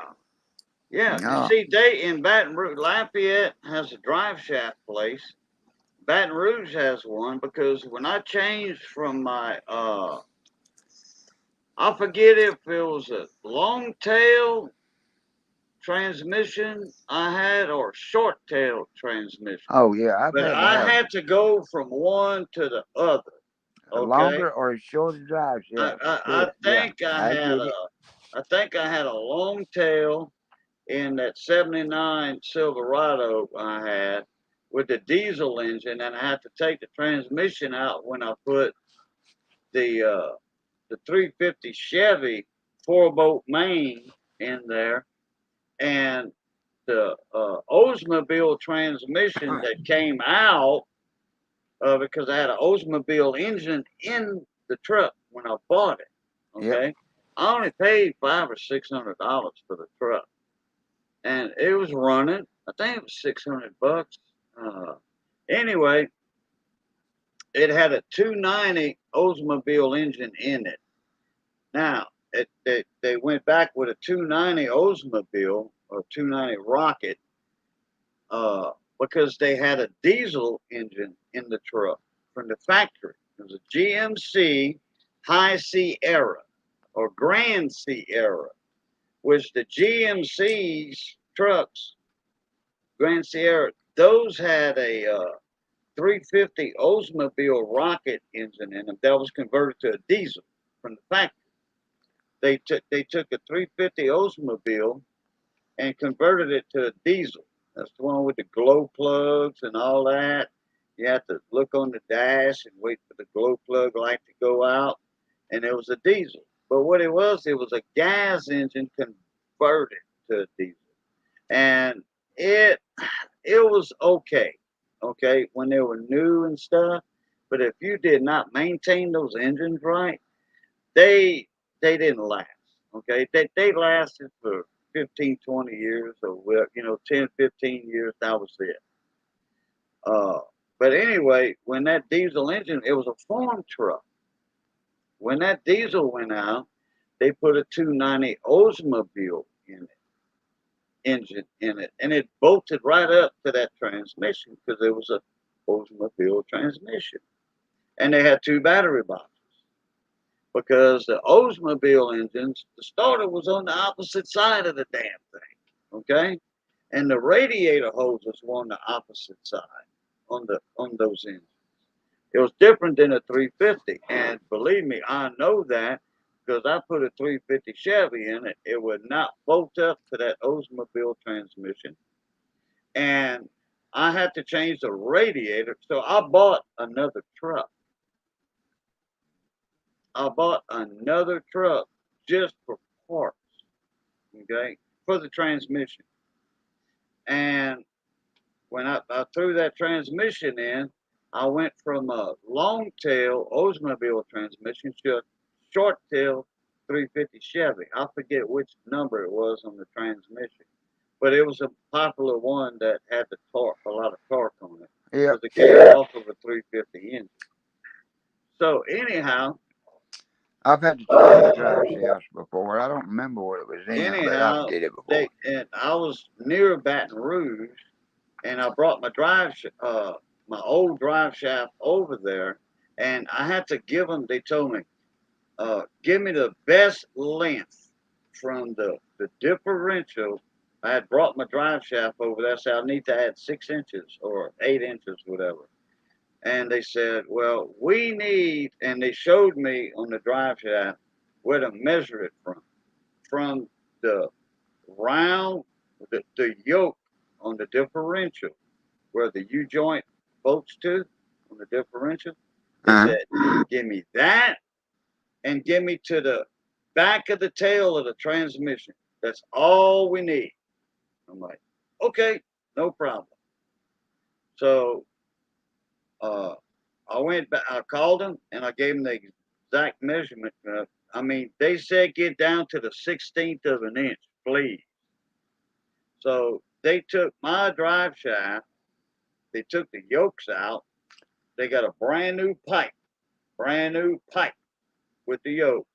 [SPEAKER 1] Yeah.
[SPEAKER 6] No.
[SPEAKER 1] You see, they in Baton Rouge, Lafayette has a drive shaft place. Baton Rouge has one because when I changed from my I forget if it was a long tail transmission I had or short tail transmission.
[SPEAKER 6] Oh yeah,
[SPEAKER 1] But I had to go from one to the other.
[SPEAKER 6] a
[SPEAKER 1] Okay.
[SPEAKER 6] longer or a shorter drive shaft.
[SPEAKER 1] I think I had a long tail in that '79 Silverado I had with the diesel engine, and I had to take the transmission out when I put the 350 Chevy 4-bolt main in there, and the Oldsmobile transmission that came out because I had an Oldsmobile engine in the truck when I bought it. Okay,
[SPEAKER 6] Yep.
[SPEAKER 1] I only paid $500 or $600 for the truck, and it was running. I think it was $600. Anyway, it had a 290 Oldsmobile engine in it. Now, they went back with a 290 Oldsmobile, or 290 rocket, because they had a diesel engine in the truck from the factory. It was a GMC High Sierra or Grand Sierra, which the GMC's trucks, Grand Sierra, those had a 350 Oldsmobile rocket engine in them that was converted to a diesel from the factory. They took a 350 Oldsmobile and converted it to a diesel. That's the one with the glow plugs and all that. You have to look on the dash and wait for the glow plug light to go out. And it was a diesel. But what it was a gas engine converted to a diesel. And it was okay, when they were new and stuff. But if you did not maintain those engines right, they didn't last. Okay, they lasted for 15, 20 years, or 10, 15 years. That was it. But anyway, when that diesel engine, it was a farm truck. When that diesel went out, they put a 290 Oldsmobile engine in it, and it bolted right up to that transmission because it was a Oldsmobile transmission, and they had two battery boxes. Because the Oldsmobile engines, the starter was on the opposite side of the damn thing, okay? And the radiator hoses were on the opposite side on those engines. It was different than a 350, and believe me, I know that because I put a 350 Chevy in it. It would not bolt up to that Oldsmobile transmission, and I had to change the radiator. So I bought another truck. I bought another truck just for parts, okay, for the transmission. And when I threw that transmission in, I went from a long tail Oldsmobile transmission to a short tail 350 Chevy. I forget which number it was on the transmission, but it was a popular one that had a lot of torque on it.
[SPEAKER 6] Yeah.
[SPEAKER 1] Because it came off of a 350 engine. So anyhow,
[SPEAKER 6] I've had to change drive shafts before. I don't remember what it was in, but
[SPEAKER 1] anyhow,
[SPEAKER 6] I did it before.
[SPEAKER 1] and I was near Baton Rouge, and I brought my my old drive shaft over there, and I had to give them. They told me, give me the best length from the differential. I had brought my drive shaft over there, so I need to add 6 inches or 8 inches, whatever. And they said, well, we need, and they showed me on the drive shaft where to measure it from the round, the yoke on the differential, where the U joint bolts to on the differential. They said, give me that and give me to the back of the tail of the transmission. That's all we need. I'm like, okay, no problem. So I went back, I called them and I gave them the exact measurement. They said get down to the 16th of an inch, please. So they took my drive shaft, they took the yokes out, they got a brand new pipe with the yoke.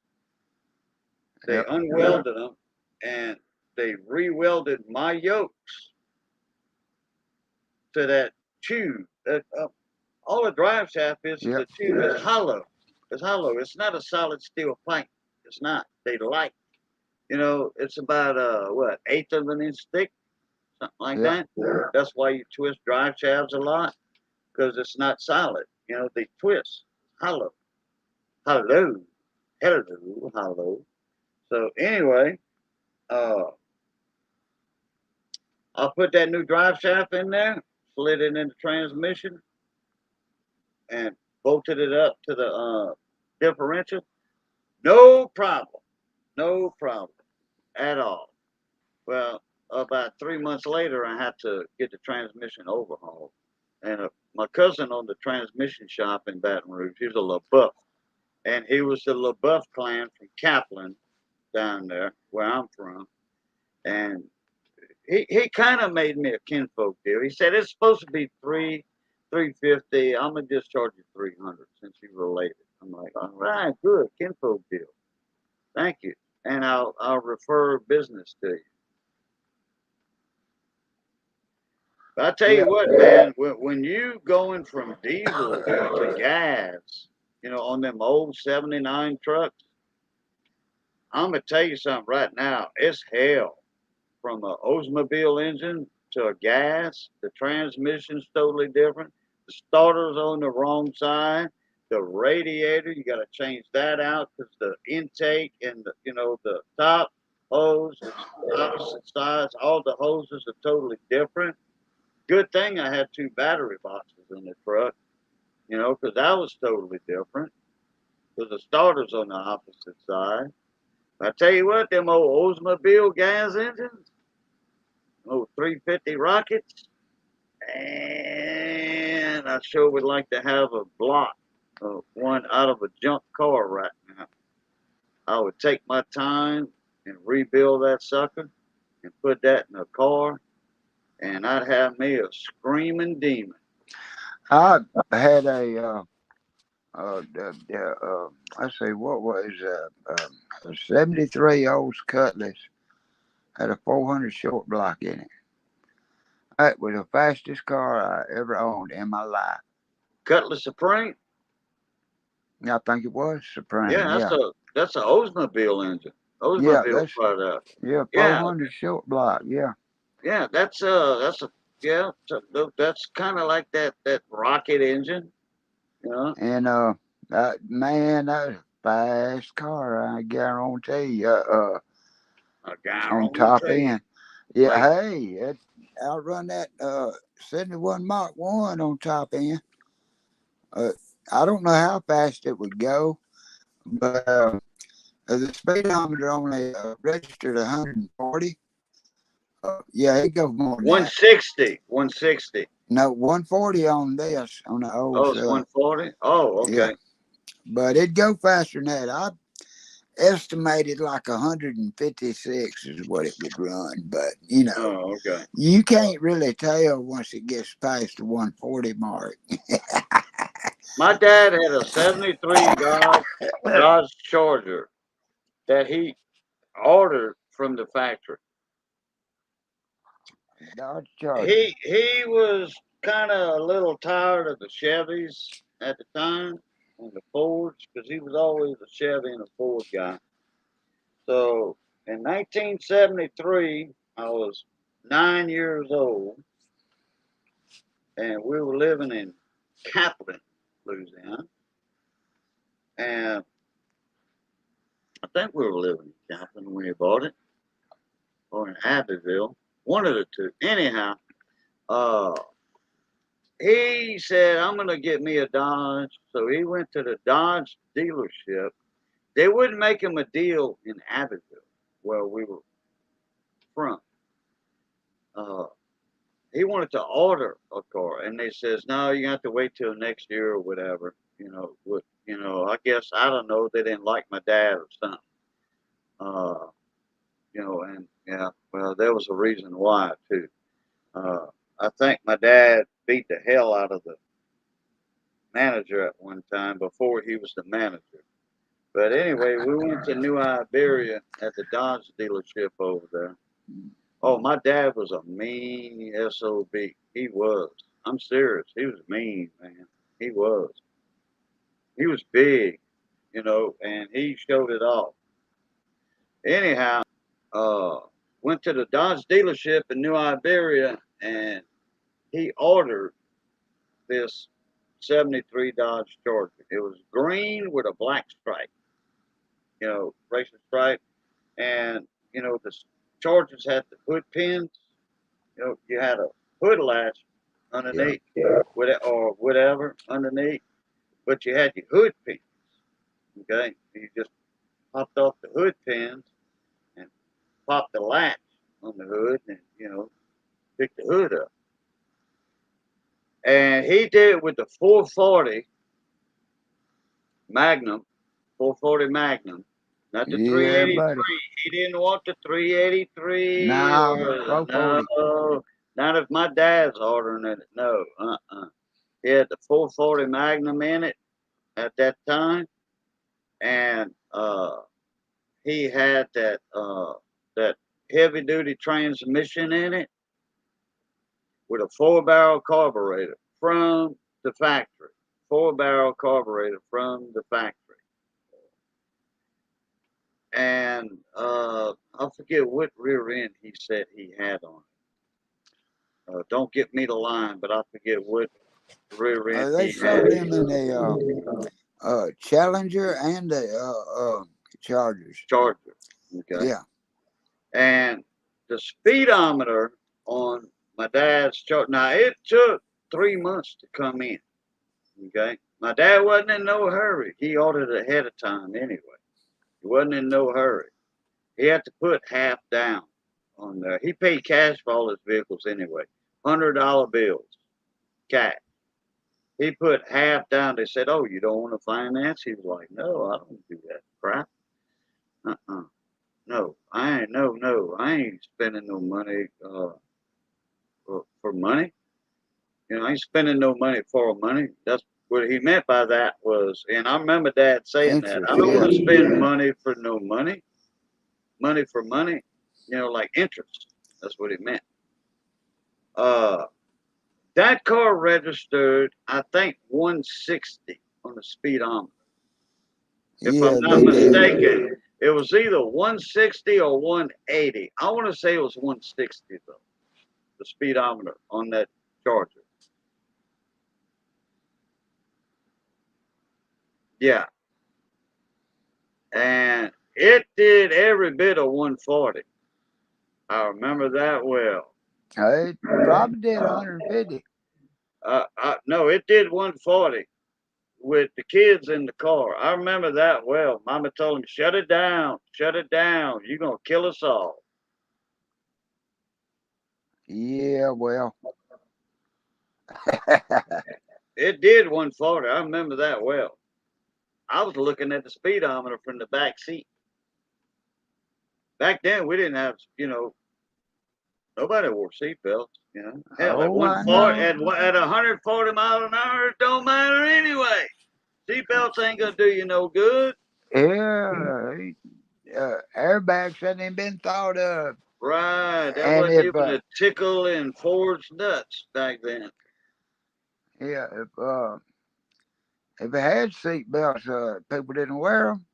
[SPEAKER 1] They unwelded them and they re-welded my yokes to that tube. All a drive shaft is the tube is hollow. It's hollow. It's not a solid steel pipe. It's not. They light. It's about what, 1/8 of an inch thick, something like that. That's why you twist drive shafts a lot, because it's not solid. They twist. Hollow. Hollow. So anyway, I put that new drive shaft in there, slid it in the transmission, and bolted it up to the differential. No problem. No problem at all. Well, about 3 months later, I had to get the transmission overhauled. And my cousin owned the transmission shop in Baton Rouge. He was a LaBeouf. And he was the LaBeouf clan from Kaplan down there, where I'm from. And he kind of made me a kinfolk deal. He said, it's supposed to be $350. I'm going to just charge you $300 since you're related. I'm like, all right, good, kinfolk deal. Thank you. And I'll refer business to you. But I tell you what, man, when you going from diesel to gas, on them old 79 trucks, I'm gonna tell you something right now. It's hell. From an Oldsmobile engine to a gas, the transmission's totally different. The starter's on the wrong side. The radiator, you got to change that out because the intake and the top hose is opposite sides. All the hoses are totally different. Good thing I had two battery boxes in the truck, because that was totally different. Because the starter's on the opposite side. I tell you what, them old Oldsmobile gas engines, old 350 rockets, and I sure would like to have a block of one out of a junk car right now. I would take my time and rebuild that sucker and put that in a car, and I'd have me a screaming demon.
[SPEAKER 6] I had let's see, what was a 73 Olds Cutlass, had a 400 short block in it. That was the fastest car I ever owned in my life.
[SPEAKER 1] Cutlass Supreme?
[SPEAKER 6] I think it was Supreme.
[SPEAKER 1] Yeah, that's a Oldsmobile engine.
[SPEAKER 6] Yeah,
[SPEAKER 1] Oldsmobile product.
[SPEAKER 6] yeah,
[SPEAKER 1] Yeah,
[SPEAKER 6] 400 short block. Yeah.
[SPEAKER 1] yeah, that's that's kind of like that rocket engine, you know.
[SPEAKER 6] And man, that was a fast car. I guarantee you.
[SPEAKER 1] I
[SPEAKER 6] On top
[SPEAKER 1] guarantee.
[SPEAKER 6] end. Yeah,
[SPEAKER 1] Like,
[SPEAKER 6] hey, it outrun that 71 Mach 1 on top end. Uh, I don't know how fast it would go, but the speedometer only registered 140. Yeah, it goes more than that.
[SPEAKER 1] 160, 160.
[SPEAKER 6] No, 140 on this, on the old
[SPEAKER 1] Oh, it's 140. Oh,
[SPEAKER 6] yeah,
[SPEAKER 1] okay.
[SPEAKER 6] but it'd go faster than that. I estimated like 156 is what it would run, but
[SPEAKER 1] Oh, okay.
[SPEAKER 6] you can't really tell once it gets past the 140 mark.
[SPEAKER 1] My dad had a 73 Dodge Charger that he ordered from the factory.
[SPEAKER 6] Dodge Charger.
[SPEAKER 1] He was kind of a little tired of the Chevys at the time and the Fords because he was always a Chevy and a Ford guy. So in 1973, I was 9 years old, and we were living in Kaplan, Louisiana, and I think we were living in Kaplan when we bought it, or in Abbeville, one of the two. Anyhow, uh, he said, I'm going to get me a Dodge. So he went to the Dodge dealership. They wouldn't make him a deal in Abbeville, where we were from. Uh, he wanted to order a car, and they says, no, you have to wait till next year or whatever. I guess, I don't know, they didn't like my dad or something. And yeah, well, there was a reason why, too. I think my dad beat the hell out of the manager at one time before he was the manager. But anyway, we went to New Iberia at the Dodge dealership over there. Oh, my dad was a mean SOB. He was. I'm serious. He was mean, man. He was. He was big, and he showed it off. Anyhow, uh, went to the Dodge dealership in New Iberia, and he ordered this 73 Dodge Charger. It was green with a black stripe, racing stripe. And, the Chargers had the hood pins. You had a hood latch underneath, or whatever underneath, but you had your hood pins. Okay, you just popped off the hood pins and popped the latch on the hood, and picked the hood up. And he did it with the 440 Magnum, 440 Magnum, not the
[SPEAKER 6] Yeah,
[SPEAKER 1] 383.
[SPEAKER 6] buddy.
[SPEAKER 1] He didn't want the 383.
[SPEAKER 6] No,
[SPEAKER 1] Or,
[SPEAKER 6] 440.
[SPEAKER 1] no, not if my dad's ordering it. No, He had the 440 Magnum in it at that time, and he had that heavy duty transmission in it, with a 4-barrel carburetor from the factory. 4-barrel carburetor from the factory. And I forget what rear end he said he had on it. Don't get me the line, but I forget what rear end
[SPEAKER 6] They
[SPEAKER 1] he
[SPEAKER 6] sold
[SPEAKER 1] had.
[SPEAKER 6] them in a Challenger and a Chargers.
[SPEAKER 1] Charger. Okay.
[SPEAKER 6] Yeah.
[SPEAKER 1] And the speedometer on my dad's Charger. Now it took 3 months to come in. Okay. My dad wasn't in no hurry. He ordered ahead of time anyway. He wasn't in no hurry. He had to put half down on there. He paid cash for all his vehicles anyway. $100 bills, cash. He put half down. They said, "Oh, you don't want to finance?" He was like, "No, I don't do that crap. No, I ain't. No, I ain't spending no money for money. I ain't spending no money for money." That's what he meant by that was, and I remember Dad saying that.
[SPEAKER 6] Interest,
[SPEAKER 1] I don't want to
[SPEAKER 6] yeah.
[SPEAKER 1] spend money for no money. Money for money, like interest. That's what he meant. That car registered, I think, 160 on the speedometer. If
[SPEAKER 6] Yeah,
[SPEAKER 1] I'm not
[SPEAKER 6] they did.
[SPEAKER 1] mistaken, it was either 160 or 180. I want to say it was 160 though, the speedometer on that Charger. Yeah, and it did every bit of 140. I remember that well.
[SPEAKER 6] It probably did 150.
[SPEAKER 1] No, it did 140 with the kids in the car. I remember that well. Mama told him, shut it down. You're going to kill us all.
[SPEAKER 6] Yeah, well.
[SPEAKER 1] It did 140. I remember that well. I was looking at the speedometer from the back seat. Back then, we didn't have, nobody wore seatbelts. Hell, at
[SPEAKER 6] Oh, I
[SPEAKER 1] 140,
[SPEAKER 6] know.
[SPEAKER 1] at 140 miles an hour, it don't matter anyway. Seatbelts ain't gonna do you no good.
[SPEAKER 6] Yeah, airbags hadn't even been thought of.
[SPEAKER 1] Right, that
[SPEAKER 6] And
[SPEAKER 1] wasn't even a tickle in Ford's nuts back then.
[SPEAKER 6] yeah, if it had seat belts, people didn't wear them.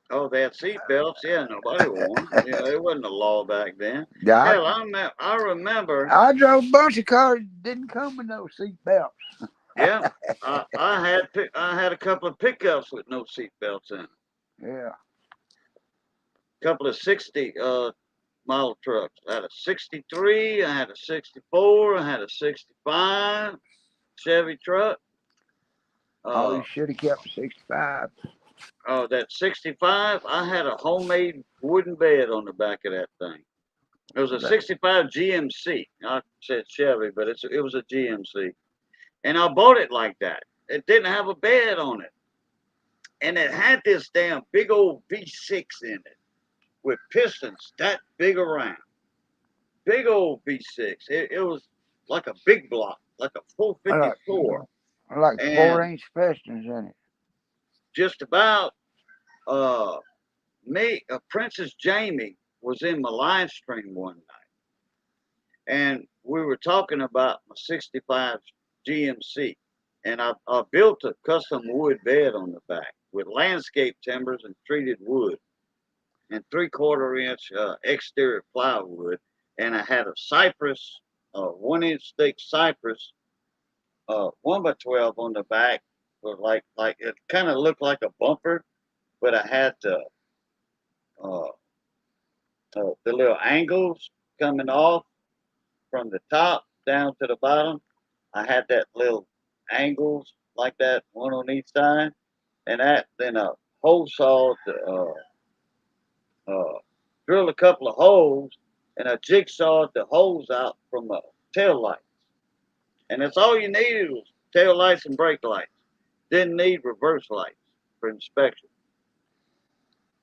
[SPEAKER 1] Oh, they had seatbelts. Yeah, nobody wore them. It wasn't a law back then.
[SPEAKER 6] Yeah,
[SPEAKER 1] Hell, I remember.
[SPEAKER 6] I drove a bunch of cars that didn't come with no seat belts.
[SPEAKER 1] Yeah, I had a couple of pickups with no seatbelts in.
[SPEAKER 6] Yeah.
[SPEAKER 1] A couple of 60 model trucks. I had a 63. I had a 64. I had a 65 Chevy truck.
[SPEAKER 6] Oh, you should have kept 65.
[SPEAKER 1] That 65, I had a homemade wooden bed on the back of that thing. It was a 65 GMC. I said Chevy, but it was a GMC. And I bought it like that. It didn't have a bed on it. And it had this damn big old V6 in it with pistons that big around. Big old V6. It was like a big block, like a 454.
[SPEAKER 6] Like
[SPEAKER 1] And
[SPEAKER 6] 4-inch pistons in it.
[SPEAKER 1] just about Princess Jamie was in my live stream one night. And we were talking about my 65 GMC. And I built a custom wood bed on the back with landscape timbers and treated wood and 3/4 inch exterior plywood. And I had a cypress, 1-inch thick cypress, 1x12 on the back. Like it kind of looked like a bumper, but I had uh, the little angles coming off from the top down to the bottom. I had that little angles like that, one on each side, and then a hole saw to drill a couple of holes, and I jigsawed the holes out from the tail lights. And that's all you needed was tail lights and brake lights. Didn't need reverse lights for inspection.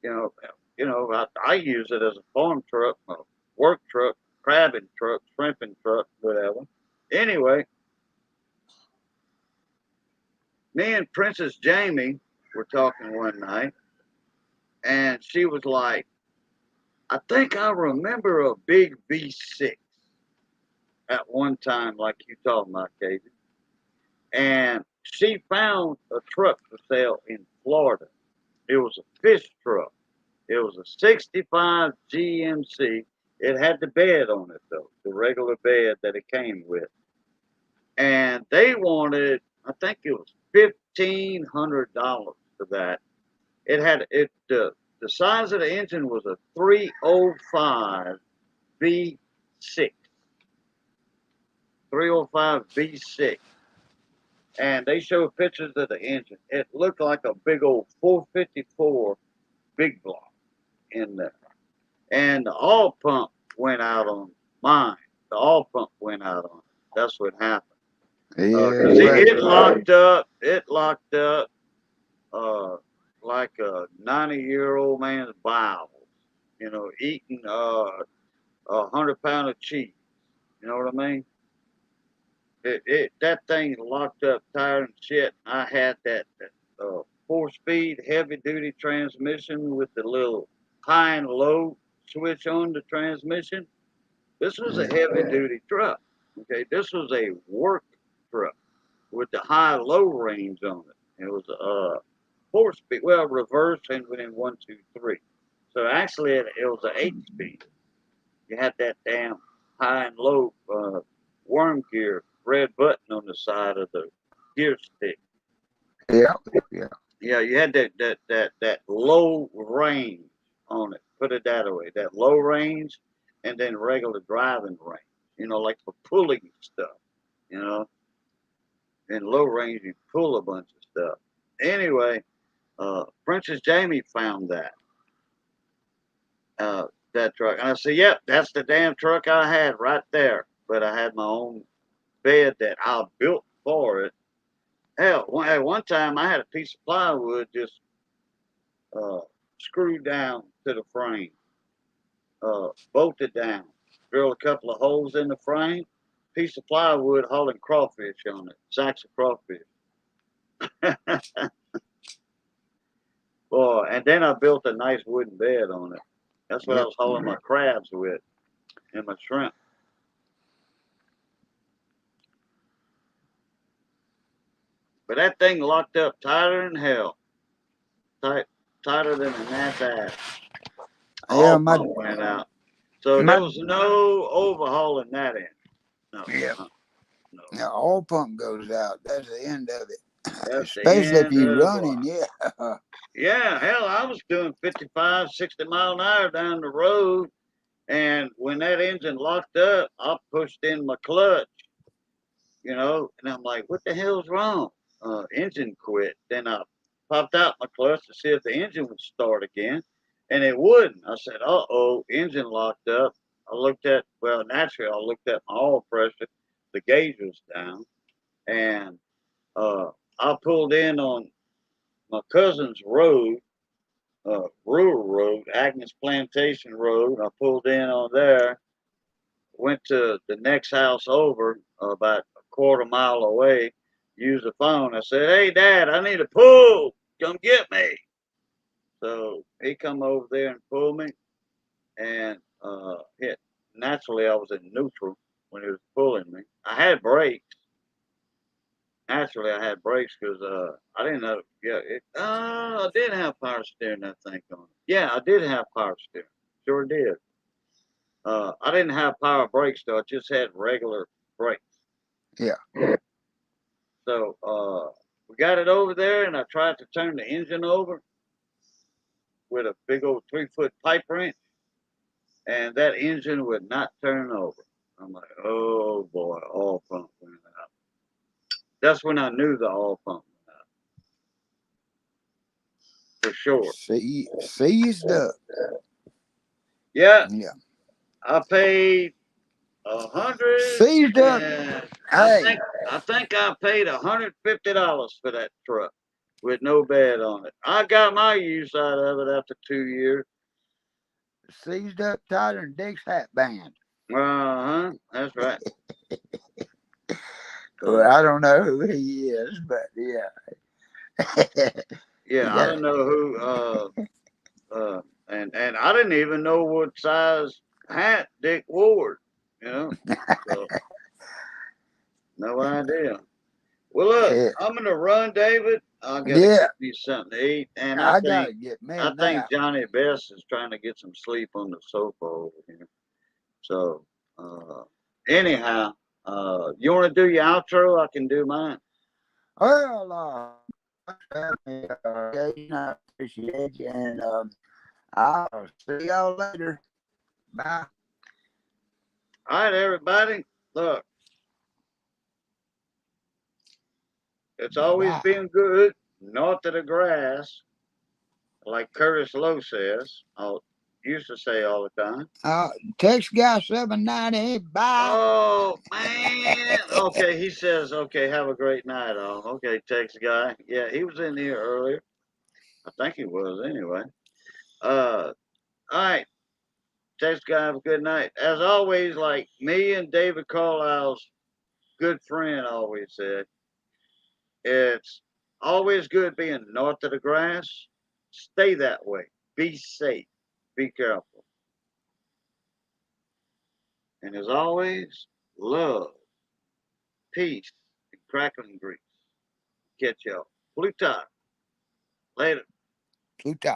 [SPEAKER 1] I use it as a farm truck, a work truck, crabbing truck, shrimping truck, whatever. Anyway, me and Princess Jamie were talking one night, and she was like, I think I remember a big V6. at one time, like you talking about, Katie. And she found a truck for sale in Florida. It was a fish truck. It was a 65 GMC. It had the bed on it, though, the regular bed that it came with. And they wanted, I think it was $1,500 for that. It had it the size of the engine was a 305 V6, 305 V6, and they showed pictures of the engine. It looked like a big old 454 big block in there, and the oil pump went out on mine. The oil pump went out on it. That's what happened.
[SPEAKER 6] Yeah,
[SPEAKER 1] Cause it,
[SPEAKER 6] it
[SPEAKER 1] it
[SPEAKER 6] was.
[SPEAKER 1] locked up. It locked up. Uh, like a 90-year-old man's bowels. You know, eating 100 pound of cheese. You know what I mean? That thing locked up, tired and shit. I had that 4-speed heavy duty transmission with the little high and low switch on the transmission. This was a
[SPEAKER 6] Yeah.
[SPEAKER 1] heavy duty truck. Okay, this was a work truck with the high low range on it. It was 4-speed, well, reverse and within 1, 2, 3. So actually, it was an 8-speed. You had that damn high and low worm gear red button on the side of the gear stick.
[SPEAKER 6] Yeah. Yeah.
[SPEAKER 1] Yeah, you had that low range on it. Put it that way. That low range, and then regular driving range. You know, like for pulling stuff. You know, in low range you pull a bunch of stuff. Anyway, Princess Jamie found uh, that truck. And I said, yep, that's the damn truck I had right there. But I had my own bed that I built for it. Hell, at one time I had a piece of plywood just uh, screwed down to the frame, bolted down, drilled a couple of holes in the frame, piece of plywood hauling crawfish on it, sacks of crawfish. Boy, and then I built a nice wooden bed on it. That's what I
[SPEAKER 6] Yep.
[SPEAKER 1] was hauling my crabs with and my shrimp. But that thing locked up tighter than hell. Tight, tighter than a gnat's ass.
[SPEAKER 6] Yeah.
[SPEAKER 1] All pump went out. So
[SPEAKER 6] My
[SPEAKER 1] there was no overhauling that end. No,
[SPEAKER 6] yeah.
[SPEAKER 1] no.
[SPEAKER 6] Now all pump goes out. That's the end of it.
[SPEAKER 1] That's the
[SPEAKER 6] Especially if
[SPEAKER 1] end
[SPEAKER 6] you're
[SPEAKER 1] of the block.
[SPEAKER 6] running. Yeah.
[SPEAKER 1] Yeah, hell, I was doing 55, 60 mile an hour down the road. And when that engine locked up, I pushed in my clutch, you know, and I'm like, what the hell's wrong? Engine quit. Then I popped out my clutch to see if the engine would start again, and it wouldn't. I said, uh oh, engine locked up. I looked at, well, naturally, I looked at my oil pressure. The gauge was down, and uh, I pulled in on my cousin's road, rural road, Agnes Plantation Road. I pulled in on there, went to the next house over, about a quarter mile away, used the phone. I said, hey, Dad, I need a pull. Come get me. So he come over there and pulled me, and naturally I was in neutral when he was pulling me. I had brakes. Naturally, I had brakes because I didn't know. Yeah, I did have power steering. I think on it. Yeah, I did have power steering. Sure did. I didn't have power brakes though. I just had regular brakes.
[SPEAKER 6] Yeah.
[SPEAKER 1] So we got it over there, and I tried to turn the engine over with a big old 3-foot pipe wrench, and that engine would not turn over. I'm like, oh boy, oil pump went out. That's when I knew the oil pump went out for sure.
[SPEAKER 6] Seized up.
[SPEAKER 1] Yeah,
[SPEAKER 6] Yeah.
[SPEAKER 1] I paid 100,
[SPEAKER 6] Seized up.
[SPEAKER 1] and
[SPEAKER 6] Hey.
[SPEAKER 1] I think I paid $150 for that truck with no bed on it. I got my use out of it after 2 years.
[SPEAKER 6] Seized up tighter than Dick's hat band.
[SPEAKER 1] That's right.
[SPEAKER 6] Well, I don't know who he is, but yeah.
[SPEAKER 1] Yeah, I don't know who. And I didn't even know what size hat Dick wore. You know. So No idea. Well, look,
[SPEAKER 6] Yeah,
[SPEAKER 1] I'm gonna run, David. I gotta
[SPEAKER 6] yeah,
[SPEAKER 1] get me something to eat, and
[SPEAKER 6] I gotta get me a
[SPEAKER 1] I think
[SPEAKER 6] nap.
[SPEAKER 1] Johnny Best is trying to get some sleep on the sofa over here. So, anyhow, you want to do your outro? I can do mine.
[SPEAKER 6] Well, Jason, I appreciate you, and I'll see y'all later. Bye.
[SPEAKER 1] All right, everybody. Look, it's always
[SPEAKER 6] Bye.
[SPEAKER 1] been good north of the grass, like Curtis Lowe says. I used to say all the time.
[SPEAKER 6] Text guy 790. Bye.
[SPEAKER 1] Oh man. Okay, he says, okay, have a great night, all. Okay, text guy. Yeah, he was in here earlier. I think he was anyway. All right. Text guy, have a good night. As always, like me and David Carlisle's good friend always said, it's always good being north of the grass. Stay that way. Be safe. Be careful. And as always, love, peace, and crackling grease. Catch y'all. Blue top. Later.
[SPEAKER 6] Pluto.